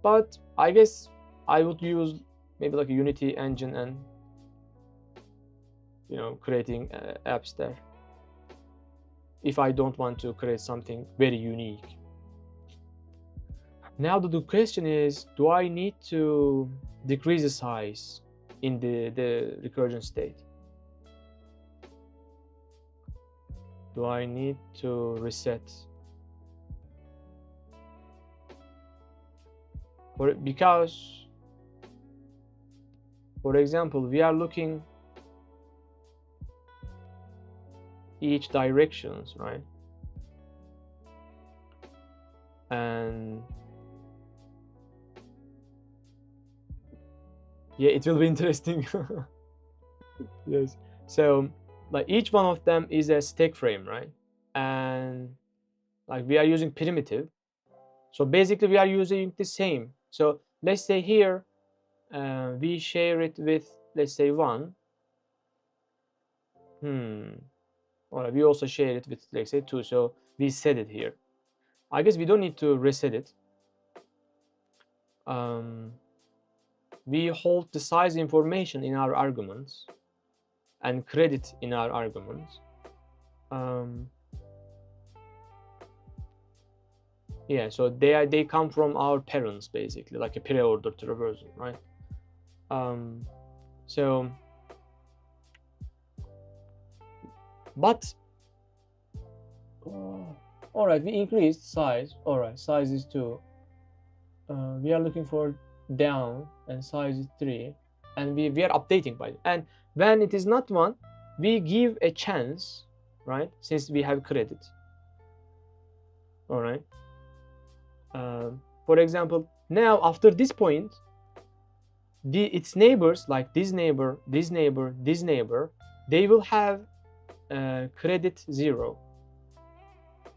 C: But I guess I would use maybe like a Unity engine and creating apps there, if I don't want to create something very unique. Now the question is, do I need to decrease the size in the recursion state? Do I need to reset? Because, for example, we are looking each directions, right? And yeah, it will be interesting. Yes. So like each one of them is a stack frame, right? And like we are using primitive, so basically we are using the same. So let's say here we share it with, let's say, 1. Or we also share it with, let's say, 2. So we set it here. I guess we don't need to reset it. We hold the size information in our arguments and credit in our arguments. Yeah, so they come from our parents, basically, like a pre-order traversal, right? So, but all right, we increased size. All right, size is 2. We are looking for down, and size is 3. and we are updating by it. And when it is not 1, we give a chance, right, since we have credit. All right. For example, now after this point, its neighbors, like this neighbor, this neighbor, this neighbor, they will have credit 0.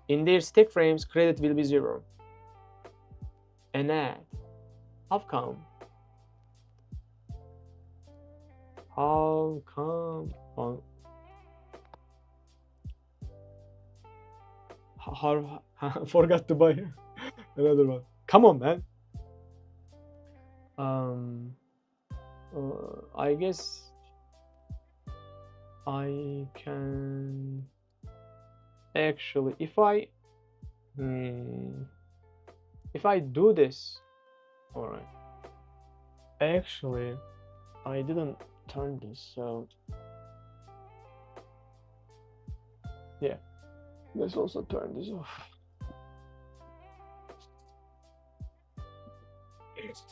C: In their stack frames, credit will be 0. And add. How come? How come? How forgot to buy another one. Come on, man. I guess I can actually, if I do this, all right. Actually, I didn't turn this, so yeah. Let's also turn this off.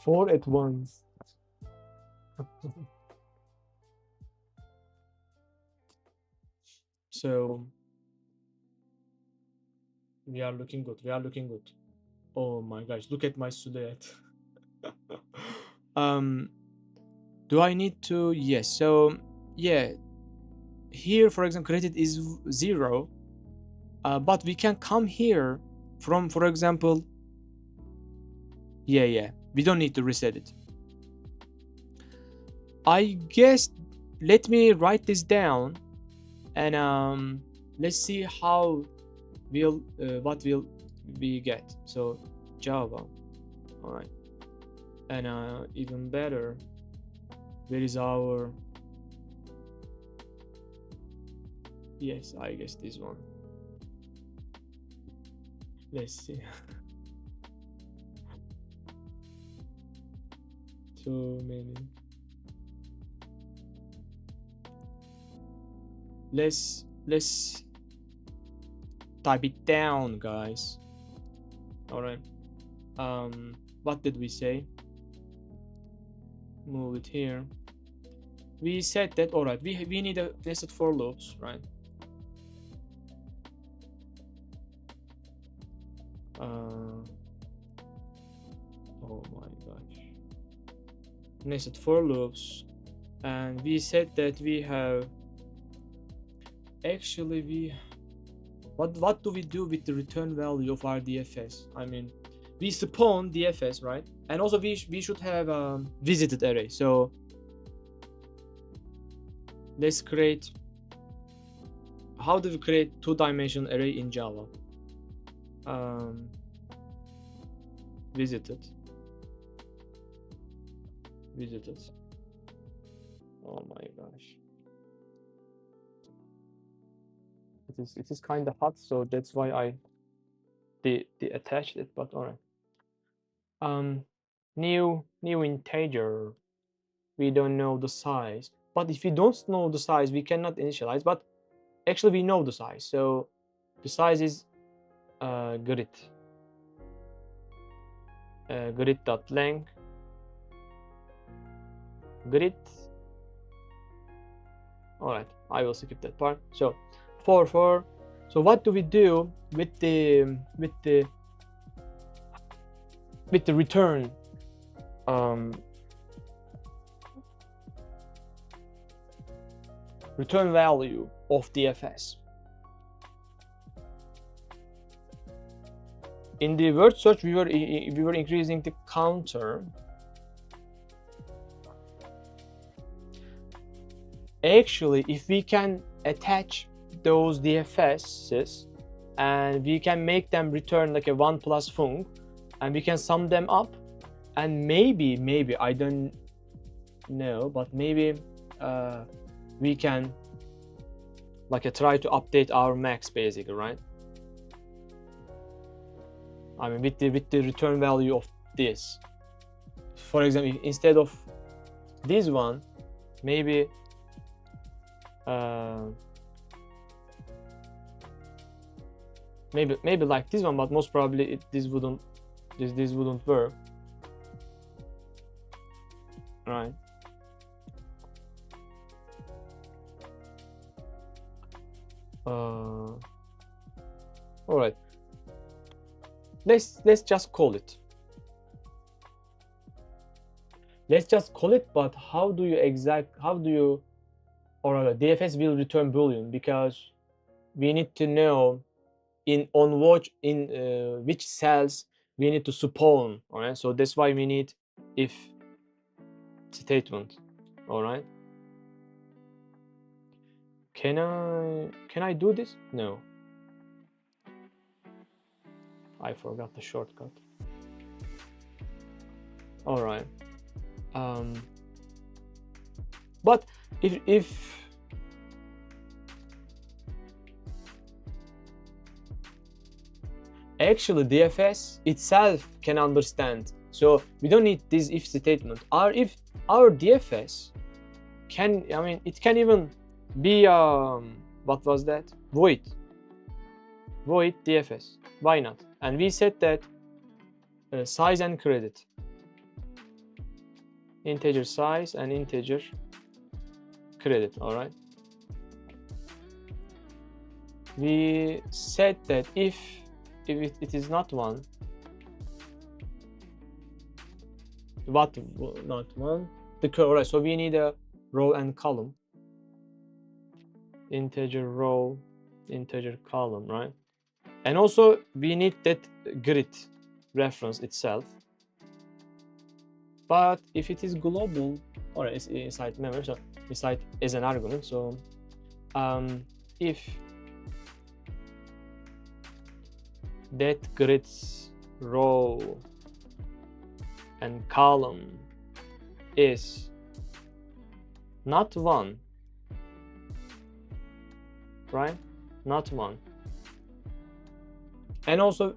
C: 4 at once. So we are looking good. We are looking good. Oh my gosh! Look at my silhouette. Do I need to? Yes. So yeah. Here, for example, credit is 0. But we can come here from, for example, yeah, we don't need to reset it. I guess let me write this down, and let's see how what will we get. So Java, all right, and even better, where is our, yes, I guess this one. Let's see. So many. Let's type it down, guys. All right. What did we say? Move it here. We said that. All right. We need a nested for loops, right? Oh my gosh. Nested for loops, and we said that we have actually what do we do with the return value of our DFS? I mean, we spawn DFS, right? And also we should have a visited array. So let's create, how do we create 2-dimensional array in Java? Visited. Oh my gosh. It is kind of hot, so that's why I attached it, but all right. New integer. We don't know the size, but if we don't know the size, we cannot initialize, but actually we know the size. So the size is grid. Grid.length. Grid. All right, I will skip that part. So for so what do we do with the return return value of DFS? In the word search, we were increasing the counter. Actually, if we can attach those DFSs and we can make them return like a 1 plus func, and we can sum them up, and maybe I don't know, but maybe we can like try to update our max basically, right? I mean, with the return value of this, for example, instead of this one, maybe maybe like this one, but most probably this wouldn't work, right? All right. Let's just call it. Let's just call it. But how do you? Or DFS will return Boolean because we need to know which cells we need to spawn. All right. So that's why we need if statement. All right. Can I do this? No. I forgot the shortcut. All right. But if actually DFS itself can understand, so we don't need this if statement. Our DFS can, I mean, it can even be what was that? Void DFS. Why not? And we set that size and credit, integer size and integer credit. All right. We said that if it is not one, what not one, all right. So we need a row and column, integer row, integer column, right? And also we need that grid reference itself. But if it is global, or it's inside memory, so inside as an argument. So if that grid's row and column is not one, right? Not one. And also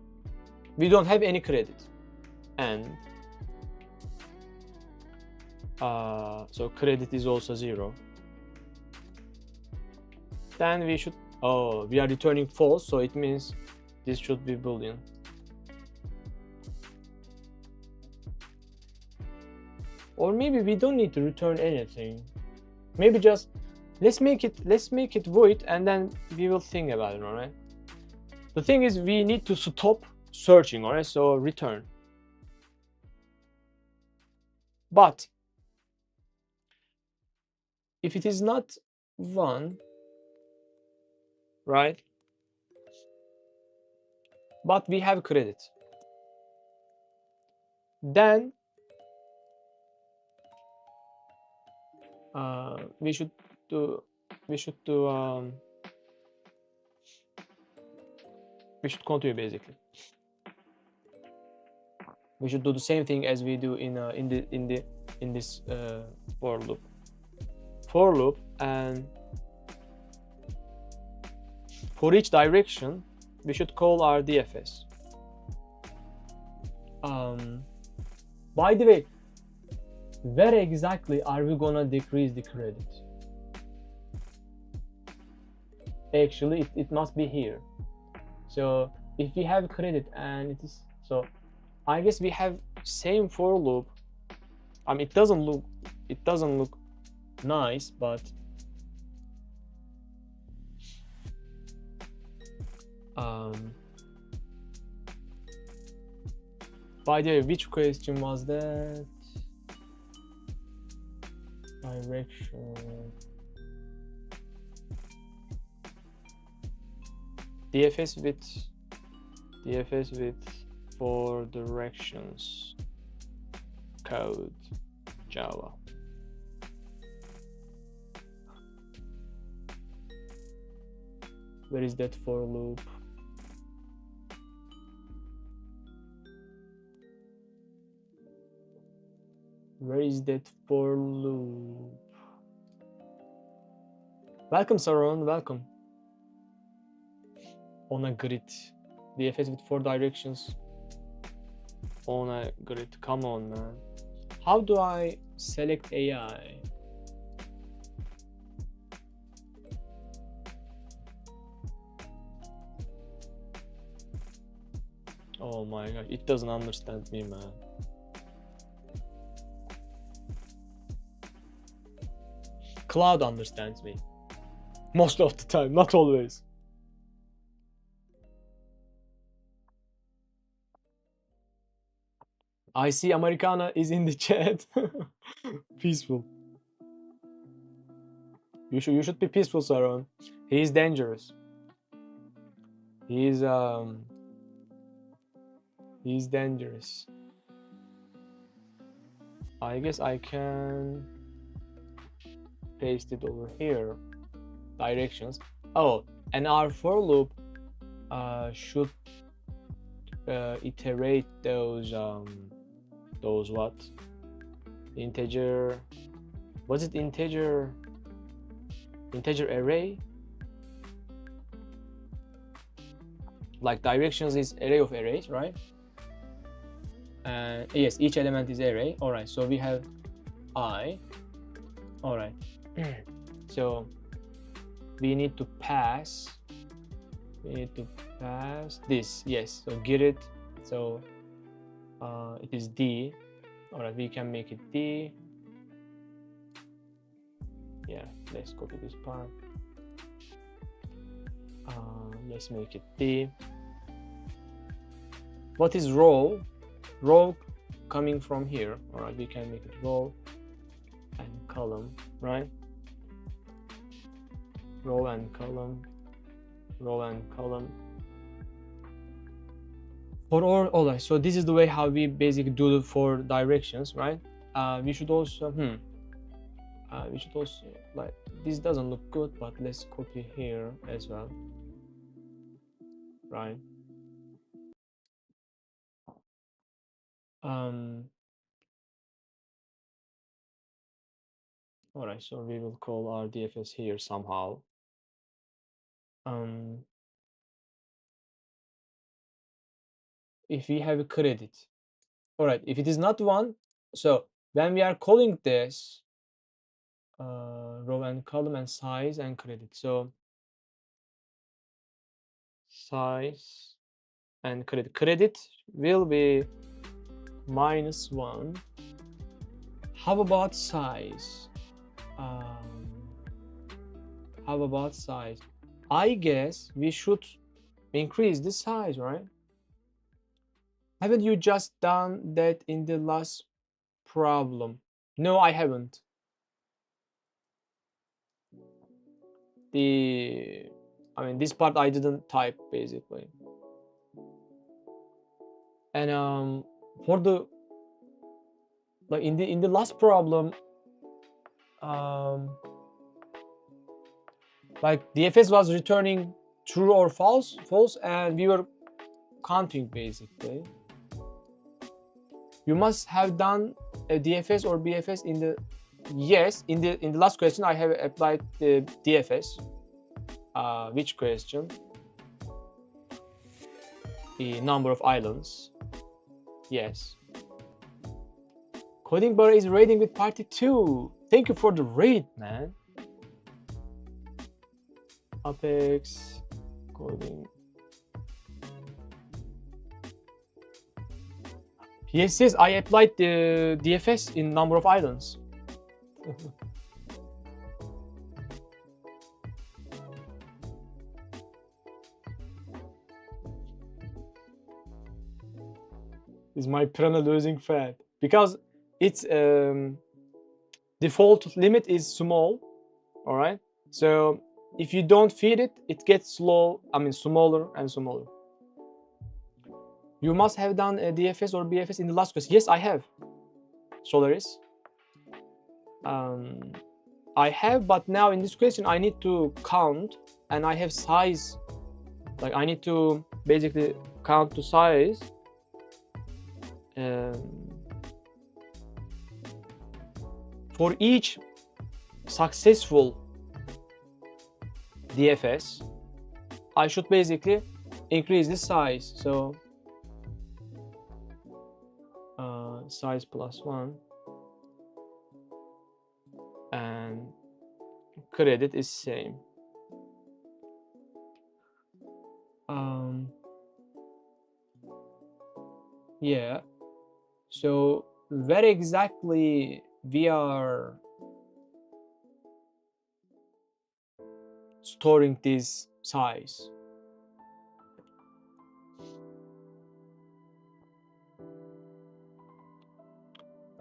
C: we don't have any credit, and so credit is also 0. Then we should, we are returning false, so it means this should be Boolean. Or maybe we don't need to return anything. Maybe just let's make it void, and then we will think about it. All right. The thing is, we need to stop searching. All right. So return. But if it is not 1, right? But we have credit, then we should continue. Basically, we should do the same thing as we do in this for loop, and for each direction we should call our DFS. By the way, where exactly are we gonna decrease the credit? Actually, it must be here. So if we have credit and it is, so I guess we have same for loop. I mean, it doesn't look nice, but by the way, which question was that? Direction. DFS with 4 directions code Java. Where is that for loop? Where is that for loop? Welcome, Saron, welcome. On a grid. DFS with 4 directions. On a grid. Come on, man. How do I select AI? Oh my god, it doesn't understand me, man. Cloud understands me. Most of the time, not always. I see Americana is in the chat. Peaceful. You should be peaceful, Saron. He is dangerous. He's dangerous. I guess I can paste it over here. Directions. Oh, and our for loop should iterate those what? Integer. Was it integer array? Like directions is array of arrays, right? Yes, each element is array. All right, so we have I. All right. So we need to pass this. Yes, so get it. So it is D. All right, we can make it D. Yeah, let's copy this part. Let's make it D. What is row? Row coming from here. All right, we can make it row and column, right? Row and column, row and column. For all right, so this is the way how we basically do the for directions, right? We should also like, this doesn't look good, but let's copy here as well, right? All right, so we will call our DFS here somehow. If we have a credit, all right, if it is not one, so when we are calling this row and column and size and credit, so size and credit will be -1. How about size? How about size? I guess we should increase the size, right? Haven't you just done that in the last problem? No, I haven't. I mean, this part I didn't type basically. And for the, like, in the last problem, like DFS was returning true or false, and we were counting basically. You must have done a DFS or BFS in the, yes, in the last question I have applied the DFS. Which question? The number of islands. Yes. Coding Bar is raiding with party 2. Thank you for the raid, man. Apex coding. Yes, I applied the DFS in number of islands. Is my piranha losing fat? Because its default limit is small, all right? So if you don't feed it, it gets smaller and smaller. You must have done a DFS or BFS in the last question. Yes, I have. Solaris. I have, but now in this question I need to count, and I have size. Like, I need to basically count to size. For each successful DFS, I should basically increase the size. So size +1, and credit is same. Yeah, so where exactly we are storing this size?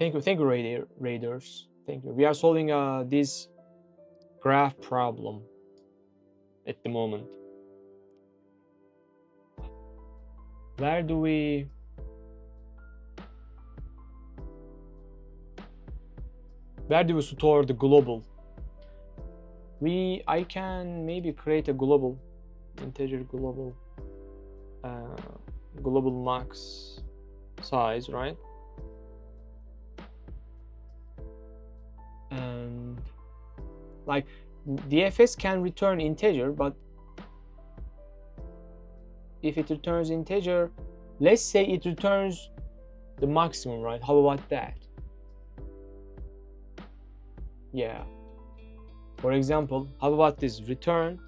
C: Thank you, Raiders. Thank you. We are solving this graph problem at the moment. Where do we store the global? I can maybe create a global integer global max size, right? And like DFS can return integer, but if it returns integer, let's say it returns the maximum, right? How about that? Yeah. For example, how about this? Return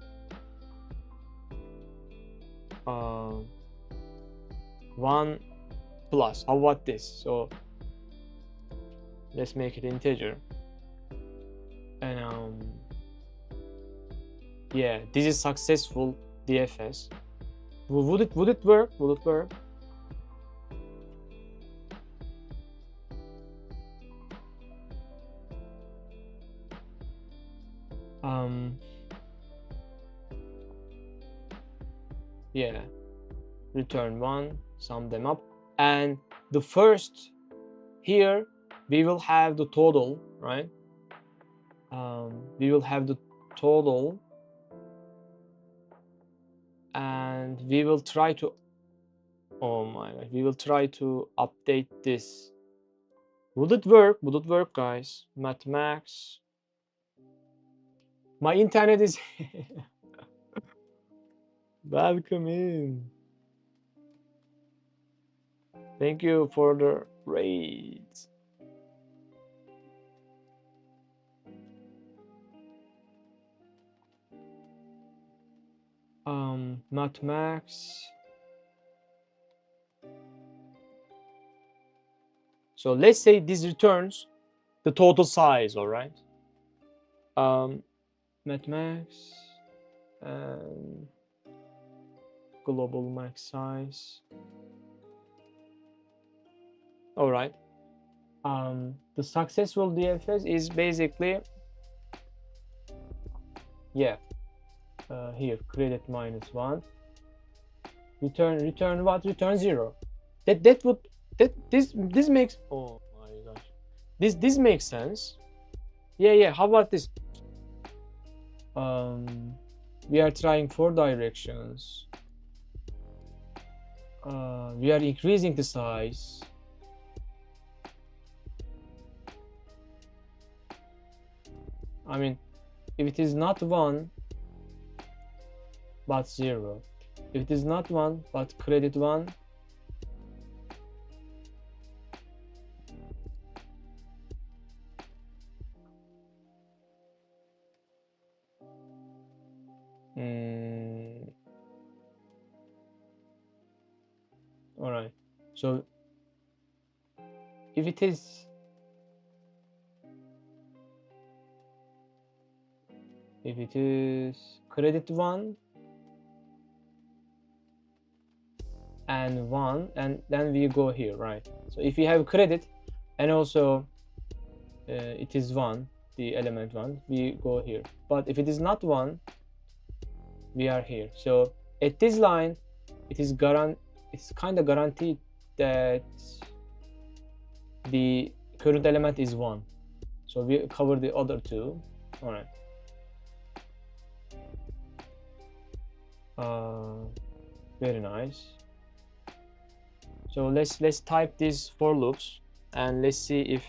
C: 1 plus. How about this? So let's make it integer. And yeah, this is successful DFS. Would it work? Would it work? Yeah, return 1, sum them up, and the first here we will have the total, right? We will have the total, and we will try to, oh my god, we will try to update this. Would it work? Would it work, guys? Mathmax. My internet is welcome in. Thank you for the raids. Mathmax. So let's say this returns the total size, all right? Mathmax and global max size. All right. The successful DFS is basically, yeah, here created -1. Return what? Return 0. This makes, oh my gosh, this makes sense. Yeah. How about this? We are trying 4 directions. We are increasing the size. I mean, if it is not 1 but 0, if it is not 1 but credit 1, all right. So if it is credit 1 and 1, and then we go here, right? So if we have credit and also it is 1, the element 1, we go here. But if it is not 1, we are here. So at this line, it's kind of guaranteed that the current element is 1. So we cover the other 2. All right. Very nice. So let's type these for loops and let's see if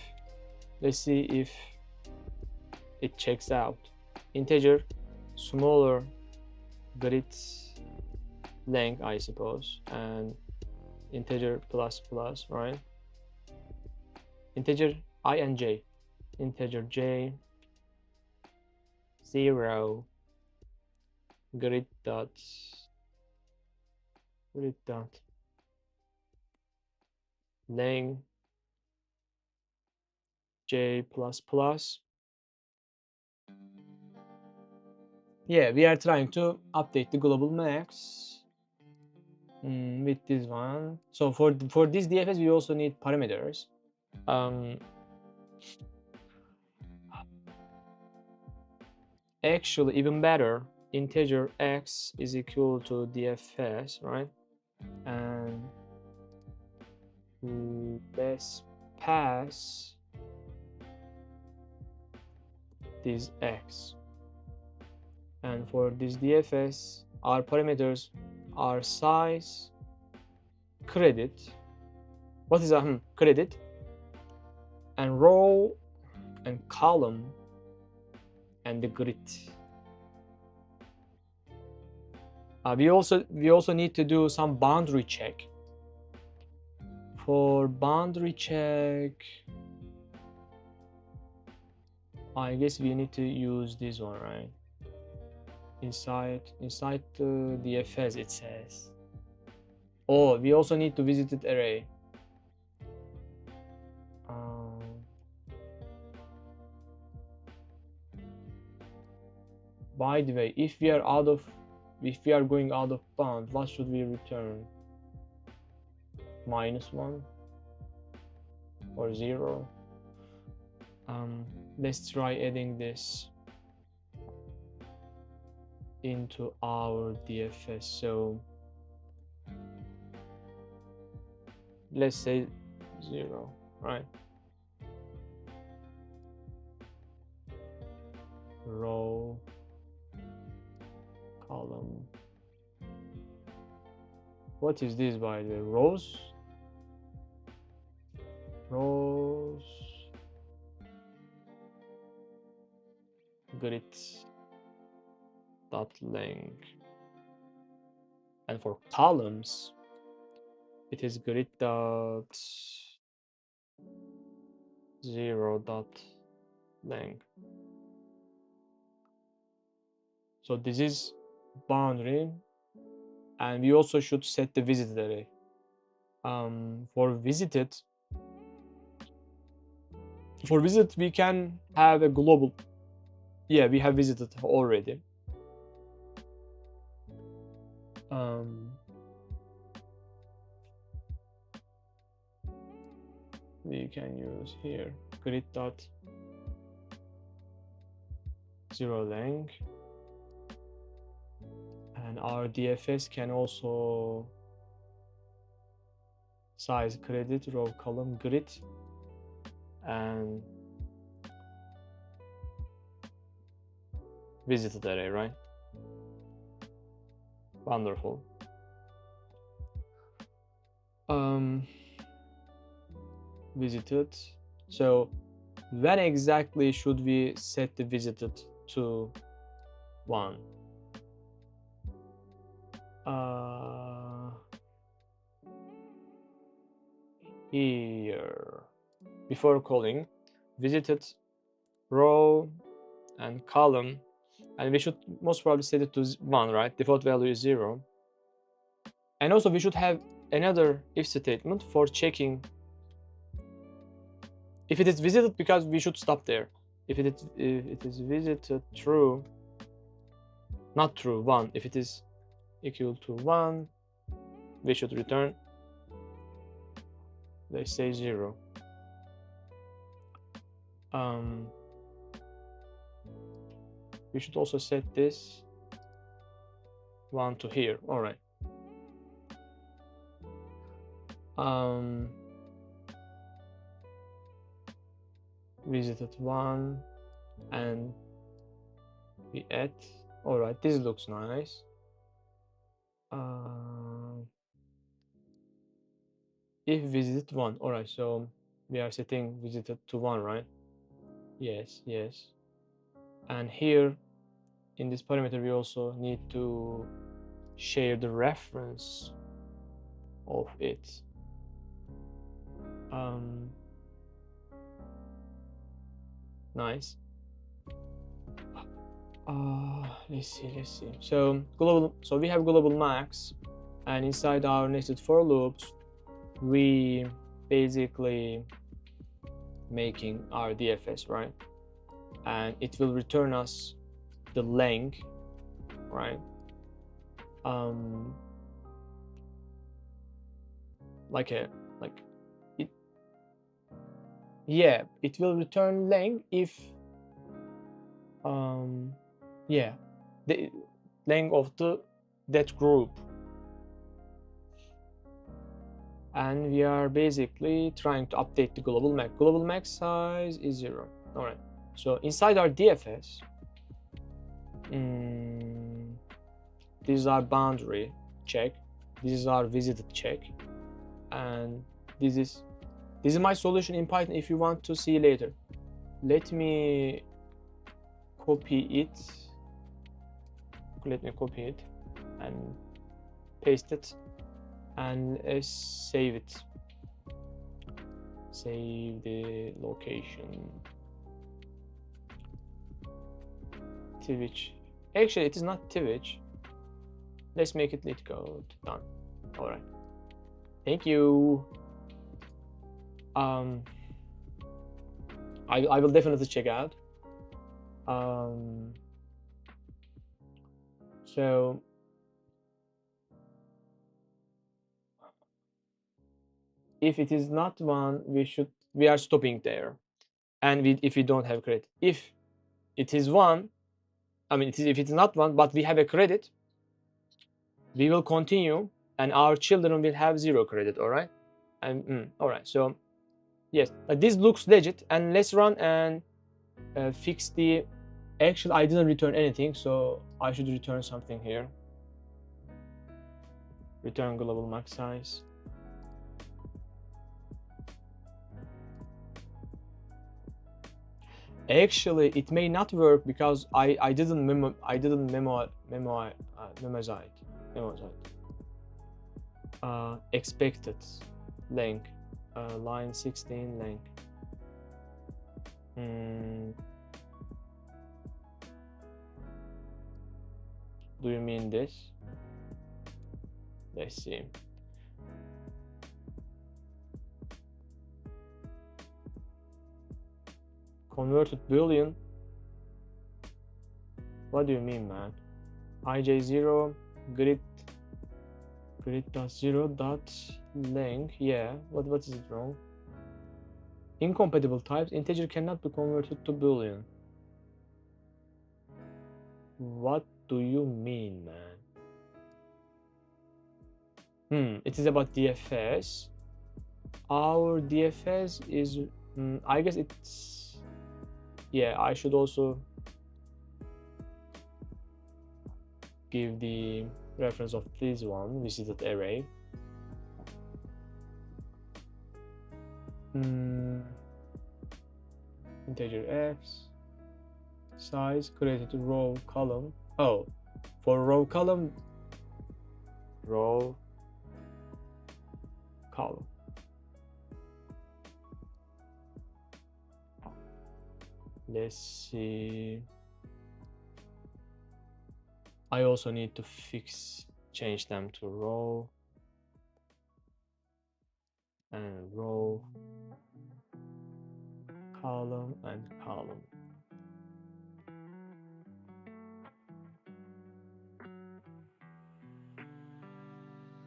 C: it checks out. Integer smaller grid length, I suppose, and integer plus, right? Integer I and j. Integer j 0 grid dot length j plus. Yeah, we are trying to update the global max with this one. So for this DFS we also need parameters. Actually, even better, integer x is equal to dfs, right? And let's pass this x. And for this dfs, our parameters are size, credit. What is a credit? And row and column and the grid. We also need to do some boundary check. For boundary check, I guess we need to use this one, right? Inside the FS it says. Oh, we also need to visited array. By the way, if we are going out of bound, what should we return? -1 or 0? Let's try adding this into our DFS. So let's say 0, right? Row, column. What is this, by the way? Rows? Rows. Grid dot length. And for columns, it is grid dot 0 dot length. So this is boundary, and we also should set the visited array. For visited, we can have a global. Yeah, we have visited already. We can use here grid dot 0 length, and our DFS can also size, credit, row, column, grid, and visited array, right? Wonderful. Visited. So when exactly should we set the visited to 1? Here, before calling visited row and column, and we should most probably set it to 1, right? Default value is 0. And also we should have another if statement for checking if it is visited, because we should stop there. If it is visited true, not true, 1. If it is equal to 1, we should return, let's say 0. We should also set this 1 to here. All right. Visited 1, and we add. All right, this looks nice. If visited 1, all right, so we are setting visited to 1, right? Yes. And here in this parameter we also need to share the reference of it. Nice. Let's see. So we have global max, and inside our nested for loops we basically making our DFS, right? And it will return us the length, right? Yeah, it will return lang if yeah, the lang of that group. And we are basically trying to update the global max. Global max size is 0. All right. So inside our DFS, this is our boundary check. This is our visited check, and this is my solution in Python. If you want to see later, let me copy it. Let me copy it and paste it, and save it. Save the location. Twitch. Actually, it is not Twitch. Let's make it lit code. Done. All right. Thank you. I will definitely check out. So if it is not one, we are stopping there, and if we don't have credit. If it is one, I mean, if it's not one, but we have a credit, we will continue, and our children will have 0 credit. All right, and all right. So yes, this looks legit, and let's run and fix the. Actually, I didn't return anything, so I should return something here. Return global max size. Actually, it may not work because I didn't memorize expected length, line 16 length. Do you mean this? Let's see. Converted Boolean. What do you mean, man? ij0 grid dot 0 dot length. Yeah, what is it wrong? Incompatible types. Integer cannot be converted to Boolean. What do you mean, man? It is about DFS. Our DFS is I guess it's, yeah, I should also give the reference of this one, visited array. Integer f's size created row column. Oh, for row column, let's see. I also need to change them to row and row, column and column.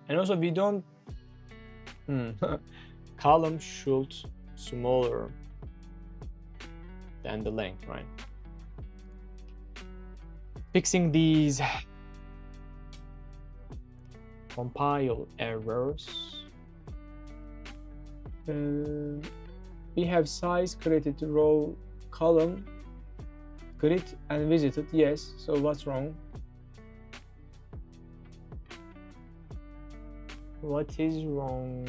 C: And also we don't column should smaller than the length, right? Fixing these compile errors. We have size created row column grid and visited. Yes, so what's wrong? What is wrong?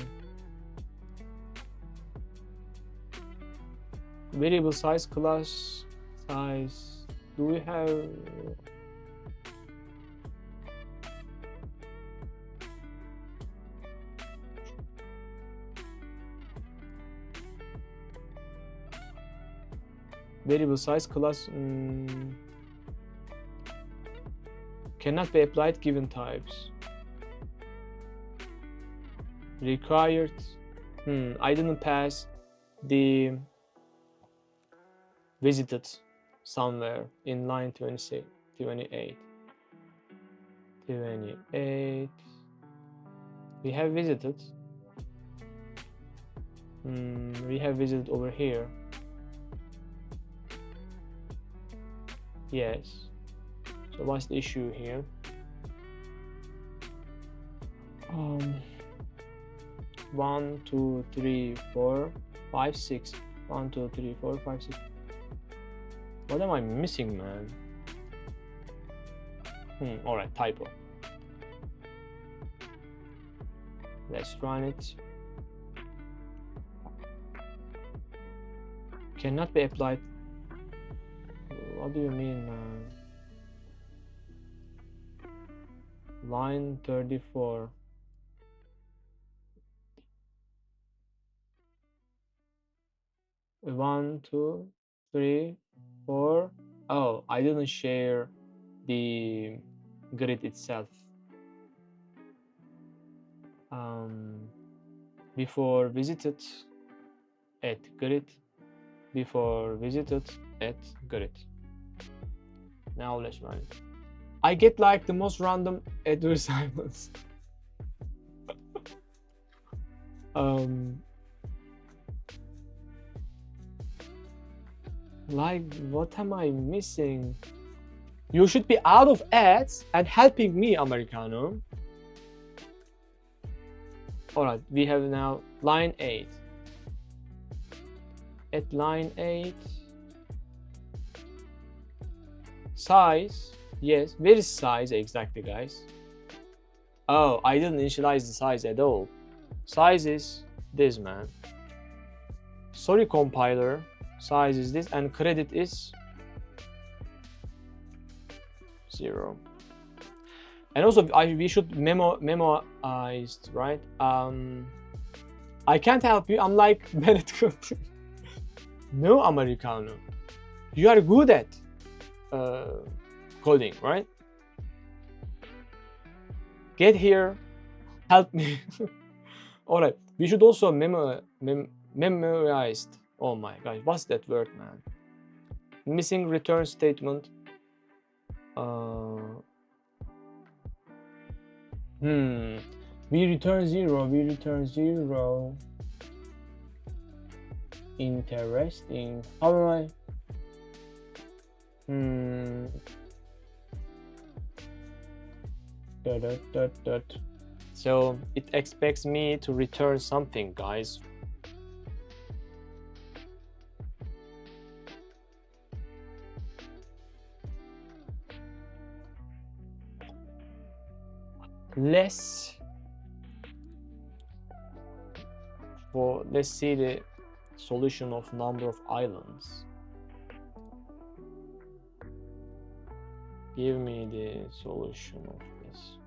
C: Variable size, class size. Do we have variable size class cannot be applied given types. Required. I didn't pass the visited somewhere in line 28. We have visited. We have visited over here. Yes. So what's the issue here? 1, 2, 3, 4, 5, 6. 1, 2, 3, 4, 5, 6. What am I missing, man? Alright, typo. Let's run it. Cannot be applied. What do you mean, man? Line 34. One, two, three, four. Oh, I didn't share the grid itself. Before visited at grid. Before visited at grid. Now let's run it. I get like the most random advertisements. Like, what am I missing? You should be out of ads and helping me, Americano. Alright, we have now line 8. At line 8, size, yes, where is size exactly, guys? Oh, I didn't initialize the size at all. Size is this, man. Sorry, compiler. Size is this, and credit is 0. And also, we should memoized, right? I can't help you. I'm like Bennett. No, Americano. You are good at coding, right? Get here, help me. All right, we should also memorized. Oh my gosh, what's that word, man? Missing return statement. We return 0. We return 0. Interesting. How am I? So it expects me to return something, guys. Let's see the solution of number of islands. Give me the solution of this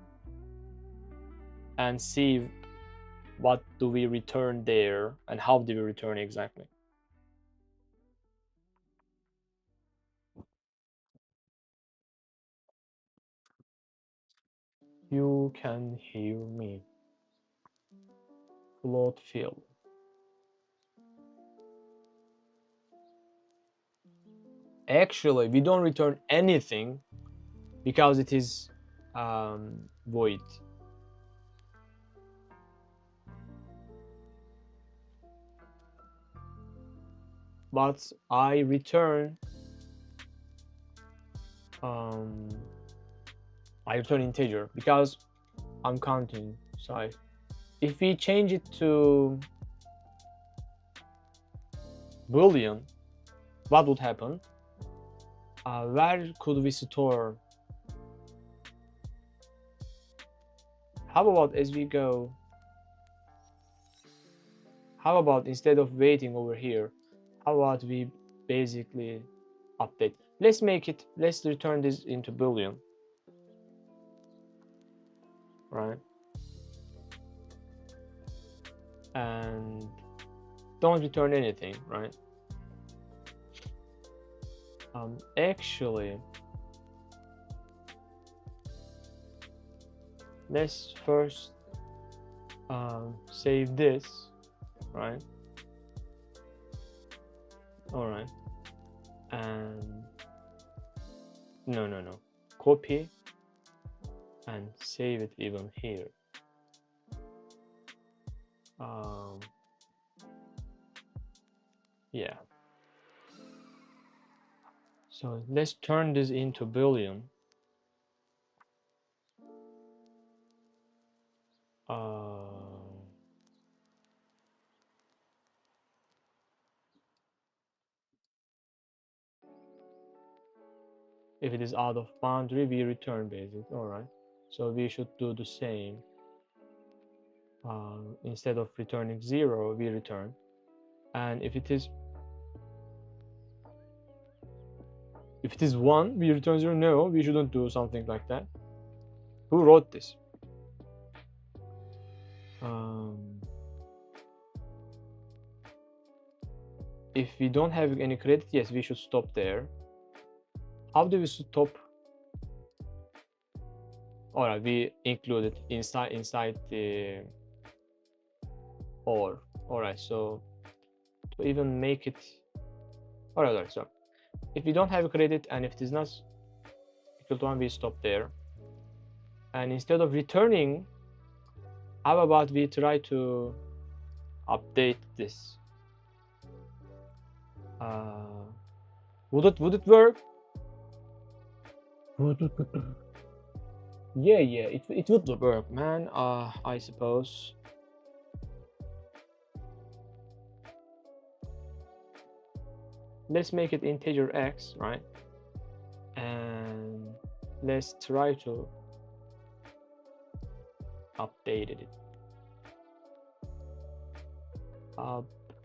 C: and see what do we return there and how do we return exactly. You can hear me. Float fill. Actually, we don't return anything because it is void. But I return integer because I'm counting size. If we change it to Boolean, what would happen? Where could we store? How about as we go? How about instead of waiting over here, how about we basically update? Let's return this into Boolean, right? And don't return anything, right? Actually, let's first save this, right? All right, and no, copy and save it even here. Yeah. So let's turn this into Boolean. If it is out of boundary, we return basic. All right. So we should do the same. Instead of returning 0, we return. And if it is 1, we return 0. No, we shouldn't do something like that. Who wrote this? If we don't have any credit, yes, we should stop there. How do we stop? All right, we include it inside the or. All right, so to even make it. All right, so if we don't have a credit and if it is not equal to 1, we stop there. And instead of returning, how about we try to update this? Would it work? Yeah, it would work, man. I suppose. Let's make it integer x, right? And let's try to update it.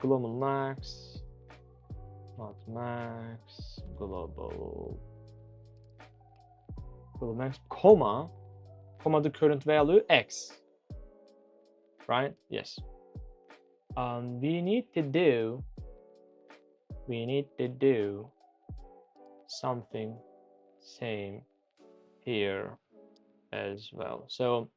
C: Global max, not max, global max, comma the current value x, right? Yes. We need to do something same here as well. So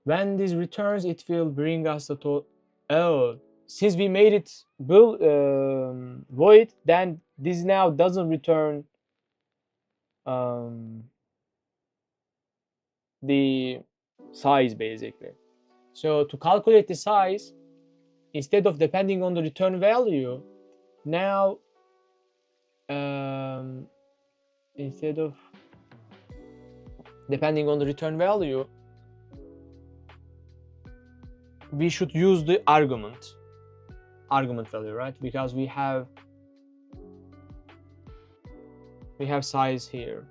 C: when this returns, it will bring us the total. Oh, since we made it void, then this now doesn't return the size, basically. So to calculate the size, instead of depending on the return value, now instead of depending on the return value, we should use the argument value, right? Because we have size here.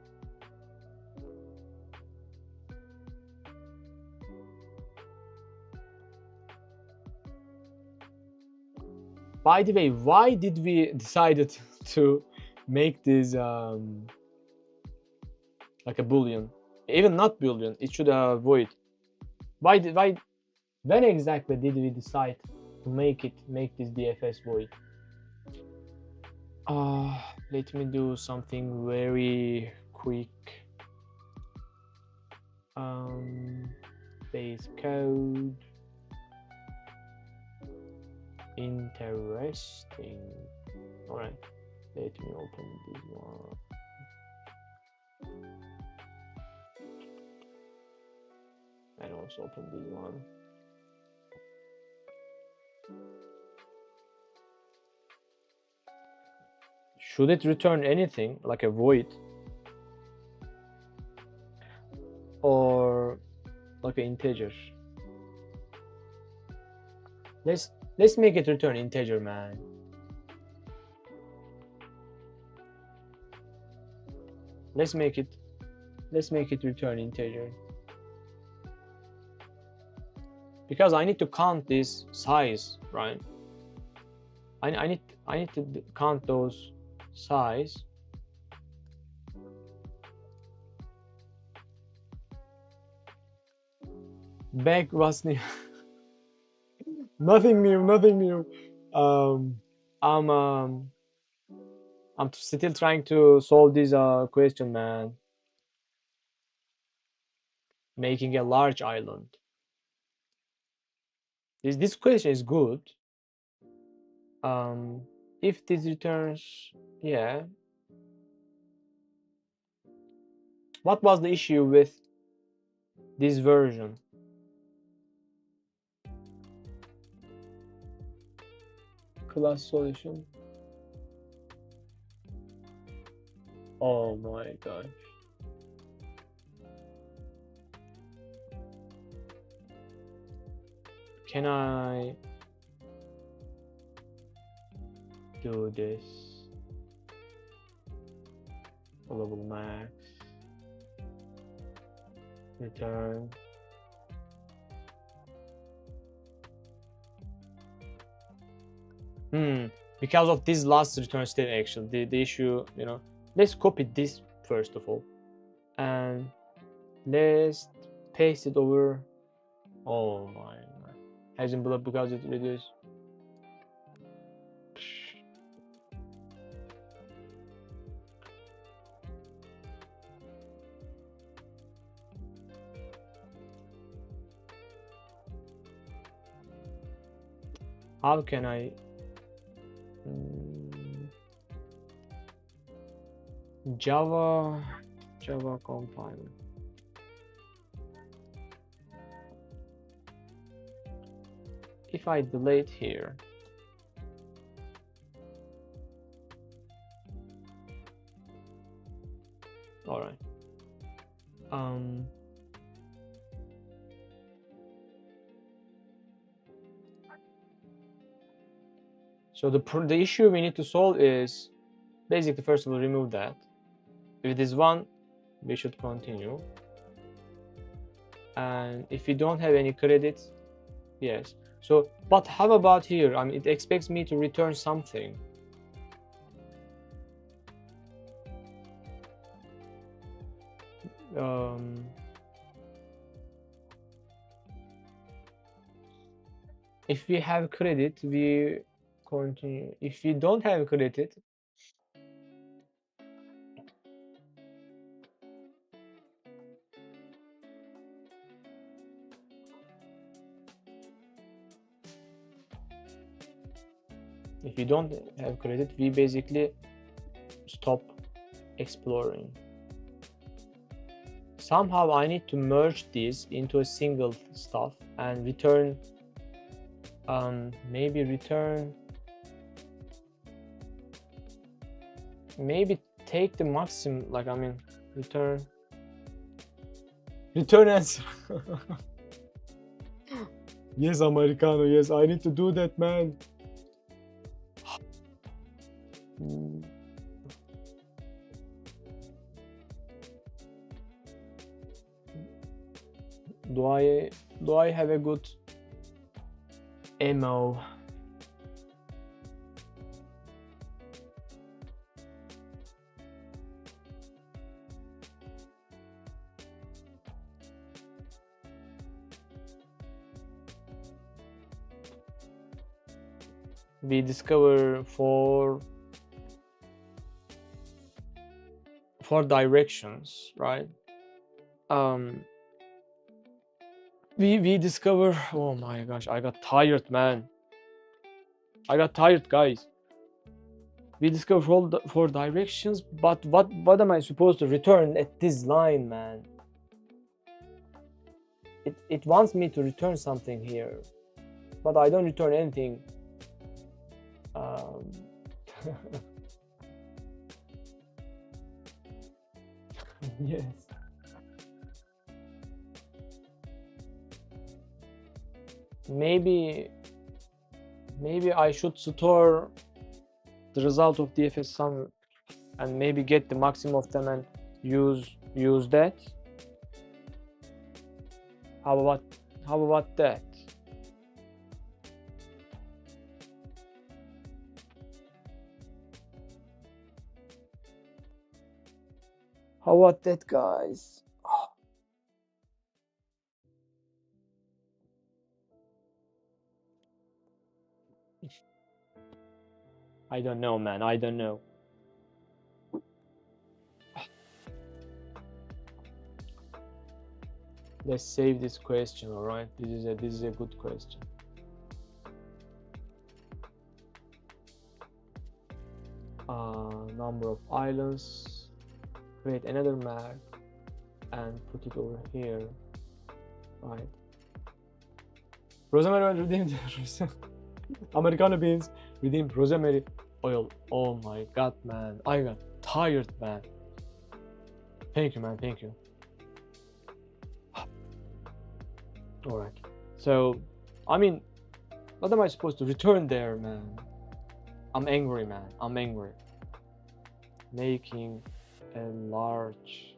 C: By the way, why did we decided to make this like a boolean? Even not boolean, it should void. Why when exactly did we decide to make this DFS void? Let me do something very quick. Base code. Interesting. All right, let me open this one. And also open this one. Should it return anything like a void or like an integer? Let's make it return integer, man. Let's make it return integer. Because I need to count this size, right? I need to count those size. Back was new. Nothing new. I'm still trying to solve this question, man. Making a large island. This question is good. If this returns, yeah. What was the issue with this version? Class solution. Oh my gosh. Can I do this? Global max. Return. Because of this last return state actually, the issue, you know, let's copy this first of all. And let's paste it over. Oh my god. Hasn't blocked because it reduced. How can I Java compiler? If I delete here, all right. So the issue we need to solve is basically, first of all, remove that. If it is 1, we should continue. And if we don't have any credits, yes. So, but how about here? I mean, it expects me to return something. If we have credit, we continue. If we don't have credit, we basically stop exploring. Somehow I need to merge this into a single stuff and return, maybe take the maximum, like, I mean, return answer. Yes, Americano, yes, I need to do that, man. Do I have a good ammo? We discover four directions, right? We discover, oh my gosh, I got tired, man. I got tired, guys. We discover four directions, but what am I supposed to return at this line, man? It wants me to return something here, but I don't return anything. Yes. Maybe I should store the result of DFS somewhere and maybe get the maximum of them and use that. How about that? How about that, guys? I don't know, man. I don't know. Let's save this question, all right? This is a good question. Number of islands. Create another map and put it over here, right? Rosemary redeemed. Americano beans redeemed rosemary oil. Oh my god, man, I got tired, man. Thank you, man. Thank you. All right. So, I mean, what am I supposed to return there, man? I'm angry, man. I'm angry. Making a large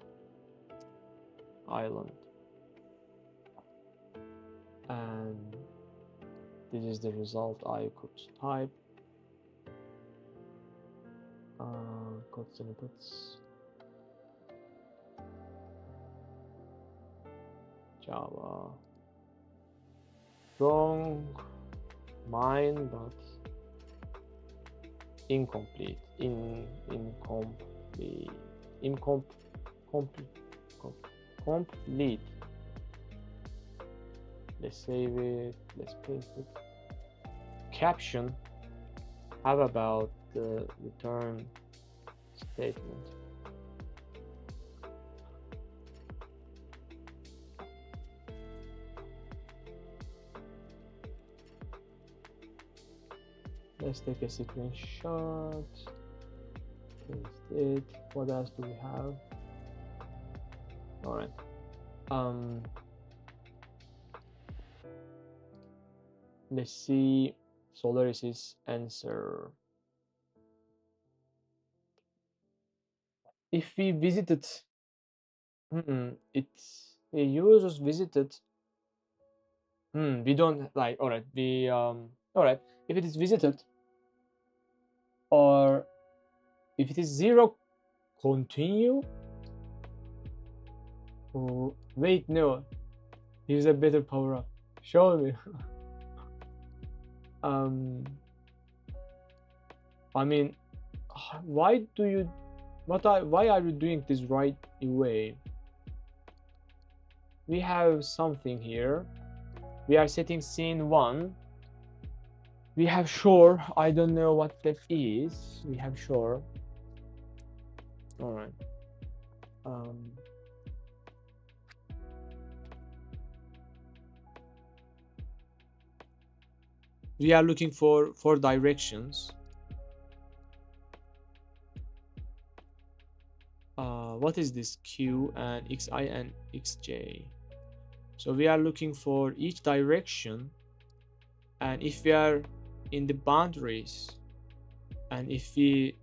C: island. And this is the result I could type. Code snippets. Java. Wrong. Mine, but incomplete. Complete. Let's save it. Let's paste it. Caption. How about the return statement? Let's take a screenshot. Paste it. What else do we have? All right. Let's see Solaris's answer. If we visited, it's the users visited. We don't like. All right. We all right. If it is visited, or if it is 0, continue. Oh, wait, no. Here's a better power up. Show me. I mean, why are you doing this right away? We have something here. We are setting scene 1. We have shore. I don't know what that is. We have shore. All right. We are looking for directions. What is this? Q and XI and XJ. So we are looking for each direction, and if we are in the boundaries, and if we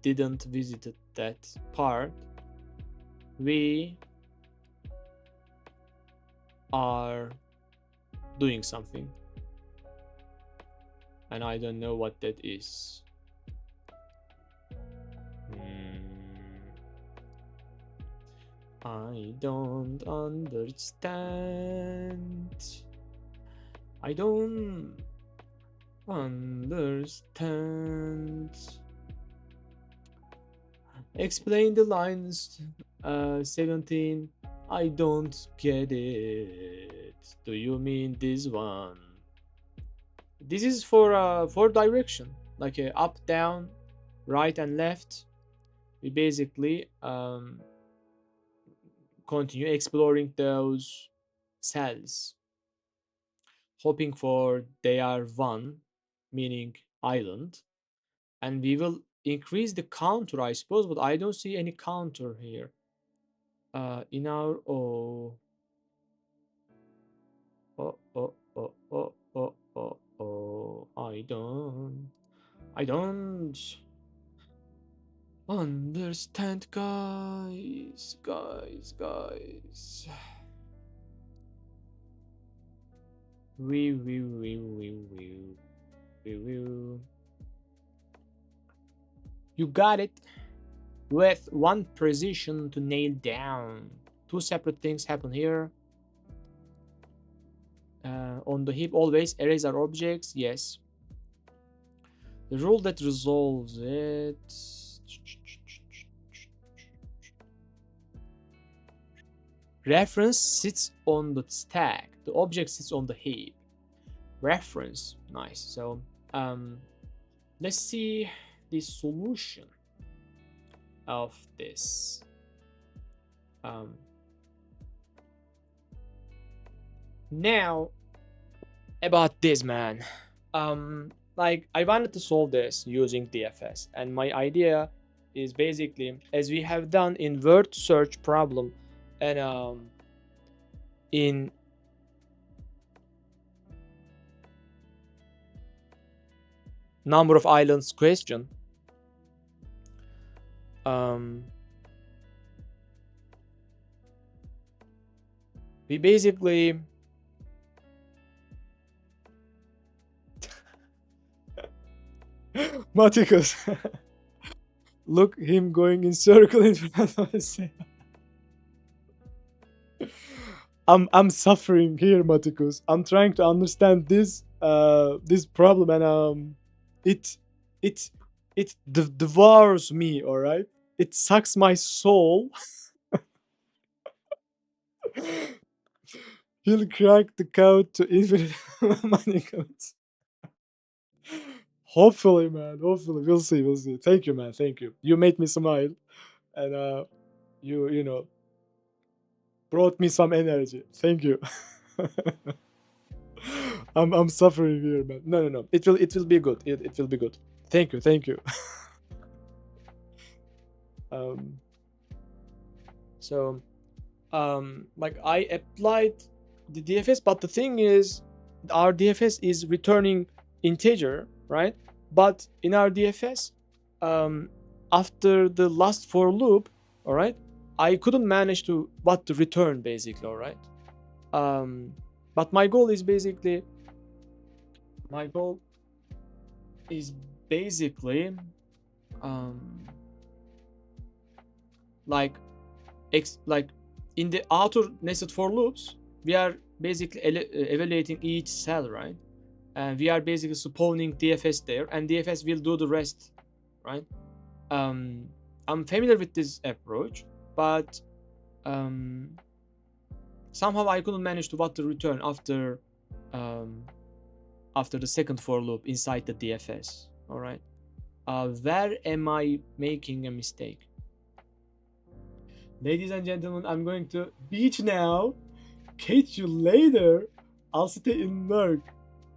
C: didn't visit that part, we are doing something, and I don't know what that is. I don't understand. I don't understand. Explain the lines 17. I don't get it. Do you mean this one? This is for direction, like a up, down, right and left. We basically continue exploring those cells, hoping for they are 1, meaning island, and we will increase the counter, I suppose, but I don't see any counter here. In our I don't understand, guys. We You got it. With one precision to nail down. 2 separate things happen here. On the heap, always erase our objects. Yes. The rule that resolves it. Reference sits on the stack. The object sits on the heap. Reference. Nice. So let's see the solution of this. Now about this, man. Like I wanted to solve this using DFS, and my idea is basically as we have done in word search problem and in number of islands question. We basically Maticus. Look him going in circle in front of his. I'm suffering here, Maticus. I'm trying to understand this this problem and it it it devours me, all right? It sucks my soul. He'll crack the code to infinite money codes. Hopefully, man. Hopefully, we'll see. We'll see. Thank you, man. Thank you. You made me smile, and you know brought me some energy. Thank you. I'm suffering here, man. No, no, no. It will be good. It will be good. Thank you. Thank you. um. So, like I applied the DFS, but the thing is, our DFS is returning integer, right? But in our DFS, after the last for loop, all right, I couldn't manage to what to return basically, all right. But my goal is basically like like in the outer nested for loops, we are basically evaluating each cell, right? And we are basically spawning DFS there, and DFS will do the rest, right? I'm familiar with this approach, but somehow I couldn't manage to what to return after the second for loop inside the DFS. All right, where am I making a mistake? Ladies and gentlemen, I'm going to beach now. Catch you later. I'll stay in Lurk.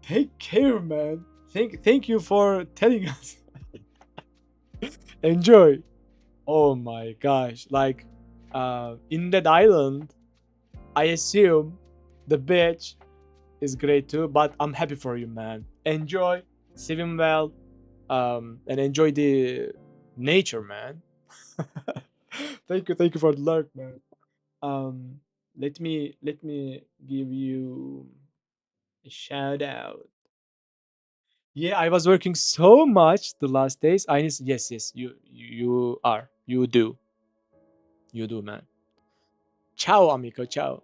C: Take care, man. Thank you for telling us. Enjoy. Oh my gosh. Like in that island, I assume the beach is great too, but I'm happy for you, man. Enjoy, swim well, and enjoy the nature, man. Thank you for the lurk, man. Let me give you a shout out. Yeah, I was working so much the last days. I need yes, you are. You do, man. Ciao, amico. Ciao.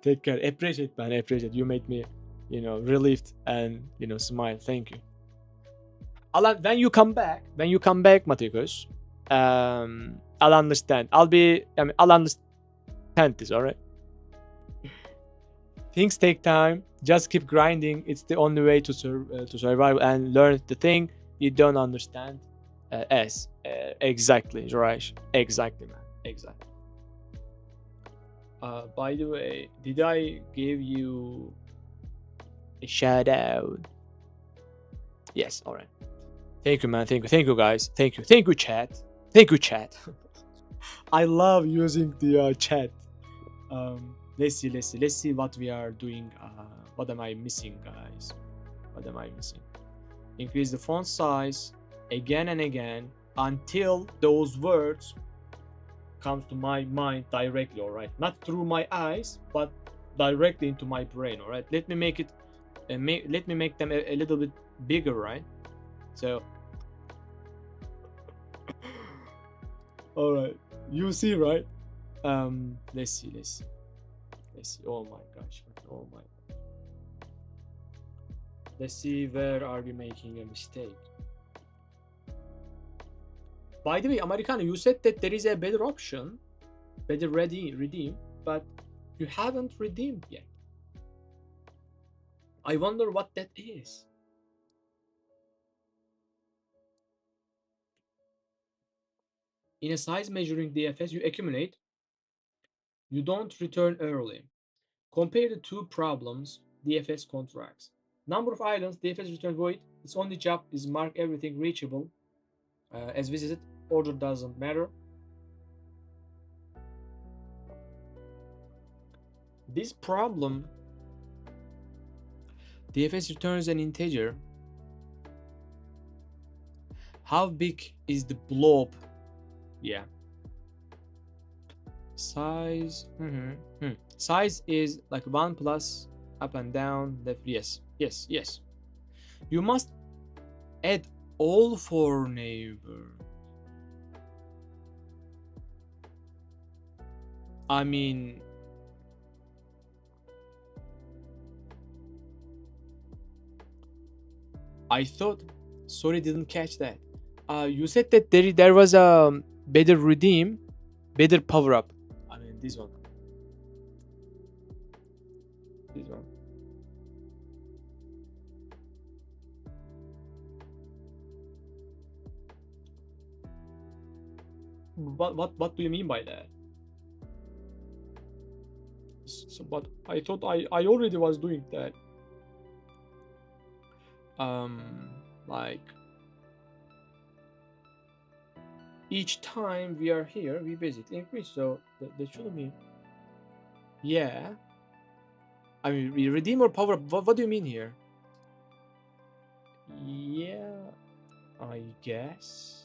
C: Take care. Appreciate, man. Appreciate. You made me, relieved and smile. Thank you. When you come back, Maticos, I'll understand. I'll understand this. All right. Things take time. Just keep grinding. It's the only way to survive and learn the thing you don't understand. Exactly, Raj. Exactly, man. Exactly. By the way, did I give you a shout out? Yes. All right. Thank you, man. Thank you, guys. Thank you, chat. Thank you, chat. I love using the chat. Let's see what we are doing. What am I missing, guys? What am I missing? Increase the font size again and again until those words comes to my mind directly, all right? Not through my eyes, but directly into my brain, all right? Let me make it let me make them a little bit bigger, right? So all right, you see, right? Let's see. Oh my gosh. Let's see, where are we making a mistake? By the way, Americano, you said that there is a better option, better redeem, but you haven't redeemed yet. I wonder what that is. In a size measuring DFS, you accumulate. You don't return early. Compare the two problems DFS contracts. Number of islands, DFS return void. Its only job is mark everything reachable as visited.
A: Order doesn't matter. This problem, DFS returns an integer. How big is the blob? Yeah. Size. Size is like 1 plus up and down left. Yes. You must add all for neighbor. I mean, I thought. Sorry, didn't catch that. You said that there was a better redeem, better power up. I mean, this one. This one. What do you mean by that? So, but I thought I already was doing that. Like each time we are here, we basically increase. So that shouldn't mean. Yeah. I mean, we redeem or power up. What do you mean here? Yeah, I guess.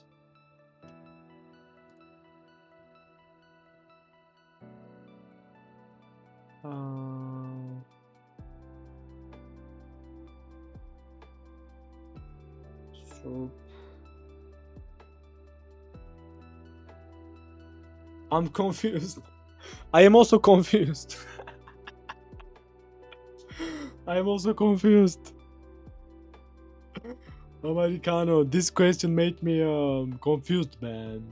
A: So I'm confused. I am also confused. I am also confused. Americano, this question made me confused, man.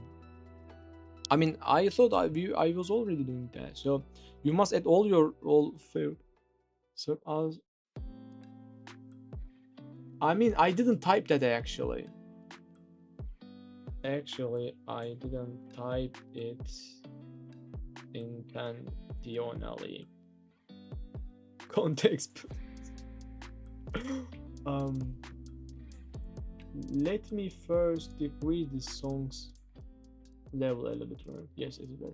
A: I mean, I thought I was already doing that. So you must add all fair. So I mean, I didn't type that actually. Actually, I didn't type it intentionally. Context. Let me first decrease the song's level a little bit. Yes, it's better.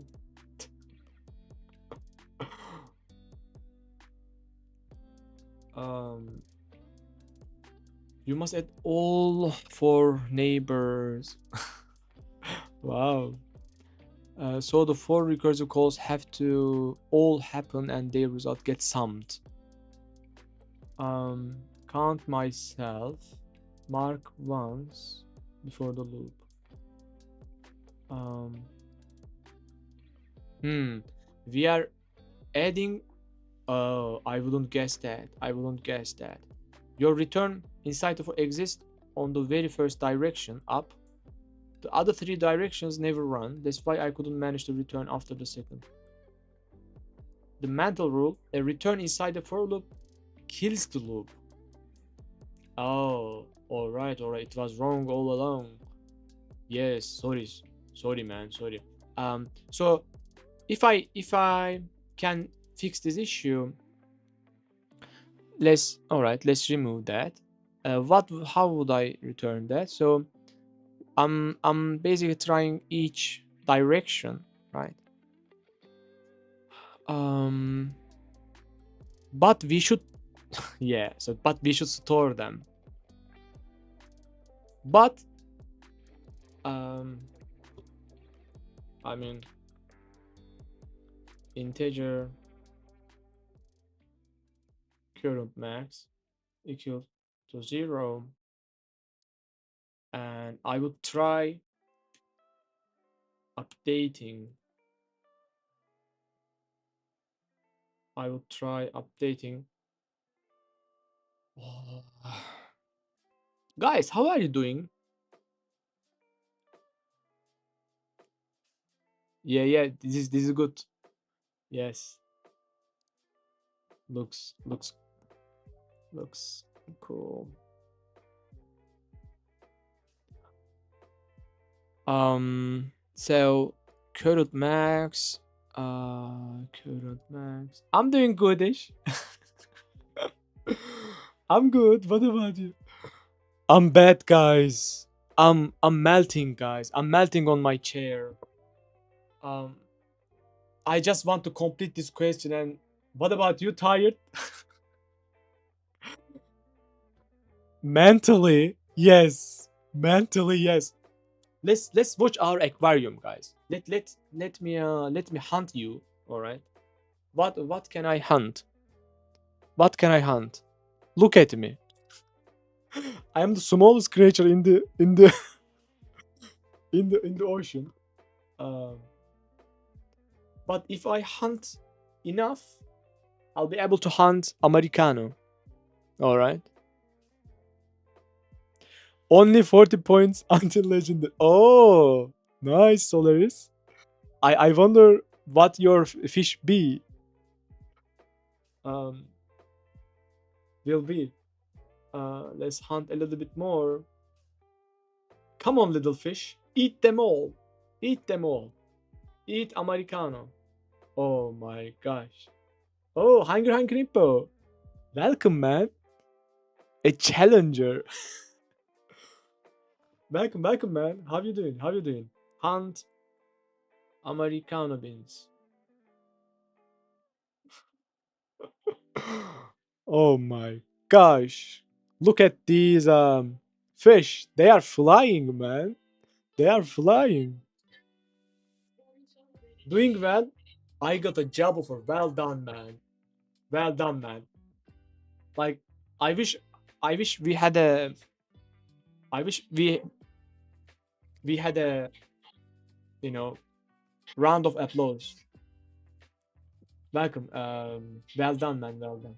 A: You must add all for neighbors. Wow. So the 4 recursive calls have to all happen and their result gets summed. Count myself. Mark once before the loop. We are adding. Oh, I wouldn't guess that. Your return inside of exists on the very first direction up. The other 3 directions never run. That's why I couldn't manage to return after the second. The Mantle rule: a return inside the for loop kills the loop. Oh, alright. It was wrong all along. Yes, sorry, man. Sorry. So if I can fix this issue, let's remove that. How would I return that? So I'm basically trying each direction, right? But we should but we should store them. But I mean, integer current max equal to 0, and I would try updating. Guys, how are you doing? Yeah, this is good. Yes, looks cool. So current max. I'm doing goodish. I'm good. What about you? I'm bad, guys.
C: I'm melting, guys. I'm melting on my chair. I just want to complete this question. And what about you? Tired? Mentally, yes. Mentally, yes. Let's watch our aquarium, guys. Let me hunt you. All right. What can I hunt? What can I hunt? Look at me. I am the smallest creature in the in the ocean. Um, but if I hunt enough, I'll be able to hunt Americano. All right. Only 40 points until legendary. Oh, nice, Solaris. I wonder what your fish be. Um, will be. Let's hunt a little bit more. Come on, little fish. Eat them all. Eat them all. Eat Americano. Oh my gosh. Oh, Hungry Hippo. Welcome, man. A challenger. welcome, man. How you doing? How you doing? Hunt Americano beans. Oh my gosh. Look at these fish. They are flying, man. They are flying. Doing well. I got a job offer. Well done, man. Well done, man. Like I wish we had a I wish we had a you know round of applause. Welcome. Well done, man. Well done.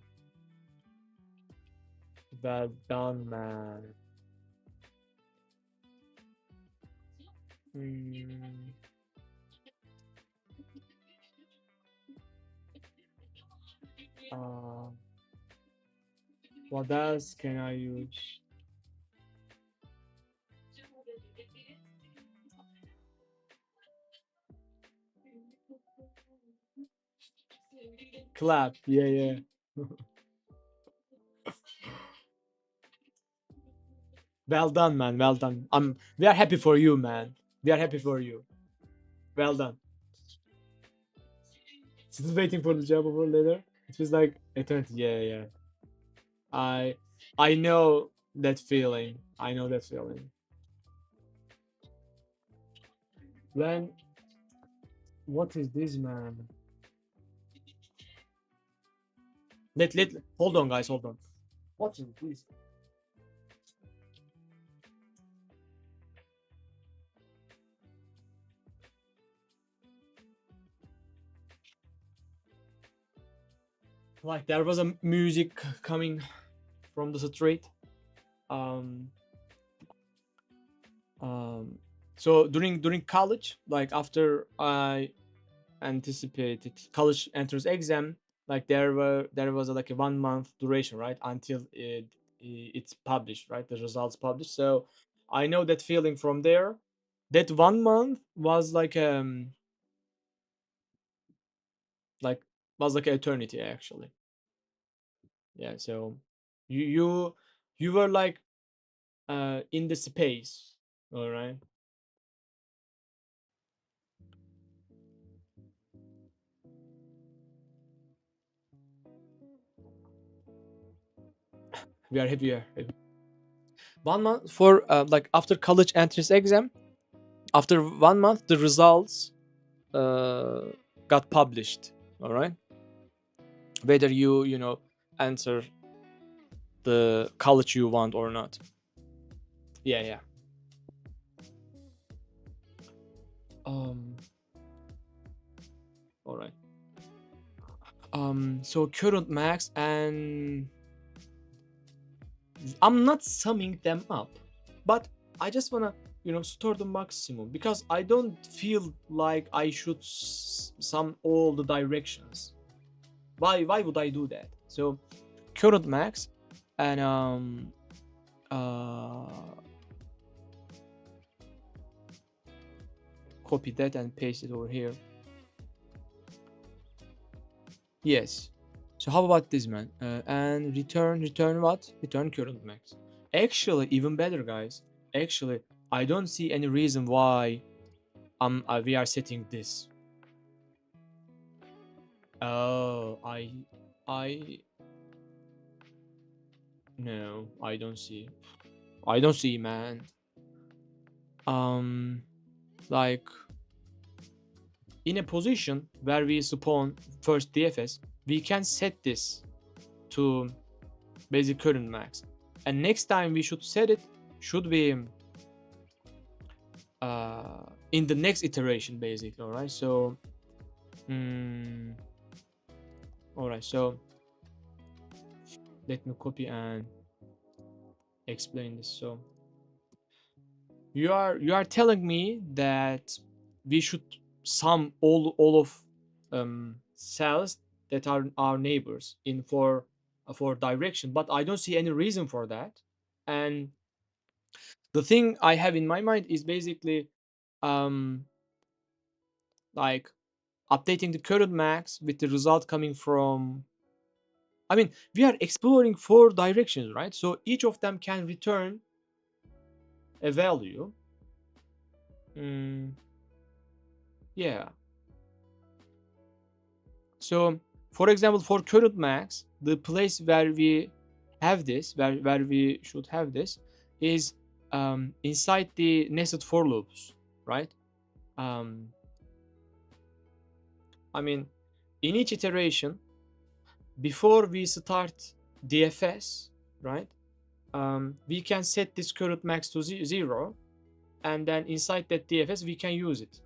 C: Well done, man. Mm, uh, what else can I use? Clap. Yeah, yeah. Well done, man. Well done. We are happy for you, man. We are happy for you. Well done. Still waiting for the job offer later. It feels like eternity. Yeah, yeah. I I know that feeling. I know that feeling. When what is this, man? Let hold on, guys. Hold on. What is this? Like there was a music coming from the street. Um, so during college, like after I anticipated college entrance exam, like there was like a 1 month duration, right, until it's published, right, the results published. So I know that feeling from there. That 1 month was like was like an eternity actually. Yeah. So you you you were like in the space. All right. We are happy. We are happy. 1 month for like after college entrance exam. After 1 month, the results uh, got published. All right. Whether you answer the college you want or not. Yeah, yeah. Um. All right. So current max, and I'm not summing them up, but I just wanna store the maximum because I don't feel like I should sum all the directions. Why would I do that? So current max, and uh copy that and paste it over here. Yes. So how about this, man? And return what? Return current max. Actually, even better, guys. Actually, I don't see any reason why we are setting this. Oh, no, I don't see. I don't see, man. Like in a position where we spawn first DFS, we can set this to basic current max, and next time we should set it should be in the next iteration, basically. All right, so all right, so let me copy and explain this. So you are telling me that we should sum all of cells that are our neighbors in for direction, but I don't see any reason for that. And the thing I have in my mind is basically like updating the current max with the result coming from, I mean, we are exploring 4 directions, right? So each of them can return a value. Yeah. So for example, for current max, the place where we have this, where we should have this, is inside the nested for loops, right? I mean, in each iteration, before we start DFS, right? We can set this current max to 0, and then inside that DFS we can use it.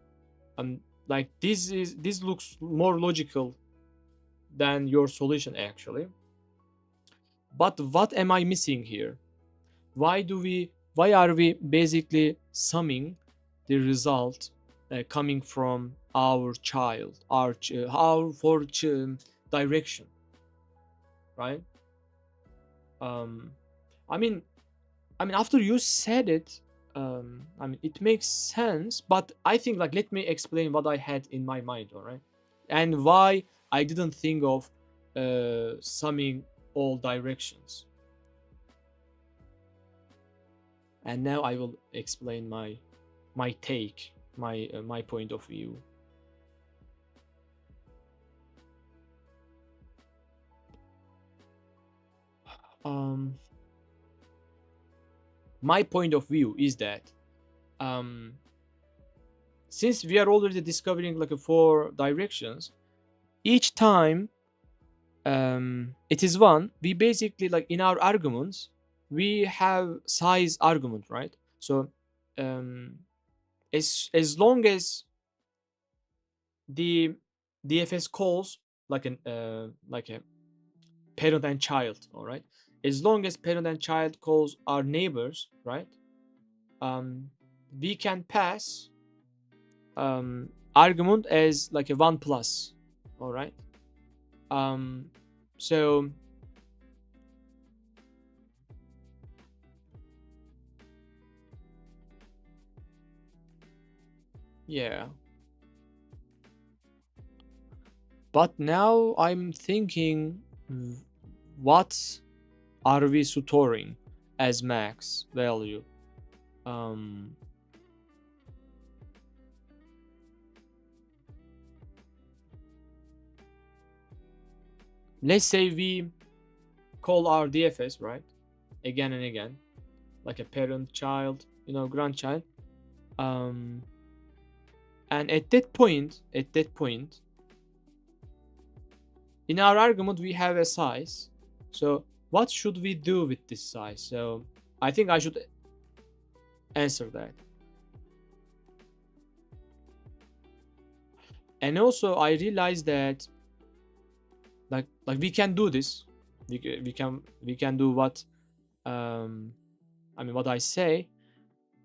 C: Like this looks more logical than your solution actually. But what am I missing here? Why are we basically summing the result coming from our child, our direction, right? I mean after you said it, I mean it makes sense, but I think, like, let me explain what I had in my mind, all right, and why I didn't think of summing all directions. And now I will explain my take, my point of view. My point of view is that since we are already discovering like 4 directions, each time it is one, we basically, like, in our arguments we have size argument, right? So as long as the DFS calls like a parent and child, all right, as long as parent and child calls are neighbors, right, we can pass argument as like a 1 plus, all right. So yeah, but now I'm thinking, what are we storing as max value? Let's say we call our DFS, right, again and again, like a parent, child, grandchild, and at that point in our argument we have a size. So what should we do with this size? So I think I should answer that. And also I realized that like we can do this. We can do what what I say,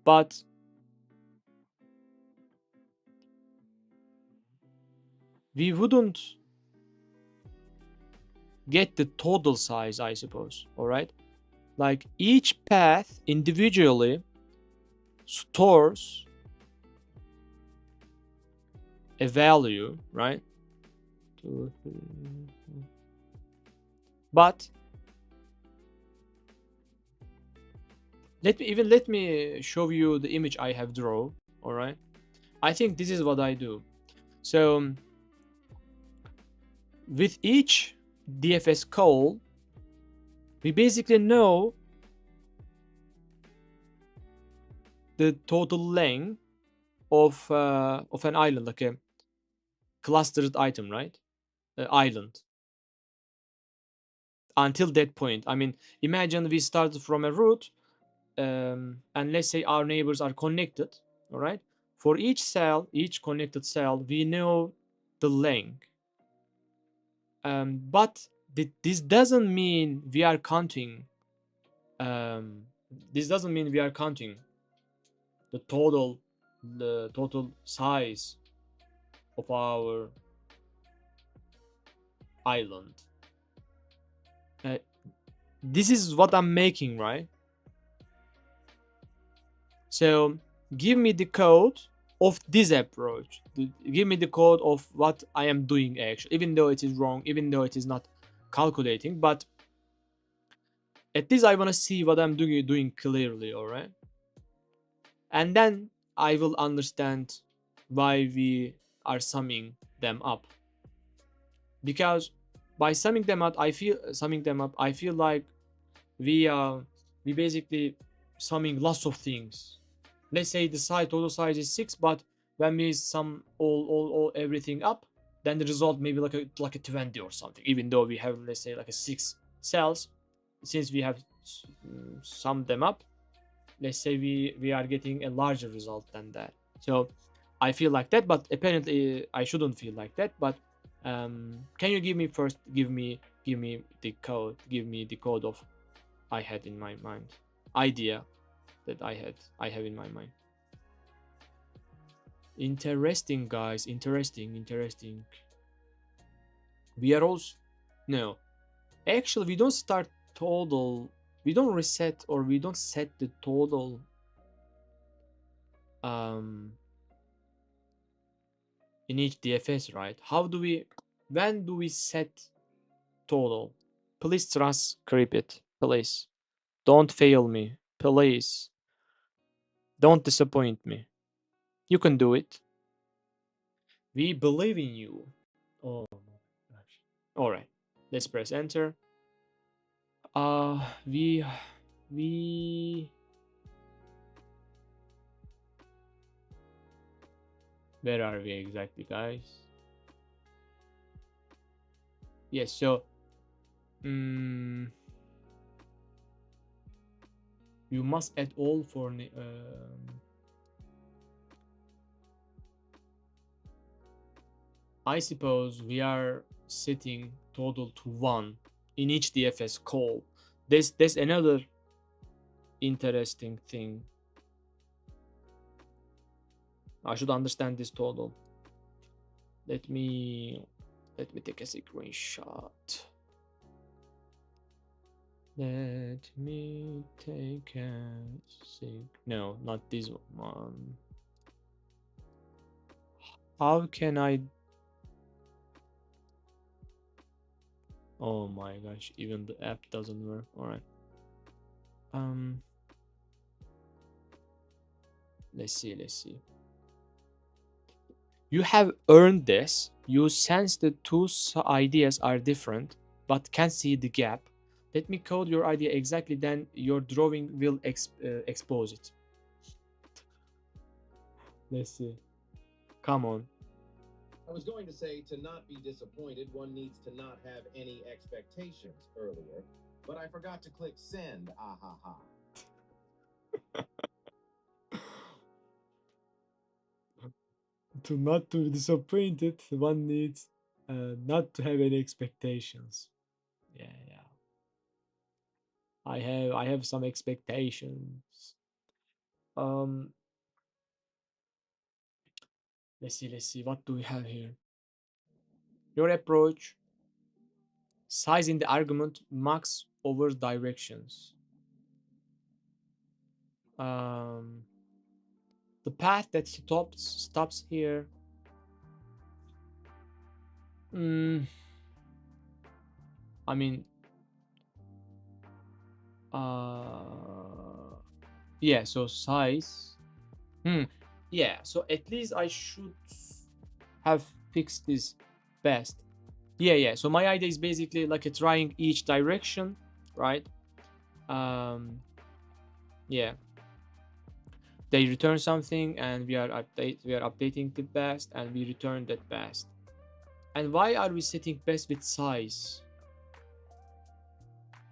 C: but we wouldn't get the total size, I suppose. All right, like each path individually stores a value, right? 2, 3, 4. But
A: let me show you the image I have drawn. All right, I think this is what I do. So with each DFS call, we basically know the total length of an island, like a clustered item, right? Island. Until that point, I mean, imagine we started from a route, and let's say our neighbors are connected. All right. For each cell, each connected cell, we know the length. But this doesn't mean we are counting. Um, this doesn't mean we are counting the total size of our island. Uh, this is what I'm making, right? So give me the code of this approach. Give me the code of what I am doing actually, even though it is wrong, even though it is not calculating, but at least I want to see what I'm doing clearly, all right? And then I will understand why we are summing them up. Because by summing them up, I feel like we basically summing lots of things. Let's say the total size is 6, but when we sum all everything up, then the result may be like a 20 or something, even though we have, let's say, like a 6 cells. Since we have summed them up, let's say we are getting a larger result than that. So I feel like that, but apparently I shouldn't feel like that. But can you give me the code, give me the code of I had in my mind, idea that I have in my mind. Interesting, guys. Interesting. We are also, no, actually we don't start total, we don't reset, or we don't set the total in each DFS, right? When do we set total? Please trust Creepit, please. Don't fail me, please. Don't disappoint me. You can do it. We believe in you. Oh my gosh. All right, let's press enter. We where are we exactly, guys? Yes, so you must add all for I suppose we are setting total to 1 in each DFS call. There's another interesting thing. I should understand this total. Let me take a screenshot. Let me take a no, not this one. How can I? Oh my gosh, even the app doesn't work. All right. Let's see. You have earned this. You sense the two ideas are different, but can't see the gap. Let me code your idea exactly, then your drawing will expose it. Let's see. Come on.
D: I was going to say, to not be disappointed, one needs to not have any expectations earlier, but I forgot to click send. Ah ha ha.
A: To not to be disappointed, one needs not to have any expectations. Yeah. I have some expectations. Um, let's see. What do we have here? Your approach, size in the argument, max over directions. The path that stops here. I mean, Yeah, so size. Yeah, so at least I should have fixed this best. Yeah, so my idea is basically like a trying each direction, right? Yeah, they return something and we are updating the best and we return that best. And why are we setting best with size?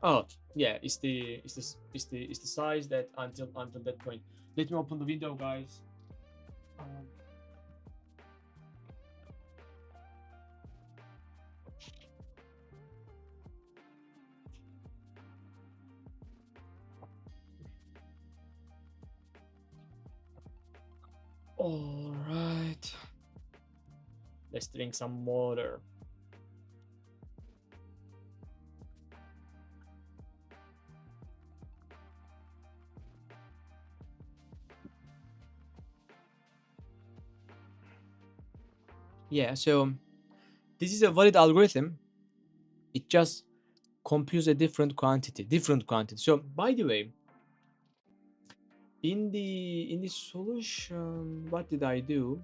A: Oh yeah, it's the size that until that point. Let me open the window, guys. All right, let's drink some water. Yeah, so this is a valid algorithm. It just computes a different quantity. So by the way, in the solution, what did I do?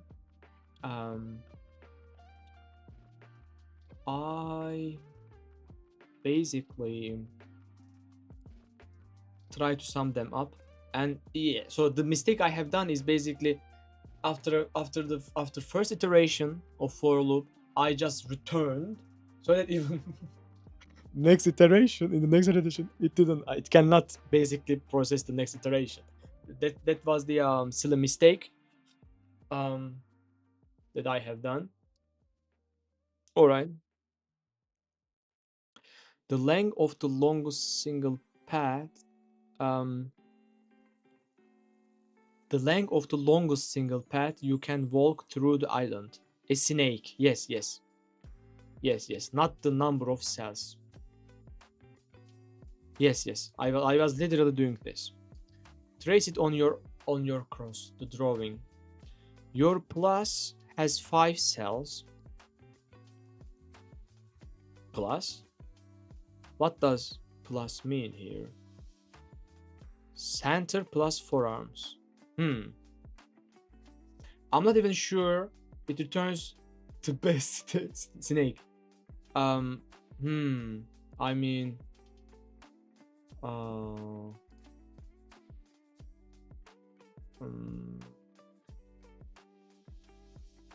A: I basically try to sum them up, and yeah, so the mistake I have done is basically after first iteration of for loop, I just returned so that even next iteration it cannot basically process the next iteration. That was the silly mistake that I have done. All right. The length of the longest single path. The length of the longest single path you can walk through the island. A snake. Yes. Not the number of cells. Yes. I was literally doing this. Trace it on your cross, the drawing. Your plus has 5 cells. Plus? What does plus mean here? Center plus forearms. I'm not even sure it returns the best snake. I mean,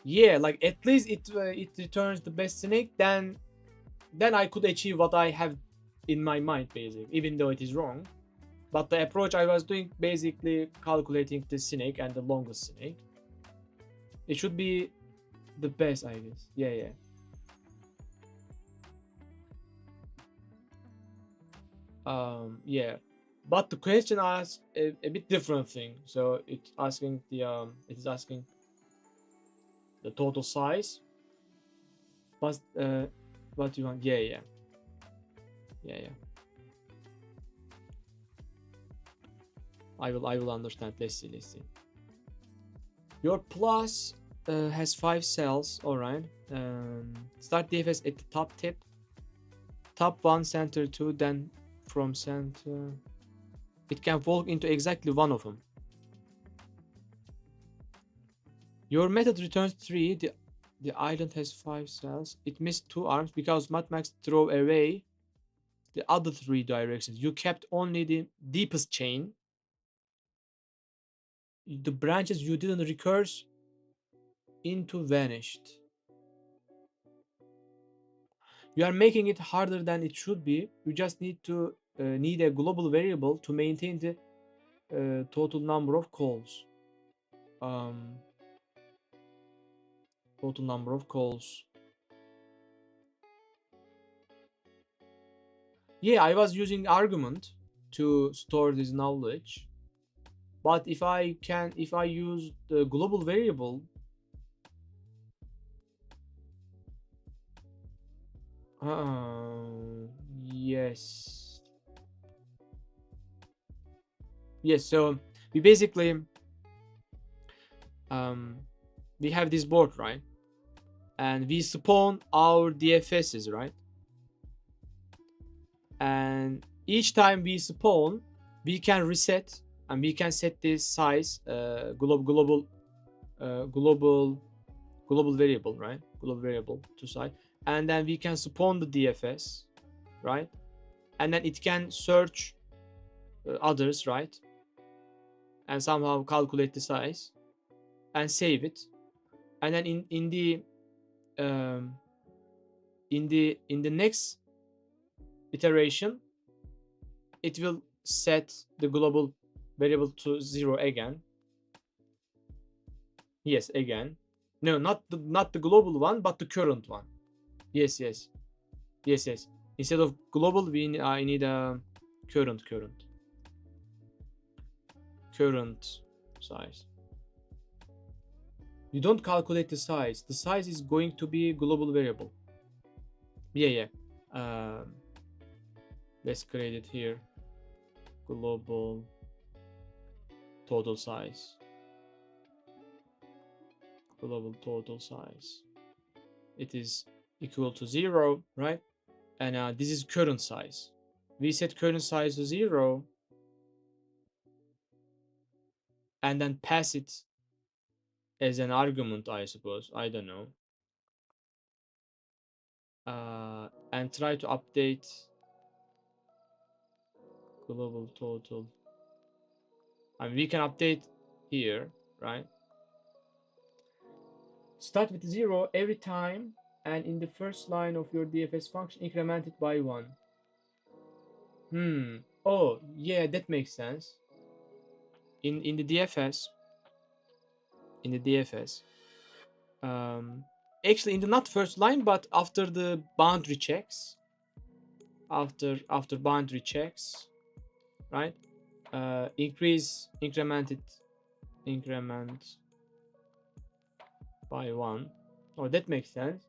A: yeah, like at least it returns the best snake. Then I could achieve what I have in my mind, basically, even though it is wrong. But the approach I was doing, basically calculating the snake and the longest snake, it should be the best, I guess. Yeah. Yeah, but the question asks a bit different thing. So it's asking it is asking the total size. But what do you want? Yeah. I will understand. Let's see. Your plus has 5 cells. All right. Start DFS at the top tip. Top 1, center 2, then from center. It can walk into exactly one of them. Your method returns 3. The island has 5 cells. It missed 2 arms because Mathemax threw away the other 3 directions. You kept only the deepest chain. The branches you didn't recurse into vanished. You are making it harder than it should be. You just need to need a global variable to maintain the total number of calls. Total number of calls. Yeah, I was using argument to store this knowledge. But if I use the global variable, yes. So we basically we have this board, right? And we spawn our DFSs, right? And each time we spawn, we can reset and we can set this size global variable, right? Global variable to size, and then we can spawn the DFS, right? And then it can search others, right? And somehow calculate the size and save it. And then in the next iteration, it will set the global variable to 0 again. Yes, again. No, not the global one, but the current one. Yes. Instead of global, we need a current size. You don't calculate the size. The size is going to be global variable. Yeah. Let's create it here. Global total size. Global total size. It is equal to 0, right? And this is current size. We set current size to 0 and then pass it as an argument, I suppose. I don't know. And try to update global total. I mean, we can update here, right? Start with 0 every time, and in the first line of your DFS function, increment it by 1. Oh, yeah, that makes sense. In the DFS, actually in the not first line, but after the boundary checks, after boundary checks, right? Increment by 1. Oh, that makes sense.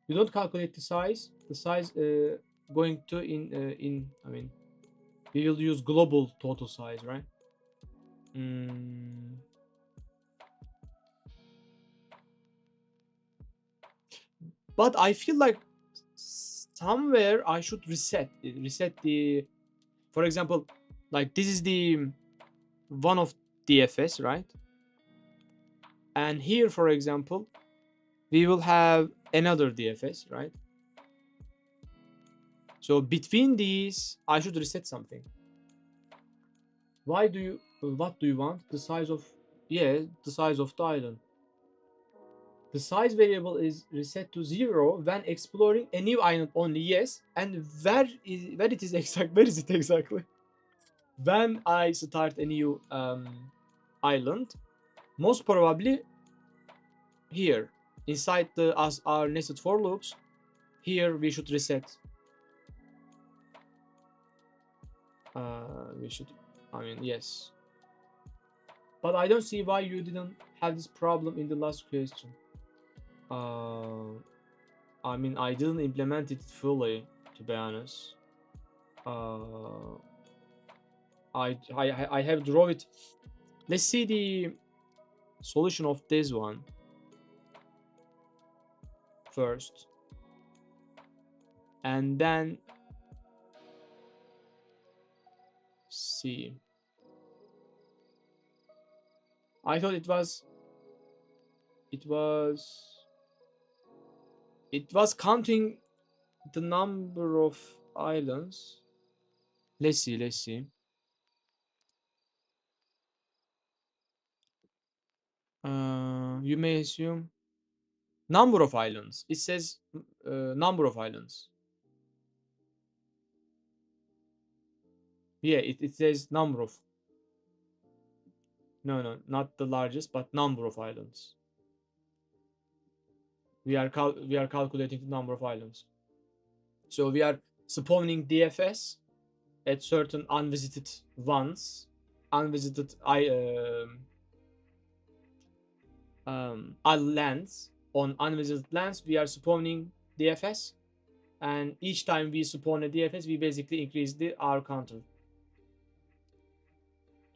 A: You don't calculate the size. The size going to I mean, we will use global total size, right? But I feel like somewhere I should reset the, for example, like this is the one of DFS, right? And here, for example, we will have another DFS, right? So between these, I should reset something. What do you want? The size of, the size of the island. The size variable is reset to 0 when exploring a new island only, yes. And where is it exactly? When I start a new island, most probably here, inside our nested for loops, here we should reset. Yes. But I don't see why you didn't have this problem in the last question. I didn't implement it fully, to be honest. I have drawn it. Let's see the solution of this one first, and then see. I thought it was counting the number of islands. Let's see. You may assume number of islands. It says number of islands. Yeah, it says number of. No, not the largest, but number of islands. We are calculating the number of islands. So we are spawning DFS at certain unvisited ones, unvisited lands. On unvisited lands, we are spawning DFS, and each time we spawn a DFS, we basically increase the R counter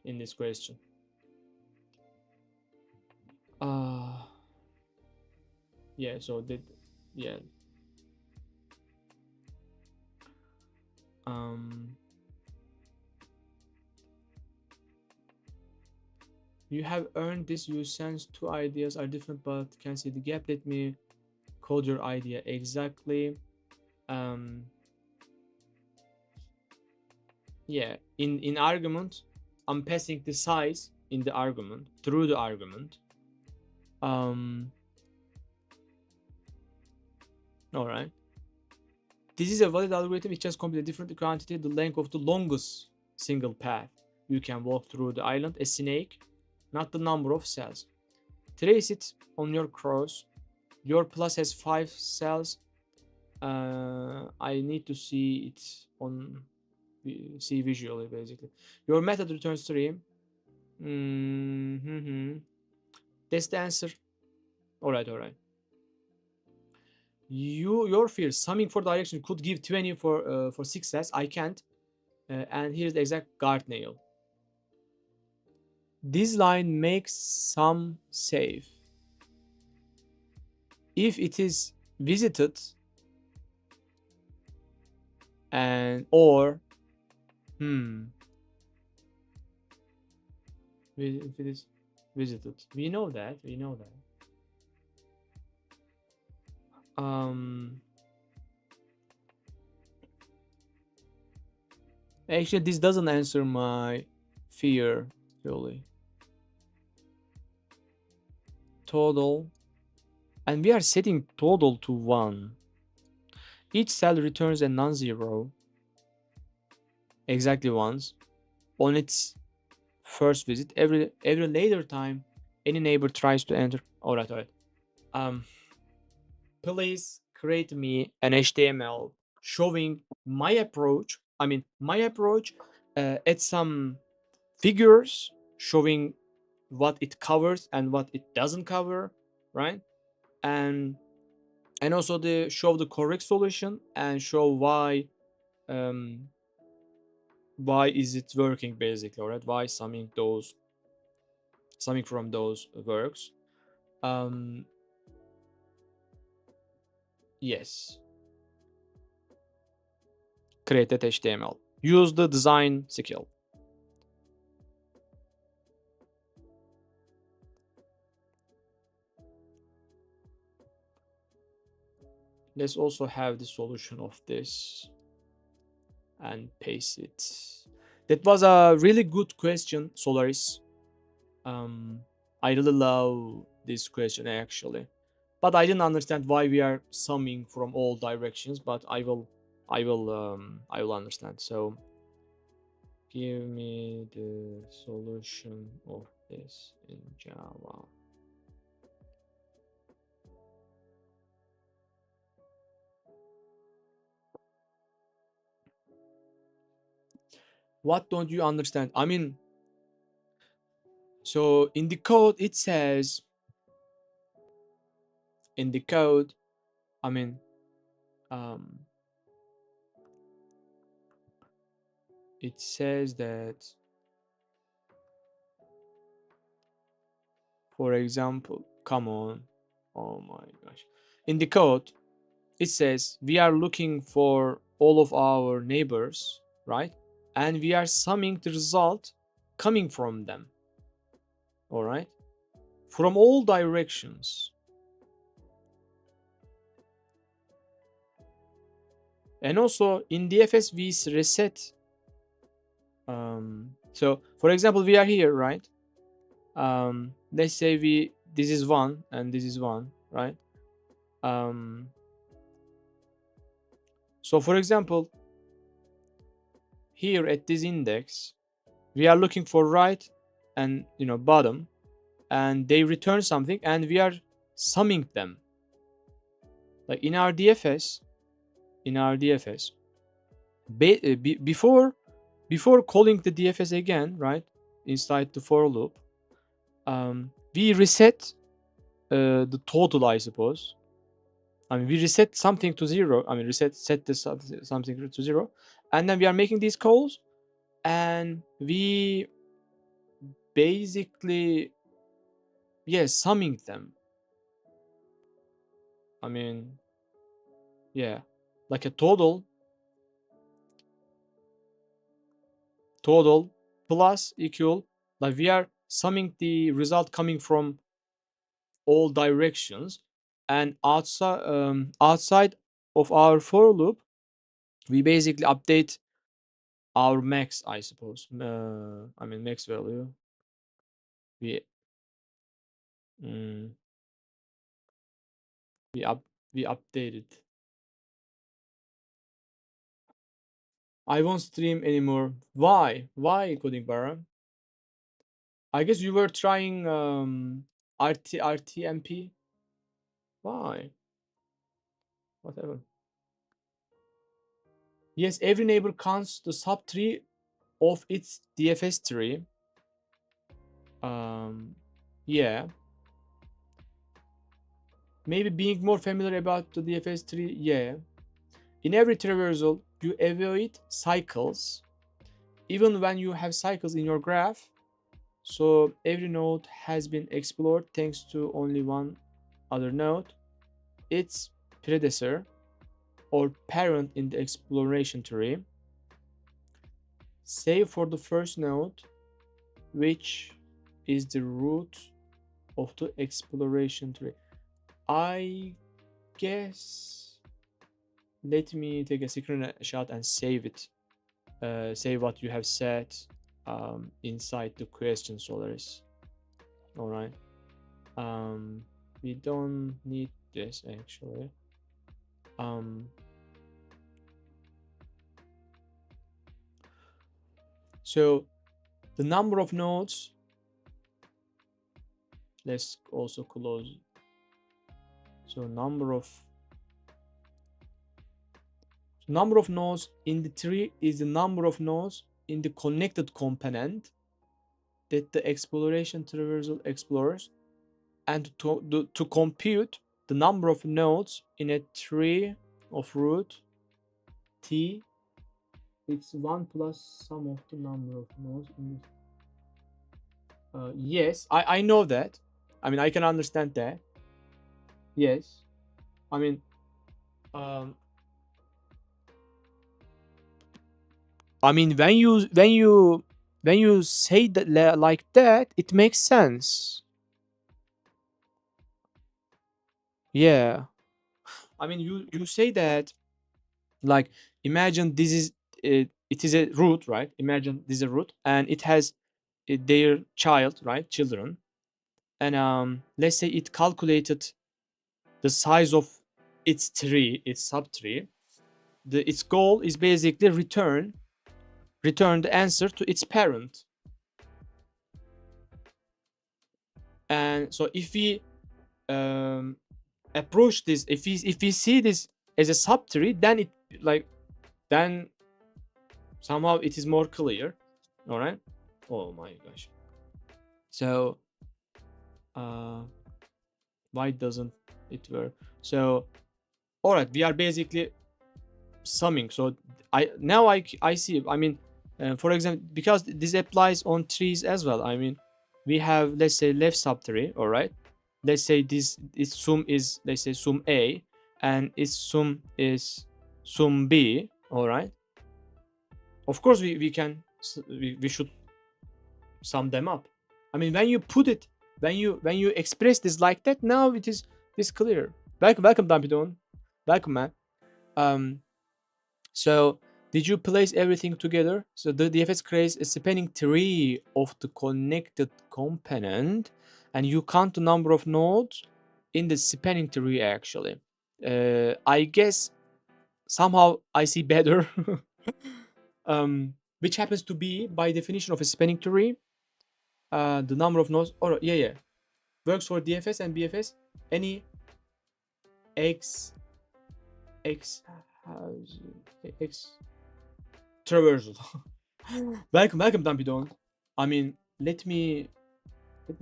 A: in this question. Yeah, so that, yeah. You have earned this. You sense two ideas are different but can see the gap. Let me code your idea exactly. Yeah, in argument, I'm passing the size in the argument through the argument. All right. This is a valid algorithm. It just computes a different quantity, the length of the longest single path you can walk through the island, a snake, not the number of cells. Trace it on your cross. Your plus has 5 cells. I need to see it on see visually basically. Your method returns 3. That's the answer. All right. Your fear summing for direction could give 20 for 6 cells. I can't. And here's the exact guard nail. This line makes some safe if it is visited and or if it is visited, we know that actually this doesn't answer my fear really. Total, and we are setting total to 1. Each cell returns a non-zero exactly once on its first visit. Every later time any neighbor tries to enter. All right. Please create me an HTML showing my approach. I mean my approach at some figures showing what it covers and what it doesn't cover, right? And also show the correct solution and show why is it working basically, right? Why summing from those works. Yes, created HTML. Use the design skill. Let's also have the solution of this and paste it. That was a really good question, Solaris. I really love this question actually, but I didn't understand why we are summing from all directions. But I will understand. So give me the solution of this in Java. What don't you understand? I mean, so in the code it says, I mean, it says that, for example, come on, oh my gosh, in the code it says we are looking for all of our neighbors, right? And we are summing the result coming from them, all right, from all directions. And also in DFS we reset. So for example, we are here, right? Let's say this is 1 and this is 1, right? So for example, here at this index we are looking for right and bottom, and they return something and we are summing them. Like in our DFS, before calling the DFS again, right, inside the for loop, we reset the total, I suppose. I mean, we reset something to 0. I mean, set this something to 0, and then we are making these calls, and we basically, summing them. I mean, like a total plus equal, like we are summing the result coming from all directions, and outside of our for loop, we basically update our max, I suppose. I mean max value. We mm, we up we updated. I won't stream anymore. Why? Why, Coding Baron? I guess you were trying RTMP. Why? Whatever. Yes, every neighbor counts the subtree of its DFS tree. Yeah. Maybe being more familiar about the DFS tree. Yeah. In every traversal, you avoid cycles, even when you have cycles in your graph. So every node has been explored thanks to only one other node, its predecessor or parent in the exploration tree, save for the first node, which is the root of the exploration tree. I guess let me take a screenshot and save it. Save what you have said inside the question, Solaris. All right. We don't need this actually. So the number of nodes, let's also close. So number of nodes in the tree is the number of nodes in the connected component that the exploration traversal explores, and to compute the number of nodes in a tree of root T, it's 1 plus sum of the number of nodes in this. Yes, I know that. I mean, I can understand that. Yes. I mean, when you say that like that, it makes sense. Yeah. I mean, you say that, like, imagine this is it is a root, right? Imagine this is a root, and it has their child, right? Children, and let's say it calculated the size of its tree, its subtree. Its goal is basically return the answer to its parent. And so if we approach this, if we see this as a subtree, then somehow it is more clear. All right. Oh my gosh. So why doesn't it work? So all right, we are basically summing. So I see. I mean, for example, because this applies on trees as well. I mean, we have, let's say, left subtree. All right. Let's say its sum is, let's say, sum A, and its sum is sum B. All right. Of course, we should sum them up. I mean, when you put it, when you express this like that, now it is clear. Welcome, Dampidon. Welcome, man. So did you place everything together? So the DFS creates a spanning tree of the connected component, and you count the number of nodes in the spanning tree actually. I guess somehow I see better. Which happens to be, by definition of a spanning tree, the number of nodes. Oh yeah, works for DFS and BFS. Any X traversal. welcome, Dampidon. I mean, let me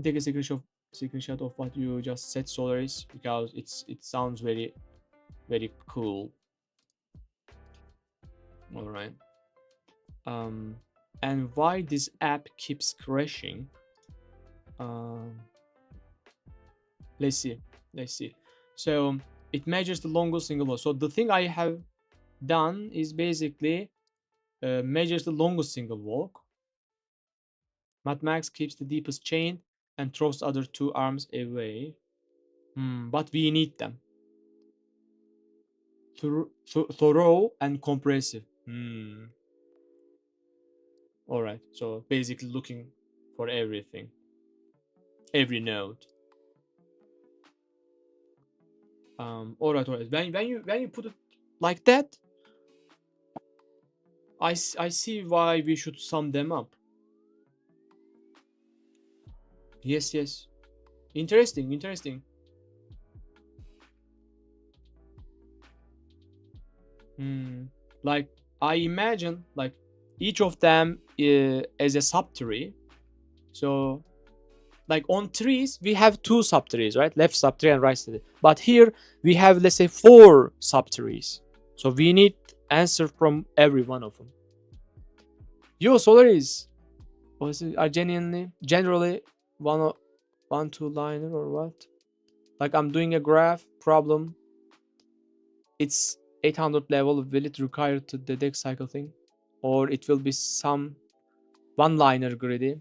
A: take a screenshot of what you just said, Solaris, because it sounds very cool. All right. And why this app keeps crashing? Let's see. So it measures the longest single walk. So the thing I have done is basically measures the longest single walk. Mad Max keeps the deepest chain and throws the other two arms away. But we need them. Thorough and compressive. All right. So basically looking for everything, every node. All right. When you put it like that, I see why we should sum them up. Yes. Interesting. Like I imagine like each of them as a subtree. So like on trees we have two subtrees, right? Left subtree and right subtree. But here we have, let's say, 4 subtrees. So we need answer from every one of them. Yo, Solaris are generally one two liner or what? Like I'm doing a graph problem. It's 800 level. Will it require to the deck cycle thing, or it will be some one-liner greedy?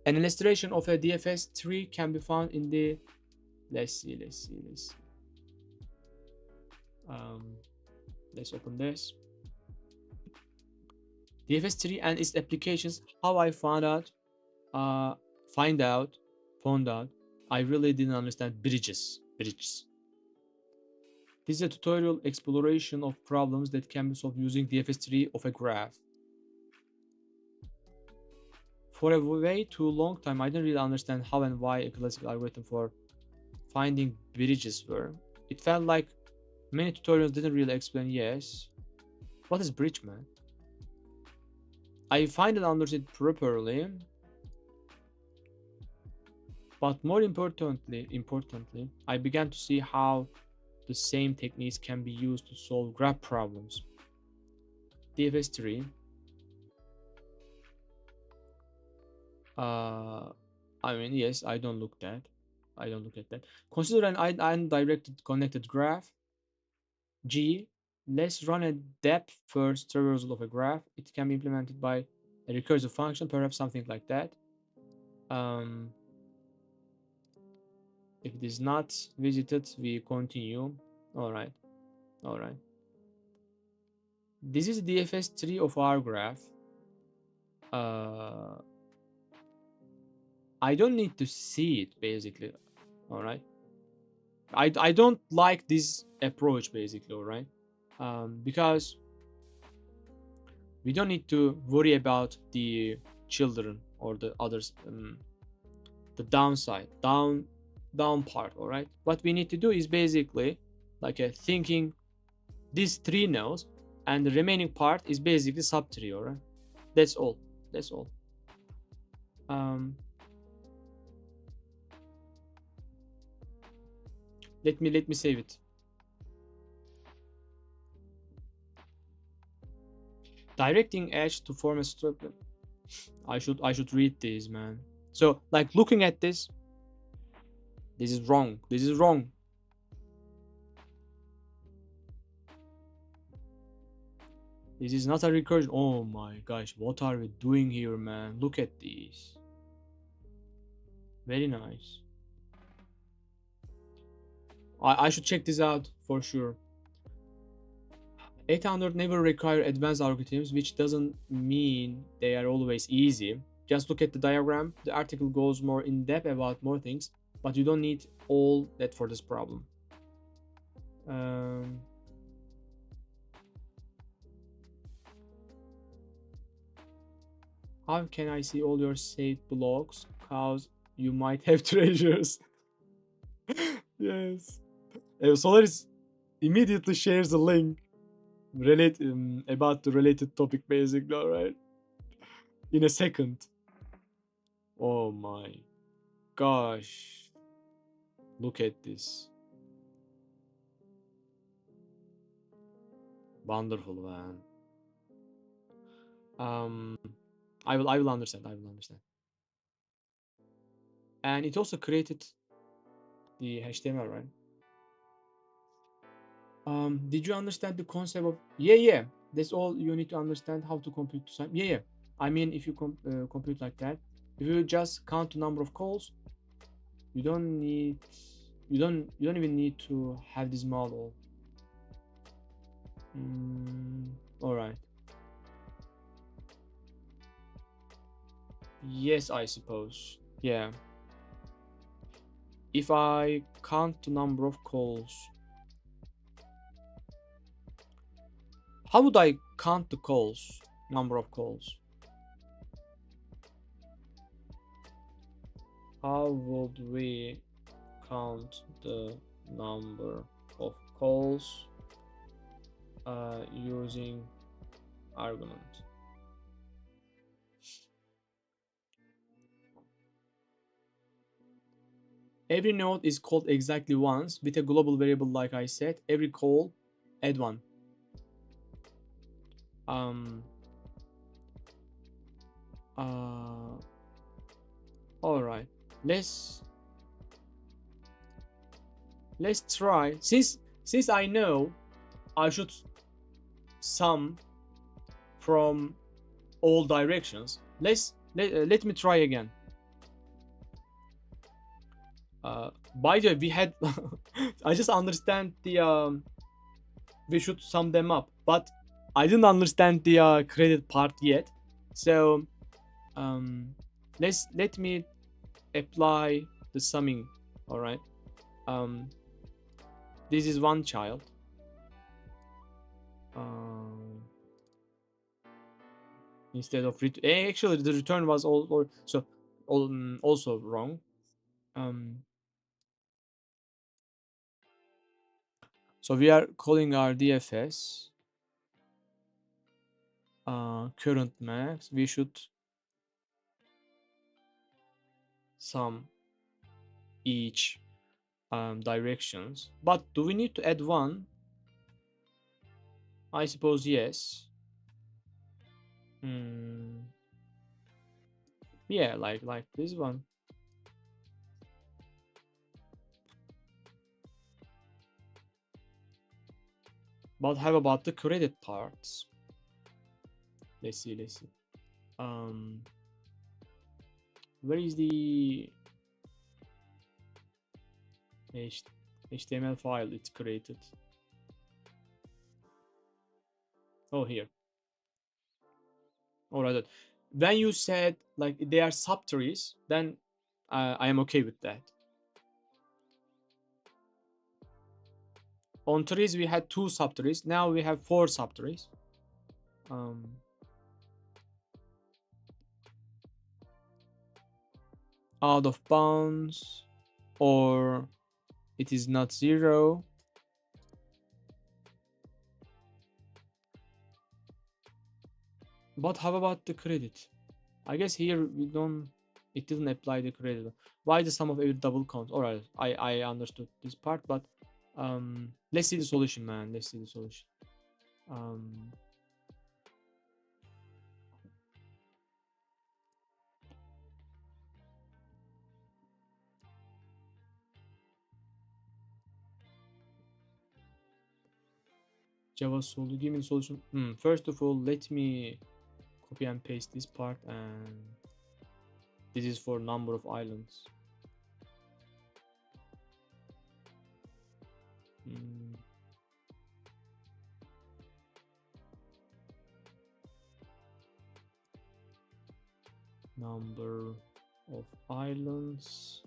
A: An illustration of a DFS tree can be found in the. Let's see. Let's open this. DFS tree and its applications. How I found out. I really didn't understand bridges. This is a tutorial exploration of problems that can be solved using DFS tree of a graph. For a way too long time, I didn't really understand how and why a classical algorithm for finding bridges were. It felt like many tutorials didn't really explain. Yes. What is bridge, man? I find it understood properly. But more importantly, I began to see how the same techniques can be used to solve graph problems. DFS tree. I mean, yes, I don't look at that. Consider an undirected connected graph. G. Let's run a depth first traversal of a graph. It can be implemented by a recursive function, perhaps something like that. If it is not visited, we continue. All right. This is the DFS tree of our graph. I don't need to see it basically. All right. I don't like this approach basically. All right. Because we don't need to worry about the children or the others, the downside, down part. All right. What we need to do is basically like a thinking these 3 nodes, and the remaining part is basically subtree. All right. That's all. Let me save it. Directing edge to form a structure. I should read this, man. So like looking at this is wrong. This is not a recursion. Oh my gosh, what are we doing here, man? Look at this. Very nice. I should check this out for sure. 800 never require advanced algorithms, which doesn't mean they are always easy. Just look at the diagram. The article goes more in depth about more things, but you don't need all that for this problem. How can I see all your saved blogs? Cause you might have treasures. Yes. Solaris immediately shares a link about the related topic basically. All right. In a second. Oh my gosh. Look at this. Wonderful, man. I will understand. And it also created the HTML, right? Did you understand the concept of yeah? That's all you need to understand, how to compute time. Yeah. I mean, if you compute like that, if you just count the number of calls, you don't even need to have this model. All right. Yes, I suppose. Yeah. If I count the number of calls, how would I count the calls? Number of calls. How would we count the number of calls using argument? Every node is called exactly once with a global variable, like I said. Every call, add one. All right. Let's try. Since I know I should sum from all directions, let me try again. By the way, we had I just understand the we should sum them up, but I didn't understand the credit part yet. So let me apply the summing. All right. This is one child. Instead of actually the return was also wrong. So we are calling our DFS current max. We should sum each directions, but do we need to add one? I suppose yes. Yeah, like this one. But how about the credit parts? Let's see. Where is the HTML file it's created? Oh, here. All right. When you said like they are subtrees, then I am okay with that. On trees we had 2 subtrees. Now we have 4 subtrees. Out of bounds, or it is not 0. But how about the credit? I guess here it didn't apply the credit. Why the sum of every double count? All right, I understood this part, but let's see the solution, man. Let's see the solution. Java solution. Give me the solution. First of all, let me copy and paste this part, and this is for number of islands. Number of islands.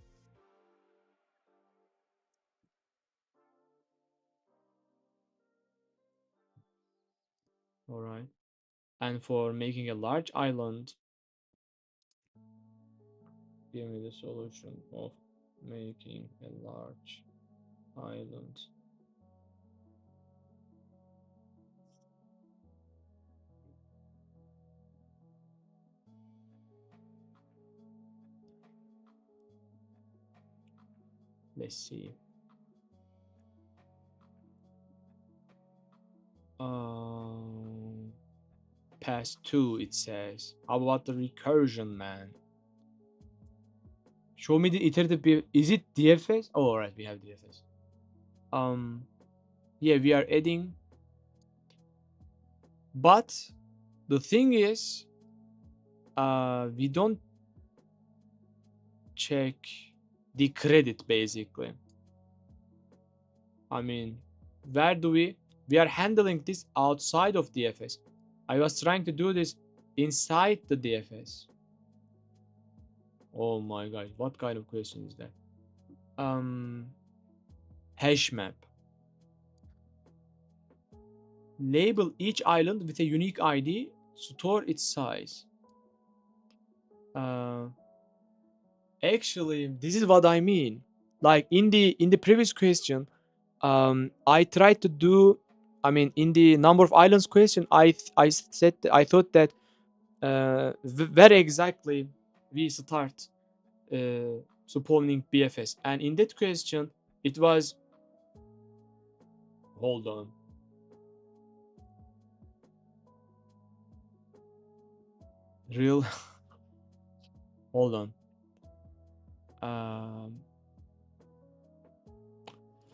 A: All right. And for making a large island, give me the solution of making a large island. Let's see. Pass 2, it says. How about the recursion, man? Show me the iterative. Is it DFS? Oh, all right, we have DFS. Yeah, we are adding. But the thing is, we don't check the credit basically. I mean, where do we are handling this outside of DFS. I was trying to do this inside the DFS. Oh my god, what kind of question is that? Hash map. Label each island with a unique ID, store its size. Actually, this is what I mean. Like in the previous question, I tried to do. I mean, in the number of islands question, I said I thought that very exactly we start spawning BFS, and in that question it was. Hold on. Real. Hold on.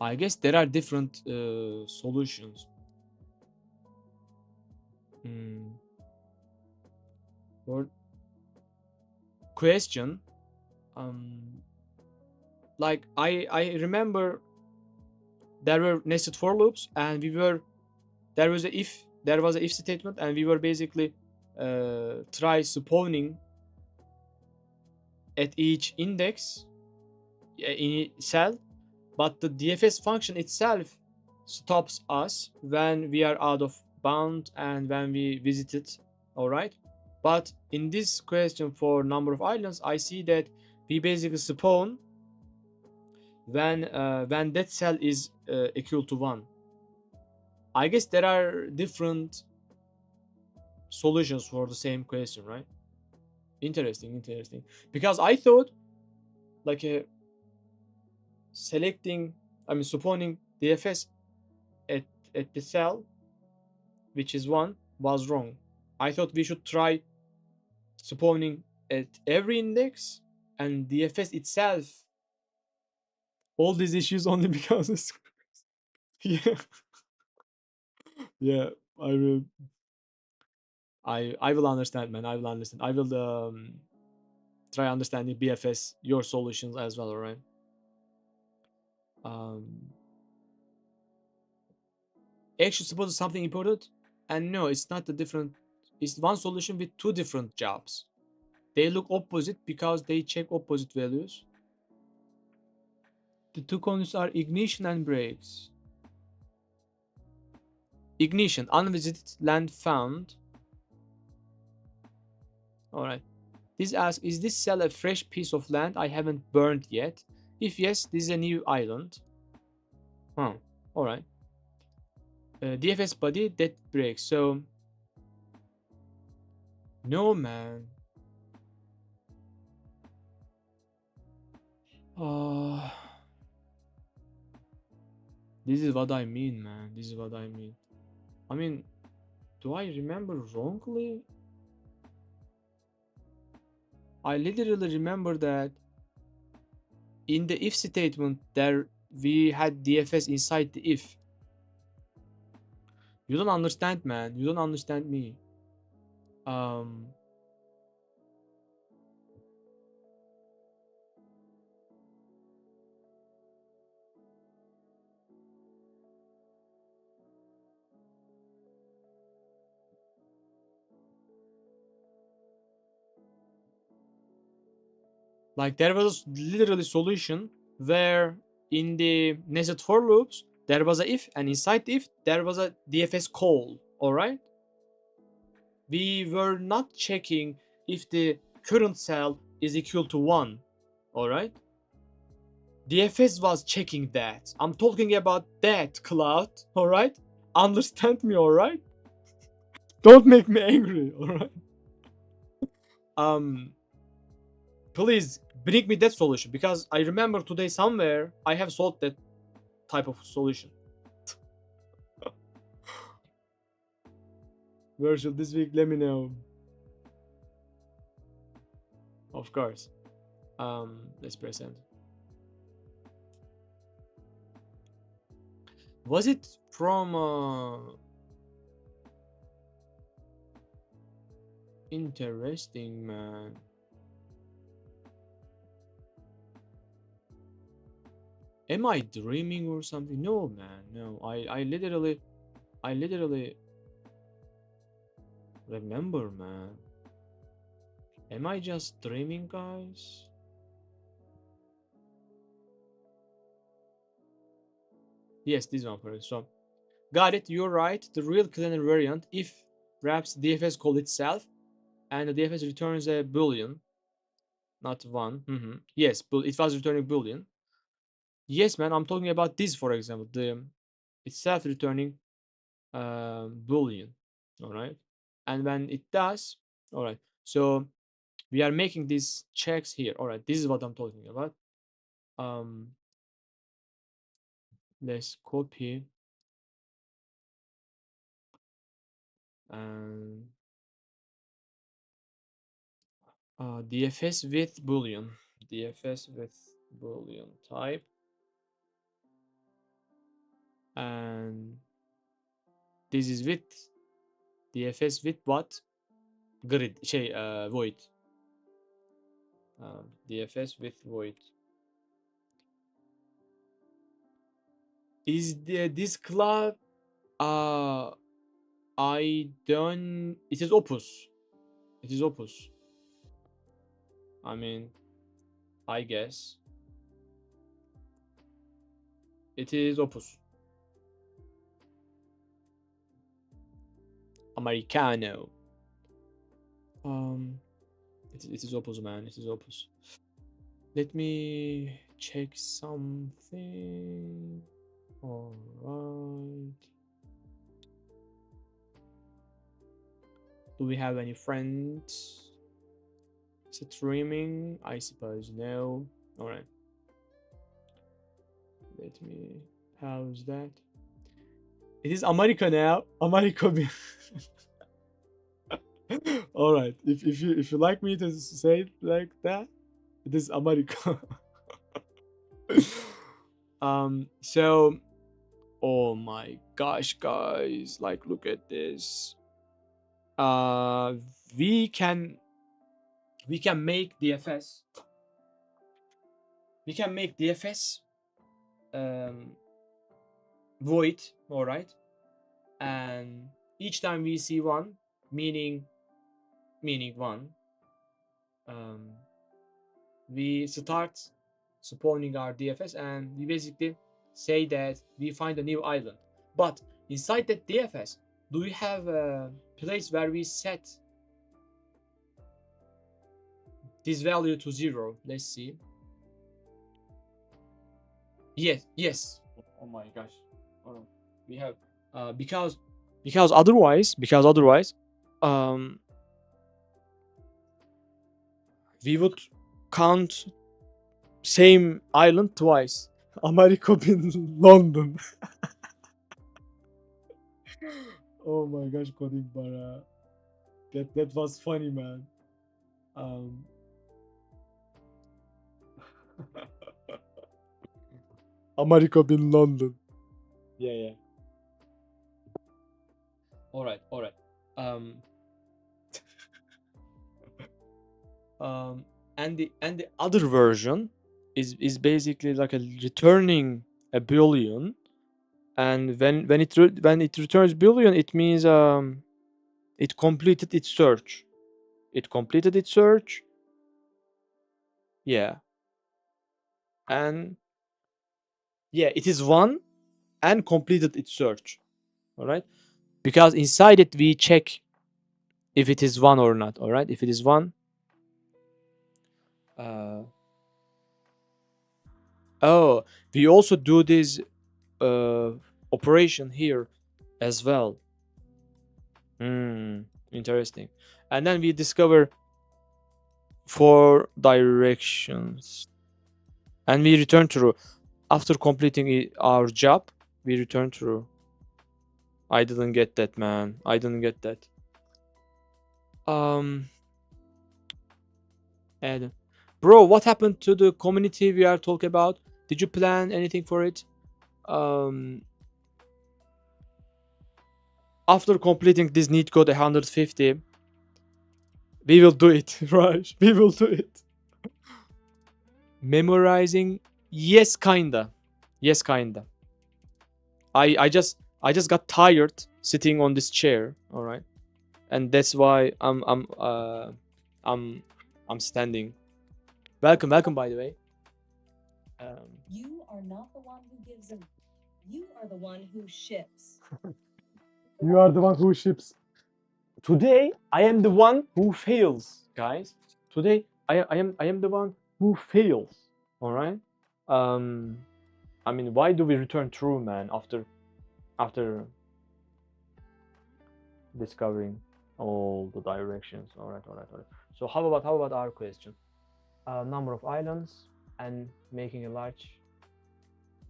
A: I guess there are different solutions. For question, like I remember there were nested for loops, and there was a if statement, and we were basically try spawning at each index in cell, but the DFS function itself stops us when we are out of bound and when we visit it. All right, but in this question for number of islands, I see that we basically spawn when that cell is equal to 1. I guess there are different solutions for the same question, right? Interesting. Because I thought like spawning DFS at the cell which is 1 was wrong. I thought we should try spawning at every index and DFS itself. All these issues only because of yeah. Yeah, I will understand, man. I will understand. I will try understanding BFS your solutions as well, alright? Actually suppose something important, and no, it's not the different. It's one solution with two different jobs. They look opposite because they check opposite values. The two conditions are ignition and brakes. Ignition, unvisited land found. Alright. This asks, is this cell a fresh piece of land I haven't burned yet? If yes, this is a new island. Huh. Alright. DFS body, that breaks. So, no, man. This is what I mean, man. This is what I mean. I mean, do I remember wrongly? I literally remember that in the if statement there we had DFS inside the if. You don't understand, man. You don't understand me. Like there was literally solution where in the nested for loops there was a if, and inside the if there was a DFS call. All right. We were not checking if the current cell is equal to 1. All right. DFS was checking that. I'm talking about that, Cloud. All right. Understand me. All right. Don't make me angry. All right. Please bring me that solution, because I remember today somewhere I have solved that type of solution. Virtual this week, let me know. Of course. Let's press enter. Was it from Interesting, man. Am I dreaming or something? No, man. No, I literally remember, man. Am I just dreaming, guys? Yes, this one for it. So, got it. You're right. The real cleaner variant, if perhaps DFS call itself, and the DFS returns a boolean, not one. Yes, but it was returning boolean. Yes, man. I'm talking about this, for example, the itself returning boolean. All right, and when it does, all right. So we are making these checks here. All right, this is what I'm talking about. Let's copy and DFS with boolean. DFS with boolean type, and this is with DFS with what? Grid void. DFS with void. Is this club? I don't. It is Opus. It is Opus. I mean, I guess it is Opus. Americano. It is Opus, man. It is Opus. Let me check something. All right. Do we have any friends streaming? I suppose no. All right. Let me pause that. It is America now. America. All right. If you like me to say it like that, it is America. So, oh my gosh, guys, like look at this. We can make DFS. We can make DFS void, all right, and each time we see one, meaning one, we start spawning our DFS, and we basically say that we find a new island. But inside that DFS, do we have a place where we set this value to 0? Let's see. Yes. Oh my gosh. We have because otherwise we would count same island twice. America in London. Oh my gosh, coding bara. That was funny, man. America in London. Yeah. All right. And the other version is basically like a returning a boolean, and when it returns boolean, it means it completed its search. Yeah. And yeah, it is one and completed its search. All right, because inside it we check if it is one or not. All right, if it is one, oh, we also do this operation here as well. Interesting. And then we discover 4 directions, and we return true. After completing our job, we return true. I didn't get that, man. I didn't get that. And bro, what happened to the community we are talking about? Did you plan anything for it? After completing this NeetCode 150,
C: We will do it, Raj. We will do it. Memorizing, yes, kinda. Yes, kinda. I just got tired sitting on this chair, all right? And that's why I'm standing. Welcome, welcome by the way.
B: You are not the one who gives them. You are the one who ships.
C: You are the one who ships. Today I am the one who fails, guys. Today I am the one who fails. All right. I mean, why do we return true, man? After discovering all the directions. All right, all right, all right. So how about our question? Number of islands and making a large.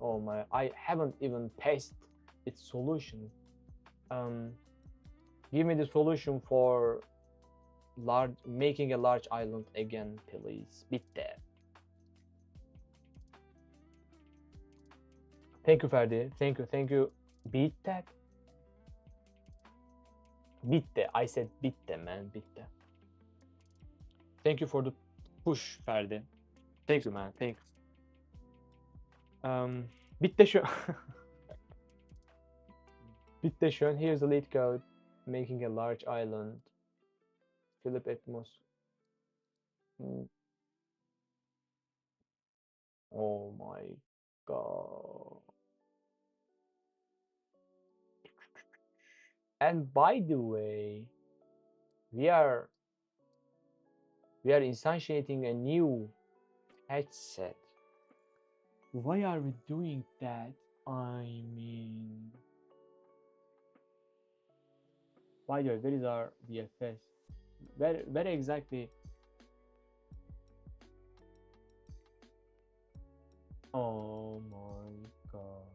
C: Oh my! I haven't even tested its solution. Um, Give me the solution for making a large island again, please. Bitti. Thank you, Ferdi. Thank you. Bitti. Bitti. I said bitti, man. Bitti. Thank you for the push, Ferdi. Thank you, man. Thanks. Bitti şu. Bitti şu. Here's the lead code. Making a large island. Philip Atmos. Oh my god. And by the way, we are instantiating a new headset. Why are we doing that? I mean, by the way, where is our VFS? Where exactly? Oh my god.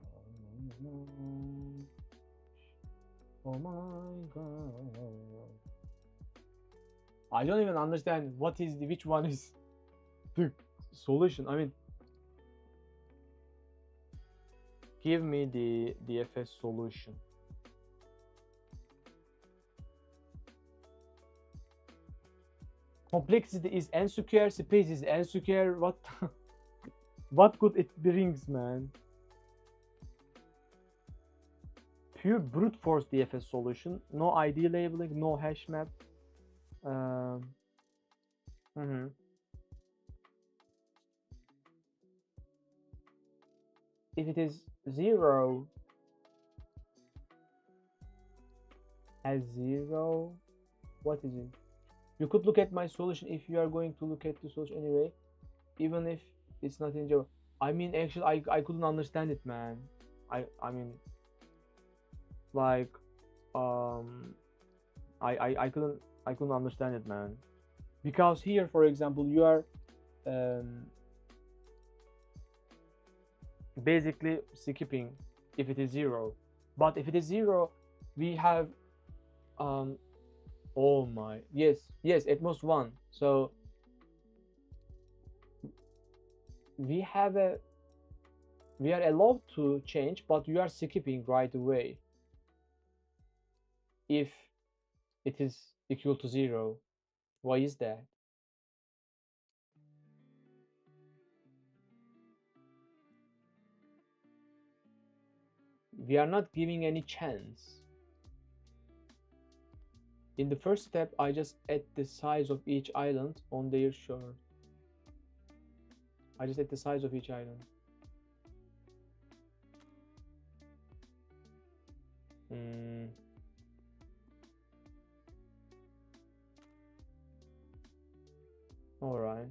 C: Oh my god. I don't even understand which one is the solution. I mean, give me the DFS solution. Complexity is n square, space is n square. What could it brings, man? Pure brute force DFS solution. No ID labeling, no hash map. If it is 0 as 0, what is it? You could look at my solution if you are going to look at the solution anyway, even if it's not in Java. I mean, actually, I couldn't understand it, man. I mean, like, I couldn't understand it, man. Because here, for example, you are basically skipping if it is 0, but if it is 0, we have oh my, yes, at most 1. So we are allowed to change, but you are skipping right away if it is equal to 0. Why is that? We are not giving any chance. In the first step, I just add the size of each island on their shore. I just add the size of each island. All right.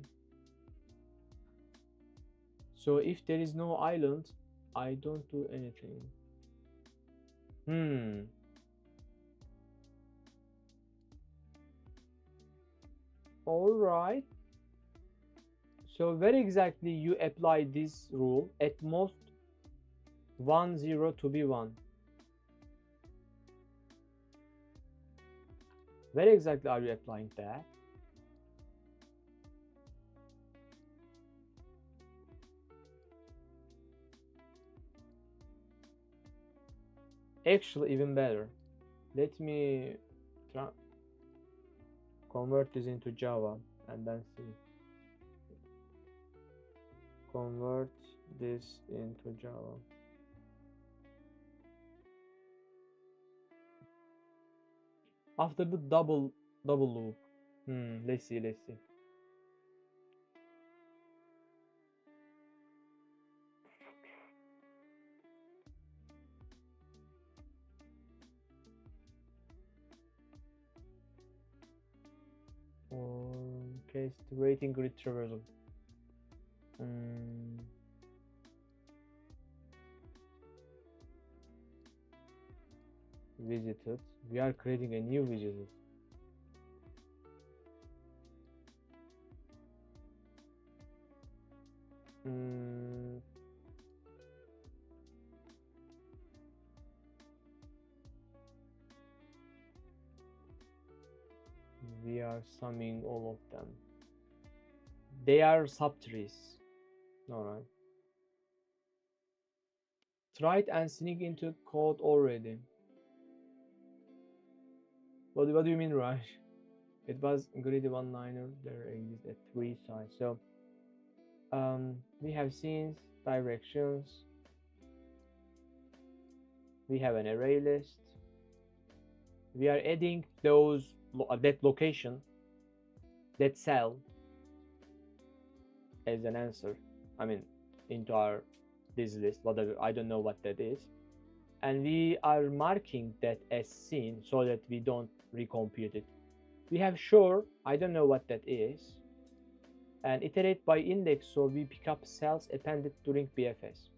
C: So if there is no island, I don't do anything. All right. So where exactly you apply this rule? At most 1 0 to be 1. Where exactly are you applying that? Actually, even better. Let me convert this into Java and then see. Convert this into Java. After the double loop. Let's see. Okay, it's waiting retrieval. Visited. We are creating a new visited. We are summing all of them. They are subtrees. Alright. Tried and sneak into code already. What do you mean, Raj? It was greedy one-liner. There exists a three size. So we have scenes, directions. We have an array list. We are adding those that location, that cell as an answer. I mean, into our this list, whatever, I don't know what that is, and we are marking that as seen so that we don't recompute it. We have sure, I don't know what that is, and iterate by index, so we pick up cells appended during BFS.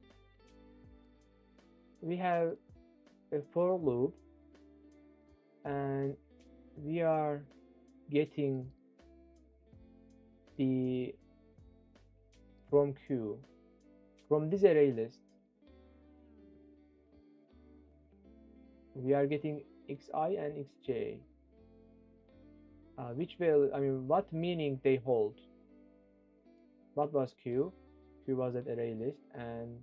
C: We have a for loop, and we are getting the from Q, from this array list, we are getting xi and xj, which will, I mean, what meaning they hold. What was Q? Q was that array list, and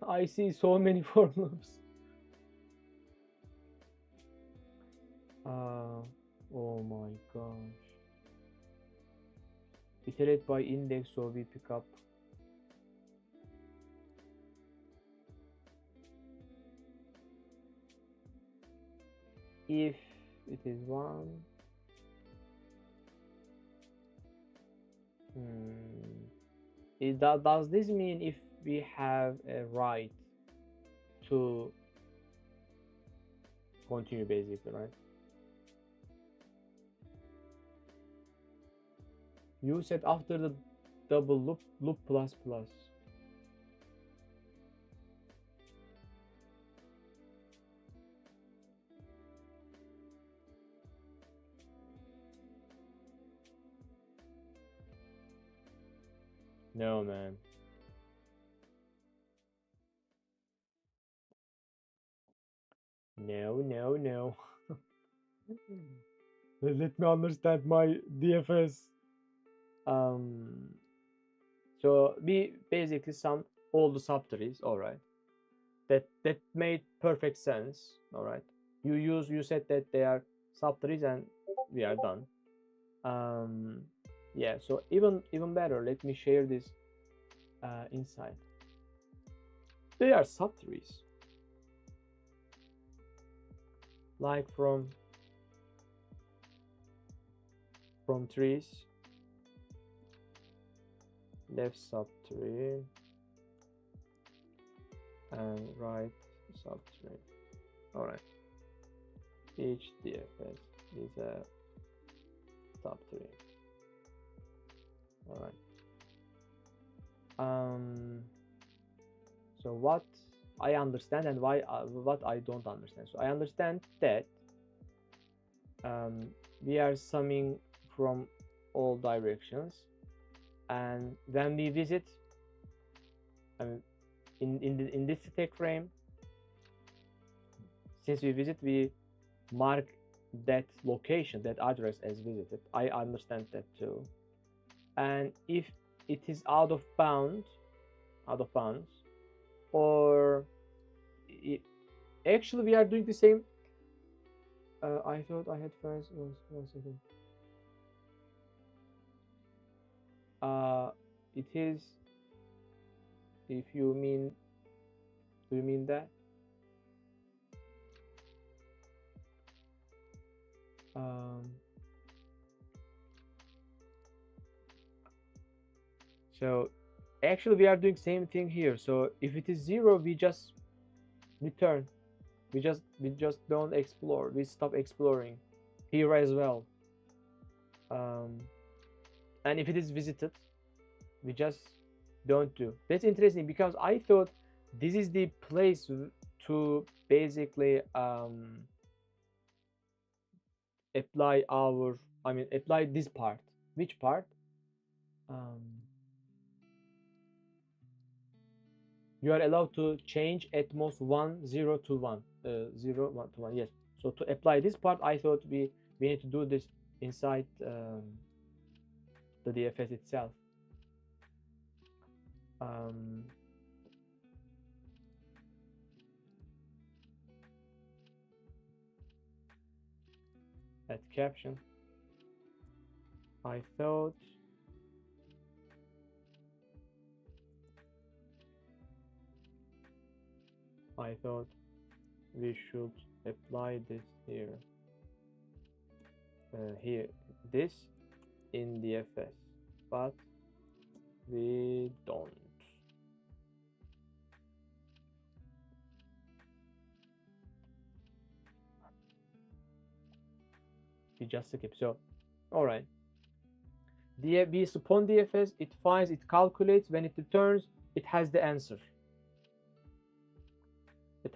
C: I see so many for loops. Oh my gosh. Iterate by index, so we pick up. If it is one, does this mean if we have a right to continue, basically, right? You said after the double loop plus plus. No, man. No. Let me understand my DFS. So we basically sum all the subtrees. All right, that made perfect sense. All right, you said that they are subtrees, and we are done. Yeah, so even better, let me share this insight. They are subtrees, like from trees, left subtree and right subtree. All right, each DFS is a subtree. All right. So what I understand and why what I don't understand. So I understand that we are summing from all directions, and when we visit, in this stack frame, since we visit, we mark that location, that address as visited. I understand that too. And if it is out of bounds, or actually we are doing the same. I thought I had friends. One second. It is. If you mean, do you mean that? So actually we are doing same thing here. So if it is 0, we just return. We just don't explore. We stop exploring here as well. And if it is visited, we just don't do. That's interesting because I thought this is the place to basically apply apply this part. Which part? You are allowed to change at most 1 0 to 1 0 1 to 1. Yes. So to apply this part, I thought we need to do this inside the DFS itself. At caption, I thought we should apply this here. Here, this in DFS, but we don't. We just skip. So, all right. We spawn DFS. It finds, it calculates. When it returns, it has the answer. It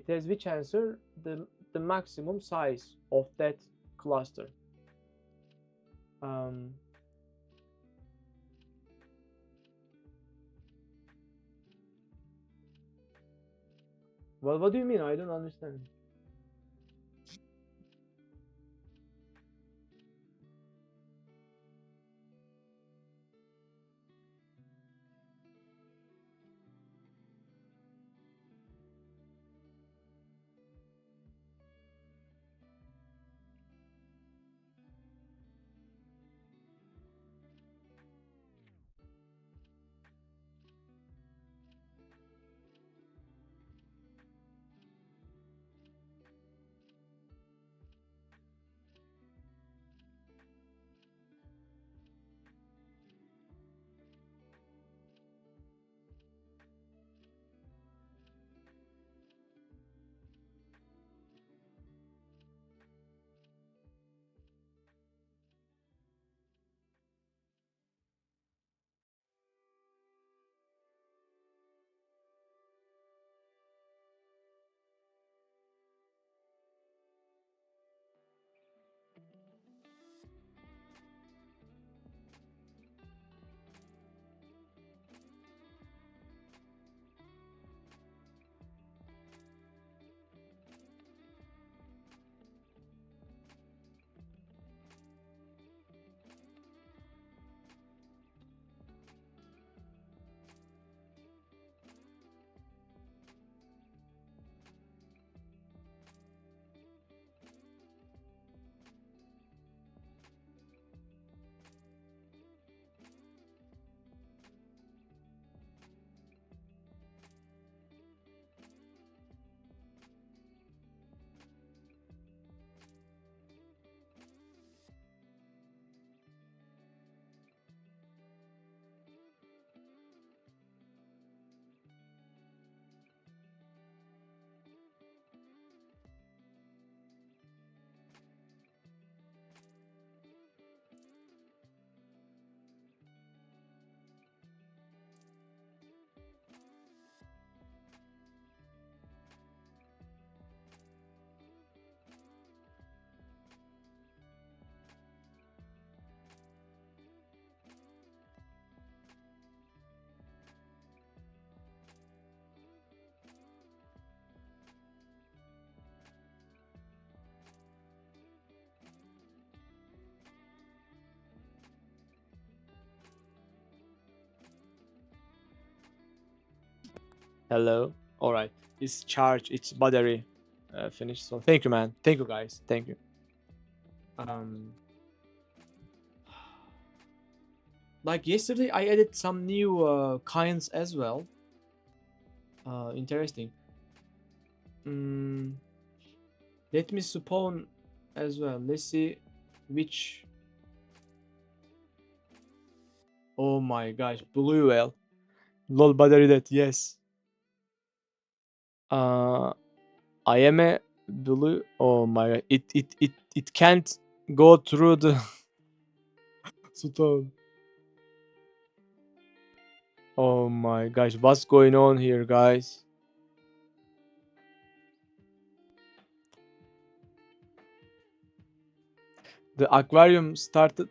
C: has which answer? The maximum size of that cluster. Well, what do you mean? I don't understand. Hello. All right, it's charged, its battery finished. So thank you, man. Thank you, guys. Thank you. Like yesterday, I added some new kinds as well. Interesting. Let me spawn as well. Let's see which. Oh my gosh, blue whale. Lol battery that, yes. I am a blue. Oh my god. It can't go through the stone. Oh my gosh, what's going on here, guys? The aquarium started,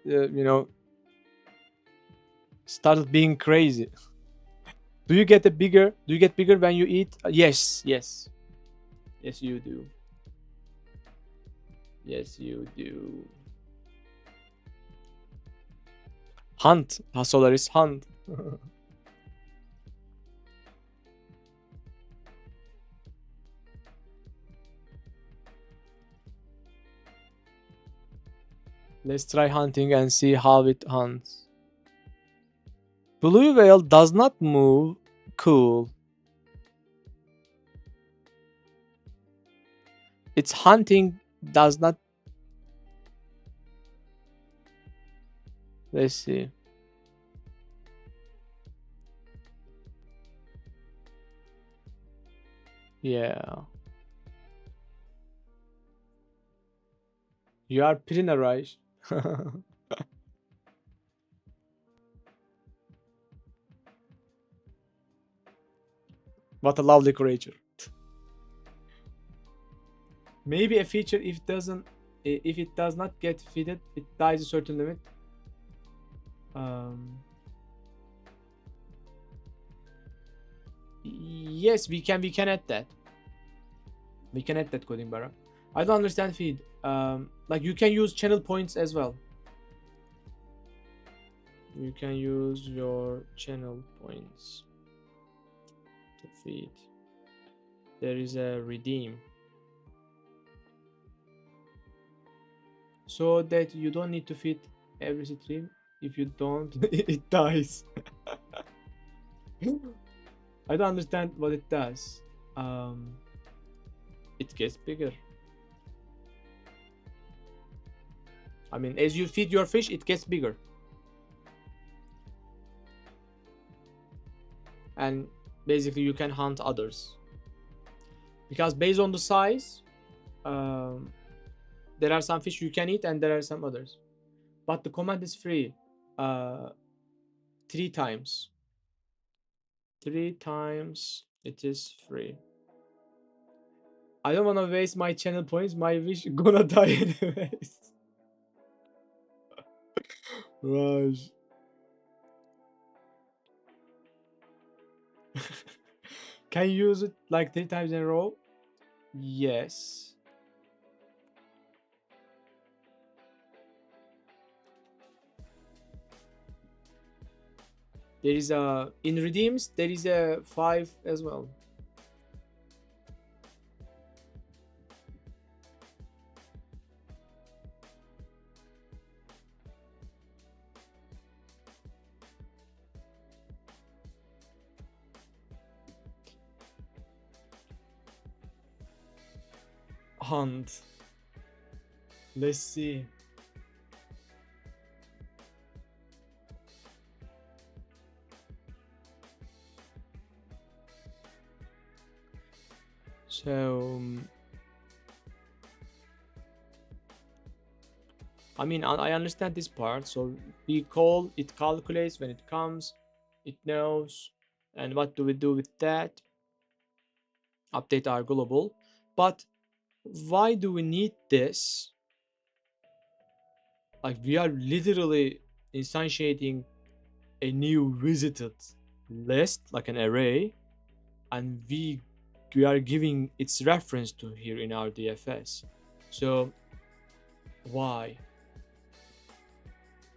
C: started being crazy. Do you get bigger? Do you get bigger when you eat? Yes, yes. Yes, you do. Yes, you do. Hunt. Solaris hunt. Let's try hunting and see how it hunts. Blue whale does not move. Cool. Its hunting does not. Let's see. Yeah. You are Pirina, right? What a lovely creature. Maybe a feature if it does not get fitted, it dies a certain limit. Yes, we can add that. We can add that coding, Bara. I don't understand feed. Like you can use channel points as well. You can use your channel points to feed. There is a redeem. So that you don't need to feed every stream. If you don't, it dies. I don't understand what it does. It gets bigger. I mean, as you feed your fish, it gets bigger. And basically you can hunt others. Because based on the size, there are some fish you can eat and there are some others. But the command is free. 3 times. 3 times it is free. I don't want to waste my channel points. My fish gonna die anyways. Raj. Can you use it like 3 times in a row? Yes. There is a in redeems. There is a 5 as well. Hunt. Let's see. So I mean, I understand this part. So we call, it calculates when it comes, it knows, and what do we do with that? Update our global. But why do we need this? Like we are literally instantiating a new visited list, like an array, and we are giving its reference to here in our DFS. So why?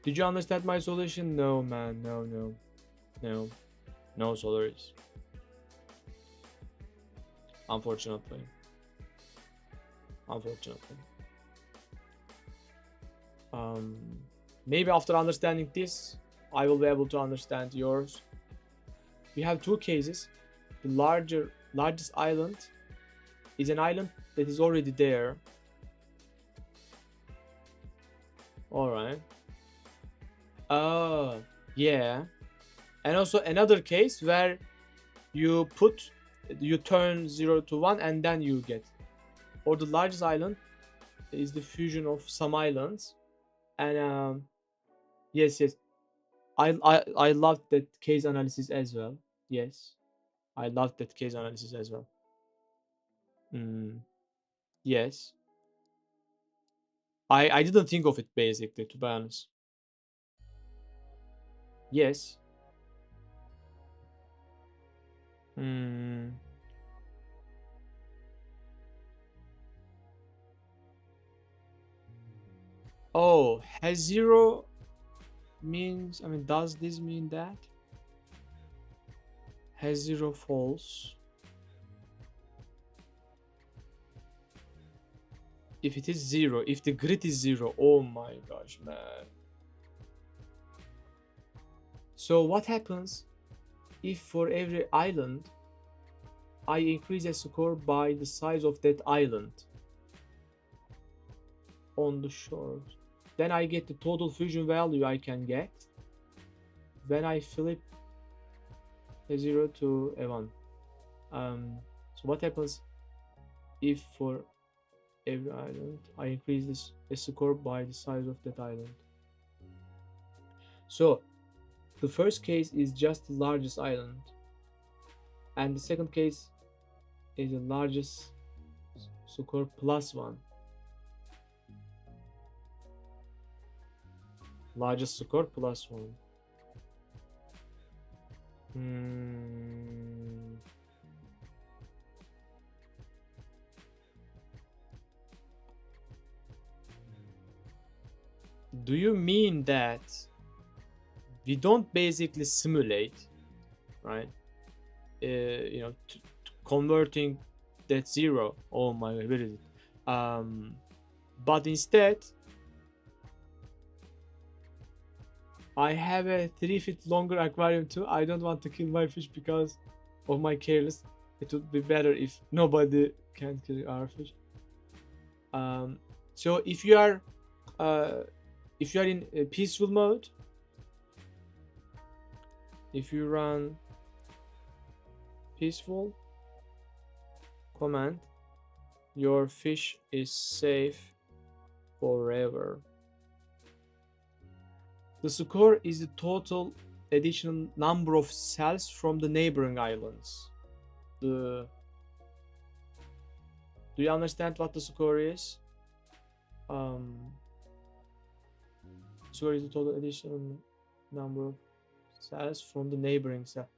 C: Did you understand my solution? No, man. No Solaris. unfortunately. Unfortunately. Maybe after understanding this, I will be able to understand yours. We have two cases. The largest island is an island that is already there. All right. Yeah. And also another case where you turn 0 to 1 and then you get. Or the largest island is the fusion of some islands. And yes, I loved that case analysis as well. Yes. I loved that case analysis as well. Yes. I didn't think of it basically, to be honest. Yes. Oh, has 0 means, I mean, does this mean that? Has 0 false? If it is 0, if the grid is 0, oh my gosh, man. So what happens if for every island I increase a score by the size of that island on the shores? Then I get the total fusion value I can get when I flip a 0 to a 1. So what happens if for every island I increase the score by the size of that island? So the first case is just the largest island, and the second case is the largest score plus 1. Largest score plus 1. Do you mean that we don't basically simulate, right? Converting that 0. Oh my god, where is it? But instead, I have a 3 feet longer aquarium too. I don't want to kill my fish because of my careless. It would be better if nobody can kill our fish. So if you are in a peaceful mode, if you run peaceful command, your fish is safe forever. The score is the total additional number of cells from the neighboring islands. Do you understand what the score is? Score is the total additional number of cells from the neighboring cell.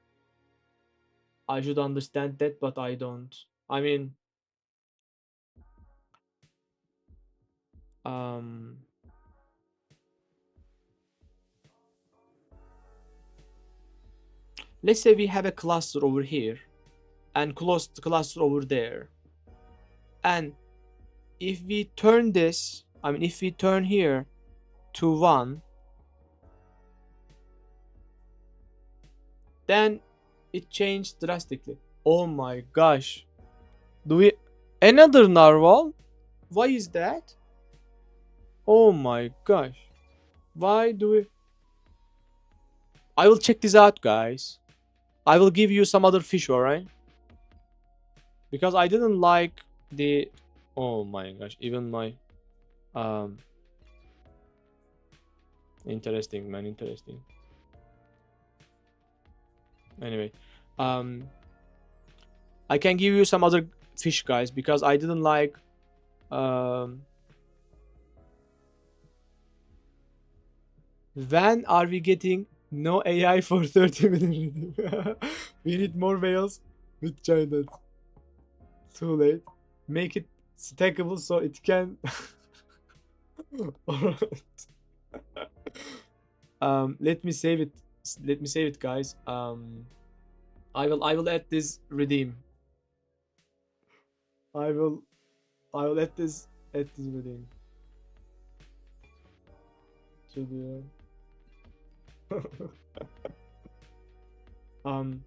C: I should understand that, but I don't. I mean, let's say we have a cluster over here and closed cluster over there, and if we turn this, I mean, if we turn here to 1, then it changed drastically. Oh my gosh. Do we... Another narwhal? Why is that? Oh my gosh. Why do we... I will check this out, guys. I will give you some other fish, alright? Because I didn't like the... Oh my gosh. Even my... Interesting, man. Interesting. Anyway, I can give you some other fish, guys, because I didn't like when are we getting no AI for 30 minutes? We need more whales with giant. Too late. Make it stackable so it can Alright. Let me save it. Let me save it, guys. I will add this redeem. I will add this within to the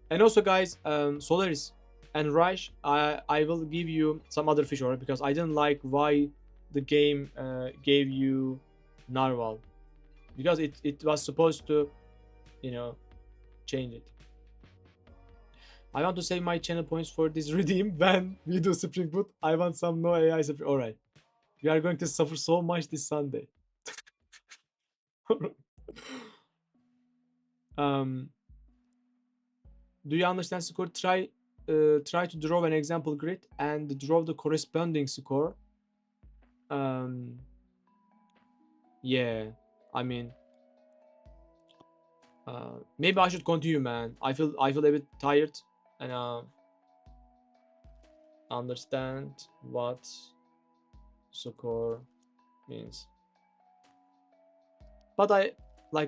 C: and also guys, Solaris and Raish, I will give you some other fish, alright, because I didn't like why the game gave you narwhal, because it was supposed to, you know, change it. I want to save my channel points for this redeem when we do Spring Boot. I want some no AI Spring. Alright. We are going to suffer so much this Sunday. Do you understand score? Try to draw an example grid and draw the corresponding score. Yeah, I mean, maybe I should continue, man. I feel a bit tired, and understand what score means. But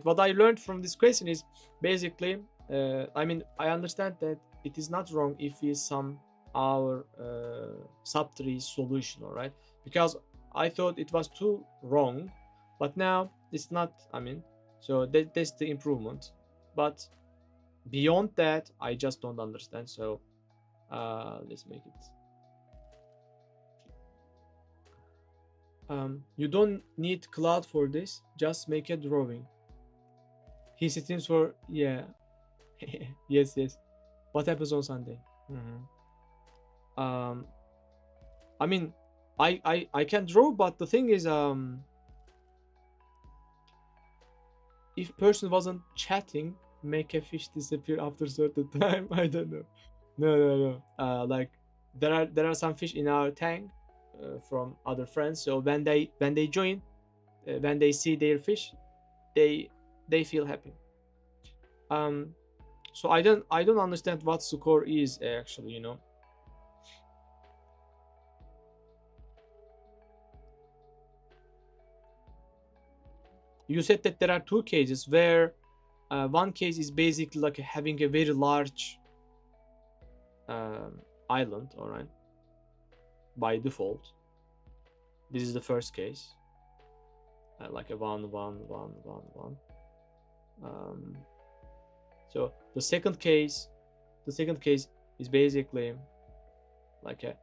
C: what I learned from this question is basically, I mean, I understand that it is not wrong if we sum our sub-tree solution, all right? Because I thought it was too wrong, but now it's not. I mean, so that's the improvement. But beyond that, I just don't understand. So let's make it. You don't need Cloud for this. Just make a drawing. He streams for, yeah. yes. What happens on Sunday? I mean, I can draw, but the thing is, if person wasn't chatting, make a fish disappear after certain time. I don't know. No. Like there are some fish in our tank from other friends. So when they join, when they see their fish, they feel happy. So I don't understand what score is actually, you know. You said that there are two cases where one case is basically like having a very large island, all right, by default. This is the first case, like a 1 1 1 1 1. So the second case is basically like a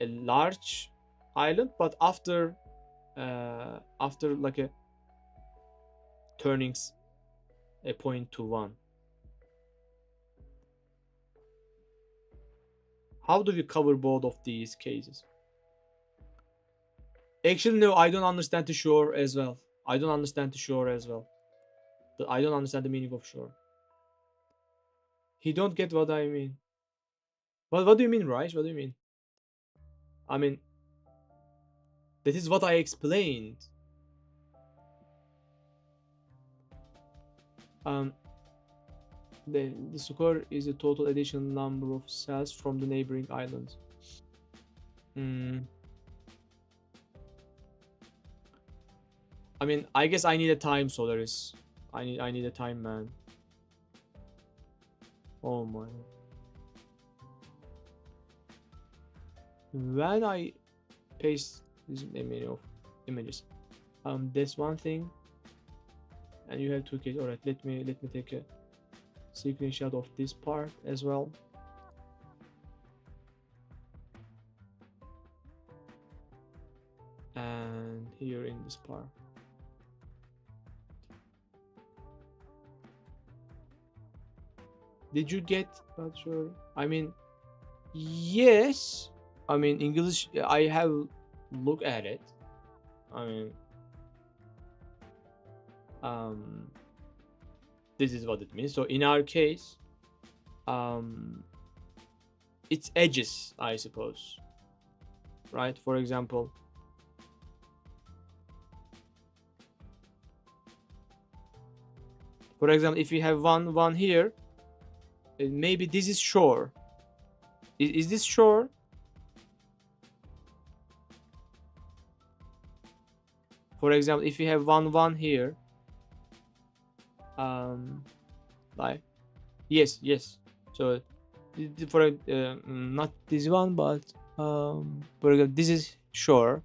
C: large island, but after like a turning a point to 1. How do we cover both of these cases? Actually, no, I don't understand the shore as well. I don't understand the meaning of shore. He don't get what I mean. What do you mean, Raish? What do you mean? I mean, that is what I explained. The score is the total additional number of cells from the neighboring islands. I mean, I guess I need a time, Solaris. I need a time, man. Oh my. When I paste this many of images, there's one thing, and you have two cases. All right, let me take a screenshot of this part as well. And here in this part. Did you get? Not sure. I mean, yes. I mean, English. I have look at it. I mean, this is what it means. So in our case, it's edges, I suppose. Right? For example, if you have one here, maybe this is shore. Is this shore? For example, if you have one here, like yes. So for not this one, but For example, this is shore,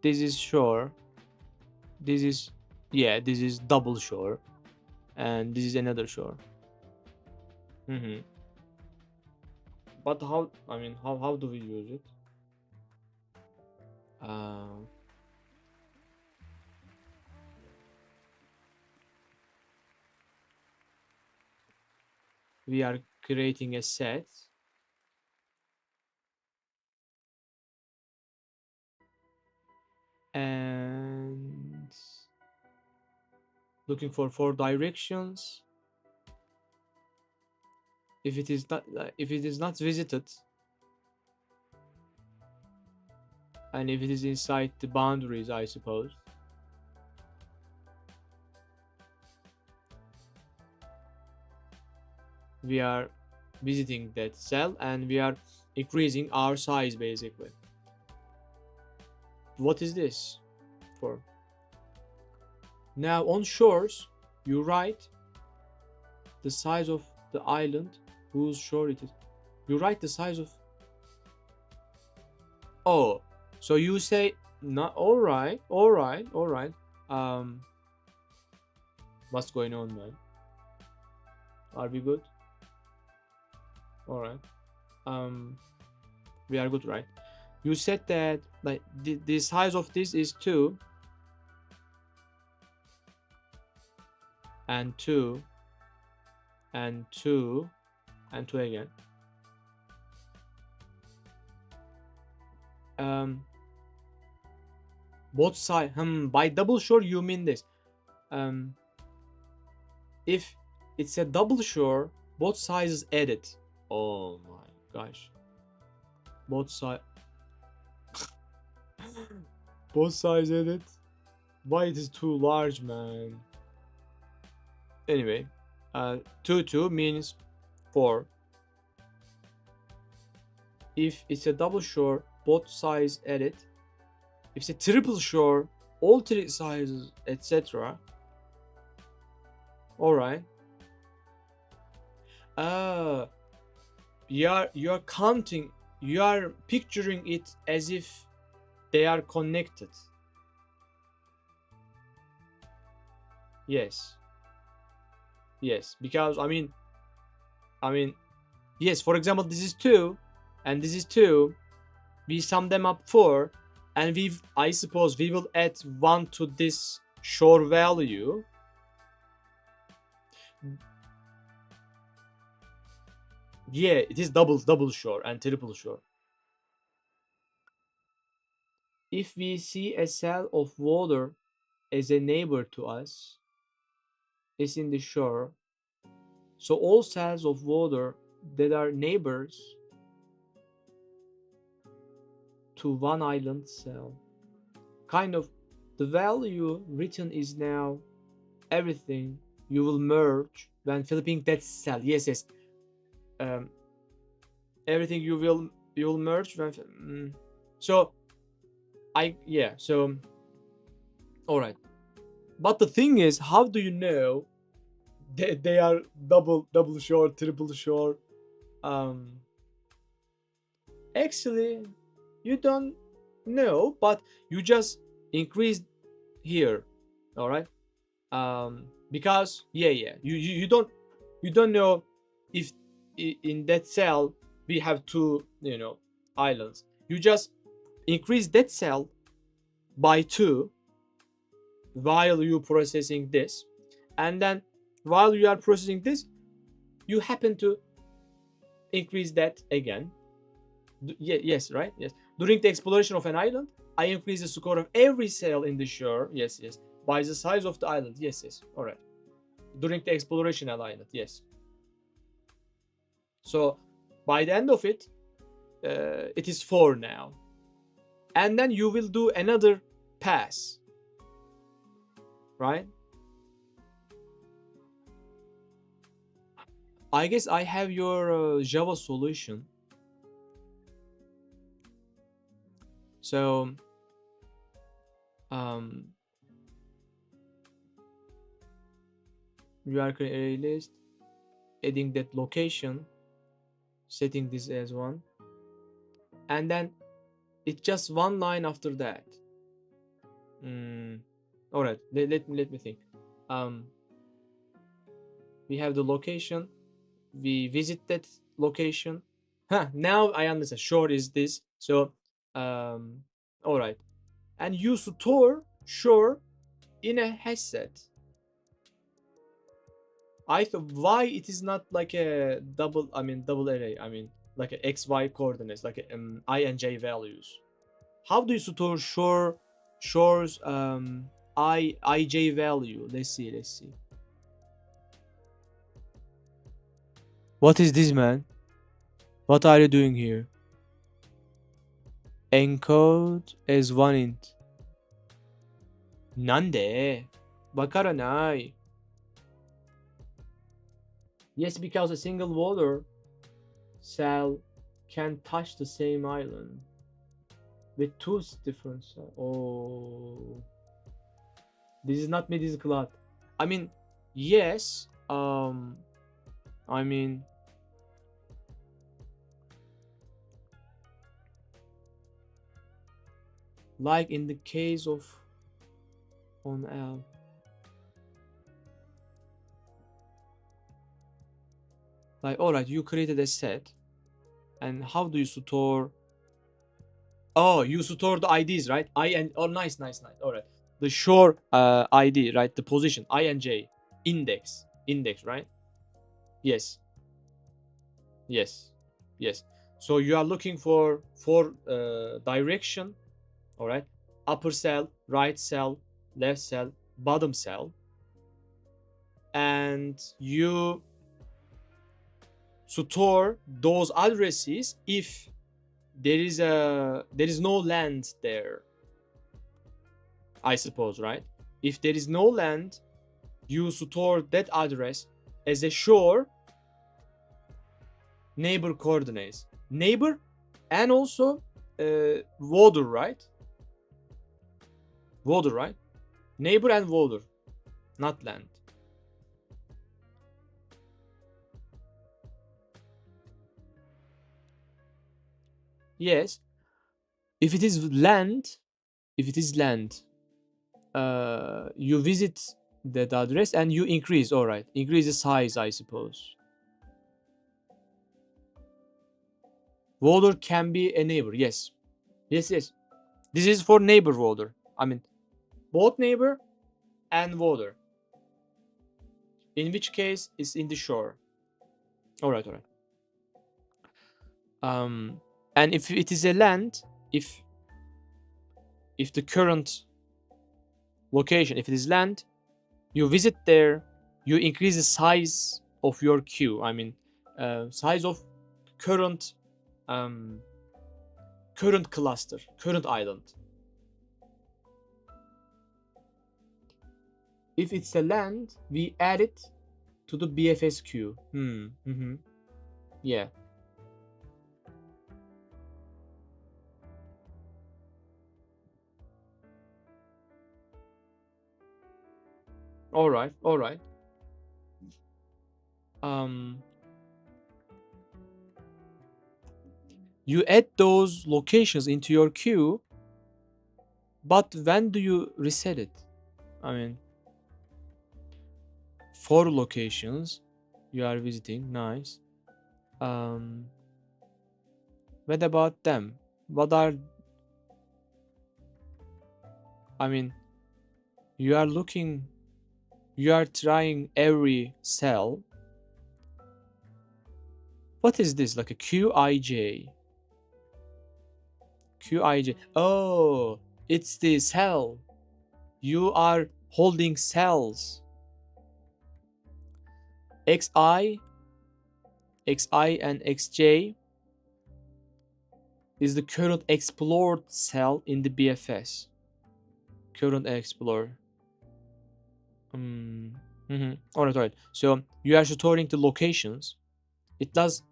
C: this is shore, this is, yeah, this is double shore, and this is another shore. But how, I mean, how do we use it? We are creating a set, and looking for 4 directions. If it is not visited, and if it is inside the boundaries, I suppose, we are visiting that cell and we are increasing our size basically. What is this for? Now on shores, you write the size of the island whose shore it is. You write the size of. Oh, so you say not. All right. What's going on, man? Are we good? All right. We are good, right? You said that like the size of this is 2 and 2 and 2 and 2 again. Both sides. By double shore you mean this. If it's a double shore, both sizes added. Oh my gosh. Both sides. Both sides added. Why it is too large, man? Anyway, 2 means 4. If it's a double shore, both sides added. If it's a triple shore, all 3 sizes, etc. All right. You are counting. You are picturing it as if they are connected. Yes, because I mean, yes. For example, this is 2, and this is 2. We sum them up 4, and I suppose we will add 1 to this shore value. Yeah, it is double shore and triple shore. If we see a cell of water as a neighbor to us, is in the shore. So all cells of water that are neighbors to one island cell, kind of the value written is now everything you will merge when flipping that cell. Yes. Everything you will merge when. So all right. But the thing is, how do you know they are double shore, triple shore? Actually, you don't know, but you just increase here. All right. Because you don't know if in that cell we have 2 islands. You just increase that cell by 2 while you processing this, and then while you are processing this, you happen to increase that again. Yes, right? Yes. During the exploration of an island, I increase the score of every cell in the shore. Yes. By the size of the island. Yes. All right. During the exploration of island. Yes. So by the end of it, it is 4 now, and then you will do another pass, right? I guess I have your Java solution. So we are creating a list, adding that location, setting this as 1, and then it's just one line after that. All right, let me think. We have the location, we visit that location. Now I understand. Sure is this. So all right, and you store sure in a headset. I thought why it is not like a double array, like a XY coordinates, like a, I and J values. How do you store shore's IJ value? Let's see. What is this, man? What are you doing here? Encode as one int. Nande? Wakaranai. Yes, because a single water cell can touch the same island with two different cells. Oh, this is not me. This is Cloud. I mean, yes. I mean, like in the case of on L. Like, all right, you created a set, and how do you store? Oh, you store the IDs, right? I and oh, nice. All right, the shore ID, right? The position I and J, index, right? Yes. So you are looking for direction, all right? Upper cell, right cell, left cell, bottom cell, and you store those addresses if there is no land there, I suppose, right? If there is no land, you store that address as a shore neighbor coordinates, neighbor, and also water, right? Neighbor and water, not land. Yes, if it is land, you visit that address and you increase. All right, increase the size, I suppose. Water can be a neighbor. Yes. This is for neighbor water. I mean, both neighbor and water. In which case, it's in the shore. All right. And if it is a land, if the current location, if it is land, you visit there, you increase the size of your queue. I mean, size of current cluster, current island. If it's a land, we add it to the BFS queue. Yeah. All right. You add those locations into your queue, but when do you reset it? I mean, 4 locations you are visiting. Nice. What about them? What are, I mean, you are trying every cell. What is this? Like a QIJ? Oh, it's the cell. You are holding cells. XI and XJ is the current explored cell in the BFS. Current explorer. All right. So you are storing the locations. It does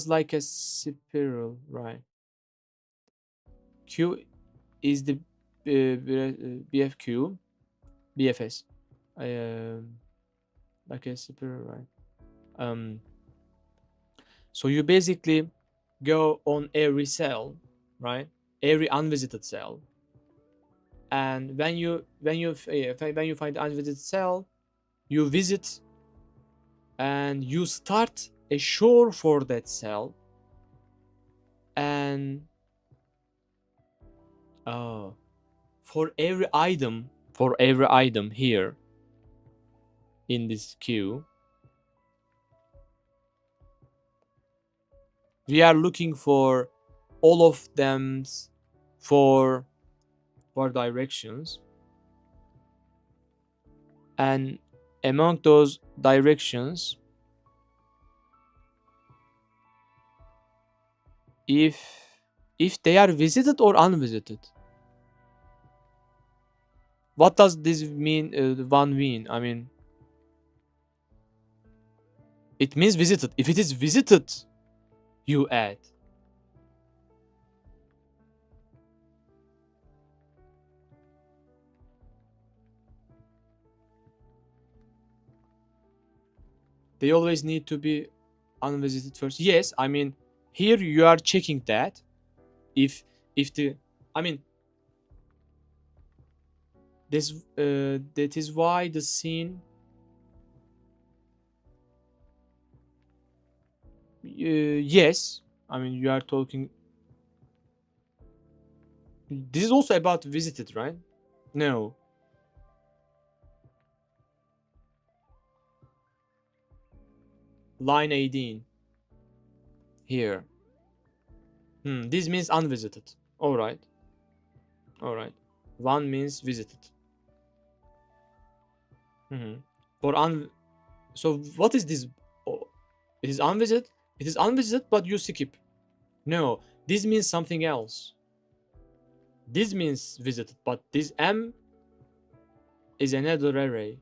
C: like a spiral, right? Q is the BFQ, BFS, like a spiral, right? So you basically go on every cell, right? Every unvisited cell. And when you find the unvisited cell, you visit and you start a shore for that cell. And for every item here in this queue, we are looking for all of them for directions, and among those directions, if they are visited or unvisited. What does this mean? One mean? I mean, it means visited. If it is visited, you add. They always need to be unvisited first. Yes, I mean, here you are checking that if the, I mean, this that is why the scene yes, I mean, you are talking, this is also about visited, right? No, line 18 here. This means unvisited. All right. One means visited. So what is this? Oh, it is unvisited. It is unvisited, but you skip. No, this means something else. This means visited, but this M is another array.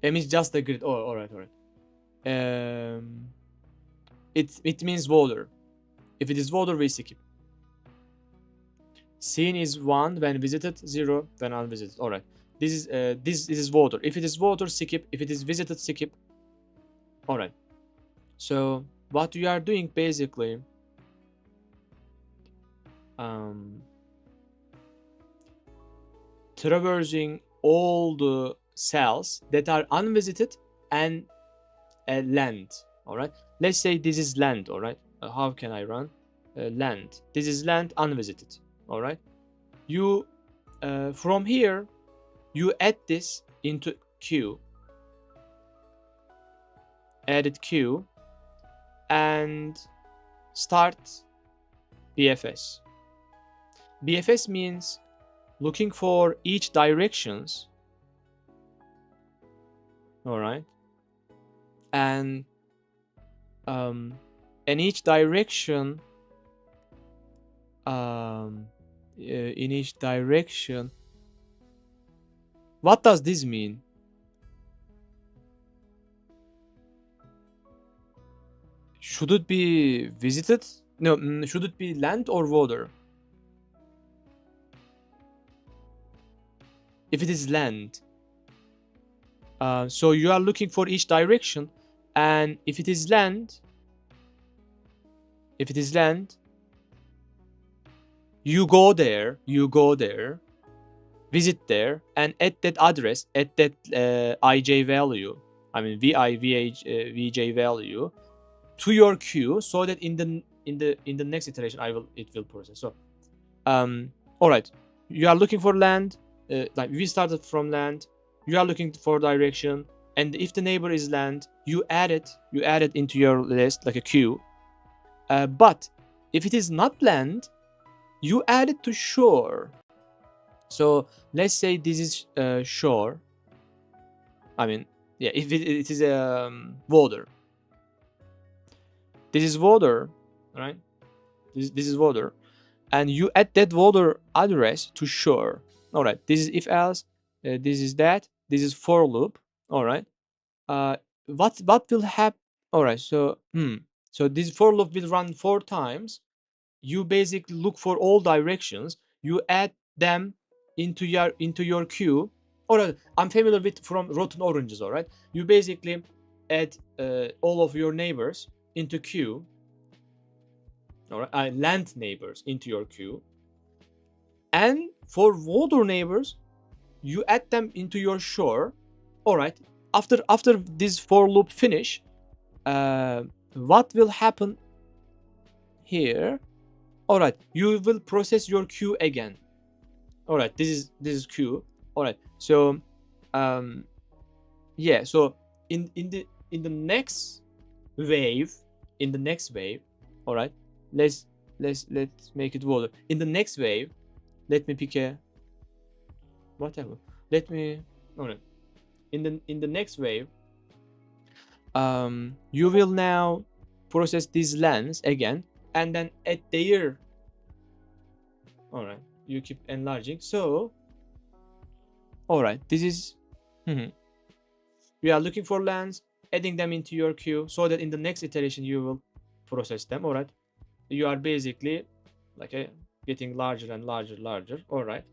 C: M is just a grid. Oh, all right. It means water. If it is water, we skip. Scene is 1 when visited, 0 when unvisited. All right. This is water. If it is water, skip. If it is visited, skip. All right. So what we are doing basically, traversing all the cells that are unvisited and land. All right. Let's say this is land. All right. How can I run? Land. This is land unvisited. All right. You from here, you add this into queue. Added queue and start BFS. BFS means looking for each directions. All right. And in each direction, what does this mean? Should it be visited? No, should it be land or water? If it is land, so you are looking for each direction, and if it is land, you go there, visit there, and at that address, at that ij value, I mean vj value, to your queue, so that in the next iteration it will process. So all right, you are looking for land, like we started from land, you are looking for direction, and if the neighbor is land, you add it into your list like a queue. But if it is not land, you add it to shore. So let's say this is shore. I mean, yeah, if it is water. This is water, right? This is water, and you add that water address to shore. All right. This is if else. This is that. This is for loop. All right. What will happen? All right. So so this for loop will run 4 times. You basically look for all directions. You add them into your queue,
A: All right, I'm familiar with from rotten oranges. All right, you basically add all of your neighbors into queue. All right, land neighbors into your queue, and for water neighbors, you add them into your shore. All right, after this for loop finish, what will happen here? All right, you will process your queue again. All right, this is queue. All right, so yeah, so in the next wave, all right, let's make it water. In the next wave, let me pick a whatever. Let me, all right, in the next wave, you will now process these lands again, and then at their, all right, you keep enlarging. So all right, this is we are looking for lands, adding them into your queue so that in the next iteration you will process them. All right, you are basically like getting larger and larger. All right,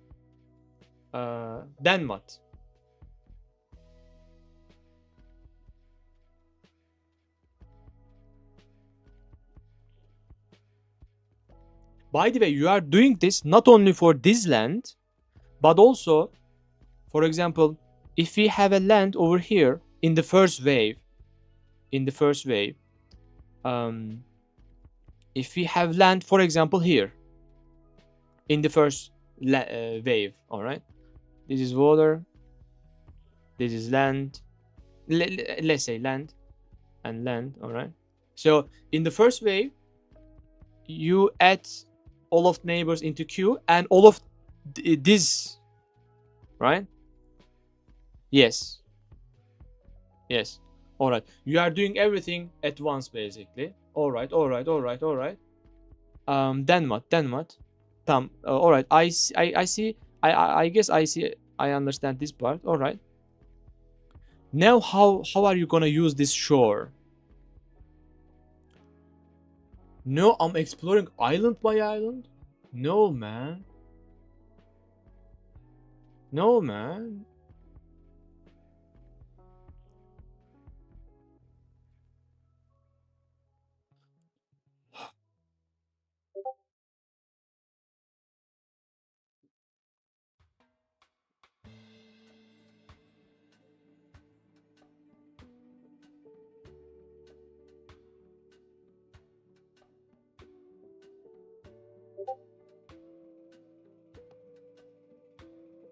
A: then what? By the way, you are doing this not only for this land, but also, for example, if we have a land over here in the first wave, if we have land, for example, here in the first wave, all right, this is water, this is land, let's say land and land, all right. So in the first wave, you add all of neighbors into queue and all of this, right? Yes. All right, you are doing everything at once basically. All right. Then what? All right, I see. I guess I see. I understand this part. All right, now how are you gonna use this shore? No, I'm exploring island by island. No man.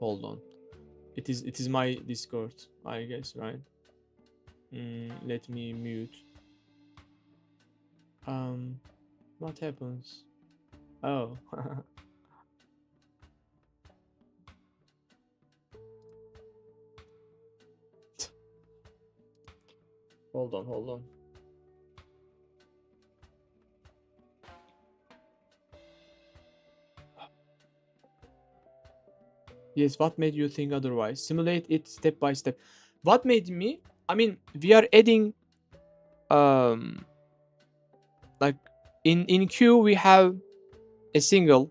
A: Hold on. It is my Discord, I guess, right? Let me mute. What happens? Oh. Hold on. Yes, what made you think otherwise? Simulate it step by step. What made me? I mean, we are adding like in queue we have a single.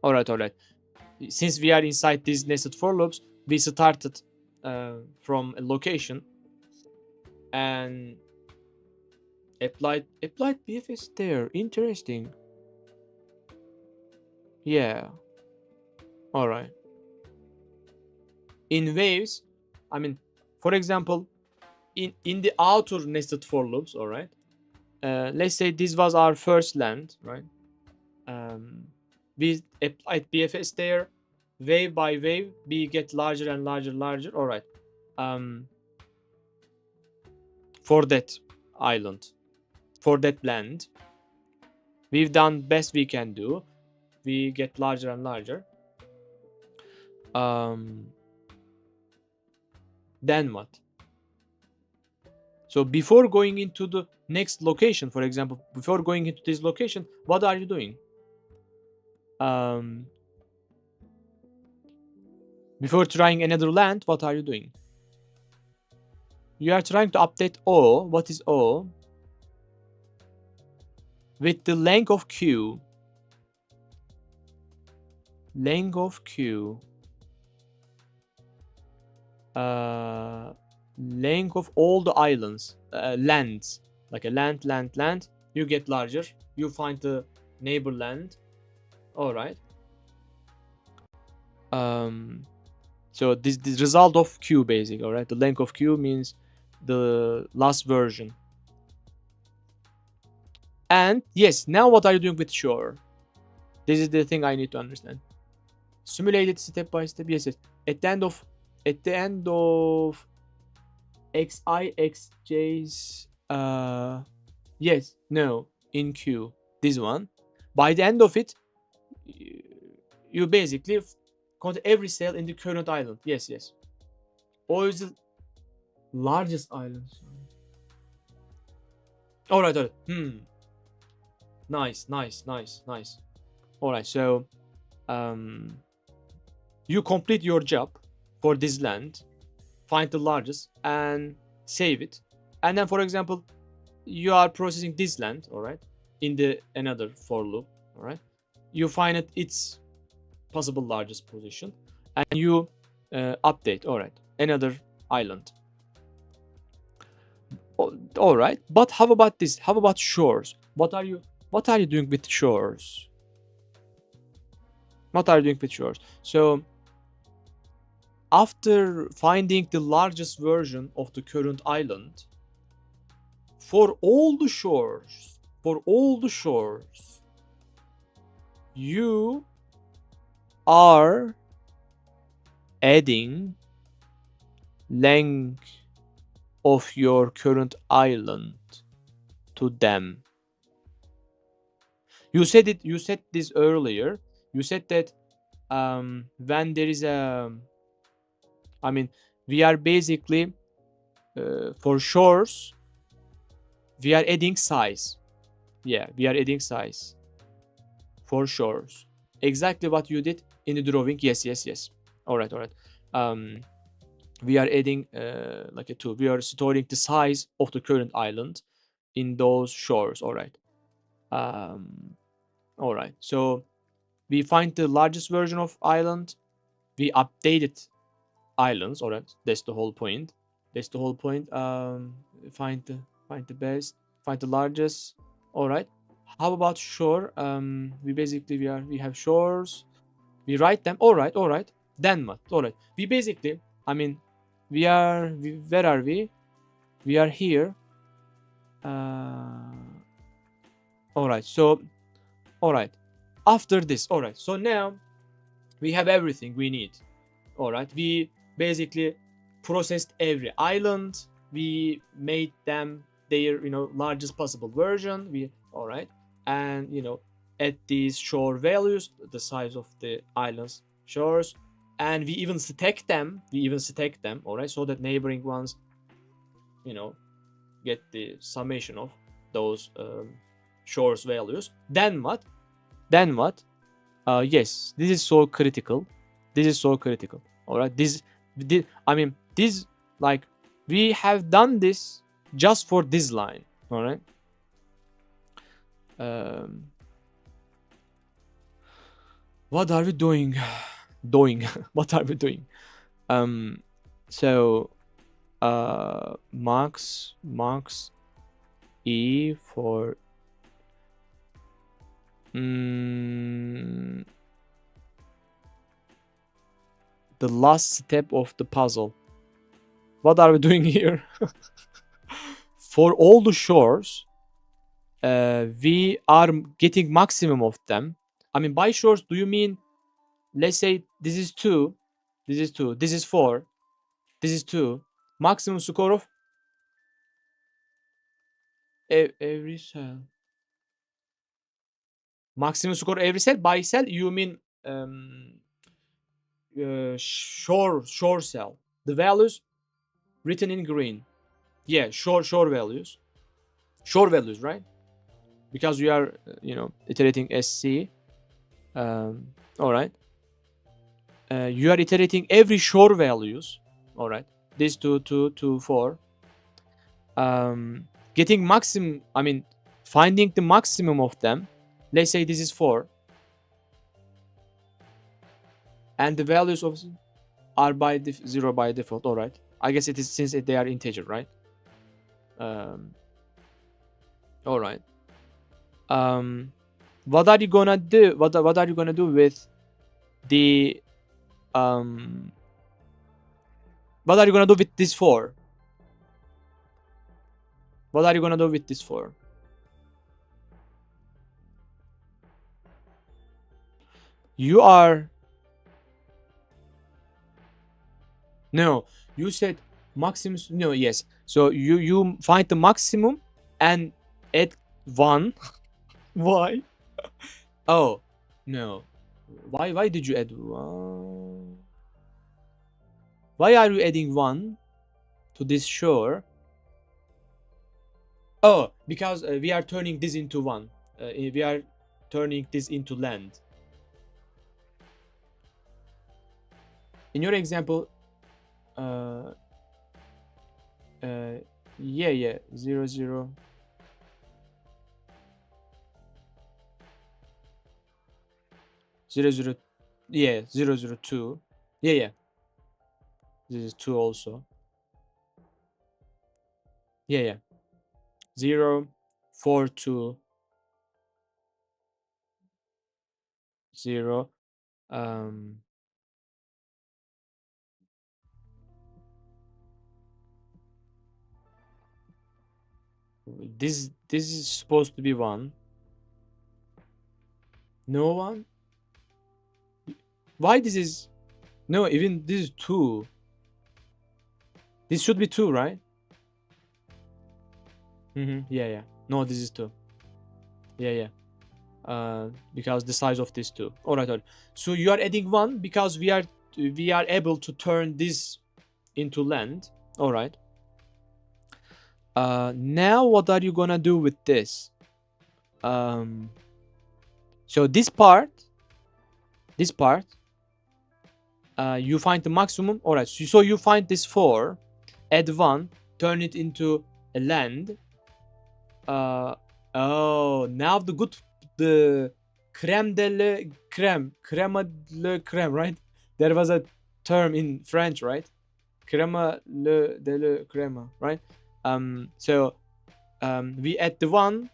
A: All right. Since we are inside these nested for loops, we started from a location and applied BFS there. Interesting. Yeah. All right. In waves, I mean, for example, in the outer nested for loops, all right. Let's say this was our first land, right? We applied BFS there, wave by wave, we get larger and larger. All right. For that island, for that land, we've done best we can do. We get larger and larger. Then what? So before going into the next location, for example, before going into this location, what are you doing? Before trying another land, what are you doing? You are trying to update O. What is O? With the length of queue. Length of queue.
C: length of all the islands, lands, like a land, you get larger, you find the neighbor land. All right. So this result of Q basic. All right, the length of Q means the last version. And yes, now what are you doing with shore? This is the thing I need to understand. Simulate it step by step. Yes, yes. At the end of xi xj's yes, no, in Q, this one. By the end of it, you basically count every cell in the current island. Yes, yes. Or is the largest island. All right, all right. Nice. All right, so you complete your job for this land, find the largest and save it, and then, for example, you are processing this land, all right, in the another for loop, all right, you find it its possible largest position, and you update, all right, another island. All right, but how about this? How about shores? What are you doing with shores? What are you doing with shores? So after finding the largest version of the current island, for all the shores, you are adding length of your current island to them. You said this earlier. You said that when there is we are basically for shores, we are adding size. Yeah, we are adding size for shores. Exactly what you did in the drawing. Yes. All right. We are adding like a 2. We are storing the size of the current island in those shores. All right. All right. So we find the largest version of island. We updated islands. All right. That's the whole point. Find the best. Find the largest. All right. How about shore? We have shores. We write them. All right. Then what? All right. We basically, where are we? We are here. All right. So, all right. After this, all right. So now we have everything we need. All right. We basically processed every island. We made them their largest possible version. All right. And at these shore values, the size of the islands shores, and we even stack them. All right, so that neighboring ones get the summation of those shores values. Then what? Yes, this is so critical. All right, this like we have done this just for this line. All right. What are we doing? What are we doing? So max E for the last step of the puzzle. What are we doing here? For all the shores, we are getting maximum of them. By shores, do you mean, let's say this is 2, this is 4, this is 2, maximum score of every cell. Maximum score every cell. By cell you mean shore cell. The values written in green. Yeah, shore values. Shore values, right? Because we are iterating SC. All right. You are iterating every shore values. All right. This 2, 4. Getting maximum. Finding the maximum of them. Let's say this is 4. And the values of are by 0 by default. All right. I guess it is since they are integer, right? All right. What are you gonna do? What are you gonna do with the what are you gonna do with this 4? What are you gonna do with this 4? You are no. You said maximum. No. Yes. So you find the maximum and add 1. Why? Oh no. Why did you add 1? Why are you adding 1 to this shore? Oh, because we are turning this into 1. We are turning this into land. In your example, yeah, 0 0. Zero zero, yeah, 002. Yeah. This is 2 also. Yeah. 0 4 2 0. This is supposed to be 1. No 1. Why this is no? Even this is 2. This should be 2, right? Yeah. No, this is 2. Yeah. Because the size of this 2. All right. So you are adding 1 because we are able to turn this into land. All right. Now what are you gonna do with this? So this part, you find the maximum. All right. So you find this 4, add 1, turn it into a land. Oh, now the crème de la crème, right? There was a term in French, right? Crème de la crème, right? So we add the 1.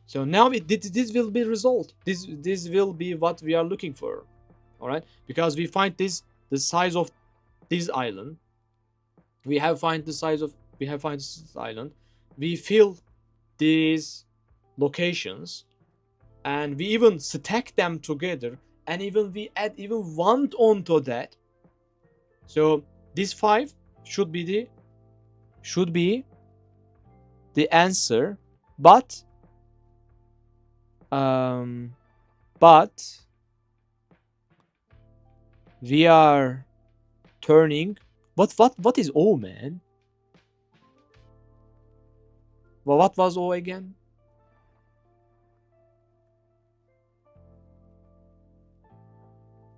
C: So now this will be result. This will be what we are looking for. All right, because we find the size of this island. We have find this island. We fill these locations, and we even stack them together, and even we add even 1 onto that. So this 5 should be the answer, but we are turning what is O, man? Well, what was O again?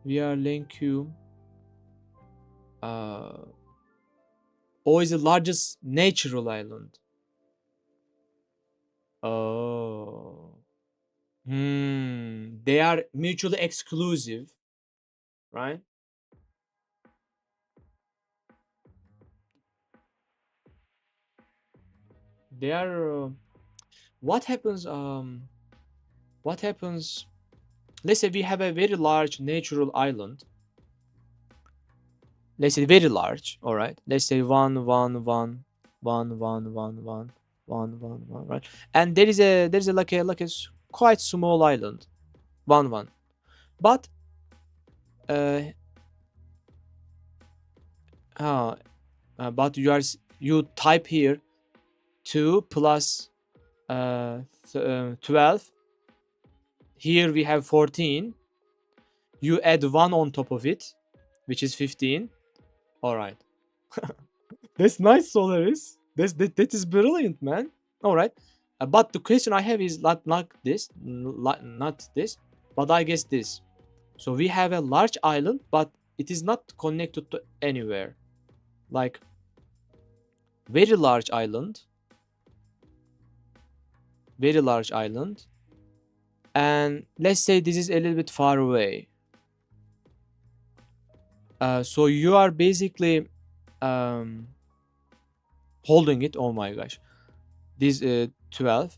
C: We are LenQ. O is the largest natural island. Oh. They are mutually exclusive, right? They are. What happens? Let's say we have a very large natural island. Let's say very large. All right. Let's say 1 1 1 1 1 1 1 1 1 1, right? And there is a like a quite small island, 1 1. But but you type here 2 plus 12. Here we have 14. You add 1 on top of it, which is 15. All right. That's nice, Solaris. That is brilliant, man. All right. But the question I have is not this, not this, but I guess this. So we have a large island, but it is not connected to anywhere. Like very large island, and let's say this is a little bit far away. So you are basically holding it. Oh my gosh, this 12,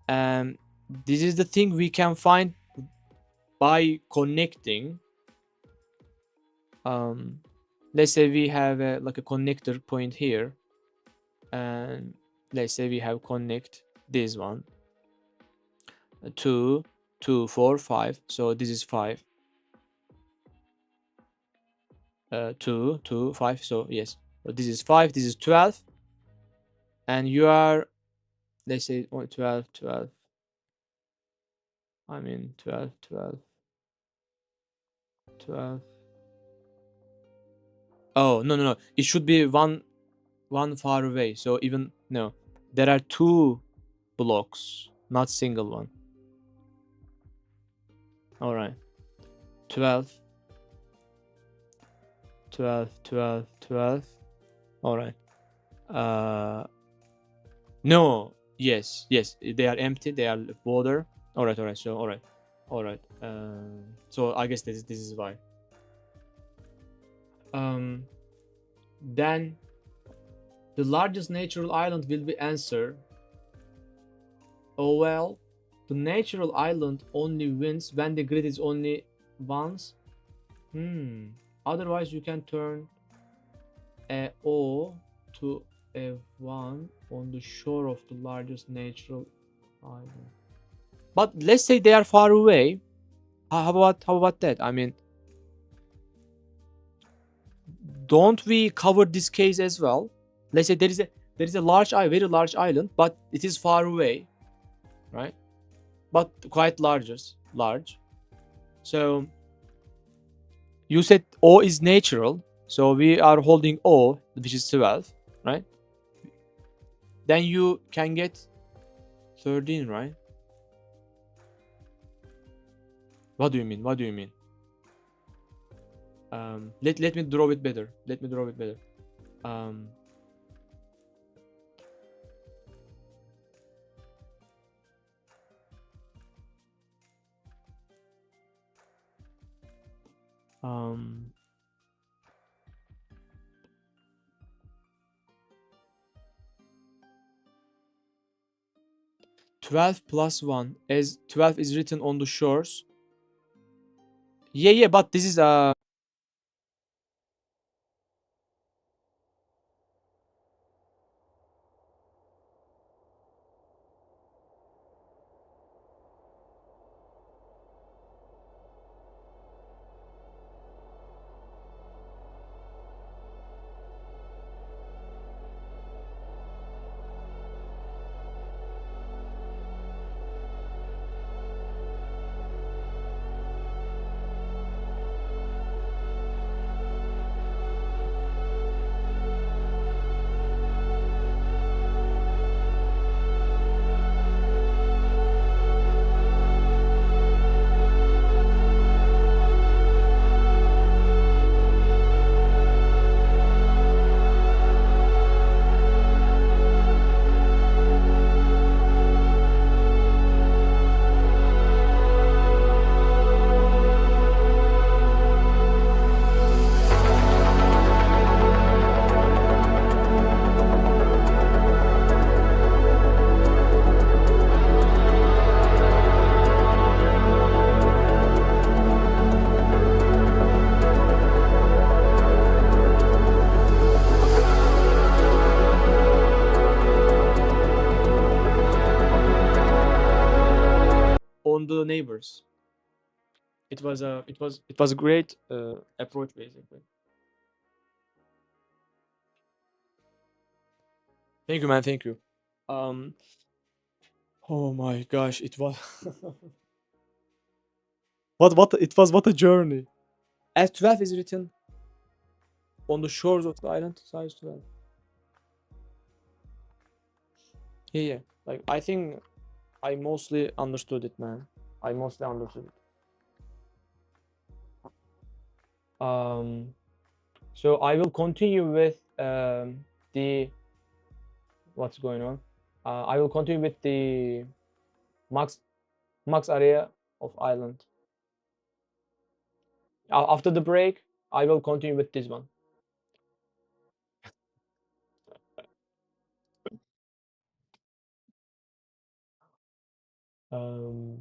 C: and this is the thing we can find by connecting. Let's say we have like a connector point here, and let's say we have connect this one, 2 2 4 5, so this is 5, 2 2 5, so yes, so this is 5, this is 12, and you are, let's say 12 12, I mean 12 12 12. Oh, no, it should be one far away, so even no, there are 2 blocks, not single one. All right, 12 12 12 12. All right, no, yes, they are empty, they are border. All right, so all right, so I guess this is why. Then the largest natural island will be answer. Oh well, the natural island only wins when the grid is only once. Otherwise you can turn a O to a 1 on the shore of the largest natural island. But let's say they are far away. How about that? I mean, don't we cover this case as well? Let's say there is a very large island, but it is far away, right? But quite large. So you said O is natural, so we are holding O, which is 12, right? Then you can get 13, right? What do you mean? Let me draw it better. Twelve plus 1, as 12 is written on the shores. Yeah, but this is on the neighbors. It was a great approach, basically. Thank you, man. Thank you. Oh my gosh, it was what a journey. As 12 is written on the shores of the island, size 12. Yeah. Like, I think I mostly understood it, man. I mostly understood it. So I will continue with the what's going on. I will continue with the Max Max area of island. After the break, I will continue with this one. Um,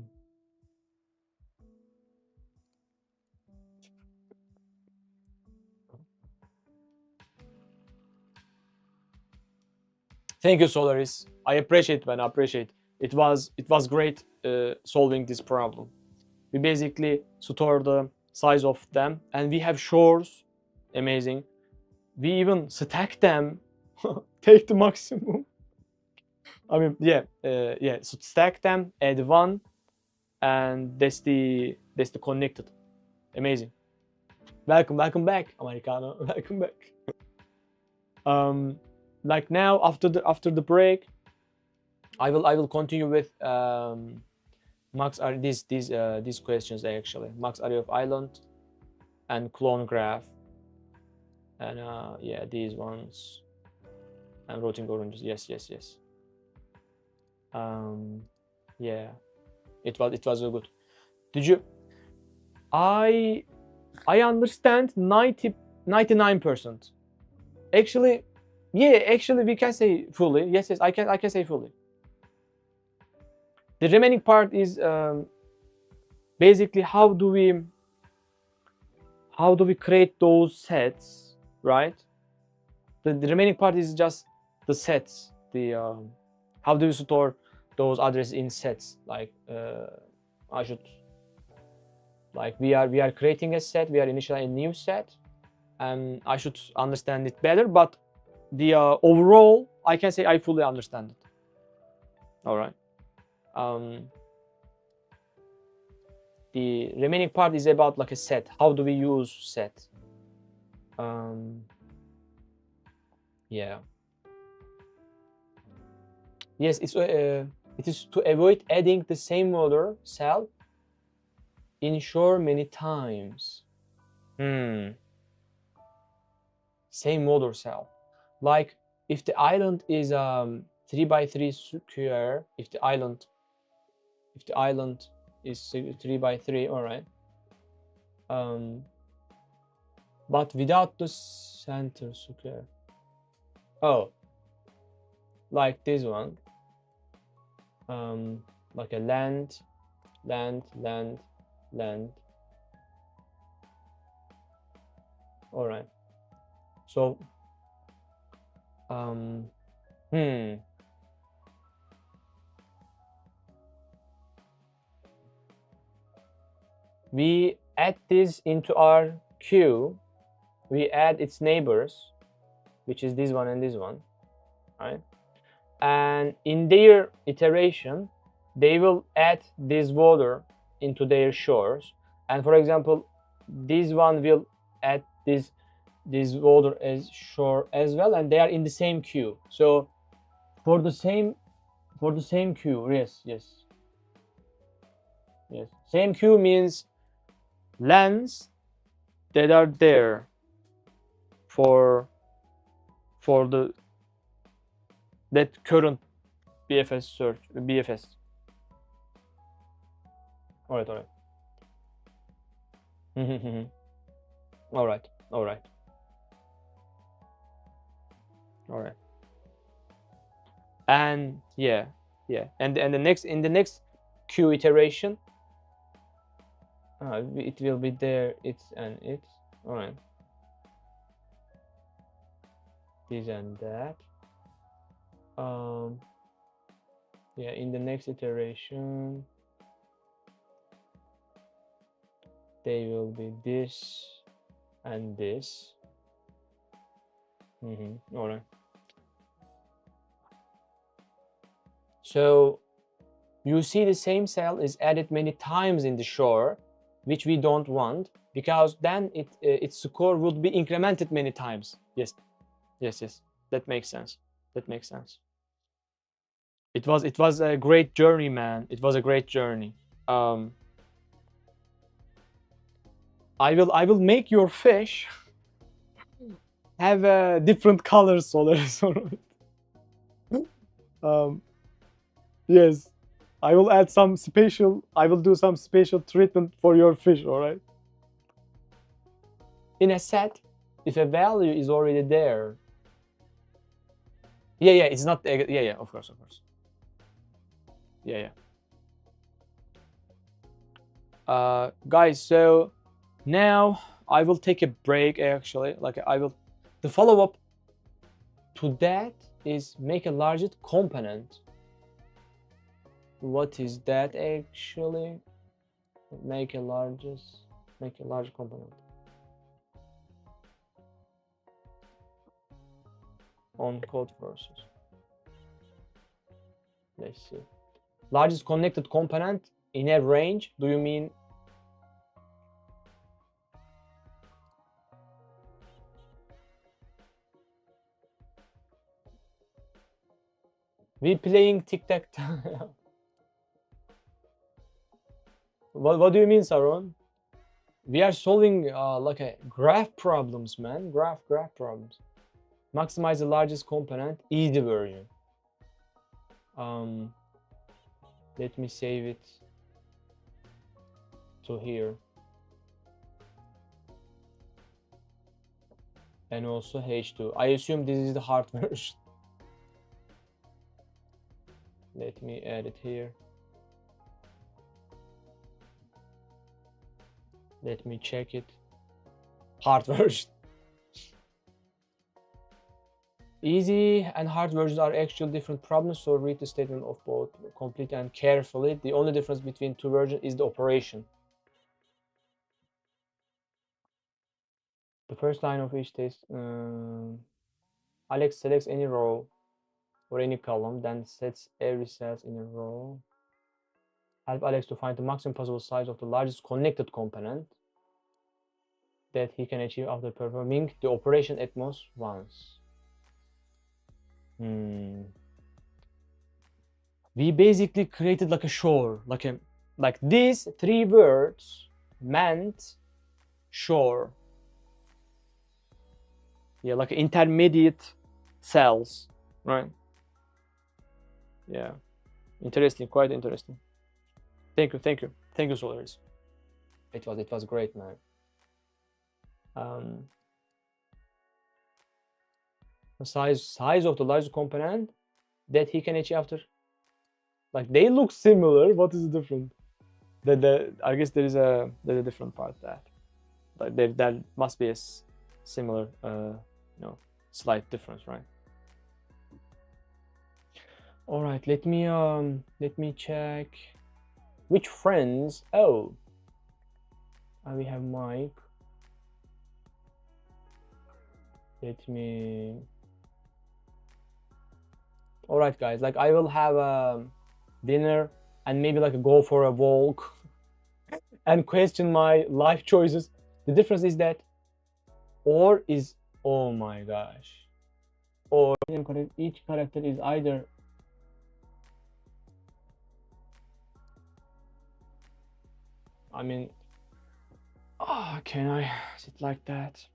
C: Thank you, Solaris. I appreciate, man. I appreciate. It was great solving this problem. We basically store the size of them, and we have shores. Amazing. We even stack them. Take the maximum. I mean, yeah, yeah. So stack them, add one, and that's the connected. Amazing. Welcome back, Americano. Welcome back. Like now after the break, I will continue with max are these questions actually. Max area of island and clone graph, and yeah, these ones and rotting oranges. Yes. Yeah, it was so good. Did you? I understand 99%. Actually, yeah, actually we can say fully. Yes, I can say fully. The remaining part is basically how do we create those sets, right? The remaining part is just the sets. The how do you store those addresses in sets? Like I should, like we are creating a set. We are initializing a new set, and I should understand it better. But the overall, I can say I fully understand it. All right. The remaining part is about like a set. How do we use set? Yeah. Yes, it is to avoid adding the same order cell ensure many times. Same order cell. Like if the island is 3 by 3 square, if the island is 3 by 3, all right. But without the center square. Oh, like this one. Like a land. All right. So, we add this into our queue. We add its neighbors, which is this one and this one, right? And in their iteration, they will add this water into their shores. And for example, this one will add this water as shore as well, and they are in the same queue. So for the same queue, yes. Same queue means lands that are there for that current BFS search, BFS. All right. All right. And yeah. And the next in the next queue iteration, it will be there. It's all right. This and that. Yeah, in the next iteration, they will be this and this. All right. So you see the same cell is added many times in the shore, which we don't want, because then its score would be incremented many times. Yes. That makes sense. It was a great journey, man. It was a great journey. I will make your fish have different colors, Solaris. Yes. I will add some special, I will do some special treatment for your fish, all right? In a set, if a value is already there, yeah, it's not, yeah, of course. Yeah. Guys, so now I will take a break actually, like the follow-up to that is make a largest component. What is that actually? Make a large component. On code versus. Let's see. Largest connected component in a range. Do you mean? We playing tic-tac-toe. What do you mean, Saron? We are solving like a graph problems, man. Graph problems. Maximize the largest component, easy version. Let me save it to here. And also H2. I assume this is the hard version. Let me add it here. Let me check it. Hard version. Easy and hard versions are actually different problems, so read the statement of both completely and carefully. The only difference between two versions is the operation. The first line of each test, Alex selects any row or any column, then sets every cell in a row. Help Alex to find the maximum possible size of the largest connected component that he can achieve after performing the operation at most once. We basically created like a shore, like these three words meant shore. Yeah, like intermediate cells, right? Yeah, interesting, quite interesting. Thank you, Solaris. It was great, man. The size of the largest component that he can achieve after, like they look similar. What is the difference? I guess there's a different part that, like there must be a similar, slight difference, right? All right, let me check which friends. Oh, we have Mike. Let me. All right, guys. Like I will have a dinner and maybe like go for a walk and question my life choices. The difference is that or is, oh my gosh, or each character is either can I sit like that?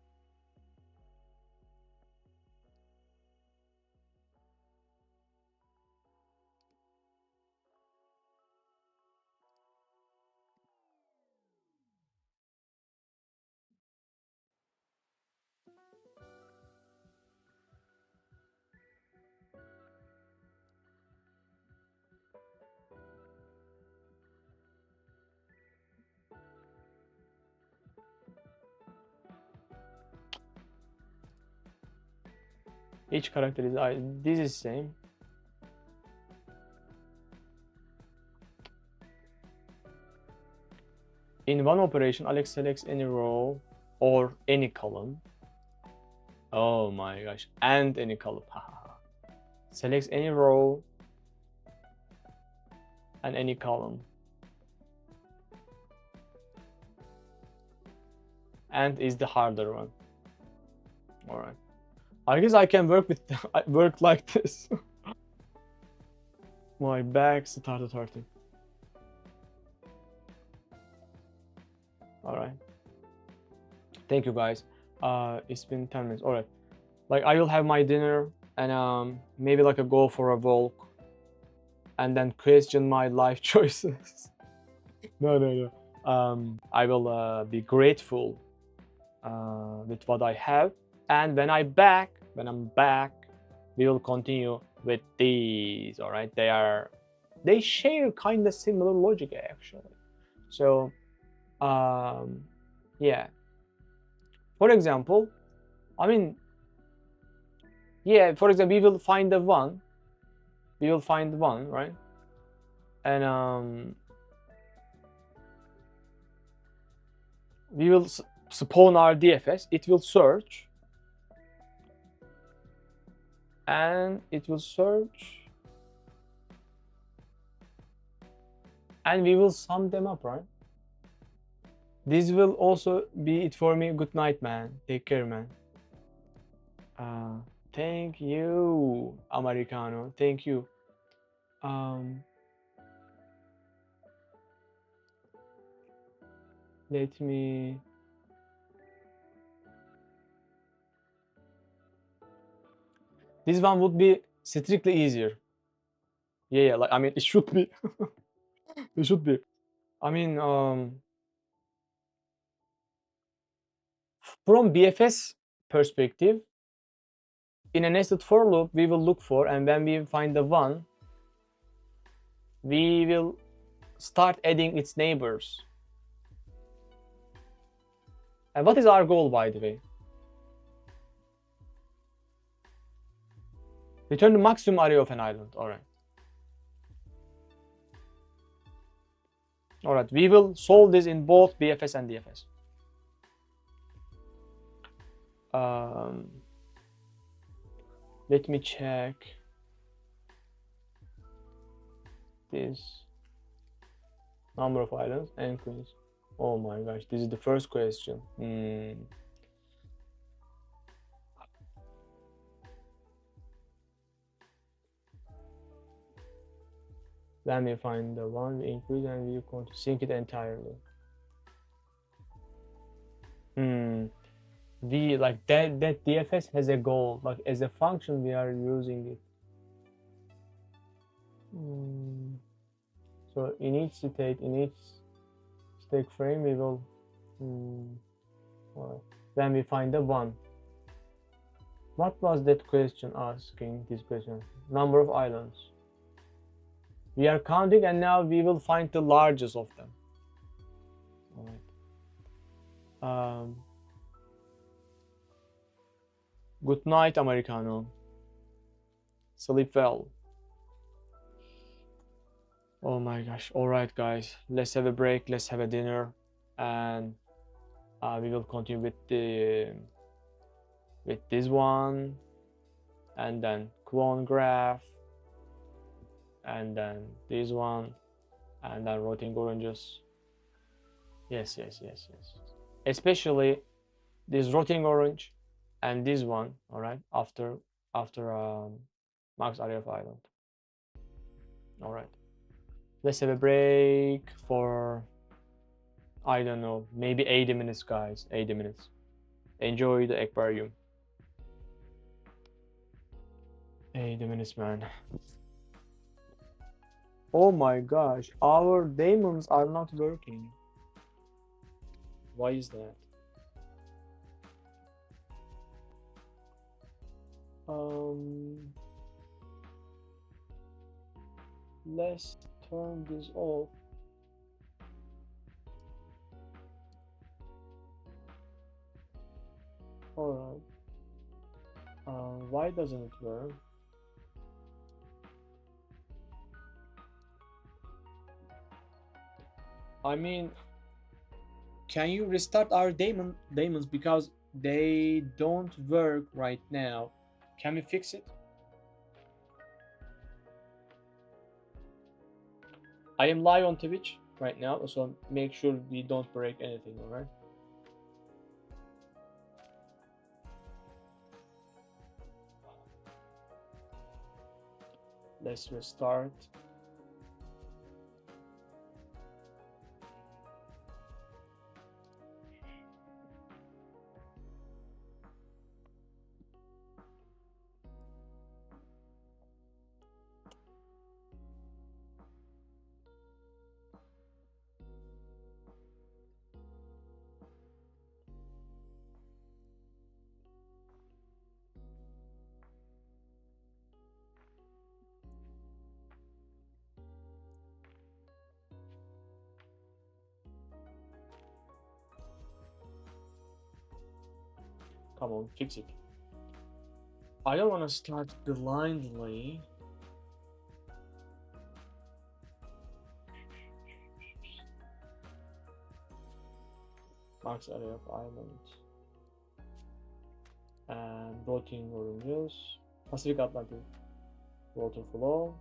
C: Each character is this is same. In one operation, Alex selects any row or any column. Oh my gosh, and any column. Selects any row and any column. And is the harder one. All right. I guess I can work like this. My back started hurting. All right. Thank you, guys. It's been 10 minutes. All right. Like I will have my dinner and maybe like a go for a walk. and then question my life choices. No, no, no. I will be grateful with what I have, and when I'm back, we will continue with these. All right, they share kind of similar logic actually. So, yeah. For example, I mean, yeah. For example, we will find the one. We will find one, right? And we will spawn our DFS. It will search, and it will search, and we will sum them up, right? This will also be it for me. Good night, man. Take care, man. Thank you, Americano. Thank you. Let me. This one would be strictly easier. Yeah, like I mean, it should be. It should be. I mean, from BFS perspective, in a nested for loop, we will look for, and when we find the one, we will start adding its neighbors. And what is our goal, by the way? Return the maximum area of an island. All right. All right. We will solve this in both BFS and DFS. Let me check this number of islands and queens. Oh my gosh, this is the first question. Let me find the one we increase and we going to sync it entirely. We like that DFS has a goal, like as a function we are using it. So in each state, in each state frame, we will then we find the one. What was that question asking? This question, number of islands. We are counting, and now we will find the largest of them. All right. Good night, Americano. Sleep well. Oh my gosh. All right, guys. Let's have a break. Let's have a dinner, and we will continue with this one, and then clone graph, and then this one, and then rotting oranges. Yes. Especially this rotting orange and this one. All right. After max area of island. All right. Let's have a break for, I don't know, maybe 80 minutes, guys. 80 minutes. Enjoy the aquarium. 80 minutes, man. Oh my gosh, our daemons are not working. Why is that? Let's turn this off. Alright. Why doesn't it work? I mean, can you restart our daemons because they don't work right now? Can we fix it? I am live on Twitch right now, so make sure we don't break anything, alright? Let's restart.
A: Come on, fix it. I don't want to start blindly. Max area of islands. And floating oranges. Pacific Atlantic water flow.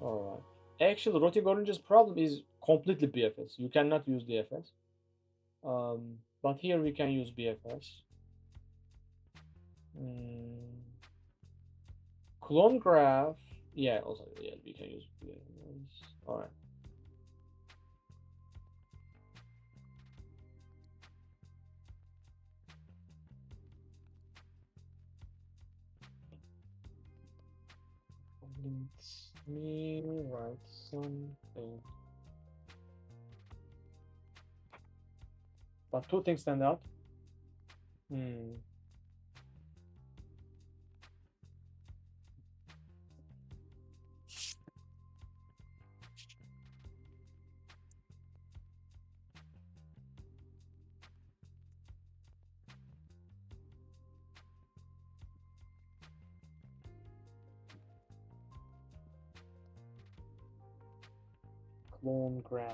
A: Alright. Actually, rotting oranges problem is completely BFS. You cannot use DFS. But here we can use BFS. Clone graph. Yeah, also yeah, we can use BFS. Alright. Let me write something. But two things stand out. Clone graph.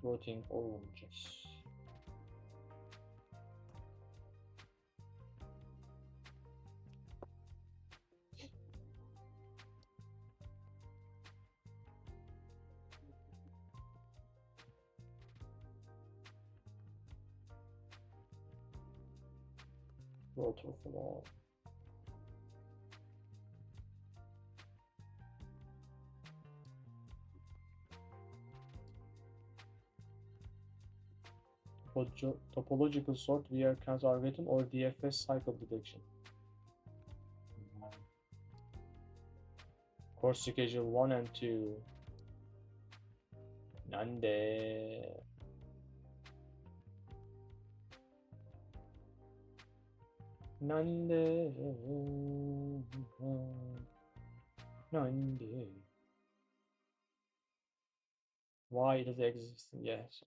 A: Floating oranges. Water flow. Topological sort via count algorithm or DFS cycle detection. Course schedule 1 and 2. Nande. Nande. Nande. Why does it exist? Yes.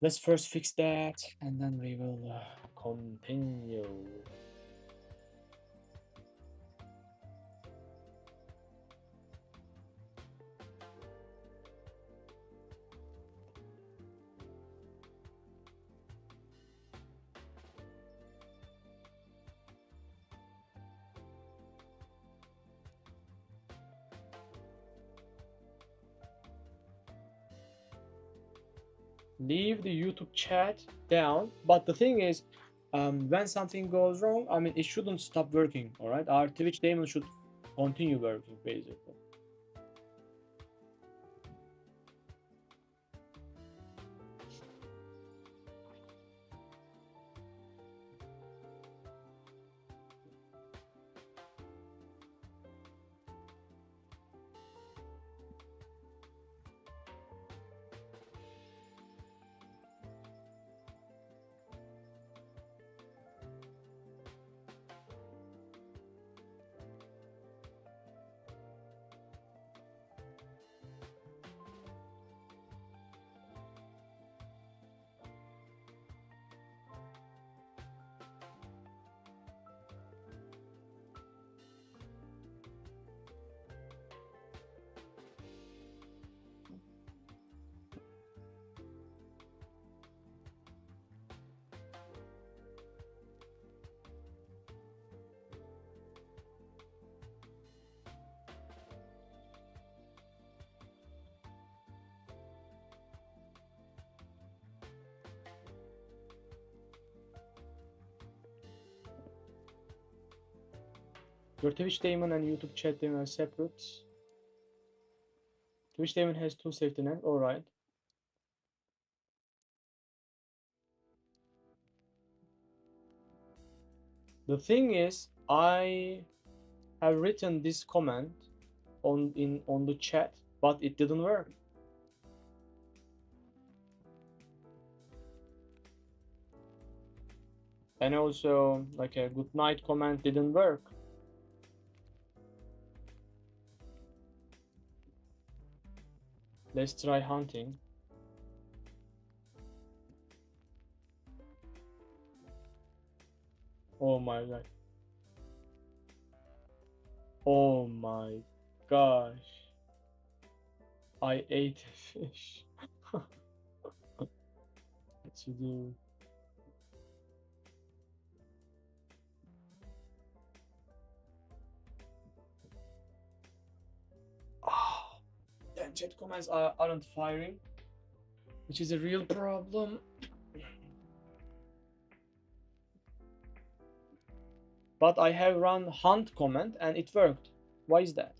A: Let's first fix that and then we will continue. Leave the YouTube chat down, but the thing is, when something goes wrong, I mean, it shouldn't stop working. All right, our Twitch daemon should continue working basically. Your Twitch daemon and YouTube chat daemon are separate. Twitch daemon has two safety net. All right. The thing is, I have written this comment on the chat, but it didn't work. And also, like a good night comment didn't work. Let's try hunting. Oh my god. Oh my gosh. I ate a fish. What to do? Oh, damn, chat comments aren't firing, which is a real problem. But I have run hunt command and it worked. Why is that?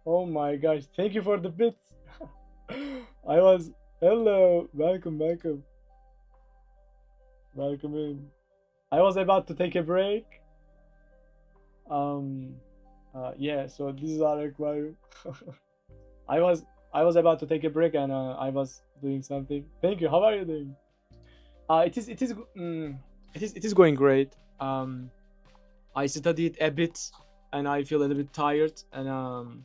A: Oh my gosh, thank you for the bits. I was hello, welcome, welcome, welcome in. I was about to take a break. Um yeah, so this is our aquarium. I was I was about to take a break and I was doing something. Thank you. How are you doing? It is going great. I studied a bit and I feel a little bit tired and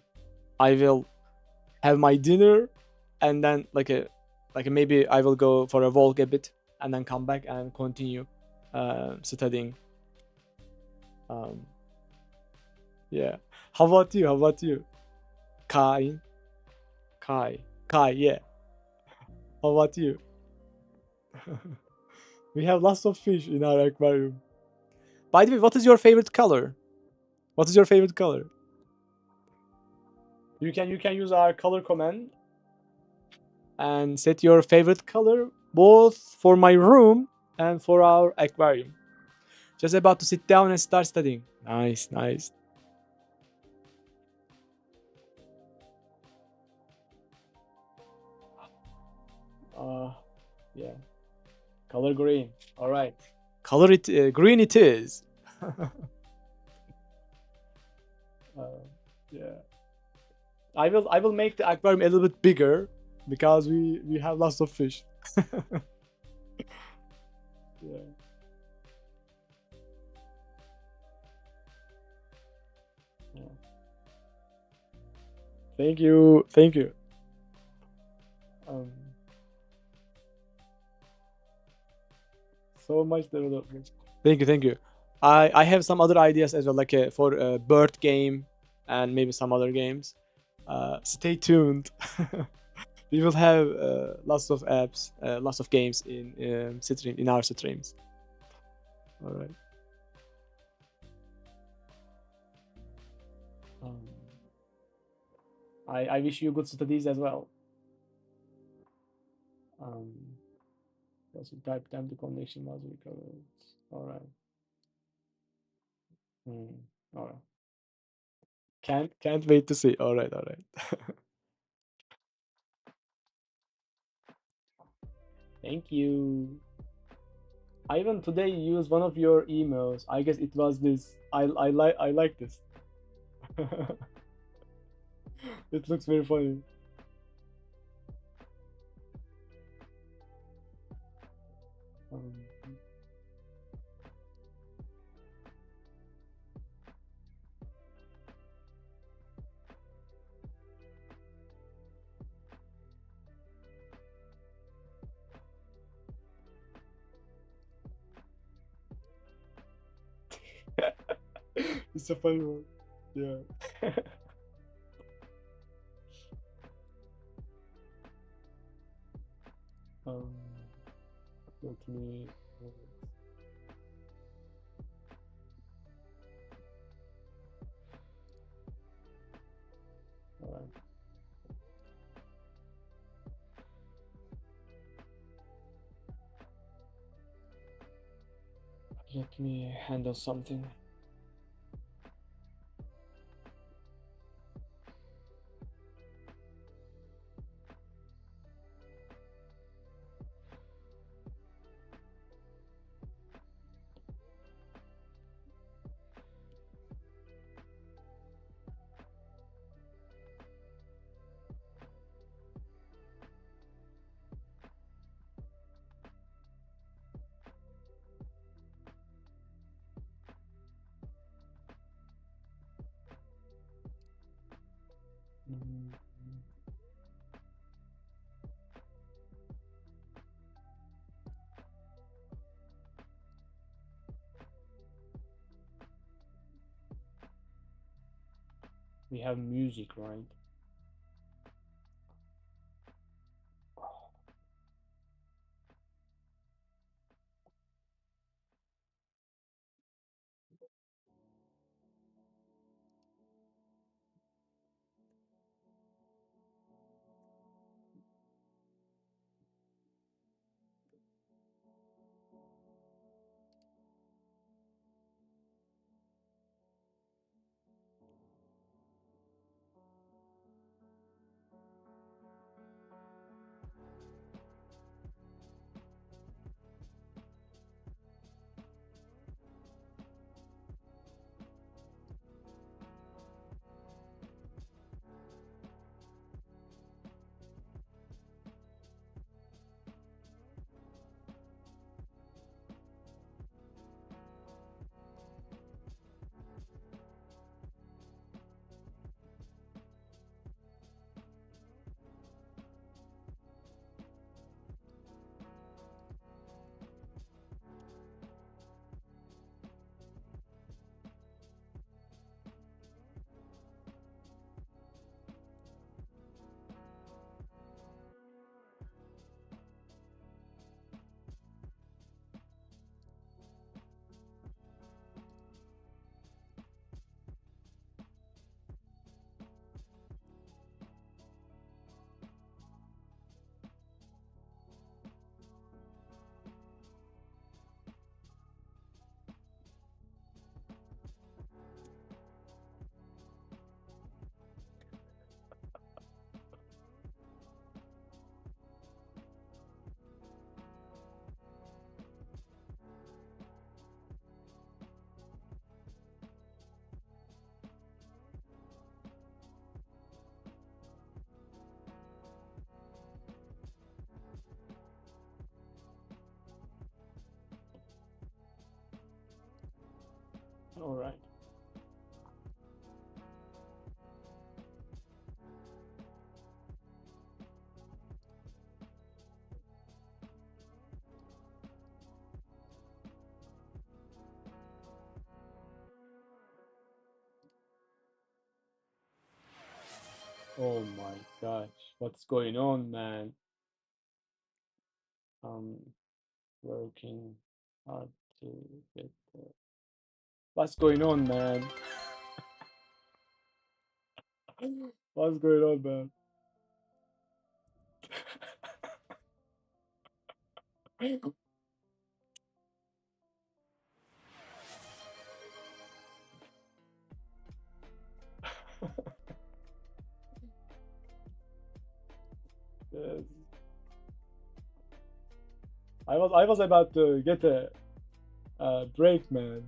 A: I will have my dinner and then maybe I will go for a walk a bit and then come back and continue studying. Yeah. How about you? How about you? Kai, Kai. Yeah. How about you? We have lots of fish in our aquarium. By the way, what is your favorite color? What is your favorite color? You can use our color command and set your favorite color both for my room and for our aquarium. Just about to sit down and start studying. Nice, nice. Yeah. Color green. All right. Color it green. It is. Yeah. I will make the aquarium a little bit bigger because we have lots of fish. Yeah. Yeah. Thank you. Thank you. Um, so much development. Thank you. Thank you. I have some other ideas as well, like for a bird game and maybe some other games. Stay tuned. We will have lots of apps, lots of games in our streams. All right. Um, I wish you good studies as well. Um, also type time the connection was recovered. All right. All right. Can't wait to see. All right. All right. Thank you. I even today used one of your emails. I guess it was this. I like this. It looks very funny. It's a funny one. Yeah. um, let me. Alright. Let me handle something. Mm. We have music, right? All right. Oh my gosh, what's going on, man? I'm working hard to get. What's going on, man? What's going on, man? Yes. I was about to get a break, man.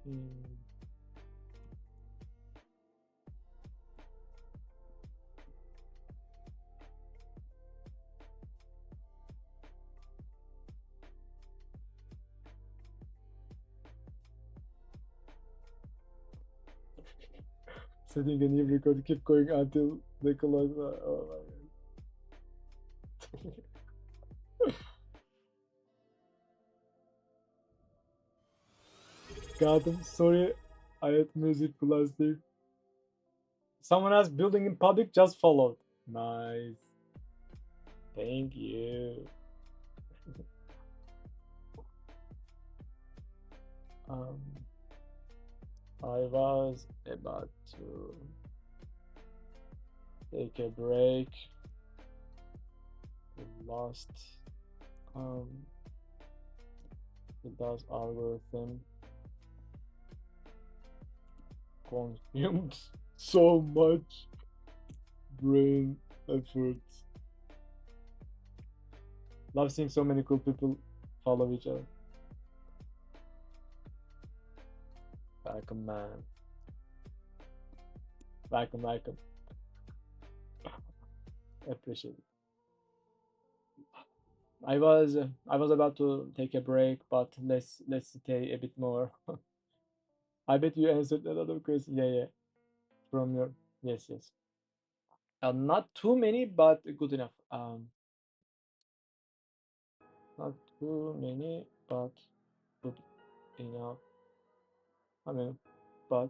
A: Mm.
C: Setting a new record, keep going until the clock. Oh my god. God, I'm sorry. I had music plastic. Someone else building in public just followed. Nice. Thank you. um, I was about to take a break. The last it does algorithm consumed so much brain effort. Love seeing so many cool people follow each other. Welcome, man. Welcome. Appreciate it. I was about to take a break, but let's stay a bit more. I bet you answered a lot of questions. Yeah. From your yes. Not too many, but good enough. Not too many, but good enough. I mean, but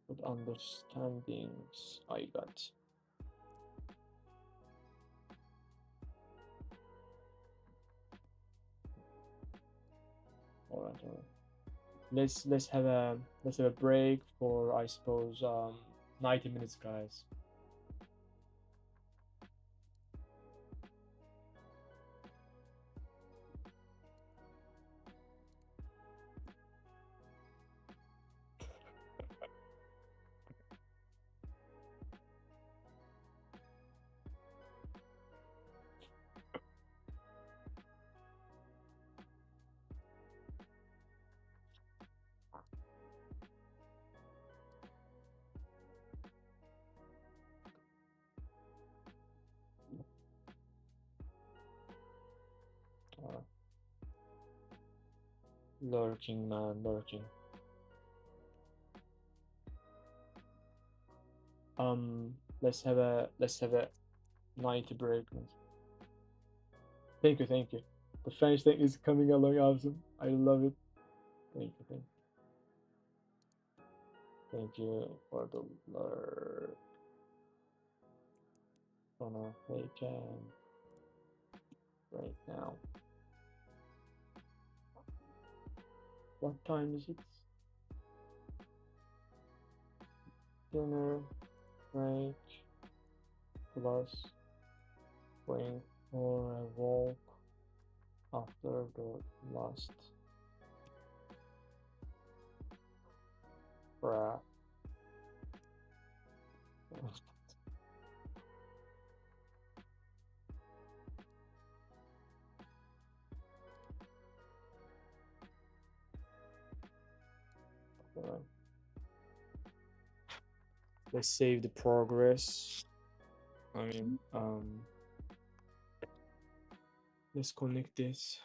C: good understandings I got. All right. Let's have a break for, I suppose, 90 minutes, guys. Lurking, man, lurking. Let's have a 90 break. Thank you. The French thing is coming along awesome. I love it. Thank you. Thank you for the lurk. Gonna take right now. What time is it? Dinner break plus going for a walk after the last breath. Let's save the progress. I mean, let's connect this.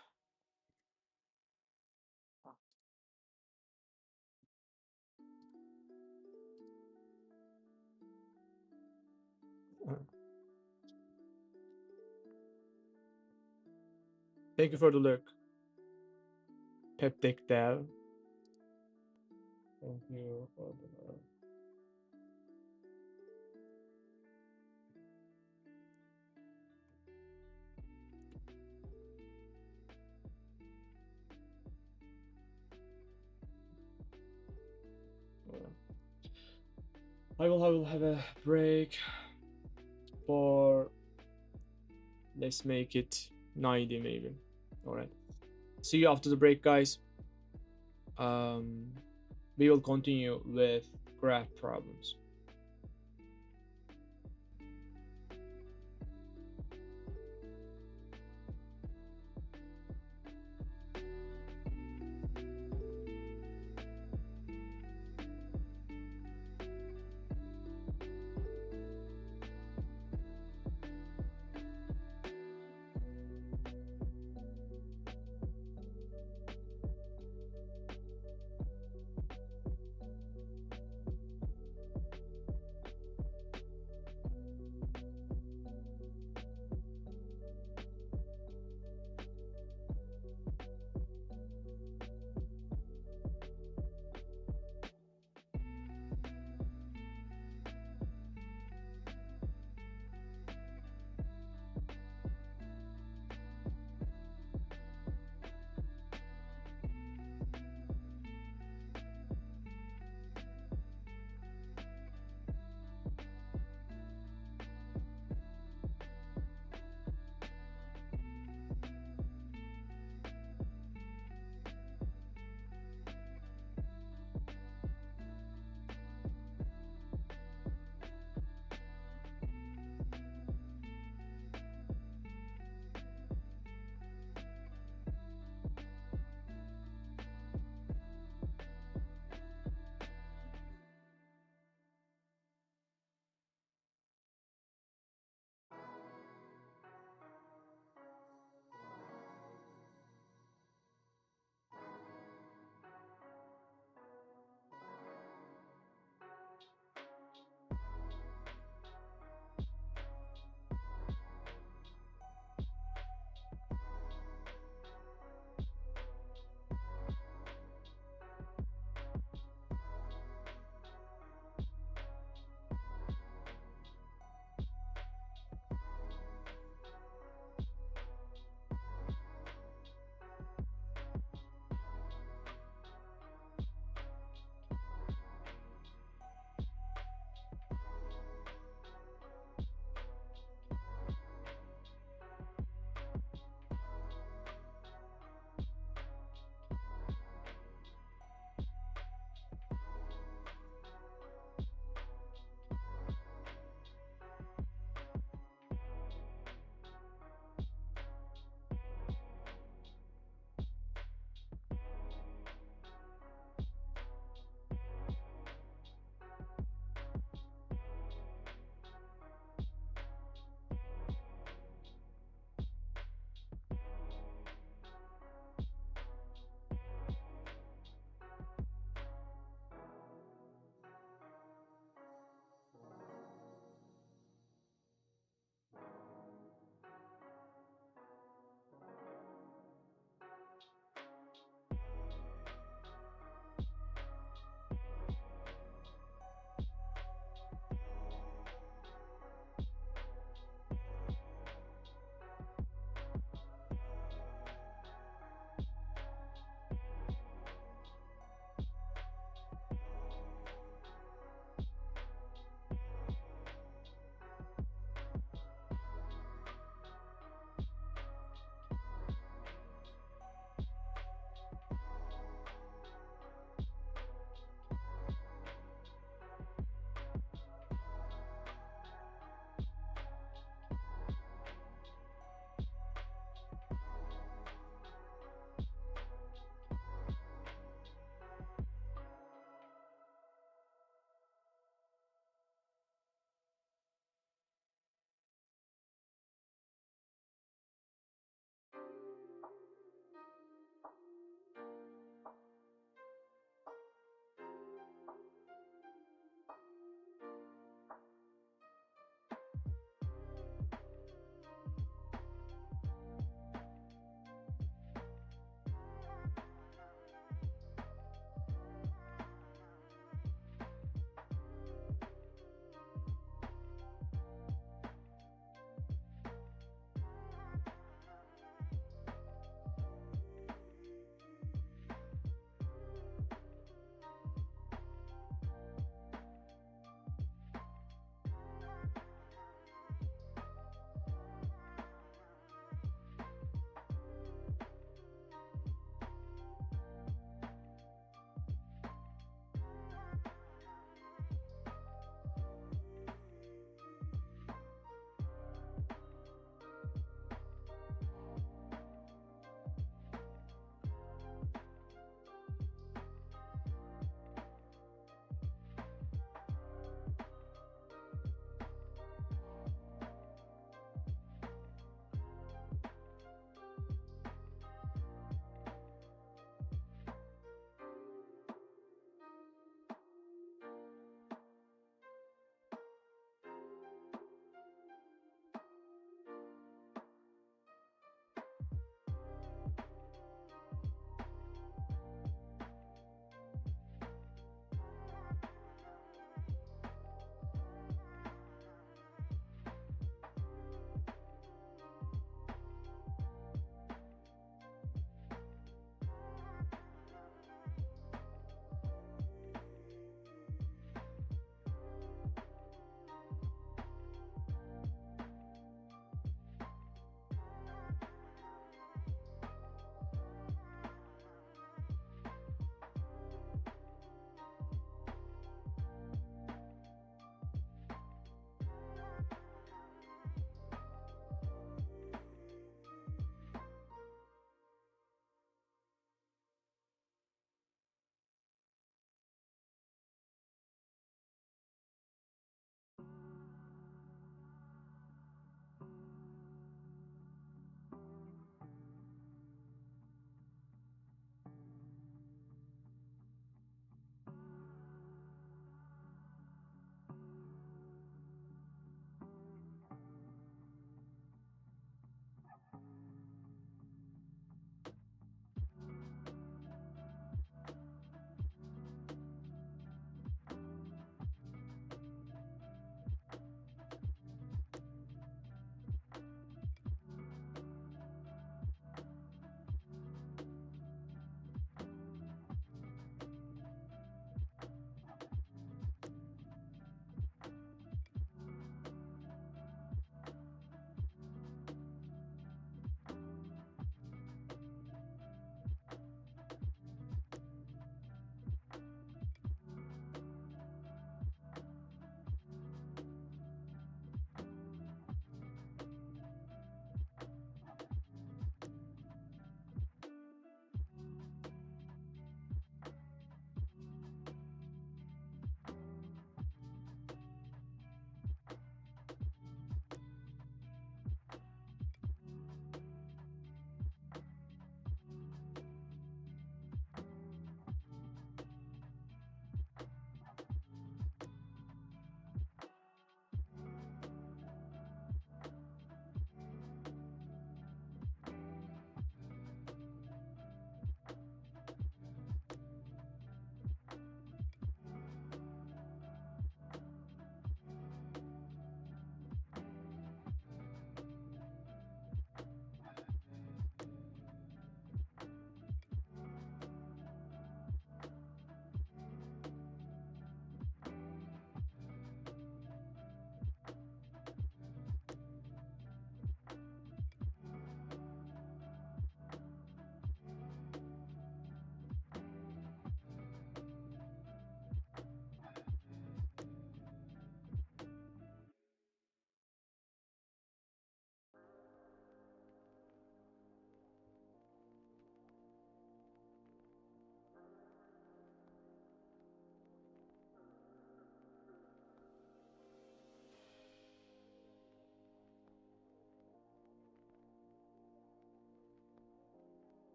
C: Thank you for the lurk. Peptic Dev. Thank you for the lurk. I will have a break for, let's make it 90 maybe. All right. See you after the break, guys. We will continue with graph problems.